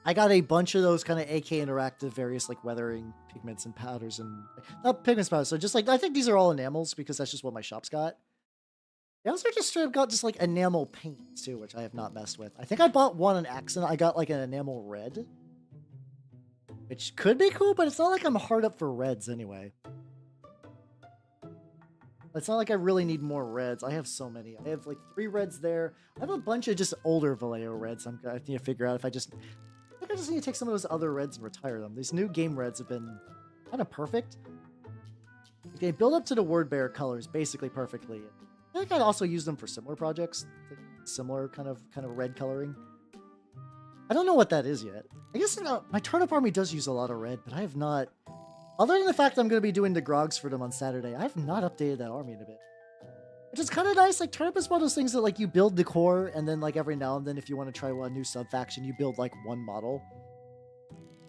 I got a bunch of those kind of AK interactive various like weathering pigments and powders and not pigments powders. So just like I think these are all enamels because that's just what my shop's got. I also just straight up got just like enamel paint too, which I have not messed with. I think I bought one on accident. I got like an enamel red, which could be cool, but it's not like I'm hard up for reds anyway. It's not like I really need more reds. I have so many. I have like 3 reds there. I have a bunch of just older Vallejo reds. I need to figure out if I just need to take some of those other reds and retire them. These new game reds have been kind of perfect. They build up to the word bearer colors basically perfectly. I think I'd also use them for similar projects. similar kind of red coloring. I don't know what that is yet. I guess my turnip army does use a lot of red, but I have not. Other than the fact that I'm going to be doing the grogs for them on Saturday, I have not updated that army in a bit. Which is kind of nice. Like, turnip is one of those things that, like, you build the core, and then, like, every now and then, if you want to try a new sub-faction, you build, like, one model.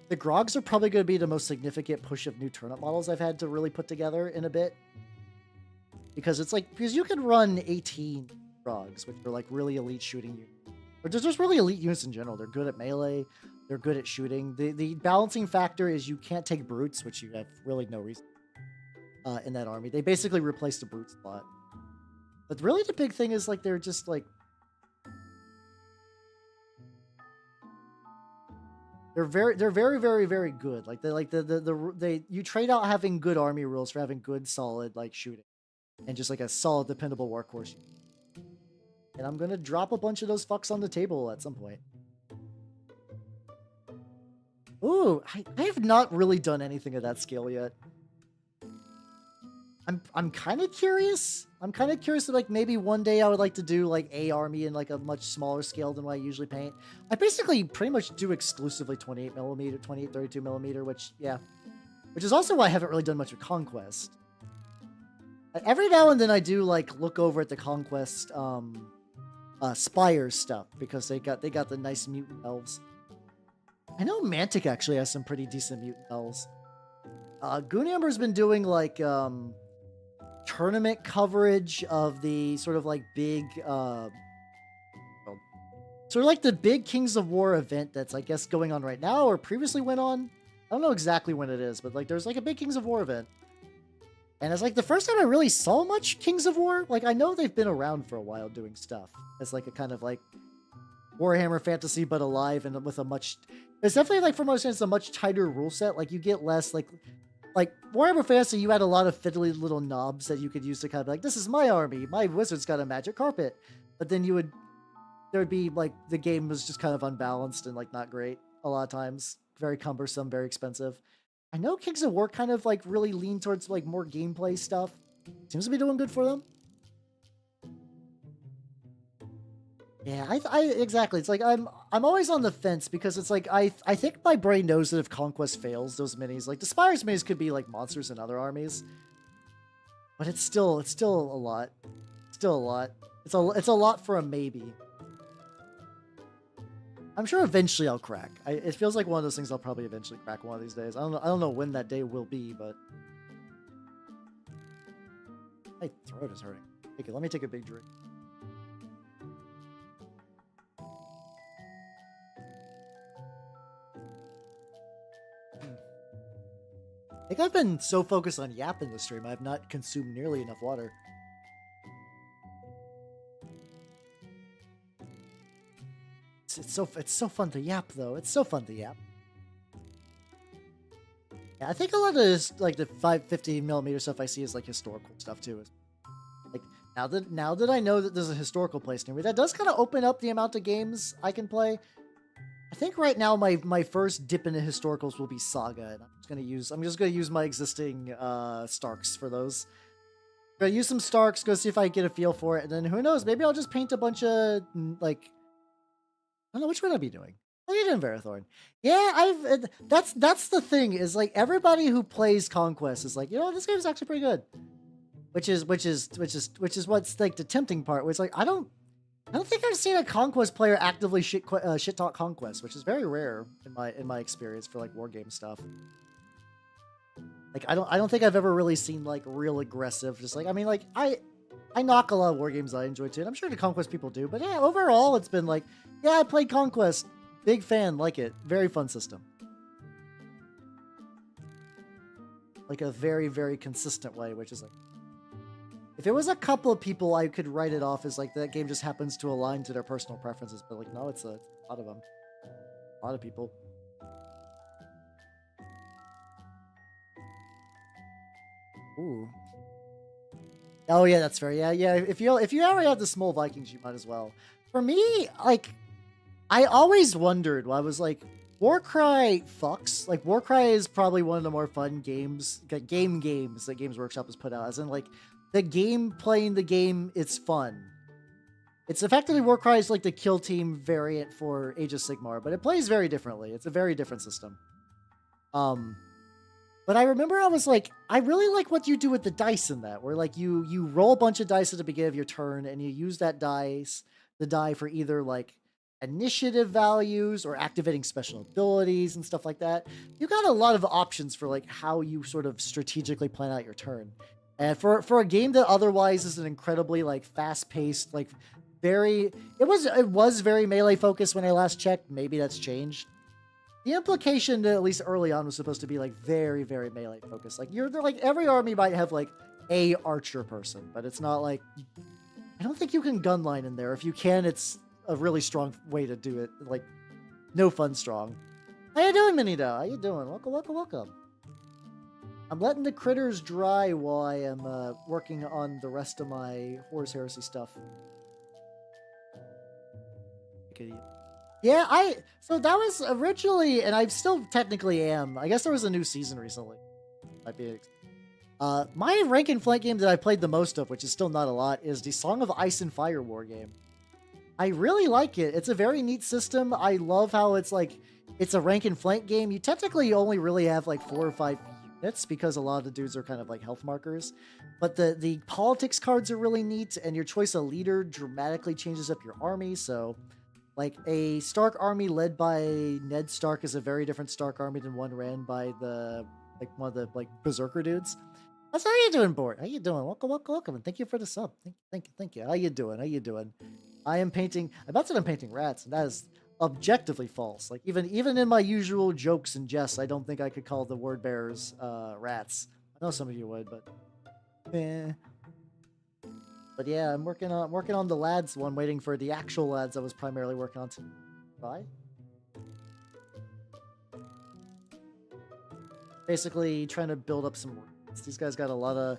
The grogs are probably going to be the most significant push of new turnip models I've had to really put together in a bit. Because it's like, because you can run 18 grogs, which are, like, really elite shooting units. Or just really elite units in general. They're good at melee. They're good at shooting. The balancing factor is you can't take brutes, which you have really no reason in that army. They basically replaced the brute slot. But really the big thing is, like, they're just, like... They're very good. Like, you trade out having good army rules for having good, solid, like, shooting. And just, like, a solid, dependable workhorse. And I'm gonna drop a bunch of those fucks on the table at some point. Ooh, I have not really done anything of that scale yet. I'm kind of curious. I'm kind of curious that, like, maybe one day I would like to do, like, a army in, like, a much smaller scale than what I usually paint. I basically pretty much do exclusively 28mm, 32mm, which, yeah. Which is also why I haven't really done much with Conquest. Every now and then I do, like, look over at the Conquest, Spire stuff, because they got the nice mutant elves. I know Mantic actually has some pretty decent mutant elves. Goonhammer's been doing, like, tournament coverage of the sort of, like, big, sort of like the big Kings of War event that's, I guess, going on right now, or previously went on. I don't know exactly when it is, but, like, there's, like, a big Kings of War event. And it's, like, the first time I really saw much Kings of War. Like, I know they've been around for a while doing stuff. It's, like, a kind of, like, Warhammer fantasy, but alive and with a much... It's definitely, like, from what I understand, it's a much tighter rule set. Like, you get less, like Warhammer Fantasy, you had a lot of fiddly little knobs that you could use to kind of be like, this is my army, my wizard's got a magic carpet. But then there would be, like, the game was just kind of unbalanced and, like, not great a lot of times. Very cumbersome, very expensive. I know Kings of War kind of, like, really lean towards, like, more gameplay stuff. Seems to be doing good for them. Yeah, exactly. It's like I'm always on the fence because it's like I think my brain knows that if Conquest fails, those minis, like the Spire's minis, could be like monsters in other armies, but it's still a lot. Still a lot. It's a lot for a maybe. I'm sure eventually I'll crack. It feels like one of those things I'll probably eventually crack one of these days. I don't know when that day will be, but my throat is hurting. Okay, let me take a big drink. I think I've been so focused on yapping this stream, I have not consumed nearly enough water. It's so fun to yap, though. It's so fun to yap. Yeah, I think a lot of this, like the 550mm stuff I see is like historical stuff too. Like now that I know that there's a historical place near me, that does kind of open up the amount of games I can play. I think right now my first dip into historicals will be Saga, and I'm just gonna use my existing Starks for those. I'm gonna use some Starks, go see if I can get a feel for it, and then who knows, maybe I'll just paint a bunch of like, I don't know, which would I be doing? What are you doing, Verathorn? Yeah, that's the thing, is like everybody who plays Conquest is like, you know, this game's actually pretty good. Which is what's like the tempting part, where it's like I don't think I've seen a Conquest player actively shit talk Conquest, which is very rare in my experience for like war game stuff. Like I don't think I've ever really seen like real aggressive, just like, I mean, like I knock a lot of war games I enjoy too, and I'm sure the Conquest people do, but yeah, overall it's been like, yeah, I played Conquest, big fan, like it, very fun system. Like a very, very consistent way, which is like, if it was a couple of people, I could write it off as like that game just happens to align to their personal preferences. But like, no, it's a lot of them. A lot of people. Ooh. Oh yeah, that's fair. Yeah. If you already have the small Vikings, you might as well. For me, like, I always wondered. Well, I was like, Warcry fucks. Like, Warcry is probably one of the more fun games, games that Games Workshop has put out. As in, like, the game, playing the game, it's fun. It's effectively Warcry is like the kill team variant for Age of Sigmar, but it plays very differently. It's a very different system. But I remember I was like, I really like what you do with the dice in that, where like you roll a bunch of dice at the beginning of your turn, and you use that the die for either like initiative values or activating special abilities and stuff like that. You got a lot of options for like how you sort of strategically plan out your turn. And for a game that otherwise is an incredibly like fast-paced, like very it was very melee focused when I last checked. Maybe that's changed. The implication, at least early on, was supposed to be like very, very melee focused. Like they're like every army might have like a archer person, but it's not like I don't think you can gunline in there. If you can, it's a really strong way to do it. Like no fun strong. How you doing, Minida? How you doing? Welcome, welcome, welcome. I'm letting the critters dry while I am working on the rest of my Horus Heresy stuff. Yeah, so that was originally, and I still technically am. I guess there was a new season recently. Might be. My rank and flank game that I played the most of, which is still not a lot, is the Song of Ice and Fire war game. I really like it. It's a very neat system. I love how it's like, it's a rank and flank game. You technically only really have like 4 or 5 units because a lot of the dudes are kind of like health markers. But the politics cards are really neat, and your choice of leader dramatically changes up your army, so... Like, a Stark army led by Ned Stark is a very different Stark army than one ran by one of the, Berserker dudes. That's how you doing, Bort? How you doing? Welcome, welcome, welcome, and thank you for the sub. Thank you. How you doing? How you doing? I'm about to say I'm painting rats, and that is objectively false. Like, even in my usual jokes and jests, I don't think I could call the word bearers, rats. I know some of you would, but... eh. But yeah, I'm working on the lads one, waiting for the actual lads I was primarily working on to buy. Basically, trying to build up some reds. These guys got a lot of...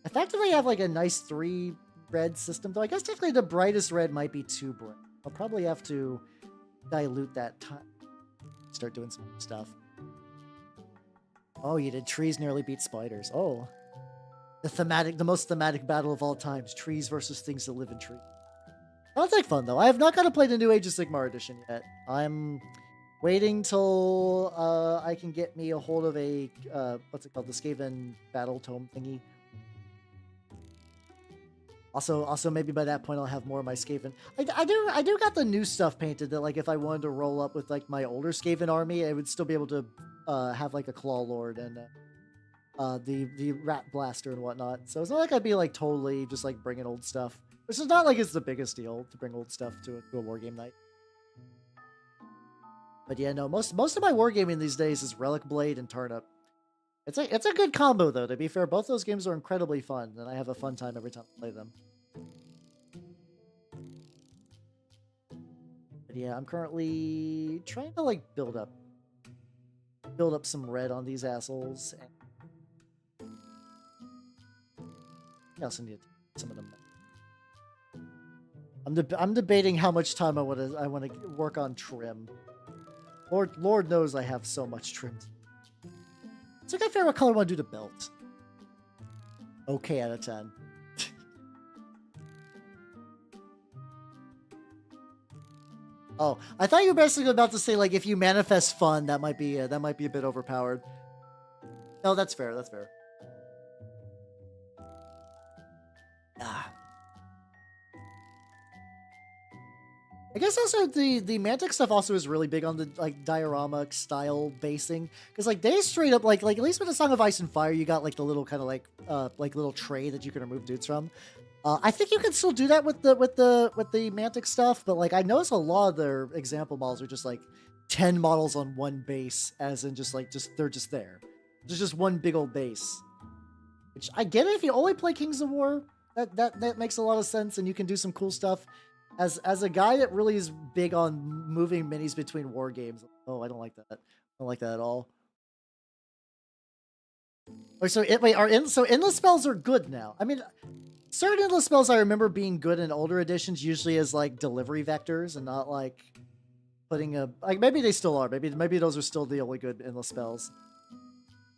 Effectively have like a nice 3 red system, though I guess technically the brightest red might be 2 bright. I'll probably have to dilute that time. Start doing some stuff. Oh, you did trees nearly beat spiders. Oh. The most thematic battle of all times. Trees versus things that live in trees. Sounds like fun, though. I have not got to play the new Age of Sigmar edition yet. I'm waiting till I can get me a hold of a, what's it called? The Skaven Battle Tome thingy. Also, maybe by that point I'll have more of my Skaven. I do got the new stuff painted that, like, if I wanted to roll up with, like, my older Skaven army, I would still be able to have, like, a Claw Lord and... the Rat Blaster and whatnot. So it's not like I'd be like totally just like bringing old stuff. Which is not like it's the biggest deal to bring old stuff to a wargame night. But yeah, no, most of my wargaming these days is Relic Blade and Turnip. It's a good combo though, to be fair. Both those games are incredibly fun, and I have a fun time every time I play them. But yeah, I'm currently trying to like build up some red on these assholes. And I also need some of them. I'm debating how much time I want to work on trim. Lord knows I have so much trim. So I gotta figure out what color I want to do the belt. Okay out of 10. Oh, I thought you were basically about to say like if you manifest fun, that might be a bit overpowered. No, that's fair. That's fair. I guess also the Mantic stuff also is really big on the like diorama style basing, because like they straight up like at least with the Song of Ice and Fire you got like the little kind of like little tray that you can remove dudes from. I think you can still do that with the Mantic stuff, but like I notice a lot of their example models are just like 10 models on one base, as in they're just there. There's just one big old base. Which I get it if you only play Kings of War. That makes a lot of sense, and you can do some cool stuff. As a guy that really is big on moving minis between war games, oh, I don't like that. I don't like that at all. So endless spells are good now. I mean, certain endless spells I remember being good in older editions, usually as like delivery vectors and not like putting a like maybe they still are. Maybe those are still the only good endless spells.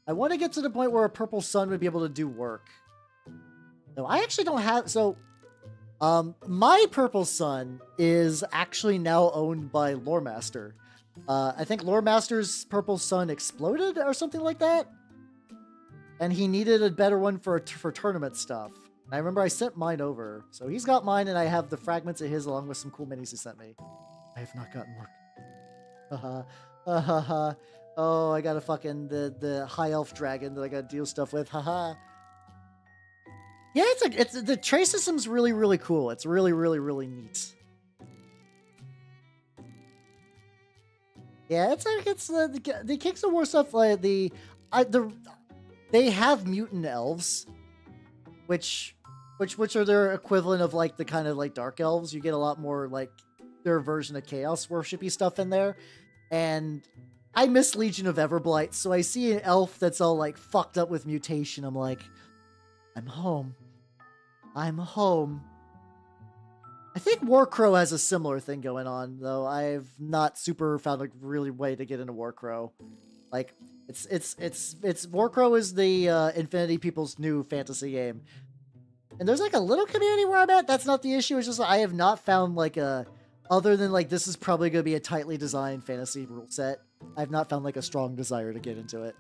I want to get to the point where a purple sun would be able to do work. No, I actually don't have so. My Purple Sun is actually now owned by Loremaster. I think Loremaster's Purple Sun exploded or something like that, and he needed a better one for tournament stuff. I remember I sent mine over, so he's got mine, and I have the fragments of his along with some cool minis he sent me. I have not gotten work. Haha. Oh, I got a fucking the high elf dragon that I got to deal stuff with. Haha. Yeah, it's the trade system's really cool. It's really neat. Yeah, it's the Kings of War stuff. Like they have mutant elves, which are their equivalent of like the kind of like dark elves. You get a lot more like their version of chaos worshipy stuff in there, and I miss Legion of Everblight, so I see an elf that's all like fucked up with mutation. I'm like, I'm home. I'm home. I think Warcrow has a similar thing going on, though I've not super found a really way to get into Warcrow. Like, it's Warcrow is the Infinity People's new fantasy game. And there's like a little community where I'm at. That's not the issue. It's just I have not found like a, other than like this is probably going to be a tightly designed fantasy rule set, I've not found like a strong desire to get into it.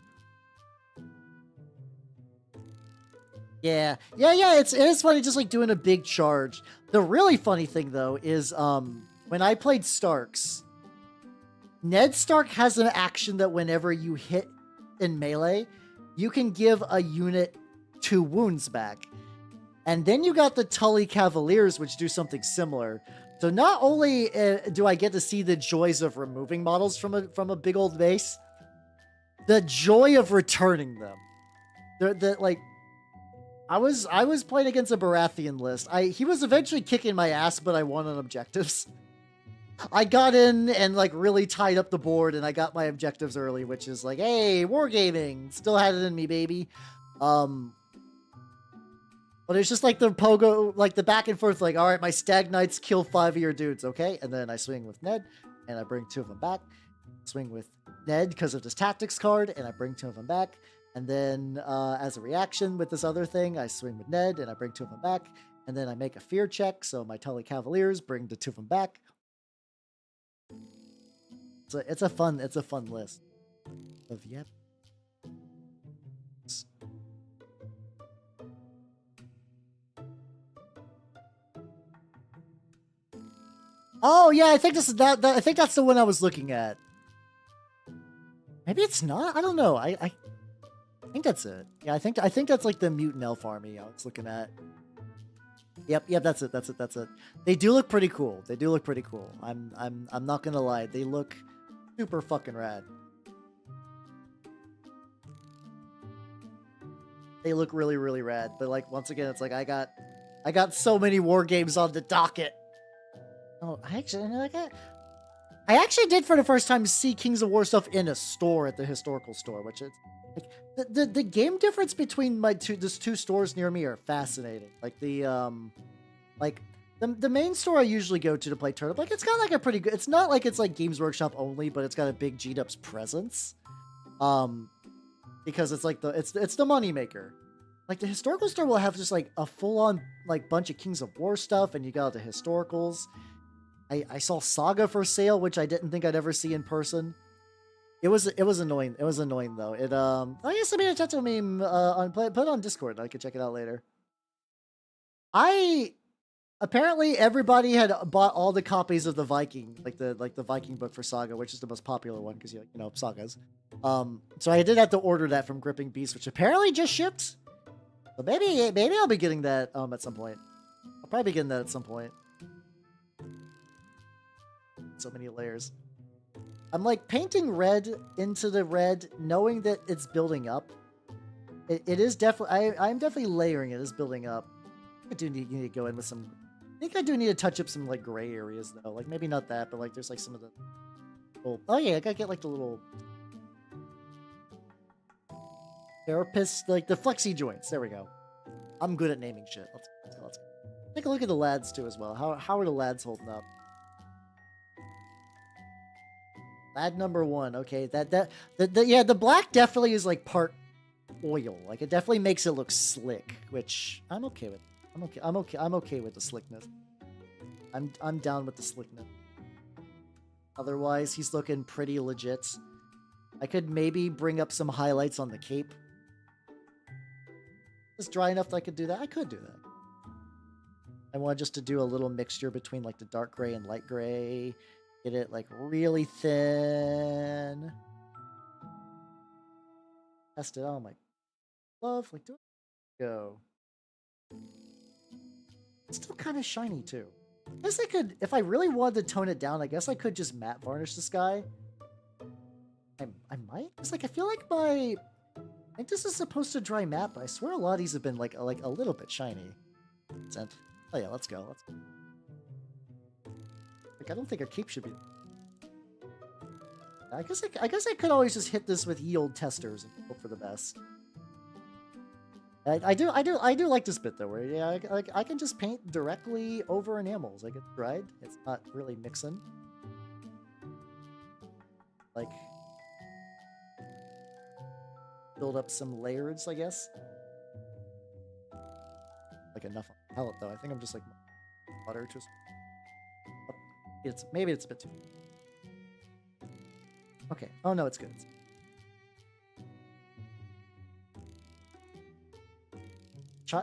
Yeah. It is funny just like doing a big charge. The really funny thing though is when I played Starks, Ned Stark has an action that whenever you hit in melee, you can give a unit 2 wounds back. And then you got the Tully Cavaliers, which do something similar. So not only do I get to see the joys of removing models from a big old base, the joy of returning them. The like, I was playing against a Baratheon list. He was eventually kicking my ass, but I won on objectives. I got in and like really tied up the board, and I got my objectives early, which is like, hey, wargaming, still had it in me, baby. But it's just like the pogo, like the back and forth, like, all right, my Stag Knights kill 5 of your dudes, okay? And then I swing with Ned, and I bring 2 of them back. Swing with Ned because of his tactics card, and I bring 2 of them back. And then as a reaction with this other thing, I swing with Ned, and I bring 2 of them back. And then I make a fear check, so my Tully Cavaliers bring the 2 of them back. So it's a fun list. Of yep. Oh yeah, I think this is that. I think that's the one I was looking at. Maybe it's not. I don't know. I think that's it. Yeah, I think that's like the mutant elf army I was looking at. Yep, that's it. They do look pretty cool. I'm not gonna lie. They look super fucking rad. They look really rad. But like once again, it's like I got so many war games on the docket. Oh, I actually did for the first time see Kings of War stuff in a store at the historical store, which is like the game difference between these two stores near me are fascinating. Like the main store I usually go to play Turnip, like it's got like a pretty good. It's not like it's like Games Workshop only, but it's got a big G-Dubs presence. Because it's like it's the moneymaker. Like the historical store will have just like a full-on like bunch of Kings of War stuff, and you got the historicals. I saw Saga for sale, which I didn't think I'd ever see in person. It was annoying. It was annoying though. I guess somebody chat to me put it on Discord. I could check it out later. Apparently everybody had bought all the copies of the Viking, like the Viking book for Saga, which is the most popular one because you know sagas. So I did have to order that from Gripping Beast, which apparently just shipped. So maybe I'll be getting that at some point. I'll probably be getting that at some point. So many layers. I'm like painting red into the red, knowing that it's building up. It is definitely. I'm definitely layering it. It's building up. I do need to go in with some. I think I do need to touch up some like gray areas though. Like maybe not that, but like there's like some of the. Oh yeah, I gotta get like the little. Therapist, like the flexi joints. There we go. I'm good at naming shit. Let's take a look at the lads too as well. How are the lads holding up? Lad number 1. Okay, yeah, the black definitely is like part oil. Like it definitely makes it look slick, which I'm okay with. I'm okay. I'm okay. I'm okay with the slickness. I'm down with the slickness. Otherwise, he's looking pretty legit. I could maybe bring up some highlights on the cape. It's dry enough that I could do that. I could do that. I want just to do a little mixture between like the dark gray and light gray. Get it like really thin. Test it on my glove. Like, do it. Go. It's still kind of shiny too. I guess I could, if I really wanted to tone it down, I guess I could just matte varnish this guy. I might. It's like I feel like I think this is supposed to dry matte, but I swear a lot of these have been like a little bit shiny. Oh yeah, let's go. Let's go. Like I don't think our cape should be. I guess I could always just hit this with ye old testers and hope for the best. I do like this bit though, where yeah, I can just paint directly over enamels. I get dried. It's not really mixing. Like build up some layers, I guess. Like enough on the palette though. I think I'm just like water just. Maybe it's a bit too. Okay. Oh no, it's good.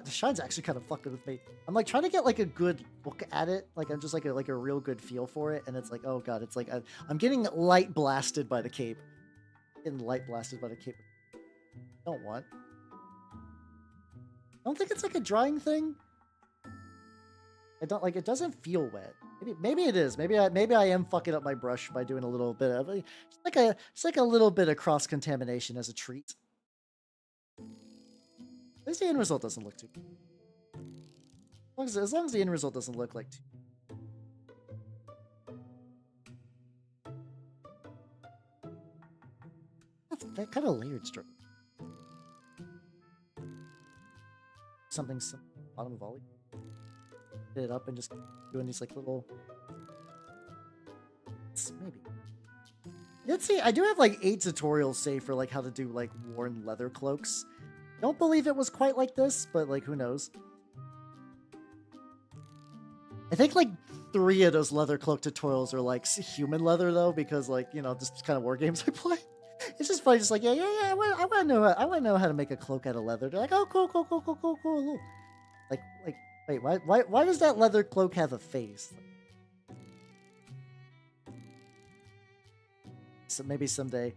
The shine's actually kind of fucking with me. I'm like trying to get like a good look at it. Like I'm just like a real good feel for it. And it's like, oh god, it's like I'm getting light blasted by the cape. Getting light blasted by the cape. Don't want. I don't think it's like a drying thing. I don't like it. Doesn't feel wet. Maybe it is. Maybe I am fucking up my brush by doing a little bit of it's like a little bit of cross contamination as a treat. At least the end result doesn't look too. As long as the end result doesn't look like too. That kind of layered stroke. Something bottom volley. Hit it up and just doing these like little. Maybe. Let's see. I do have like 8 tutorials saved for like how to do like worn leather cloaks. Don't believe it was quite like this, but like who knows? I think like 3 of those leather cloak tutorials are like human leather though, because like you know just kind of war games I play. It's just funny, just like yeah. I want to know how to make a cloak out of leather. They're like, oh cool. Like wait, why does that leather cloak have a face? So maybe someday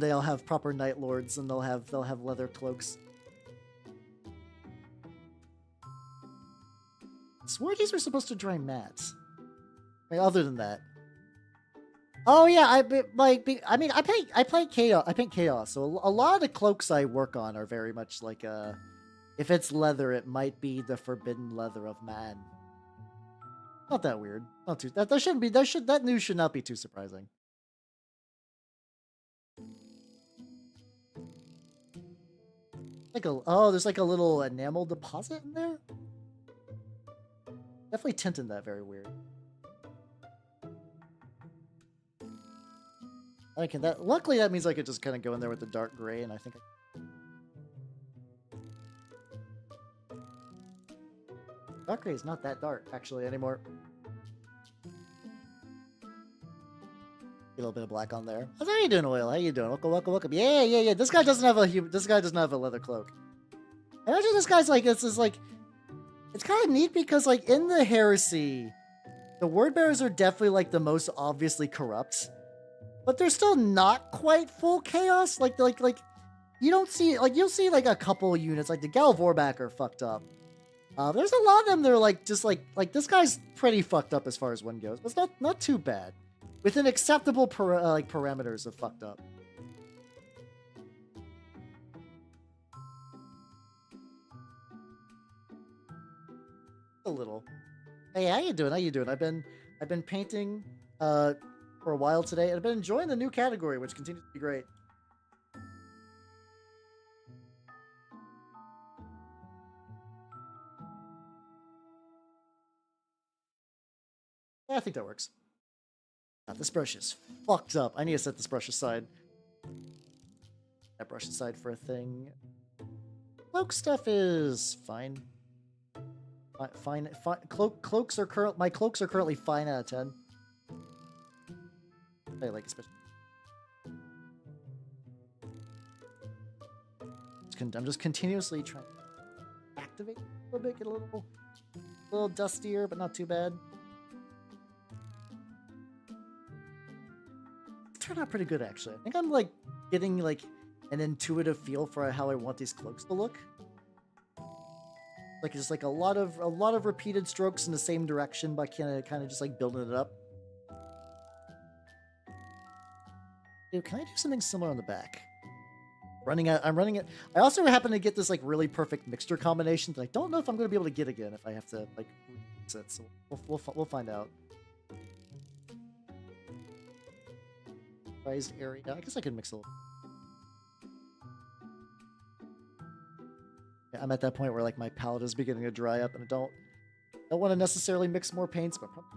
I'll have proper night lords and they'll have leather cloaks. I swore these were supposed to dry mattes. I mean, other than that. Oh yeah, I paint chaos. So a lot of the cloaks I work on are very much like if it's leather, it might be the forbidden leather of man. Not that weird. Not too that shouldn't be that news should not be too surprising. Like there's like a little enamel deposit in there. Definitely tinted that very weird. Okay, luckily that means I could just kind of go in there with the dark gray, and I think dark gray is not that dark actually anymore. A little bit of black on there. How you doing, Oil? How you doing? Welcome. Yeah. This guy doesn't have a leather cloak. Imagine this guy's like it's kind of neat because like in the Heresy, the word bearers are definitely like the most obviously corrupt, but they're still not quite full chaos. Like you don't see you'll see like a couple units like the Gal Vorbak are fucked up. There's a lot of them that are like just like this guy's pretty fucked up as far as one goes, but it's not too bad. Within acceptable parameters of fucked up. A little. Hey, how you doing? I've been painting for a while today, and I've been enjoying the new category, which continues to be great. Yeah, I think that works. God, this brush is fucked up. I need to set this brush aside. That brush aside for a thing. Cloak stuff is fine. Cloaks are my cloaks are currently fine out of 10. I like especially. I'm just continuously trying to activate a little bit, get a little dustier, but not too bad. It turned out pretty good, actually. I think I'm like getting like an intuitive feel for how I want these cloaks to look. Like just like a lot of repeated strokes in the same direction, but kind of just like building it up. Dude, can I do something similar on the back? I'm running it. I also happen to get this like really perfect mixture combination that I don't know if I'm going to be able to get again if I have to like remix it. So we'll find out. Prized area. I guess I could mix a little. Yeah, I'm at that point where like my palette is beginning to dry up, and I don't want to necessarily mix more paints, but probably.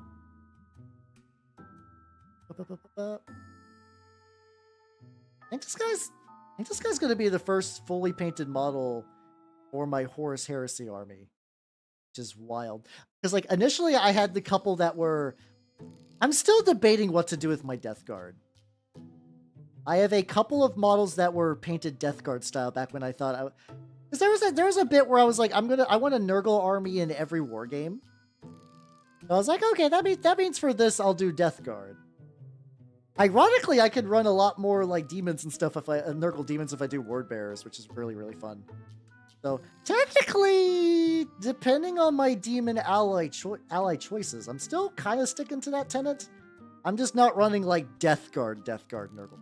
I think this guy's going to be the first fully painted model for my Horus Heresy army, which is wild. Because like initially I had the couple that were... I'm still debating what to do with my Death Guard. I have a couple of models that were painted Death Guard style back when I thought... Because there was a bit where I was like, I want a Nurgle army in every war game. So I was like, okay, that means for this I'll do Death Guard. Ironically, I could run a lot more like demons and stuff if Nurgle demons if I do word bearers, which is really, really fun. So technically, depending on my demon ally choices, I'm still kind of sticking to that tenet. I'm just not running like Death Guard Nurgle.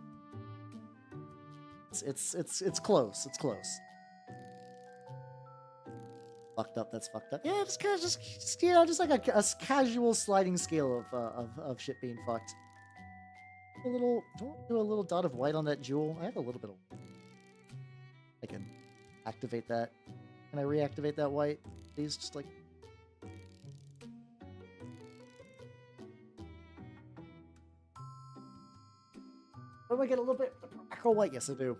It's close. It's close. Fucked up. That's fucked up. Yeah, just you know, just like a casual sliding scale of shit being fucked. Don't do a little dot of white on that jewel. I have a little bit of... I can activate that. Can I reactivate that white? Please, just like... Oh, I get a little bit of macro white? Yes, I do.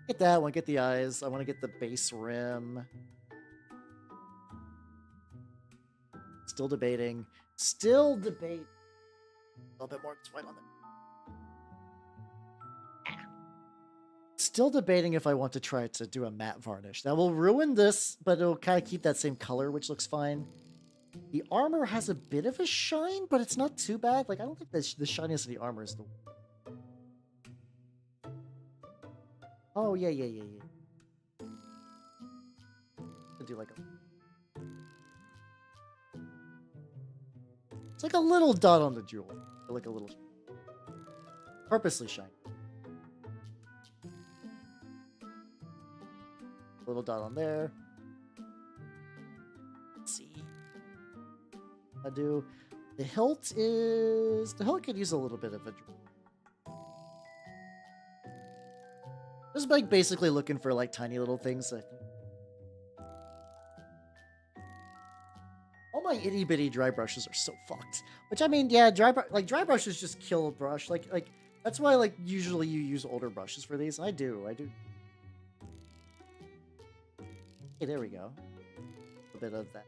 Get that. I want to get the eyes. I want to get the base rim. Still debating. Still debate. A little bit more white on there. Still debating if I want to try to do a matte varnish. That will ruin this, but it'll kind of keep that same color, which looks fine. The armor has a bit of a shine, but it's not too bad. Like, I don't think the shininess of the armor is the... Oh, yeah. I'll do like a... It's like a little dot on the jewel. Like a little... Purposely shiny. Little dot on there. Let's see. I do. The hilt could use a little bit of a... Just like basically looking for like tiny little things. All my itty bitty dry brushes are so fucked. Which I mean, yeah, dry brushes just kill a brush. Like that's why like usually you use older brushes for these. I do. Okay, there we go. A bit of that.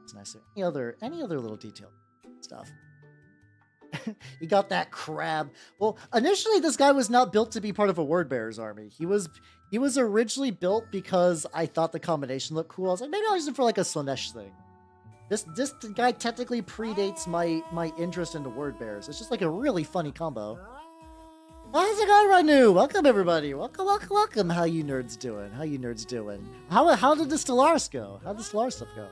It's nice. Any other little detail stuff? You got that crab. Well, initially this guy was not built to be part of a word bearer's army. He was originally built because I thought the combination looked cool. I was like, maybe I'll use it for like a Slanesh thing. This guy technically predates my interest into word bearers. It's just like a really funny combo. How's it going, Ranu? Welcome, everybody. Welcome. How you nerds doing? How did the Stellaris go? How did the Stellaris stuff go?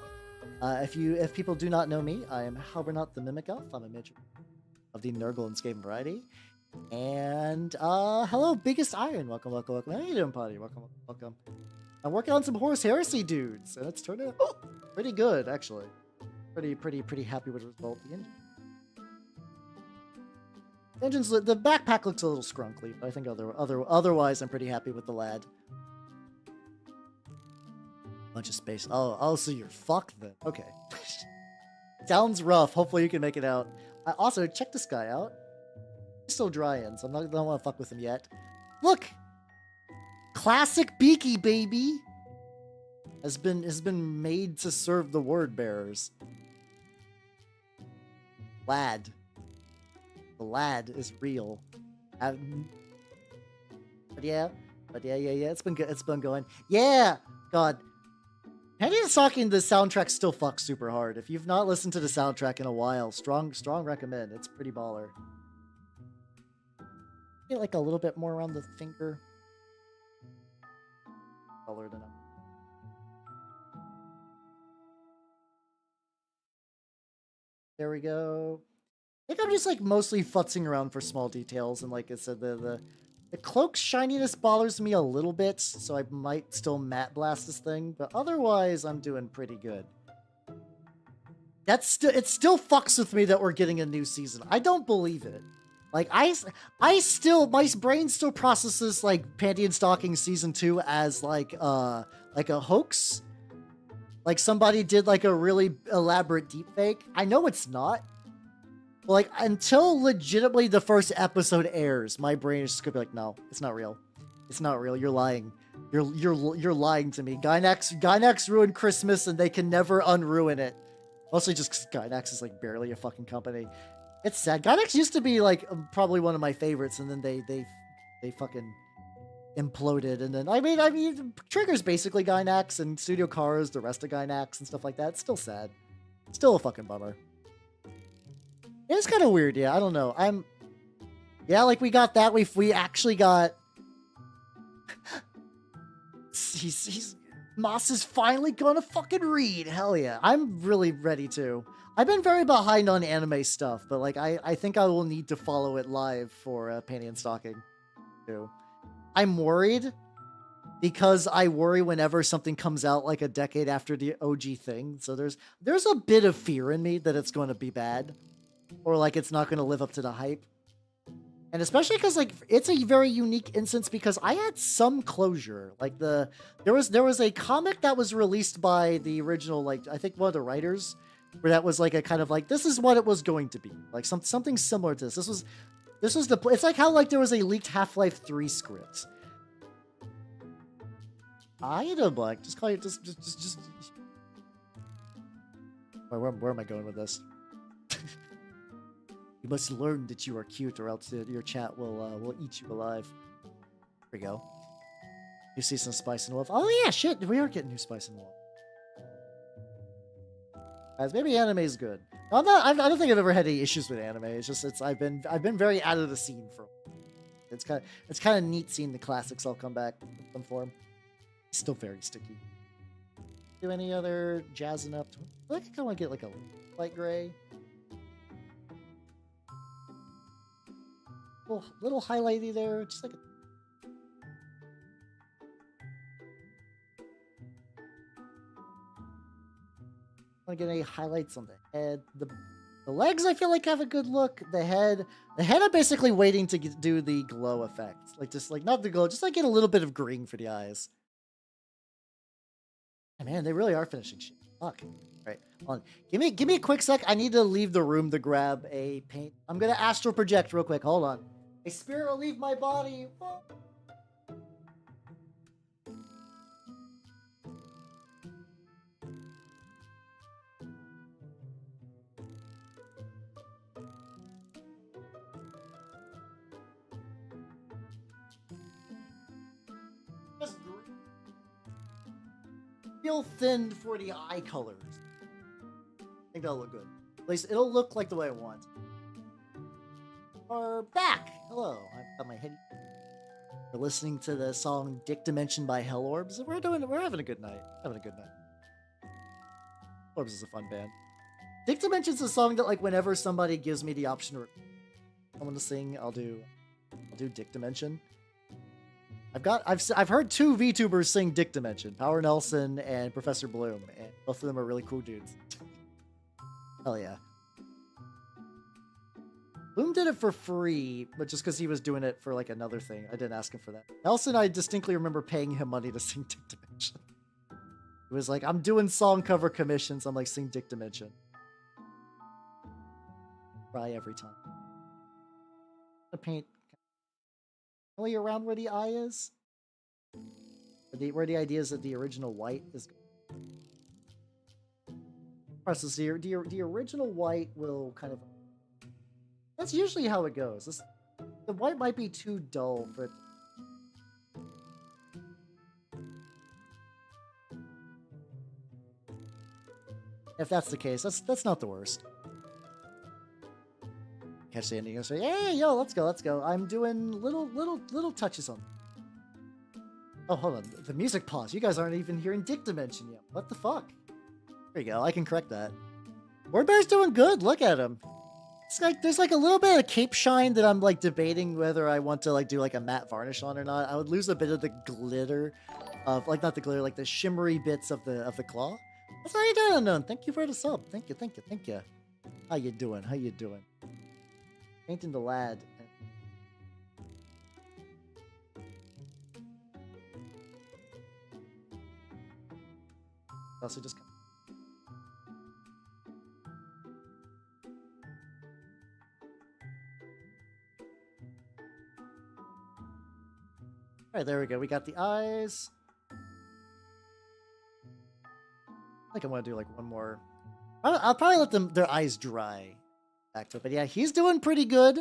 If people do not know me, I am Halbernot the Mimic Elf. I'm a mage of the Nurgle and Skaven variety. And hello, Biggest Iron. Welcome. How you doing, Potty? Welcome. I'm working on some Horus Heresy dudes, and it's turned out pretty good, actually. Pretty happy with the result. The backpack looks a little scrunkly, but I think otherwise I'm pretty happy with the lad. Bunch of space. Oh, so you're fucked then. Okay. Sounds rough. Hopefully you can make it out. Also, check this guy out. He's still drying, so I don't want to fuck with him yet. Look! Classic Beaky, baby! Has been made to serve the word bearers. Lad. The lad is real. But yeah. It's been good. It's been going. Yeah! God. Penny and Stalking, the soundtrack still fucks super hard. If you've not listened to the soundtrack in a while, strong recommend. It's pretty baller. Get like a little bit more around the finger. Colored enough. There we go. I think I'm just like mostly futzing around for small details, and like I said, the cloak's shininess bothers me a little bit, so I might still matte blast this thing, but otherwise I'm doing pretty good. It still fucks with me that we're getting a new season. I don't believe it. Like I still, my brain still processes like Panty and Stalking season 2 as like a hoax. Like somebody did like a really elaborate deepfake. I know it's not. But like until legitimately the first episode airs, my brain is just gonna be like, no, it's not real. It's not real. You're lying. You're lying to me. Gynax ruined Christmas and they can never unruin it. Mostly just because Gynax is like barely a fucking company. It's sad. Gynax used to be like probably one of my favorites, and then they fucking imploded. And then I mean Trigger's basically Gynax, and Studio Cars the rest of Gynax and stuff like that. It's still sad. Still a fucking bummer. It's kind of weird, yeah. I don't know. Yeah, like we got that. We actually got. he's Moss is finally gonna fucking read. Hell yeah. I'm really ready to. I've been very behind on anime stuff, but like I think I will need to follow it live for Panty and Stalking too. I'm worried because I worry whenever something comes out like a decade after the OG thing. So there's a bit of fear in me that it's going to be bad, or like it's not going to live up to the hype. And especially because like it's a very unique instance because I had some closure. Like there was a comic that was released by the original, like I think one of the writers, where that was like a kind of like this is what it was going to be, like something similar to this. This was it's like how like there was a leaked Half-Life 3 script. I don't like just call it just. Where am I going with this? You must learn that you are cute, or else your chat will eat you alive. Here we go. You see some Spice and Wolf. Oh yeah, shit, we are getting new Spice and Wolf. Guys, maybe anime is good. I don't think I've ever had any issues with anime. It's just I've been very out of the scene for. It's kind of neat seeing the classics all come back in some form. It's still very sticky. Do any other jazzing up? I think I kind of want to get like a light gray. Little highlighty there, just like a... want to get any highlights on the head. The legs I feel like have a good look. The head I'm basically waiting to do the glow effect. Like just like not the glow, just like get a little bit of green for the eyes. Oh, man, they really are finishing shit. Fuck. All right, hold on. Give me a quick sec. I need to leave the room to grab a paint. I'm gonna astral project real quick. Hold on. A spirit will leave my body. Whoa. Just real thin for the eye colors. I think that'll look good. At least it'll look like the way I want. We're back. Hello. I've got my head. We're listening to the song "Dick Dimension" by Hell Orbs. We're having a good night. Having a good night. Orbs is a fun band. Dick Dimension's a song that like whenever somebody gives me the option to someone to sing, I'll do Dick Dimension. I've heard two VTubers sing Dick Dimension, Power Nelson and Professor Bloom, and both of them are really cool dudes. Hell yeah. Bloom did it for free, but just because he was doing it for like another thing. I didn't ask him for that. Nelson, I distinctly remember paying him money to sing Dick Dimension. It was like, I'm doing song cover commissions. I'm like, sing Dick Dimension. Cry every time. The paint really around where the eye is. Where the idea is that the original white is. Process here. The original white will kind of. That's usually how it goes. The white might be too dull for it. If that's the case, that's not the worst. Catch the ending and say, "Hey, yo, let's go, let's go." I'm doing little touches on. Oh, hold on. The music paused. You guys aren't even hearing Dick Dimension yet. What the fuck? There you go. I can correct that. Wordbear's doing good. Look at him. It's like there's like a little bit of cape shine that I'm like debating whether I want to like do like a matte varnish on or not. I would lose a bit of the glitter of like not the glitter, like the shimmery bits of the claw. What's how you doing, Unknown? Thank you for the sub. Thank you, thank you, thank you. How you doing? How you doing? Painting the lad. Also just. All right, there we go. We got the eyes. I think I'm gonna do like one more. I'll probably let their eyes dry back to it. But yeah, he's doing pretty good.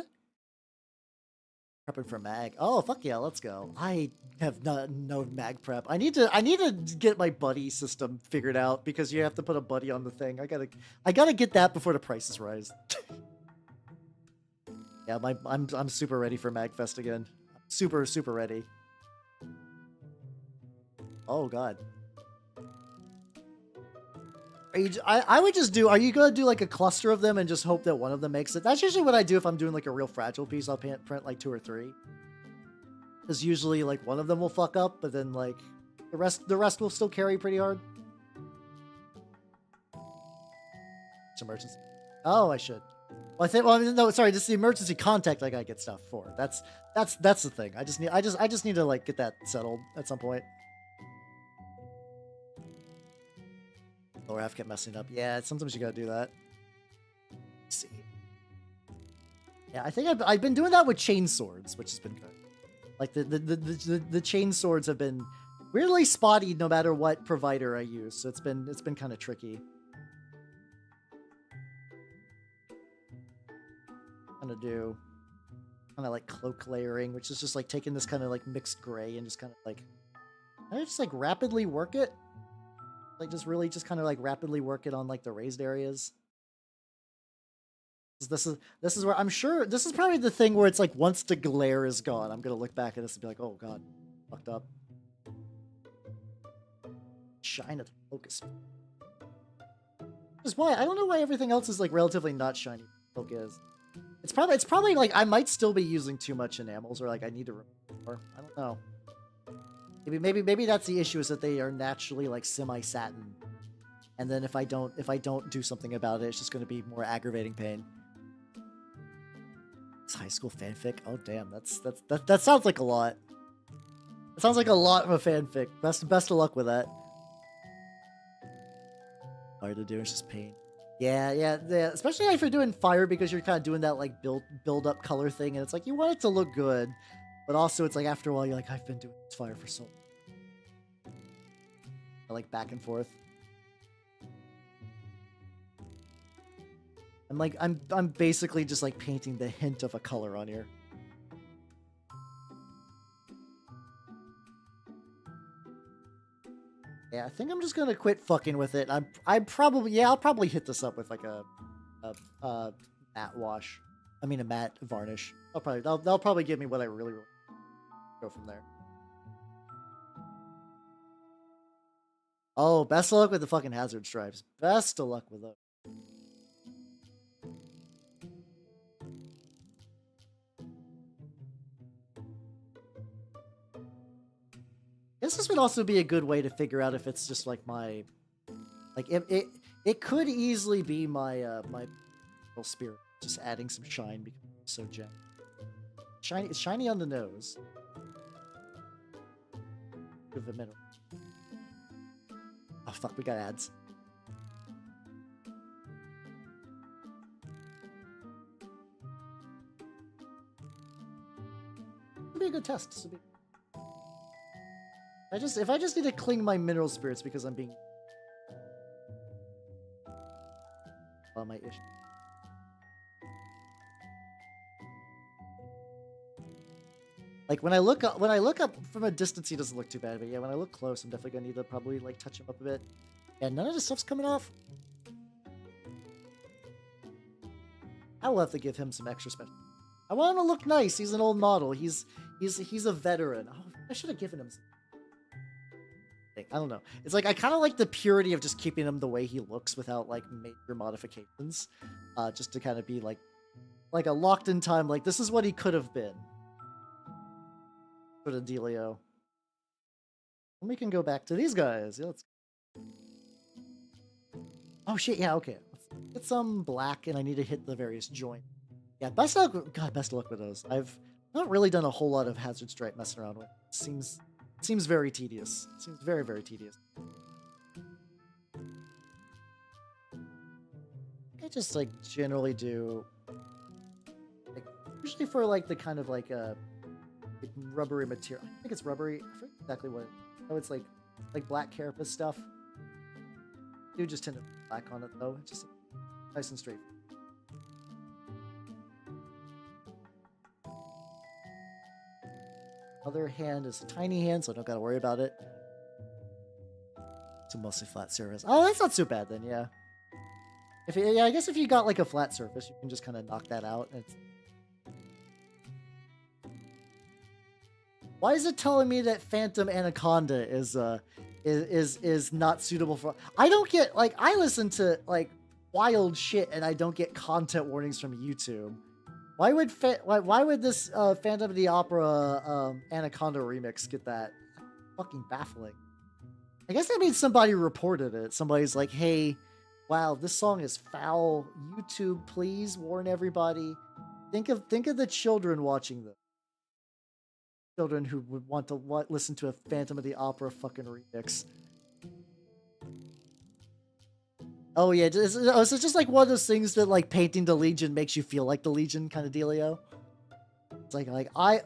Prepping for mag. Oh fuck yeah, let's go. I have no mag prep. I need to get my buddy system figured out because you have to put a buddy on the thing. I gotta get that before the prices rise. Yeah, I'm super ready for Magfest again. Super ready. Oh god. I would just do. Are you gonna do like a cluster of them and just hope that one of them makes it? That's usually what I do if I'm doing like a real fragile piece. I'll print like 2 or 3. Because usually like one of them will fuck up, but then like the rest will still carry pretty hard. It's emergency. Oh, I should. Well, I think. Well, no, sorry. This is the emergency contact I gotta get stuff for. That's the thing. I just need to like get that settled at some point. Lower half kept messing up. Yeah, sometimes you gotta do that. Let's see. Yeah, I think I've been doing that with chain swords, which has been good. Like the chain swords have been weirdly spotty no matter what provider I use, so it's been kind of tricky. Kind of like cloak layering, which is just like taking this kind of like mixed gray and just kind of like rapidly work it. Like just really just kind of like rapidly work it on like the raised areas. This is where I'm sure this is probably the thing where it's like once the glare is gone, I'm gonna look back at this and be like, oh god, fucked up. Shine at the focus. Which is why I don't know why everything else is like relatively not shiny. Focus. It's probably like I might still be using too much enamels or like I need to remove more. I don't know. Maybe that's the issue is that they are naturally like semi-satin, and then if I don't do something about it, it's just going to be more aggravating pain. It's high school fanfic. Oh damn, that sounds like a lot. It sounds like a lot of a fanfic. Best of luck with that. Hard to do. It's just pain. Yeah. Especially if you're doing fire because you're kind of doing that like build up color thing, and it's like you want it to look good. But also, it's like after a while, you're like, I've been doing this fire for so long. I like back and forth. I'm basically just like painting the hint of a color on here. Yeah, I think I'm just gonna quit fucking with it. I'll probably hit this up with like a matte wash. I mean a matte varnish. They'll probably give me what I really go from there. Oh, best of luck with the fucking hazard stripes. Best of luck with those. I guess this would also be a good way to figure out if it's just like my, like it could easily be my my spirit just adding some shine because it's so gentle. It's shiny on the nose. Give it a minute. Oh fuck, we got ads. It'll be a good test. If I just need to cling my mineral spirits because I'm being my issue. Like when I look up from a distance, he doesn't look too bad. But yeah, when I look close, I'm definitely gonna need to probably like touch him up a bit. And none of this stuff's coming off. I will have to give him some extra special. I want him to look nice. He's an old model. He's a veteran. Oh, I should have given him some. I don't know. It's like I kind of like the purity of just keeping him the way he looks without like major modifications, just to kind of be like a locked in time. Like this is what he could have been. Sort of dealio. And we can go back to these guys. Yeah, let's. Oh shit! Yeah, okay. Let's get some black, and I need to hit the various joints. Yeah, best of luck. God, best of luck with those. I've not really done a whole lot of hazard stripe messing around with. Seems very tedious. Seems very, very tedious. I just like generally do like usually for like the kind of like rubbery material. I think it's rubbery. I forget exactly what. Oh, it's like black carapace stuff. I do just tend to put black on it though. It's just nice and straight. Other hand is a tiny hand, so I don't gotta worry about it. It's a mostly flat surface. Oh, that's not so bad then, yeah. I guess if you got like a flat surface, you can just kind of knock that out. Why is it telling me that Phantom Anaconda is not suitable for? I don't get like I listen to like wild shit and I don't get content warnings from YouTube. Why would this Phantom of the Opera Anaconda remix get that? Fucking baffling. I guess that means somebody reported it. Somebody's like, "Hey, wow, this song is foul. YouTube, please warn everybody. Think of the children watching this. Children who would want to listen to a Phantom of the Opera fucking remix." Oh yeah, so it's just like one of those things that like painting the Legion makes you feel like the Legion kind of dealio. It's like I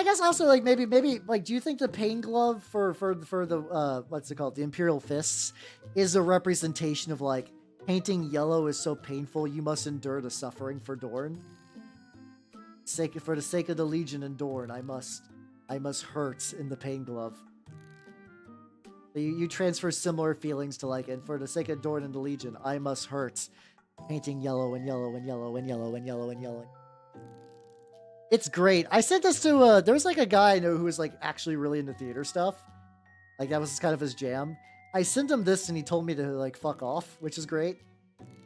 guess also like maybe like do you think the pain glove for the what's it called, the Imperial Fists is a representation of like painting yellow is so painful you must endure the suffering for Dorn? For the sake of the Legion and Dorn, I must hurt in the pain glove. You transfer similar feelings to like, and for the sake of Dorn and the Legion, I must hurt. Painting yellow and yellow and yellow and yellow and yellow and yellow. It's great. I sent this to, there was like a guy I know who was like actually really into theater stuff. Like that was kind of his jam. I sent him this and he told me to like fuck off, which is great.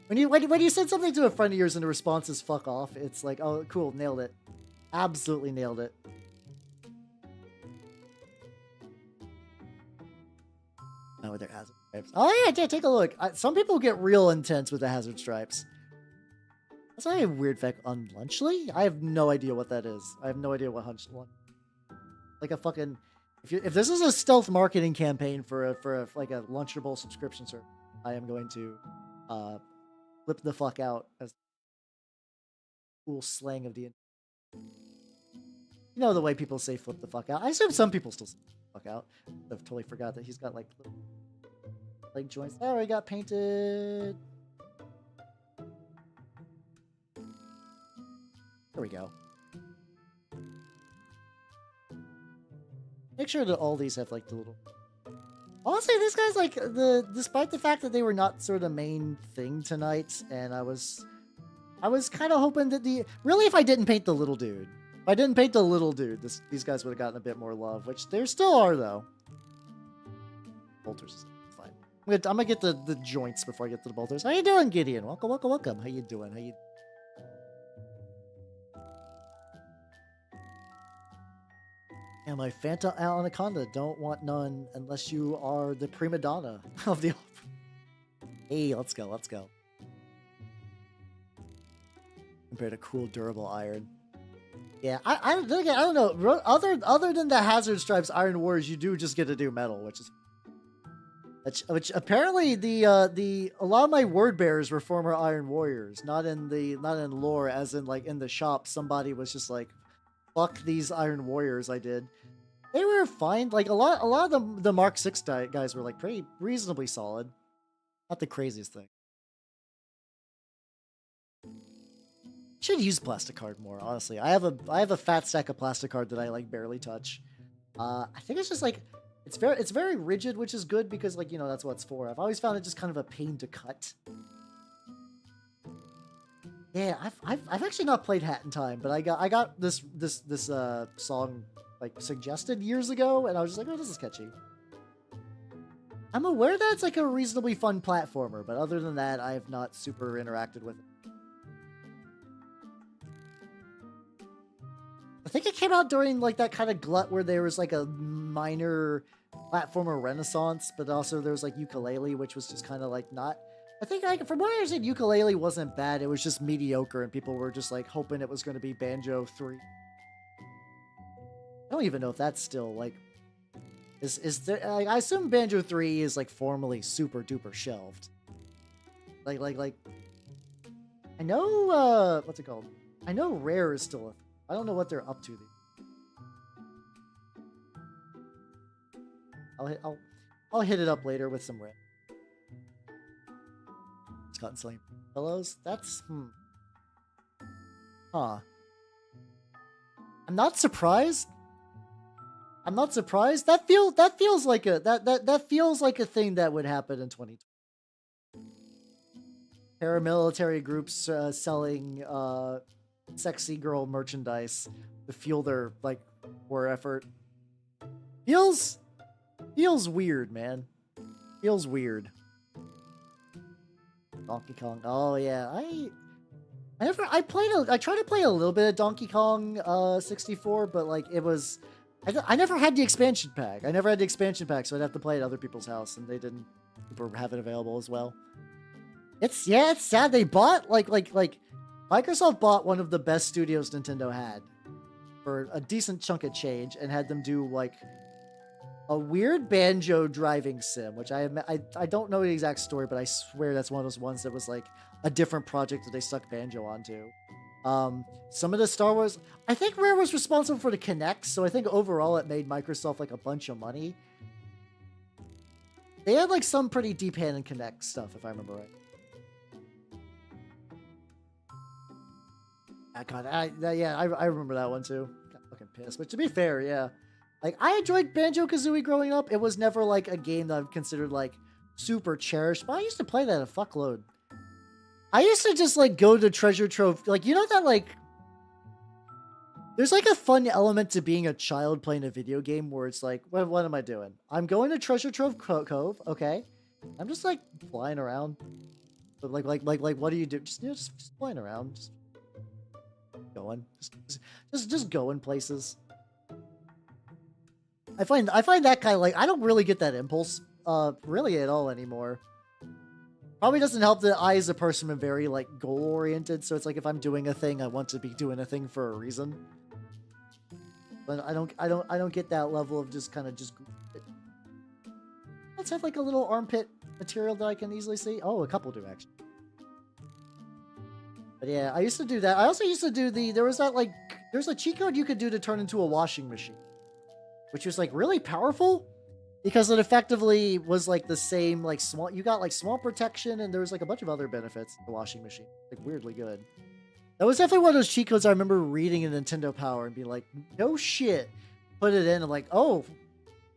When you send something to a friend of yours and the response is fuck off, it's like, oh cool, nailed it. Absolutely nailed it. With their hazard stripes. Oh yeah, take a look. Some people get real intense with the hazard stripes. That's not a weird fact. Unlunchly? I have no idea what that is. I have no idea what like a fucking. If this is a stealth marketing campaign for like a Lunchable subscription service, I am going to flip the fuck out as cool slang of the. You know the way people say flip the fuck out. I assume some people still say fuck out. I've totally forgot that he's got like joints. Oh, he got painted. There we go. Make sure that all these have like the little. Honestly, these guys like despite the fact that they were not sort of the main thing tonight, and I was kind of hoping that really if I didn't paint the little dude. If I didn't paint the little dude, these guys would have gotten a bit more love, which there still are, though. Bolters is fine. I'm gonna get the joints before I get to the bolters. How you doing, Gideon? Welcome. How you doing? And my Phantom Anaconda don't want none unless you are the prima donna of the opera. Hey, let's go. Compared to cool, durable iron. Yeah, I don't know. Other than the hazard stripes Iron Warriors, you do just get to do metal, which apparently a lot of my word bearers were former Iron Warriors, not in lore, as in like in the shop somebody was just like, fuck these Iron Warriors I did. They were fine. Like a lot of the Mark 6 guys were like pretty reasonably solid. Not the craziest thing. Should use plasticard more, honestly. I have a fat stack of plasticard that I like barely touch. I think it's just like it's very rigid, which is good because like, you know, that's what it's for. I've always found it just kind of a pain to cut. Yeah, I've actually not played Hat in Time, but I got this song like suggested years ago, and I was just like, oh, this is catchy. I'm aware that it's like a reasonably fun platformer, but other than that, I have not super interacted with it. I think it came out during like that kind of glut where there was like a minor platformer renaissance, but also there was like Ukulele, which was just kind of like not. I think like from what I understand, Ukulele wasn't bad. It was just mediocre, and people were just like hoping it was going to be Banjo 3. I don't even know if that's still like is there. I assume Banjo 3 is like formally super duper shelved. Like I know what's it called? I know Rare is still a. I don't know what they're up to. I'll hit it up later with some red. Scott selling pillows. That's Huh. I'm not surprised. I'm not surprised. That feels like a that feels like a thing that would happen in 2020. Paramilitary groups selling sexy girl merchandise to fuel their like war effort. Feels weird, man. Feels weird. Donkey Kong. Oh yeah, I tried to play a little bit of Donkey Kong 64, but like it was I never had the expansion pack. I never had the expansion pack, so I'd have to play at other people's house, and they didn't have it available as well. It's sad. They bought like Microsoft bought one of the best studios Nintendo had for a decent chunk of change and had them do like a weird banjo driving sim, which I don't know the exact story, but I swear that's one of those ones that was like a different project that they stuck banjo onto. Some of the Star Wars, I think Rare was responsible for the Kinect, so I think overall it made Microsoft like a bunch of money. They had like some pretty deep hand in Kinect stuff, if I remember right. God, I remember that one too. Got fucking pissed. But to be fair, yeah. Like, I enjoyed Banjo-Kazooie growing up. It was never, like, a game that I've considered, like, super cherished. But I used to play that a fuckload. I used to just, like, go to Treasure Trove. Like, you know that, like... There's, like, a fun element to being a child playing a video game where it's like, what am I doing? I'm going to Treasure Trove Cove, okay? I'm just, like, flying around. But, like, what do you do? Just, you know, just flying around. Just going. Just going places. I find that kind of like, I don't really get that impulse really at all anymore. Probably doesn't help that I as a person am very like goal oriented, so it's like if I'm doing a thing, I want to be doing a thing for a reason. But I don't get that level of just kind of just. Let's have like a little armpit material that I can easily see. Oh, a couple do actually. But yeah, I used to do that. I also used to do there's a cheat code you could do to turn into a washing machine, which was like really powerful because it effectively was like the same, like small, you got like small protection and there was like a bunch of other benefits to the washing machine. Like weirdly good. That was definitely one of those cheat codes I remember reading in Nintendo Power and being like, no shit. Put it in and like, oh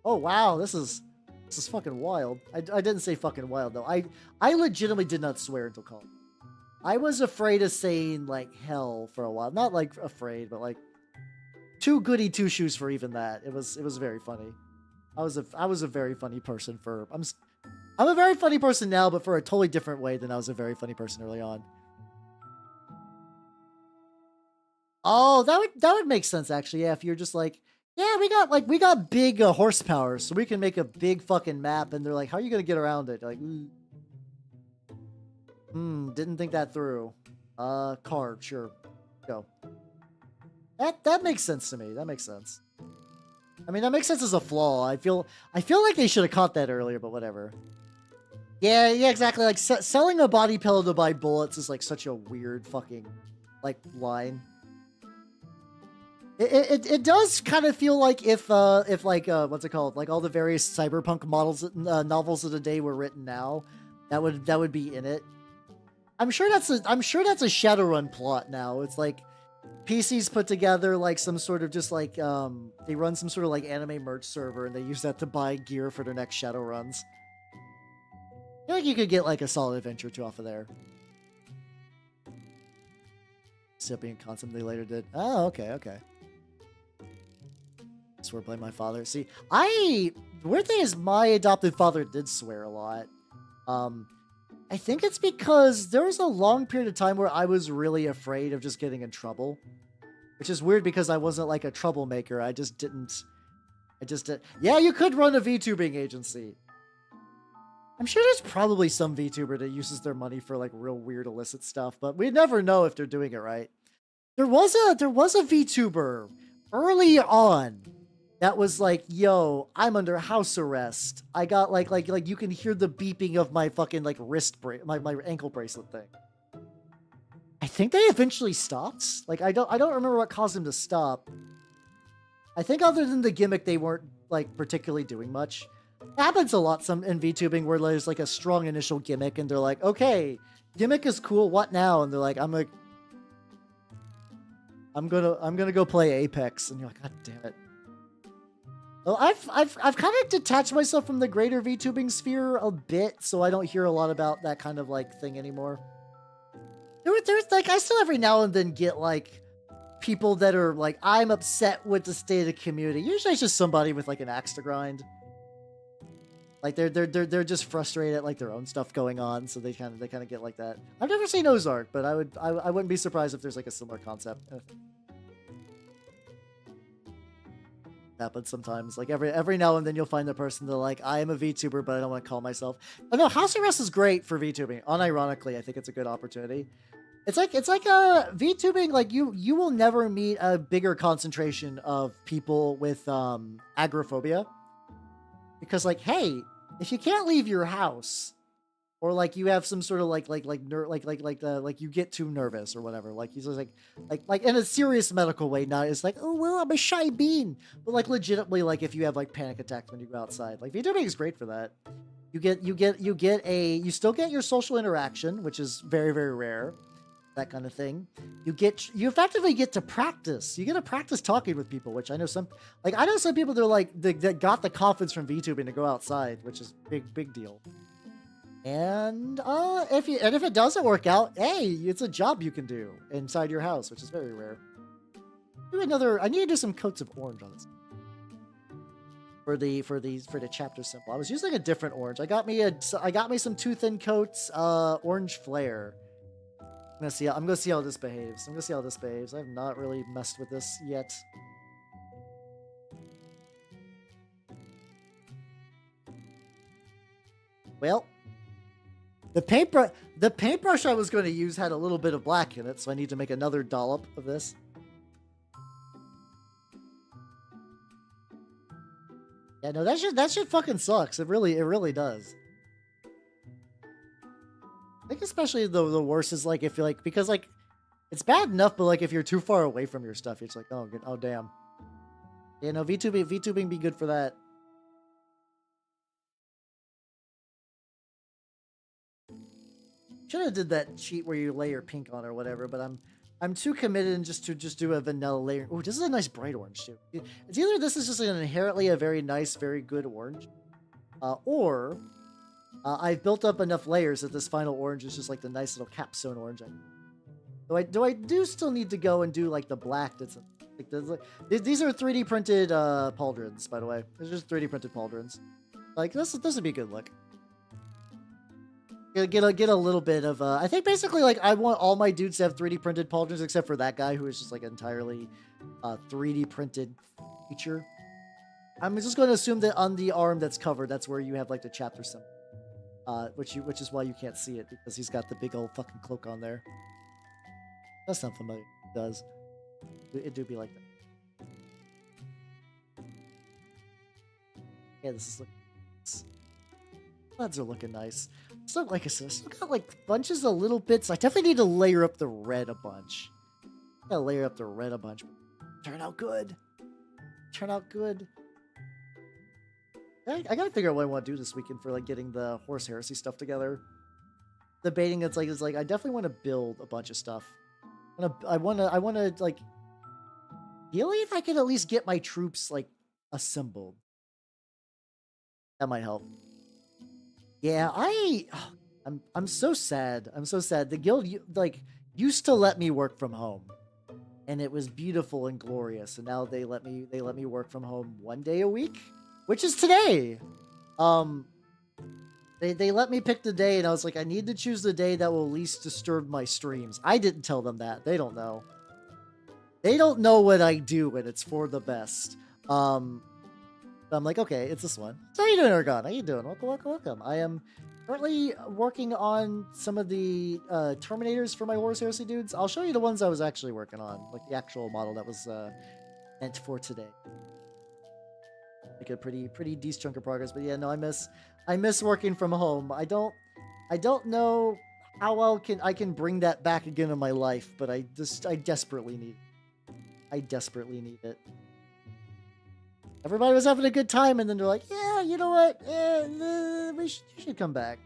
wow, this is fucking wild. I didn't say fucking wild though. I legitimately did not swear until college. I was afraid of saying like hell for a while. Not like afraid, but like too goody two shoes for even that. It was very funny. I was a very funny person for I'm a very funny person now, but for a totally different way than I was a very funny person early on. Oh, that would make sense actually. Yeah, if you're just like, yeah, we got big horsepower, so we can make a big fucking map, and they're like, how are you gonna get around it? You're like, didn't think that through. Car, sure, go. That makes sense to me. That makes sense. I mean, that makes sense as a flaw. I feel like they should have caught that earlier, but whatever. Yeah, exactly. Like selling a body pillow to buy bullets is like such a weird fucking like line. It does kind of feel like if like what's it called, like all the various cyberpunk models novels of the day were written now, that would be in it. I'm sure that's a Shadowrun plot now. It's like PCs put together like some sort of just like they run some sort of like anime merch server and they use that to buy gear for their next Shadowruns. I feel like you could get like a solid adventure or two off of there. Sipping concept they later did. Oh, okay. Swear by my father. See, the weird thing is my adopted father did swear a lot. I think it's because there was a long period of time where I was really afraid of just getting in trouble. Which is weird because I wasn't like a troublemaker. I just did. Yeah, you could run a VTubing agency. I'm sure there's probably some VTuber that uses their money for like real weird illicit stuff, but we never know if they're doing it right. There was a VTuber early on that was like, yo, I'm under house arrest. I got like you can hear the beeping of my fucking like my ankle bracelet thing. I think they eventually stopped. Like I don't remember what caused them to stop. I think other than the gimmick, they weren't like particularly doing much. It happens a lot in VTubing where there's like a strong initial gimmick and they're like, okay, gimmick is cool, what now? And they're like, I'm gonna go play Apex, and you're like, God damn it. Well, I've kind of detached myself from the greater VTubing sphere a bit, so I don't hear a lot about that kind of like thing anymore. There's like I still every now and then get like people that are like, I'm upset with the state of the community. Usually it's just somebody with like an axe to grind. Like they're just frustrated at like their own stuff going on, so they kind of get like that. I've never seen Ozark, but I wouldn't be surprised if there's like a similar concept. Happens sometimes. Like every now and then you'll find the person that like, I am a VTuber, but I don't want to call myself. Oh no, House Arrest is great for VTubing. Unironically, I think it's a good opportunity. It's like VTubing. Like you will never meet a bigger concentration of people with agoraphobia, because like, hey, if you can't leave your house, or like you have some sort of like you get too nervous or whatever, like he's like in a serious medical way, not it's like, oh well, I'm a shy bean, but like legitimately, like if you have like panic attacks when you go outside, like VTubing is great for that. You still get your social interaction, which is very, very rare. That kind of thing. You effectively get to practice. You get to practice talking with people, which I know some people that got the confidence from VTubing to go outside, which is big deal. And if it doesn't work out, hey, it's a job you can do inside your house, which is very rare. I need to do some coats of orange on this for the chapter symbol. I was using a different orange. I got me some too thin coats, orange flare. I'm gonna see how this behaves. I have not really messed with this yet. Well, the paintbrush I was going to use had a little bit of black in it, so I need to make another dollop of this. Yeah, no, that shit fucking sucks. It really does. I think especially the worst is like if you're like, because like it's bad enough, but like if you're too far away from your stuff, it's like, oh damn. Yeah, no, VTubing be good for that. Should have did that cheat where you layer pink on or whatever, but I'm too committed and just to do a vanilla layer. Oh, this is a nice bright orange too. It's either this is just an inherently a very nice, very good orange, or I've built up enough layers that this final orange is just like the nice little capstone orange. I do still need to go and do like the black. That's like these are 3D printed pauldrons, by the way. These are just 3D printed pauldrons. Like this would be a good look. Get a little bit of I think basically like I want all my dudes to have 3D printed pauldrons except for that guy who is just like entirely 3D printed feature. I'm just going to assume that on the arm that's covered, that's where you have like the chapter symbol. Which is why you can't see it, because he's got the big old fucking cloak on there. That's not familiar. It does. It do be like that. Yeah, this is looking nice. Buds are looking nice. So like I said, I still got like bunches of little bits. I definitely need to layer up the red a bunch. Gotta layer up the red a bunch. Turn out good. Turn out good. I gotta figure out what I want to do this weekend for like getting the Horus Heresy stuff together. Debating it's like I definitely want to build a bunch of stuff. I wanna like really if I could at least get my troops like assembled. That might help. Yeah, I'm so sad. I'm so sad. The guild like used to let me work from home, and it was beautiful and glorious. And now they let me work from home 1 day a week, which is today. They let me pick the day, and I was like, I need to choose the day that will least disturb my streams. I didn't tell them that. They don't know. They don't know what I do, and it's for the best. But I'm like, okay, it's this one. So how you doing, Ergon? How you doing? Welcome, welcome, welcome. I am currently working on some of the Terminators for my Horus Heresy dudes. I'll show you the ones I was actually working on, like the actual model that was meant for today. Like a pretty decent chunk of progress. But yeah, no, I miss working from home. I don't know how well I can bring that back again in my life, but I desperately need it. I desperately need it. Everybody was having a good time, and then they're like, yeah, you know what? You should come back.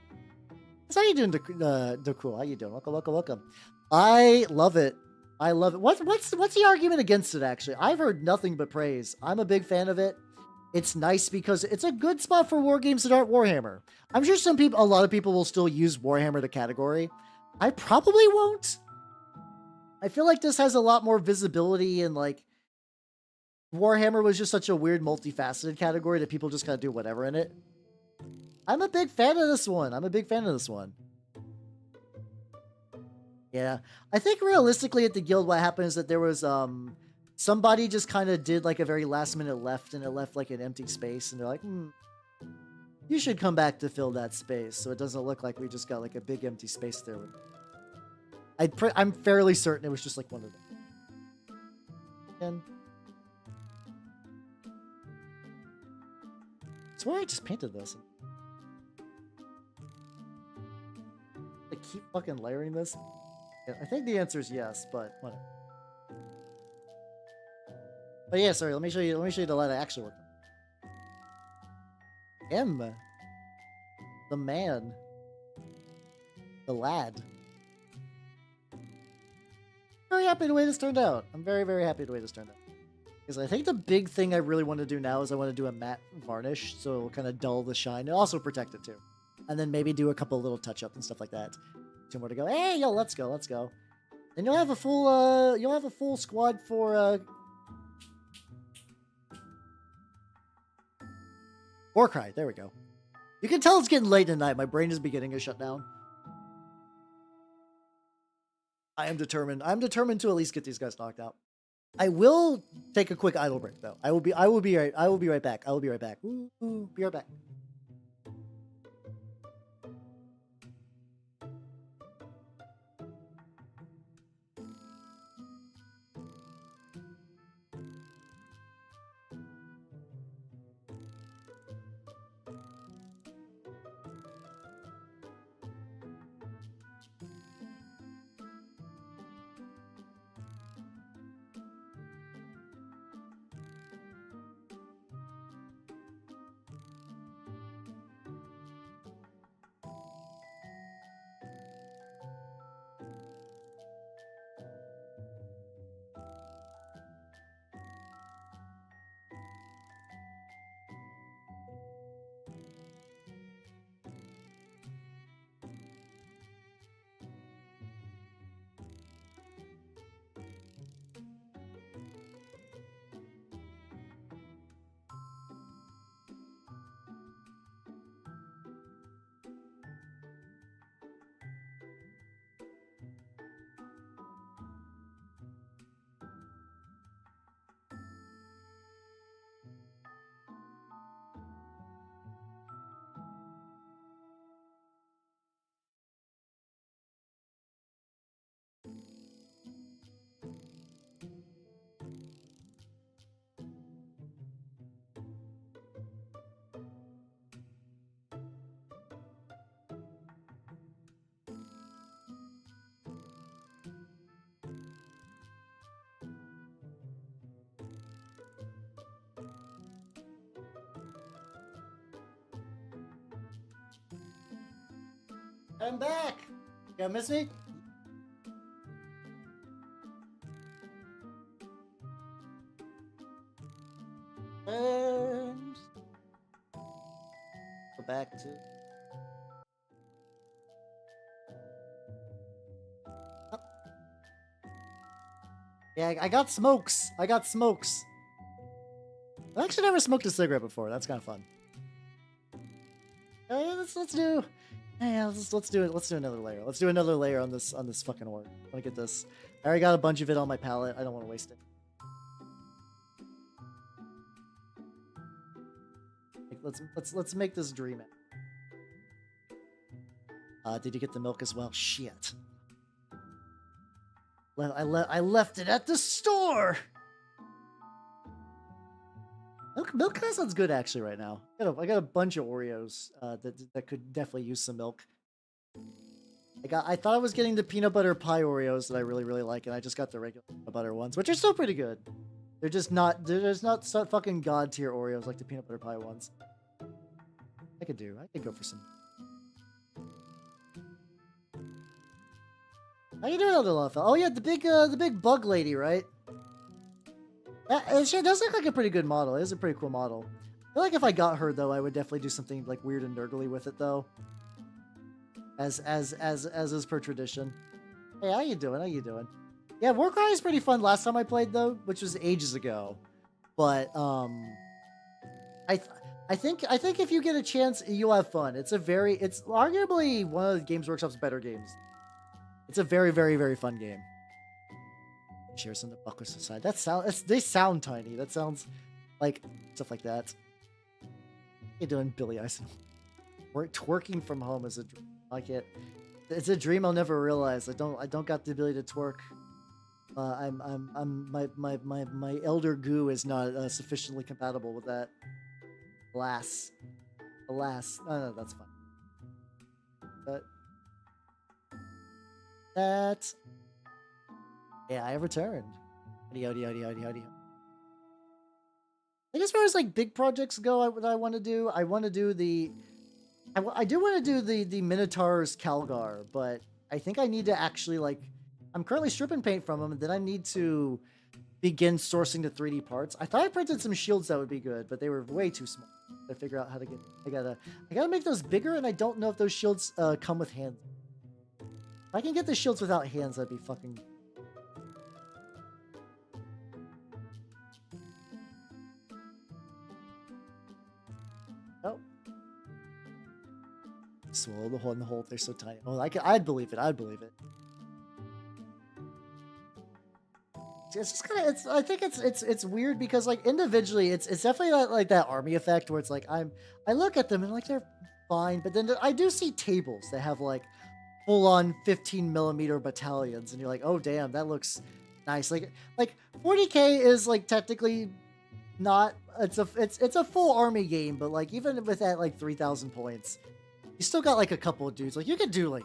So how you doing, Cool? How you doing? Welcome, welcome, welcome. I love it. I love it. What's the argument against it, actually? I've heard nothing but praise. I'm a big fan of it. It's nice because it's a good spot for war games that aren't Warhammer. I'm sure a lot of people will still use Warhammer the category. I probably won't. I feel like this has a lot more visibility, and like Warhammer was just such a weird multifaceted category that people just kind of do whatever in it. I'm a big fan of this one. Yeah. I think realistically at the guild what happened is that there was somebody just kind of did like a very last minute left, and it left like an empty space, and they're like, you should come back to fill that space so it doesn't look like we just got like a big empty space there. I'm fairly certain it was just like one of them. And I swear I just painted this. I keep fucking layering this. Yeah, I think the answer is yes, but whatever. But yeah, sorry. Let me show you the light I actually worked on. The man, the lad. Very happy the way this turned out. I'm very, very happy the way this turned out. Because I think the big thing I really want to do now is I want to do a matte varnish, so it'll kind of dull the shine and also protect it too. And then maybe do a couple little touch-ups and stuff like that. 2 more to go. Hey, yo, let's go. And you'll have a full squad for Warcry. There we go. You can tell it's getting late at night. My brain is beginning to shut down. I am determined. I'm determined to at least get these guys knocked out. I will take a quick idle break though. I will be right back. Be right back. Be right back. I'm back. You gonna miss me? And go back to. Oh. Yeah, I got smokes. I got smokes. I actually never smoked a cigarette before. That's kind of fun. Let's do. Yeah, let's do it. Let's do another layer. Let's do another layer on this fucking ore. I want to get this. I already got a bunch of it on my palette. I don't want to waste it. Let's make this dream. Did you get the milk as well? Shit. I left it at the store. Milk kind of sounds good actually right now. I got a bunch of Oreos that could definitely use some milk. I thought I was getting the peanut butter pie Oreos that I really like, and I just got the regular peanut butter ones, which are still pretty good. They're just not fucking god tier Oreos like the peanut butter pie ones. I could go for some. How you doing, Elder Lawfell? Oh yeah, the big bug lady, right? She does look like a pretty good model. It is a pretty cool model. I feel like if I got her though, I would definitely do something like weird and nerdly with it though. As is per tradition. Hey, how you doing? How you doing? Yeah, Warcry is pretty fun. Last time I played though, which was ages ago, but I think if you get a chance, you'll have fun. It's arguably one of the Games Workshop's better games. It's a very fun game. Cheers on the Buckler Society. They sound tiny. That sounds like stuff like that. How you doing, Billy Eisen? Twerking from home is a dream. It's a dream I'll never realize. I don't got the ability to twerk. My elder goo is not sufficiently compatible with that. Alas. No, that's fine. But that. Yeah, I returned. Howdy. I think as far as like big projects go, what I want to do, I do want to do the Minotaur's Calgar, but I think I need to actually I'm currently stripping paint from them, and then I need to begin sourcing the 3D parts. I thought I printed some shields that would be good, but they were way too small. I figure out how to get. I gotta make those bigger, and I don't know if those shields come with hands. If I can get the shields without hands, that'd be fucking. Oh. Swallow the hole in the hole. They're so tiny. Oh, I'd believe it. I'd believe it. It's just kind of. I think it's weird because like individually, it's definitely not like that army effect where it's like I look at them and like they're fine, but then I do see tables that have like full on 15mm battalions, and you're like, oh damn, that looks nice. Like 40K is like technically not. It's a full army game, but like even with that like 3,000 points, you still got like a couple of dudes. Like you could do like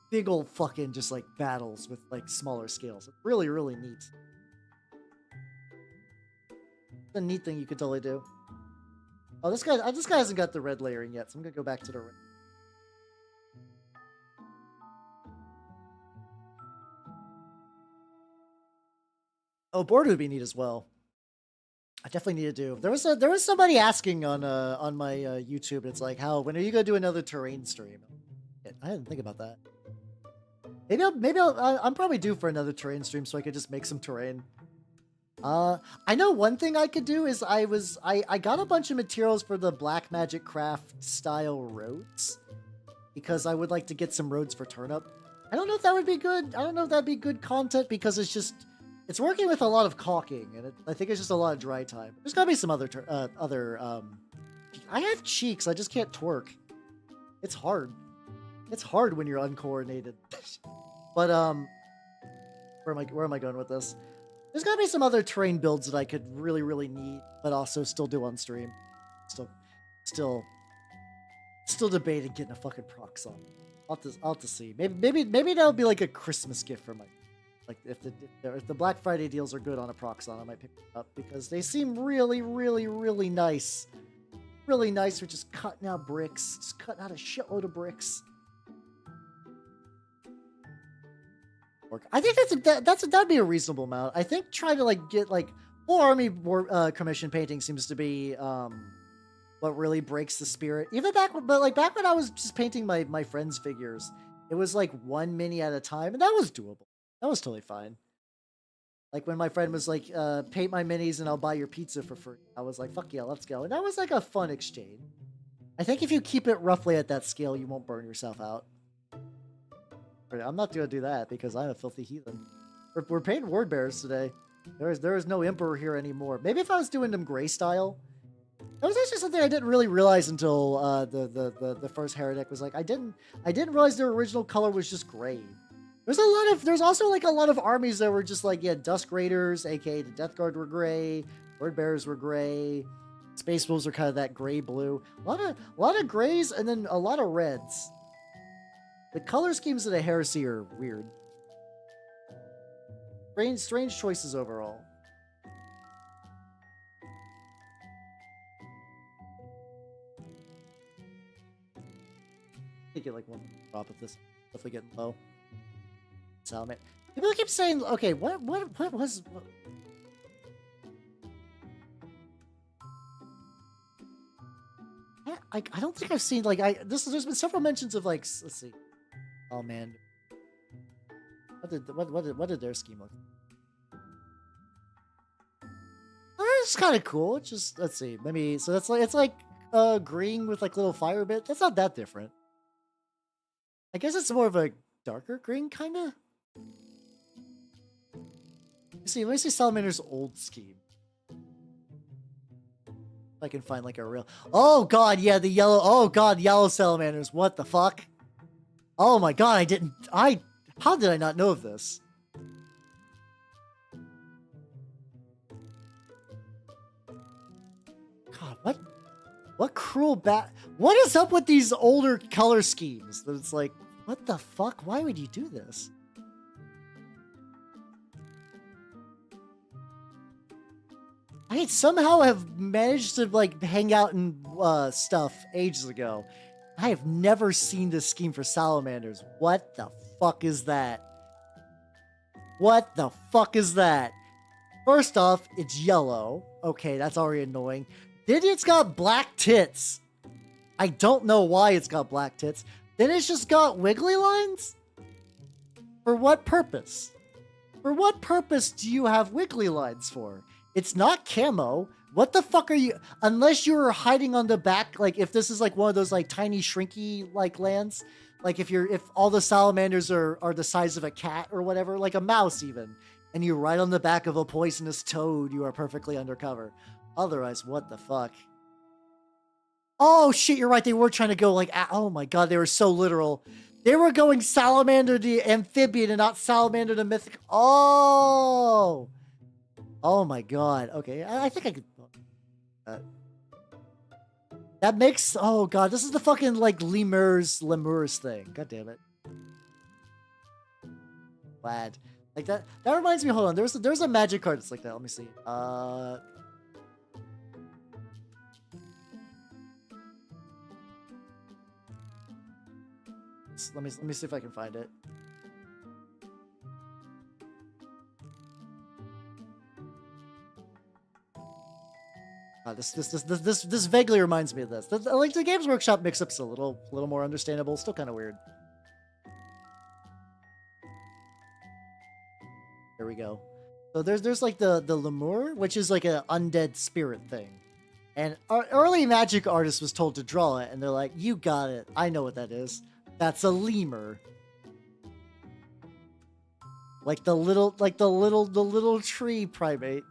big old fucking just like battles with like smaller scales. It's really neat. It's a neat thing you could totally do. Oh, this guy hasn't got the red layering yet, so I'm gonna go back to the red. Oh, board would be neat as well. I definitely need to do. There was somebody asking on my YouTube. It's like, when are you gonna do another terrain stream? I didn't think about that. I'm probably due for another terrain stream so I could just make some terrain. I know one thing I could do is I got a bunch of materials for the Black Magic Craft style roads because I would like to get some roads for turnip. I don't know if that would be good. I don't know if that'd be good content because it's working with a lot of caulking and I think it's just a lot of dry time. There's gotta be some other I have cheeks. I just can't twerk. It's hard. It's hard when you're uncoordinated. But where am I going with this? There's gotta be some other terrain builds that I could really need, but also still do on stream. Still debating getting a fucking prox on. I'll have to see. Maybe that'll be like a Christmas gift for my. Like if the Black Friday deals are good on a prox on, I might pick them up because they seem really nice. Really nice for just cutting out bricks, just cutting out a shitload of bricks. I think that'd be a reasonable amount. I think trying to like get like full army commission painting seems to be what really breaks the spirit. Even back when I was just painting my friends' figures, it was like 1 mini at a time, and that was doable. That was totally fine. Like when my friend was like, paint my minis and I'll buy your pizza for free. I was like, fuck yeah, let's go. And that was like a fun exchange. I think if you keep it roughly at that scale, you won't burn yourself out. I'm not going to do that because I'm a filthy heathen. We're painting word bearers today. There is no emperor here anymore. Maybe if I was doing them gray style. That was actually something I didn't really realize until the first heretic was like, I didn't realize their original color was just gray. There's also like a lot of armies that were just like, yeah, Dusk Raiders, aka the Death Guard were gray, Word Bearers were gray, Space Wolves are kind of that gray blue. A lot of grays and then a lot of reds. The color schemes of the Heresy are weird. Strange choices overall. I get like one drop of this. Definitely getting low. Salamander. People keep saying, okay, what was... I don't think I've seen, like, there's been several mentions of, like, let's see. Oh, man. What did their scheme look like? Oh, it's kind of cool. It's just, let's see. Maybe, so that's like, it's like, green with, like, little fire bit. That's not that different. I guess it's more of a darker green, kind of. Let me see Salamander's old scheme. If I can find like a real... Oh god, yeah, the yellow... Oh god, yellow Salamanders. What the fuck? Oh my god, how did I not know of this? God, what cruel what is up with these older color schemes? That it's like, what the fuck? Why would you do this? I somehow have managed to like hang out in stuff ages ago. I have never seen this scheme for Salamanders. What the fuck is that? What the fuck is that? First off, it's yellow. Okay, that's already annoying. Then it's got black tits. I don't know why it's got black tits. Then it's just got wiggly lines? For what purpose? For what purpose do you have wiggly lines for? It's not camo. What the fuck are you... Unless you're hiding on the back, like if this is like one of those like tiny shrinky like lands, like if all the salamanders are the size of a cat or whatever, like a mouse even, and you're right on the back of a poisonous toad, you are perfectly undercover. Otherwise, what the fuck? Oh shit, you're right. They were trying to go like... Oh my god, they were so literal. They were going salamander the amphibian and not salamander the mythic. Oh! Oh my god. Okay, I think I could... that makes... Oh god, this is the fucking, like, lemurs thing. God damn it. Glad. Like, that reminds me... Hold on, there's a magic card that's like that. Let me see. Let me see if I can find it. This vaguely reminds me of this. Like the Games Workshop mix-up's a little more understandable. Still kind of weird. There we go. So there's like the lemur, which is like an undead spirit thing. And our early magic artist was told to draw it, and they're like, "You got it. I know what that is. That's a lemur." Like the little tree primate.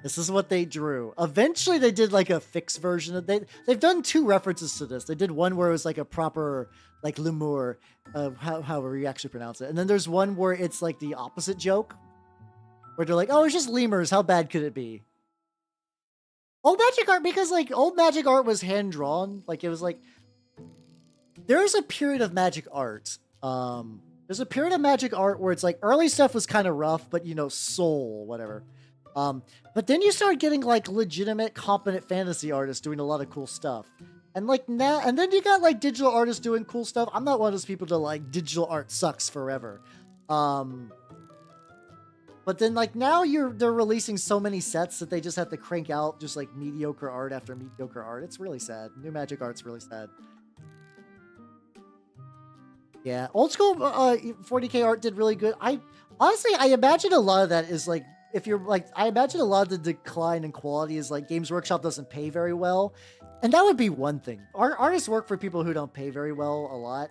This is what they drew. Eventually, they did like a fixed version of they've done 2 references to this. They did one where it was like a proper like lemur, however you actually pronounce it, and then there's one where it's like the opposite joke, where they're like, "Oh, it's just lemurs. How bad could it be?" Old magic art, because like old magic art was hand drawn. Like it was like there's a period of magic art. There's a period of magic art where it's like early stuff was kind of rough, but you know, soul, whatever. But then you start getting like legitimate, competent fantasy artists doing a lot of cool stuff. And like now, and then you got like digital artists doing cool stuff. I'm not one of those people that like digital art sucks forever. But then like now they're releasing so many sets that they just have to crank out just like mediocre art after mediocre art. It's really sad. New Magic art's really sad. Yeah, old school 40K art did really good. Honestly, I imagine a lot of that is like, if you're like, I imagine a lot of the decline in quality is like Games Workshop doesn't pay very well. And that would be one thing. Artists work for people who don't pay very well a lot.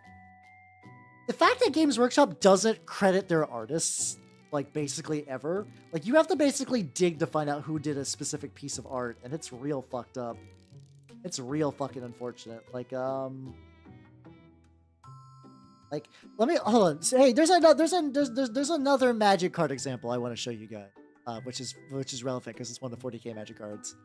The fact that Games Workshop doesn't credit their artists, like basically ever, like you have to basically dig to find out who did a specific piece of art, and it's real fucked up. It's real fucking unfortunate. Like, let me hold on. So, hey, there's another Magic card example I want to show you guys, which is relevant because it's one of the 40K Magic cards.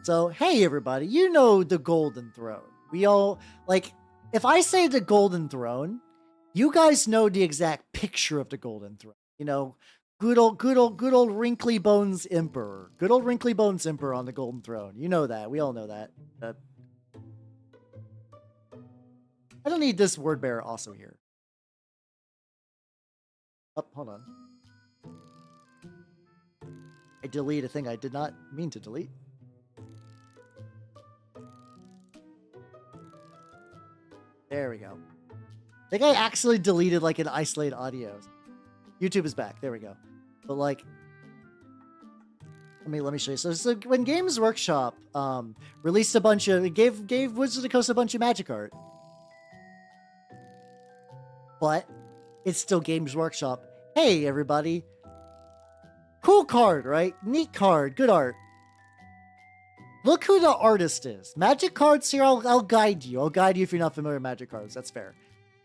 So, hey everybody, you know the Golden Throne. We all like, if I say the Golden Throne, you guys know the exact picture of the Golden Throne. You know, good old Wrinkly Bones Emperor. Good old Wrinkly Bones Emperor on the Golden Throne. You know that. We all know that. I don't need this word bearer also here. Oh, hold on. I delete a thing I did not mean to delete. There we go. I think I actually deleted like an isolated audio. YouTube is back. There we go. But like, let me show you. So when Games Workshop released a bunch of, gave Wizards of the Coast a bunch of Magic art. But it's still Games Workshop. Hey, everybody. Cool card, right? Neat card. Good art. Look who the artist is. Magic cards here, I'll guide you. I'll guide you if you're not familiar with Magic cards. That's fair.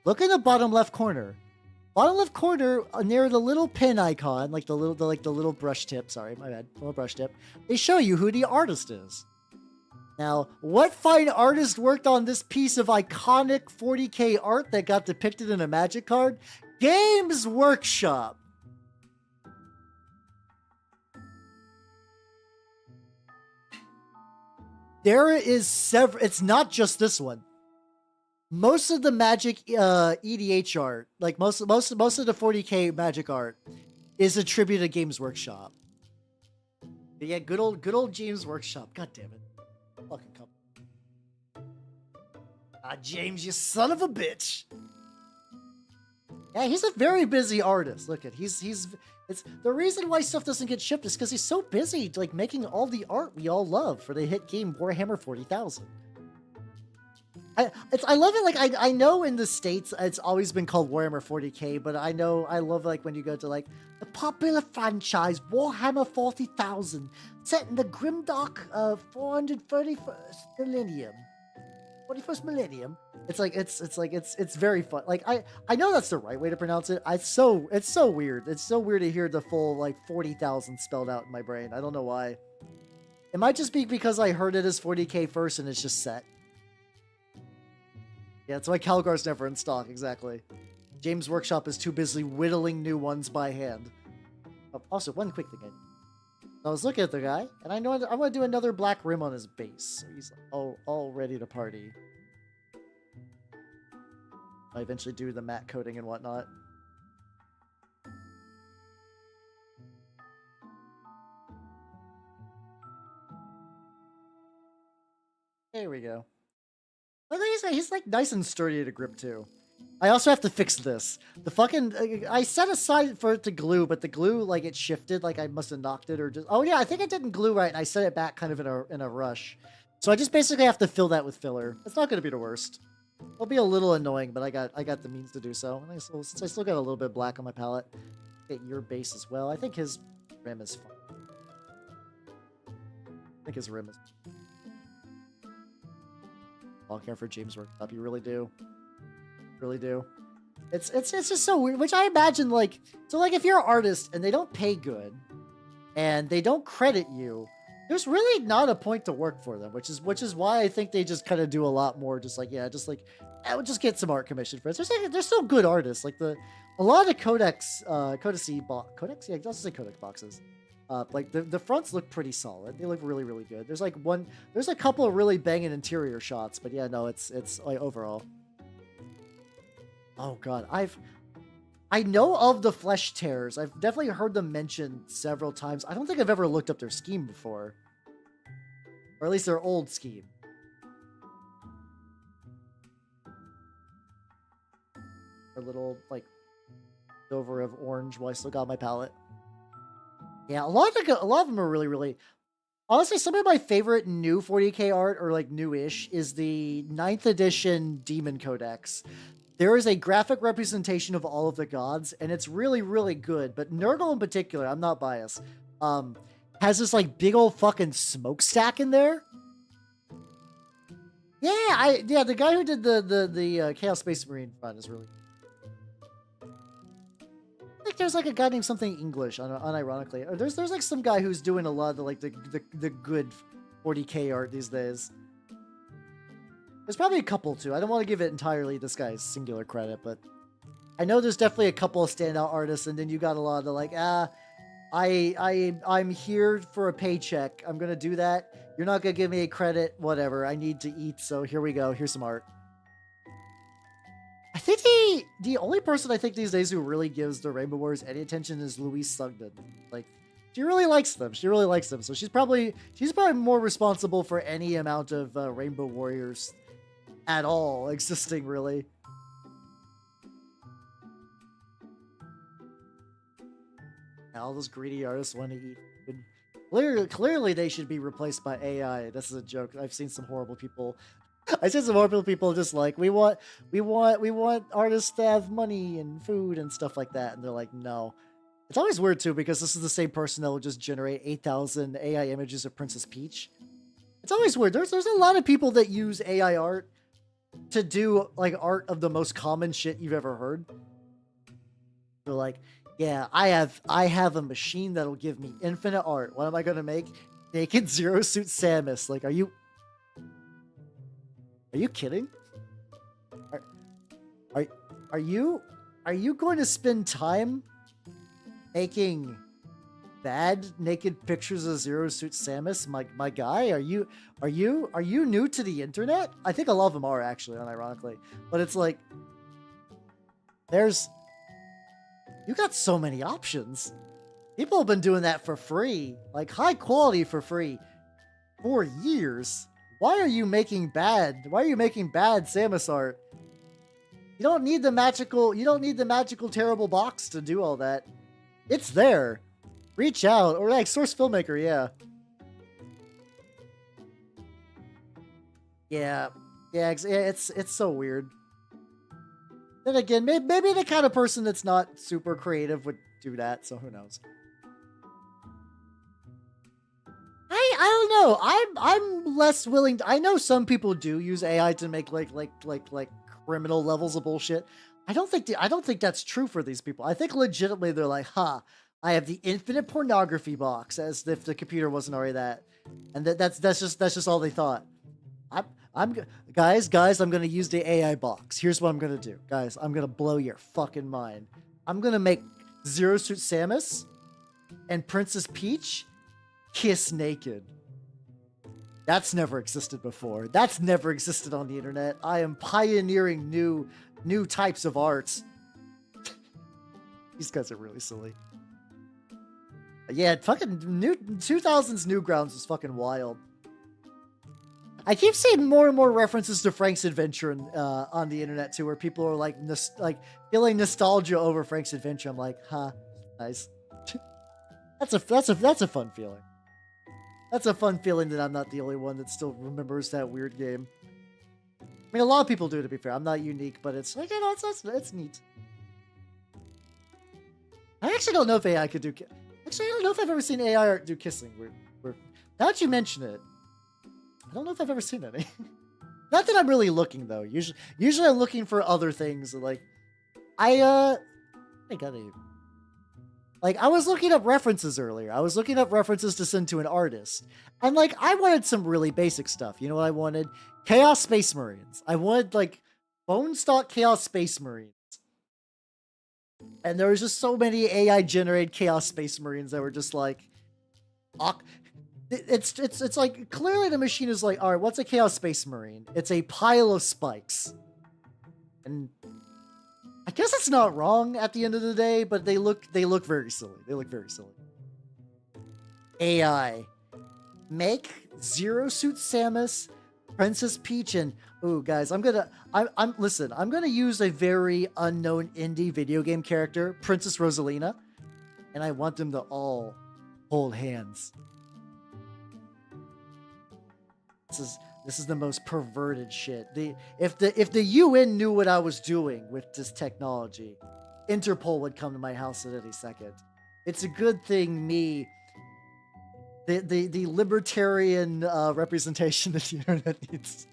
Look in the bottom left corner. Bottom left corner, near the little pin icon, like the little brush tip. Sorry, my bad. Little brush tip. They show you who the artist is. Now, what fine artist worked on this piece of iconic 40K art that got depicted in a Magic card? Games Workshop. There is several. It's not just this one. Most of the Magic EDH art, like most of the 40K Magic art, is attributed to Games Workshop. But yeah, good old Games Workshop. God damn it. Fucking come. James, you son of a bitch. Yeah, he's a very busy artist. Look at it's the reason why stuff doesn't get shipped is because he's so busy like making all the art we all love for the hit game Warhammer 40,000. I love it. Like I know in the States it's always been called Warhammer 40K, but I love like when you go to like the popular franchise Warhammer 40,000 set in the grimdark 431st millennium. 41st millennium. It's very fun. Like I know that's the right way to pronounce it. It's so weird. It's so weird to hear the full like 40,000 spelled out in my brain. I don't know why. It might just be because I heard it as 40K first and it's just set. Yeah, that's why Calgar's never in stock, exactly. James Workshop is too busy whittling new ones by hand. Oh, also, one quick thing. I was looking at the guy, and I know I'm going to do another black rim on his base. So he's all ready to party. I eventually do the matte coating and whatnot. There we go. Look at he's like nice and sturdy to grip too. I also have to fix this. The fucking I set aside for it to glue, but the glue like it shifted, like I must have knocked it or just. Oh yeah, I think I didn't glue right, and I set it back kind of in a rush. So I just basically have to fill that with filler. It's not going to be the worst. It'll be a little annoying, but I got the means to do so. And since I still got a little bit of black on my palette, get your base as well. I think his rim is fine. I think his rim is. I'll care for James Workshop. You really do. Really do. It's just so weird, which I imagine like, so like if you're an artist and they don't pay good and they don't credit you, there's really not a point to work for them, which is why I think they just kind of do a lot more just like, yeah, just like, I would just get some art commissioned for it. They're still good artists. Like a lot of the Codex, Codex? Yeah, I'll just say Codex boxes. Like the fronts look pretty solid. They look really, really good. There's a couple of really banging interior shots, but yeah, no, it's like overall. Oh god, I know of the Flesh Tears. I've definitely heard them mentioned several times. I don't think I've ever looked up their scheme before. Or at least their old scheme. A little, like, over of orange while I still got my palette. Yeah, a lot of them are really... Honestly, some of my favorite new 40k art, or like new-ish, is the 9th edition Demon Codex. There is a graphic representation of all of the gods, and it's really good. But Nurgle in particular, I'm not biased, has this like big old fucking smokestack in there. Yeah, the guy who did the Chaos Space Marine front is really. I think there's like a guy named something English, unironically. Or there's like some guy who's doing a lot of the good 40k art these days. There's probably a couple too. I don't want to give it entirely this guy's singular credit, but I know there's definitely a couple of standout artists, and then you got a lot of the like, I'm here for a paycheck. I'm gonna do that. You're not gonna give me a credit, whatever. I need to eat, so here we go. Here's some art. I think the only person I think these days who really gives the Rainbow Warriors any attention is Louise Sugden. Like, she really likes them. She really likes them. So she's probably more responsible for any amount of Rainbow Warriors at all existing, really. All those greedy artists want to eat food. Clearly they should be replaced by AI. This is a joke. I've seen some horrible people. I see some horrible people just like, we want artists to have money and food and stuff like that. And they're like, no. It's always weird too, because this is the same person that will just generate 8,000 AI images of Princess Peach. It's always weird. There's a lot of people that use AI art to do like art of the most common shit you've ever heard. They're like, yeah, I have a machine that'll give me infinite art. What am I gonna make? Naked Zero Suit Samus. Like, are you kidding? Are you going to spend time making bad naked pictures of Zero Suit Samus, my guy? Are you new to the internet? I think a lot of them are, actually, unironically. But it's like, you got so many options. People have been doing that for free, like high quality for free, for years. Why are you making bad Samus art? You don't need the magical terrible box to do all that. It's there. Reach out, or like Source Filmmaker, yeah. Yeah, it's so weird. Then again, maybe the kind of person that's not super creative would do that, so who knows. I don't know. I'm less willing to, I know some people do use AI to make like criminal levels of bullshit. I don't think that's true for these people. I think legitimately they're like, I have the infinite pornography box, as if the computer wasn't already that. And that's just all they thought. Guys, I'm gonna use the AI box. Here's what I'm gonna do. Guys, I'm gonna blow your fucking mind. I'm gonna make Zero Suit Samus and Princess Peach kiss naked. That's never existed before. That's never existed on the internet. I am pioneering new types of arts. These guys are really silly. Yeah, fucking 2000s Newgrounds was fucking wild. I keep seeing more and more references to Frank's Adventure on the internet too, where people are like feeling nostalgia over Frank's Adventure. I'm like, nice. That's a fun feeling. That's a fun feeling that I'm not the only one that still remembers that weird game. I mean, a lot of people do, to be fair. I'm not unique, but it's like, you know, it's neat. I actually don't know if AI could do. Actually, I don't know if I've ever seen AI art do kissing. Now that you mention it, I don't know if I've ever seen any. Not that I'm really looking though. Usually I'm looking for other things. Like, I was looking up references earlier. I was looking up references to send to an artist. And like, I wanted some really basic stuff. You know what I wanted? Chaos Space Marines. I wanted like bone stock Chaos Space Marines. And there was just so many AI generated Chaos Space Marines that were just like, it's like, clearly the machine is like, all right, what's a Chaos Space Marine? It's a pile of spikes. And guess it's not wrong at the end of the day, but they look very silly. They look very silly. AI. Make Zero Suit Samus, Princess Peach, and ooh, guys, I'm gonna use a very unknown indie video game character, Princess Rosalina, and I want them to all hold hands. This is the most perverted shit. If the UN knew what I was doing with this technology, Interpol would come to my house at any second. It's a good thing the libertarian representation that the internet needs,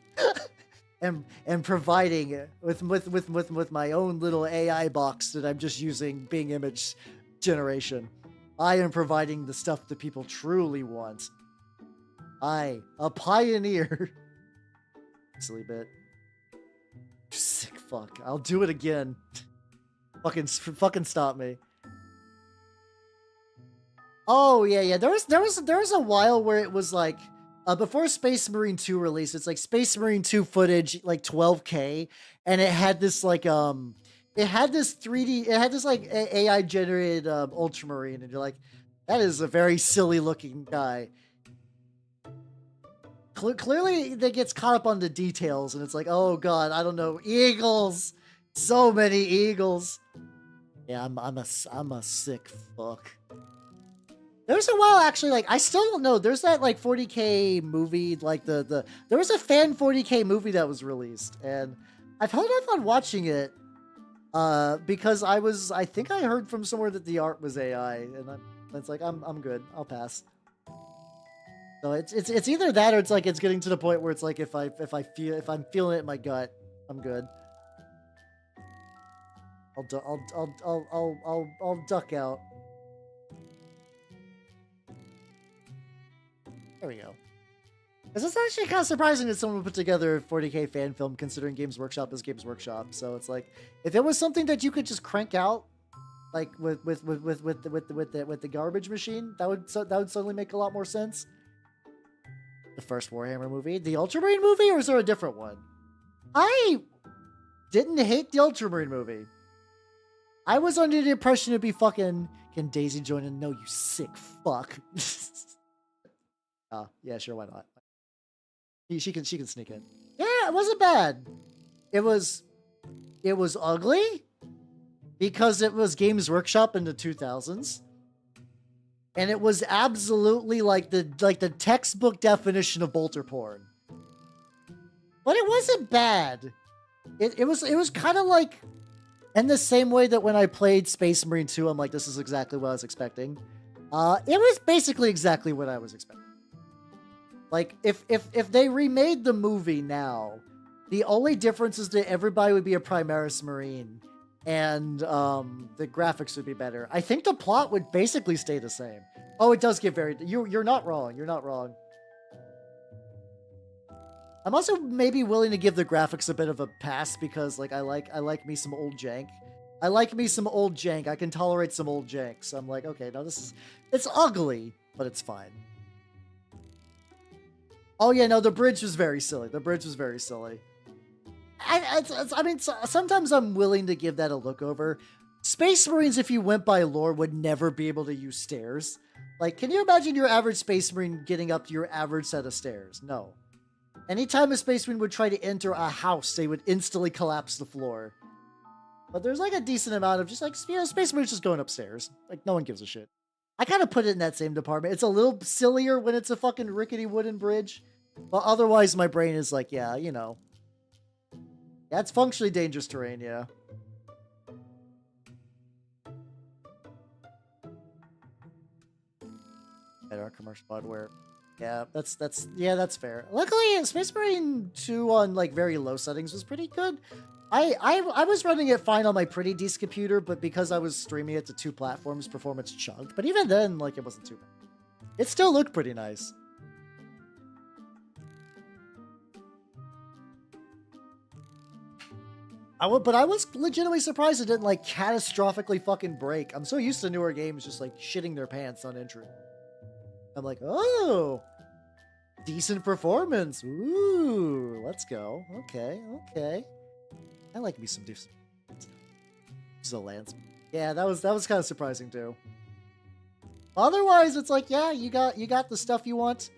and providing it with my own little AI box that I'm just using Bing image generation. I am providing the stuff that people truly want. I, a pioneer. Silly bit. Sick fuck. I'll do it again. Fucking stop me. Oh yeah. There was a while where it was like before Space Marine 2 released, it's like Space Marine 2 footage, like 12K, and it had this like it had this 3D, it had this like AI generated Ultramarine, and you're like, that is a very silly looking guy. Clearly, they gets caught up on the details, and it's like, oh god, I don't know, eagles, so many eagles. Yeah, I'm a sick fuck. There's a while actually, like I still don't know. There's that like 40K movie, like there was a fan 40K movie that was released, and I've held off on watching it because I think I heard from somewhere that the art was AI, and it's like I'm good. I'll pass. So it's either that or it's like it's getting to the point where it's like if I'm feeling it in my gut, I'm good. I'll duck out. There we go. It's actually kind of surprising that someone would put together a 40K fan film, considering Games Workshop is Games Workshop. So it's like, if it was something that you could just crank out, like with the garbage machine, that would suddenly make a lot more sense. The first Warhammer movie, the Ultramarine movie, or is there a different one? I didn't hate the Ultramarine movie. I was under the impression it'd be fucking, can Daisy join in? No, you sick fuck. Yeah, sure, why not? She can sneak in. Yeah, it wasn't bad. It was ugly because it was Games Workshop in the 2000s. And it was absolutely like the textbook definition of bolter porn. But it wasn't bad. It was kind of like in the same way that when I played Space Marine 2, I'm like, this is exactly what I was expecting. It was basically exactly what I was expecting. Like, if they remade the movie now, the only difference is that everybody would be a Primaris Marine, and the graphics would be better. I think the plot would basically stay the same. Oh, it does get very... You're not wrong. You're not wrong. I'm also maybe willing to give the graphics a bit of a pass because, like, I like me some old jank. I like me some old jank. I can tolerate some old jank. So I'm like, okay, no, it's ugly, but it's fine. Oh yeah, no, the bridge was very silly. The bridge was very silly. I mean, sometimes I'm willing to give that a look over. Space Marines, if you went by lore, would never be able to use stairs. Like, can you imagine your average Space Marine getting up to your average set of stairs? No. Anytime a Space Marine would try to enter a house, they would instantly collapse the floor. But there's like a decent amount of just like, you know, Space Marines just going upstairs. Like, no one gives a shit. I kind of put it in that same department. It's a little sillier when it's a fucking rickety wooden bridge. But otherwise, my brain is like, yeah, you know. Yeah, it's functionally dangerous terrain, yeah. Better commercial hardware. Yeah, that's fair. Luckily, Space Marine 2 on like very low settings was pretty good. I was running it fine on my Pretty Decent computer, but because I was streaming it to 2 platforms, performance chunked. But even then, like, it wasn't too bad. It still looked pretty nice. But I was legitimately surprised it didn't like catastrophically fucking break. I'm so used to newer games just like shitting their pants on entry. I'm like, oh, decent performance. Ooh, let's go. Okay. I like me some decent. She's a lance. Yeah, that was kind of surprising too. Otherwise, it's like, yeah, you got the stuff you want.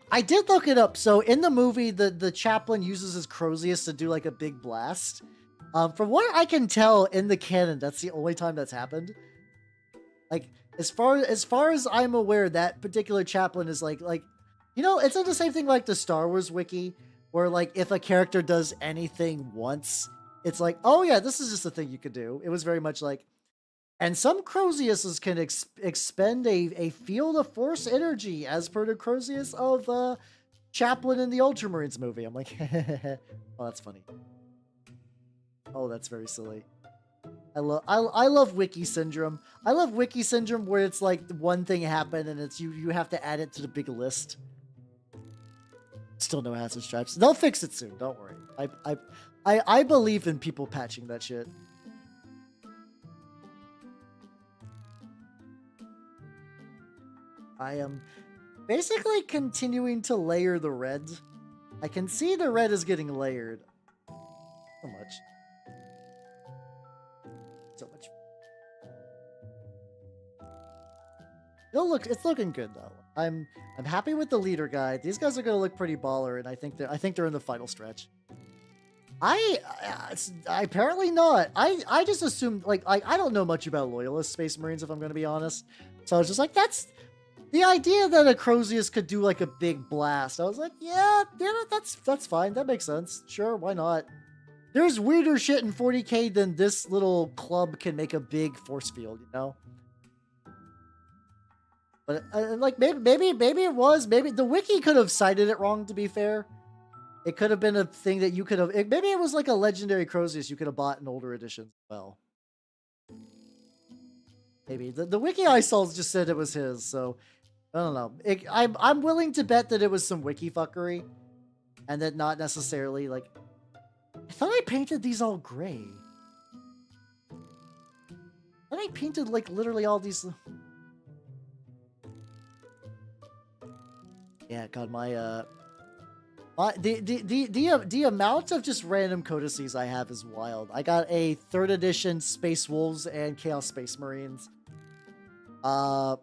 I did look it up. So in the movie, the chaplain uses his Crozius to do like a big blast. From what I can tell in the canon, that's the only time that's happened. Like, as far as I'm aware, that particular chaplain is like, you know, it's not the same thing like the Star Wars wiki, where like if a character does anything once, it's like, oh yeah, this is just a thing you could do. It was very much like, and some Croziuses can expend a field of force energy as per the Crozius of Chaplain in the Ultramarines movie. I'm like, oh, that's funny. Oh, that's very silly. I love wiki syndrome. I love wiki syndrome where it's like one thing happened and it's you have to add it to the big list. Still no hazard stripes. They'll fix it soon. Don't worry. I believe in people patching that shit. I am basically continuing to layer the red. I can see the red is getting layered. So much. So much. It's looking good though. I'm happy with the leader guide. These guys are gonna look pretty baller, and I think they're in the final stretch. I apparently not. I just assumed like I don't know much about Loyalist Space Marines if I'm gonna be honest. So I was just like, that's the idea that a Crozius could do like a big blast. I was like, yeah, that's fine. That makes sense. Sure, why not? There's weirder shit in 40k than this little club can make a big force field, you know? But like maybe it was. Maybe the wiki could have cited it wrong, to be fair. It could have been a thing that you could have... Maybe it was like a legendary Crozius you could have bought in older editions as well. Maybe. The wiki I saw just said it was his, so... I don't know. I'm willing to bet that it was some wiki fuckery. And that not necessarily, like... I thought I painted these all gray. I thought I painted, like, literally all these... Yeah, God, my, the amount of just random codices I have is wild. I got a 3rd edition Space Wolves and Chaos Space Marines. And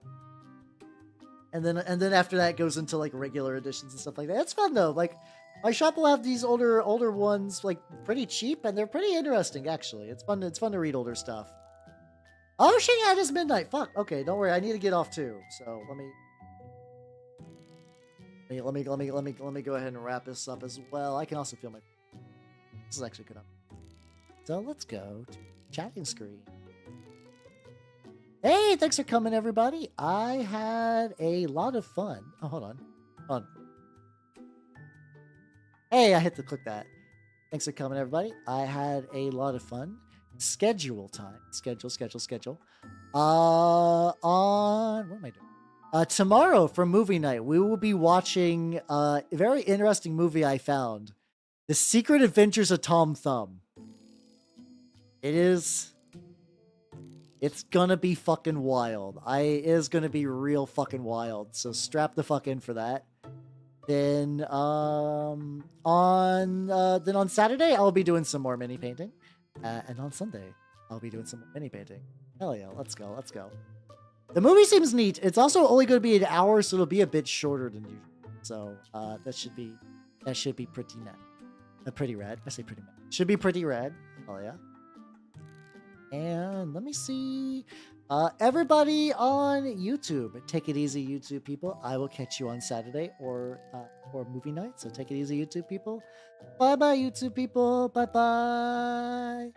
then after that it goes into like regular editions and stuff like that. It's fun though. Like my shop will have these older ones like pretty cheap and they're pretty interesting actually. It's fun to read older stuff. Oh shit, yeah, it is midnight. Fuck. Okay, don't worry. I need to get off too. So let me go ahead and wrap this up as well. I can also feel my... This is actually good. So let's go to chatting screen. Hey, thanks for coming, everybody. I had a lot of fun. Oh, hold on. Hey, I hit to click that. Thanks for coming, everybody. I had a lot of fun. Schedule time. Schedule. On... What am I doing? Tomorrow for movie night, we will be watching a very interesting movie I found. The Secret Adventures of Tom Thumb. It's gonna be fucking wild. It is gonna be real fucking wild. So strap the fuck in for that. Then on Saturday, I'll be doing some more mini painting. And on Sunday, I'll be doing some more mini painting. Hell yeah, let's go. The movie seems neat. It's also only going to be an hour, so it'll be a bit shorter than usual. So that should be pretty net. Pretty rad. I say pretty rad. Should be pretty rad. Oh yeah. And let me see. Everybody on YouTube, take it easy, YouTube people. I will catch you on Saturday or movie night. So take it easy, YouTube people. Bye bye, YouTube people. Bye bye.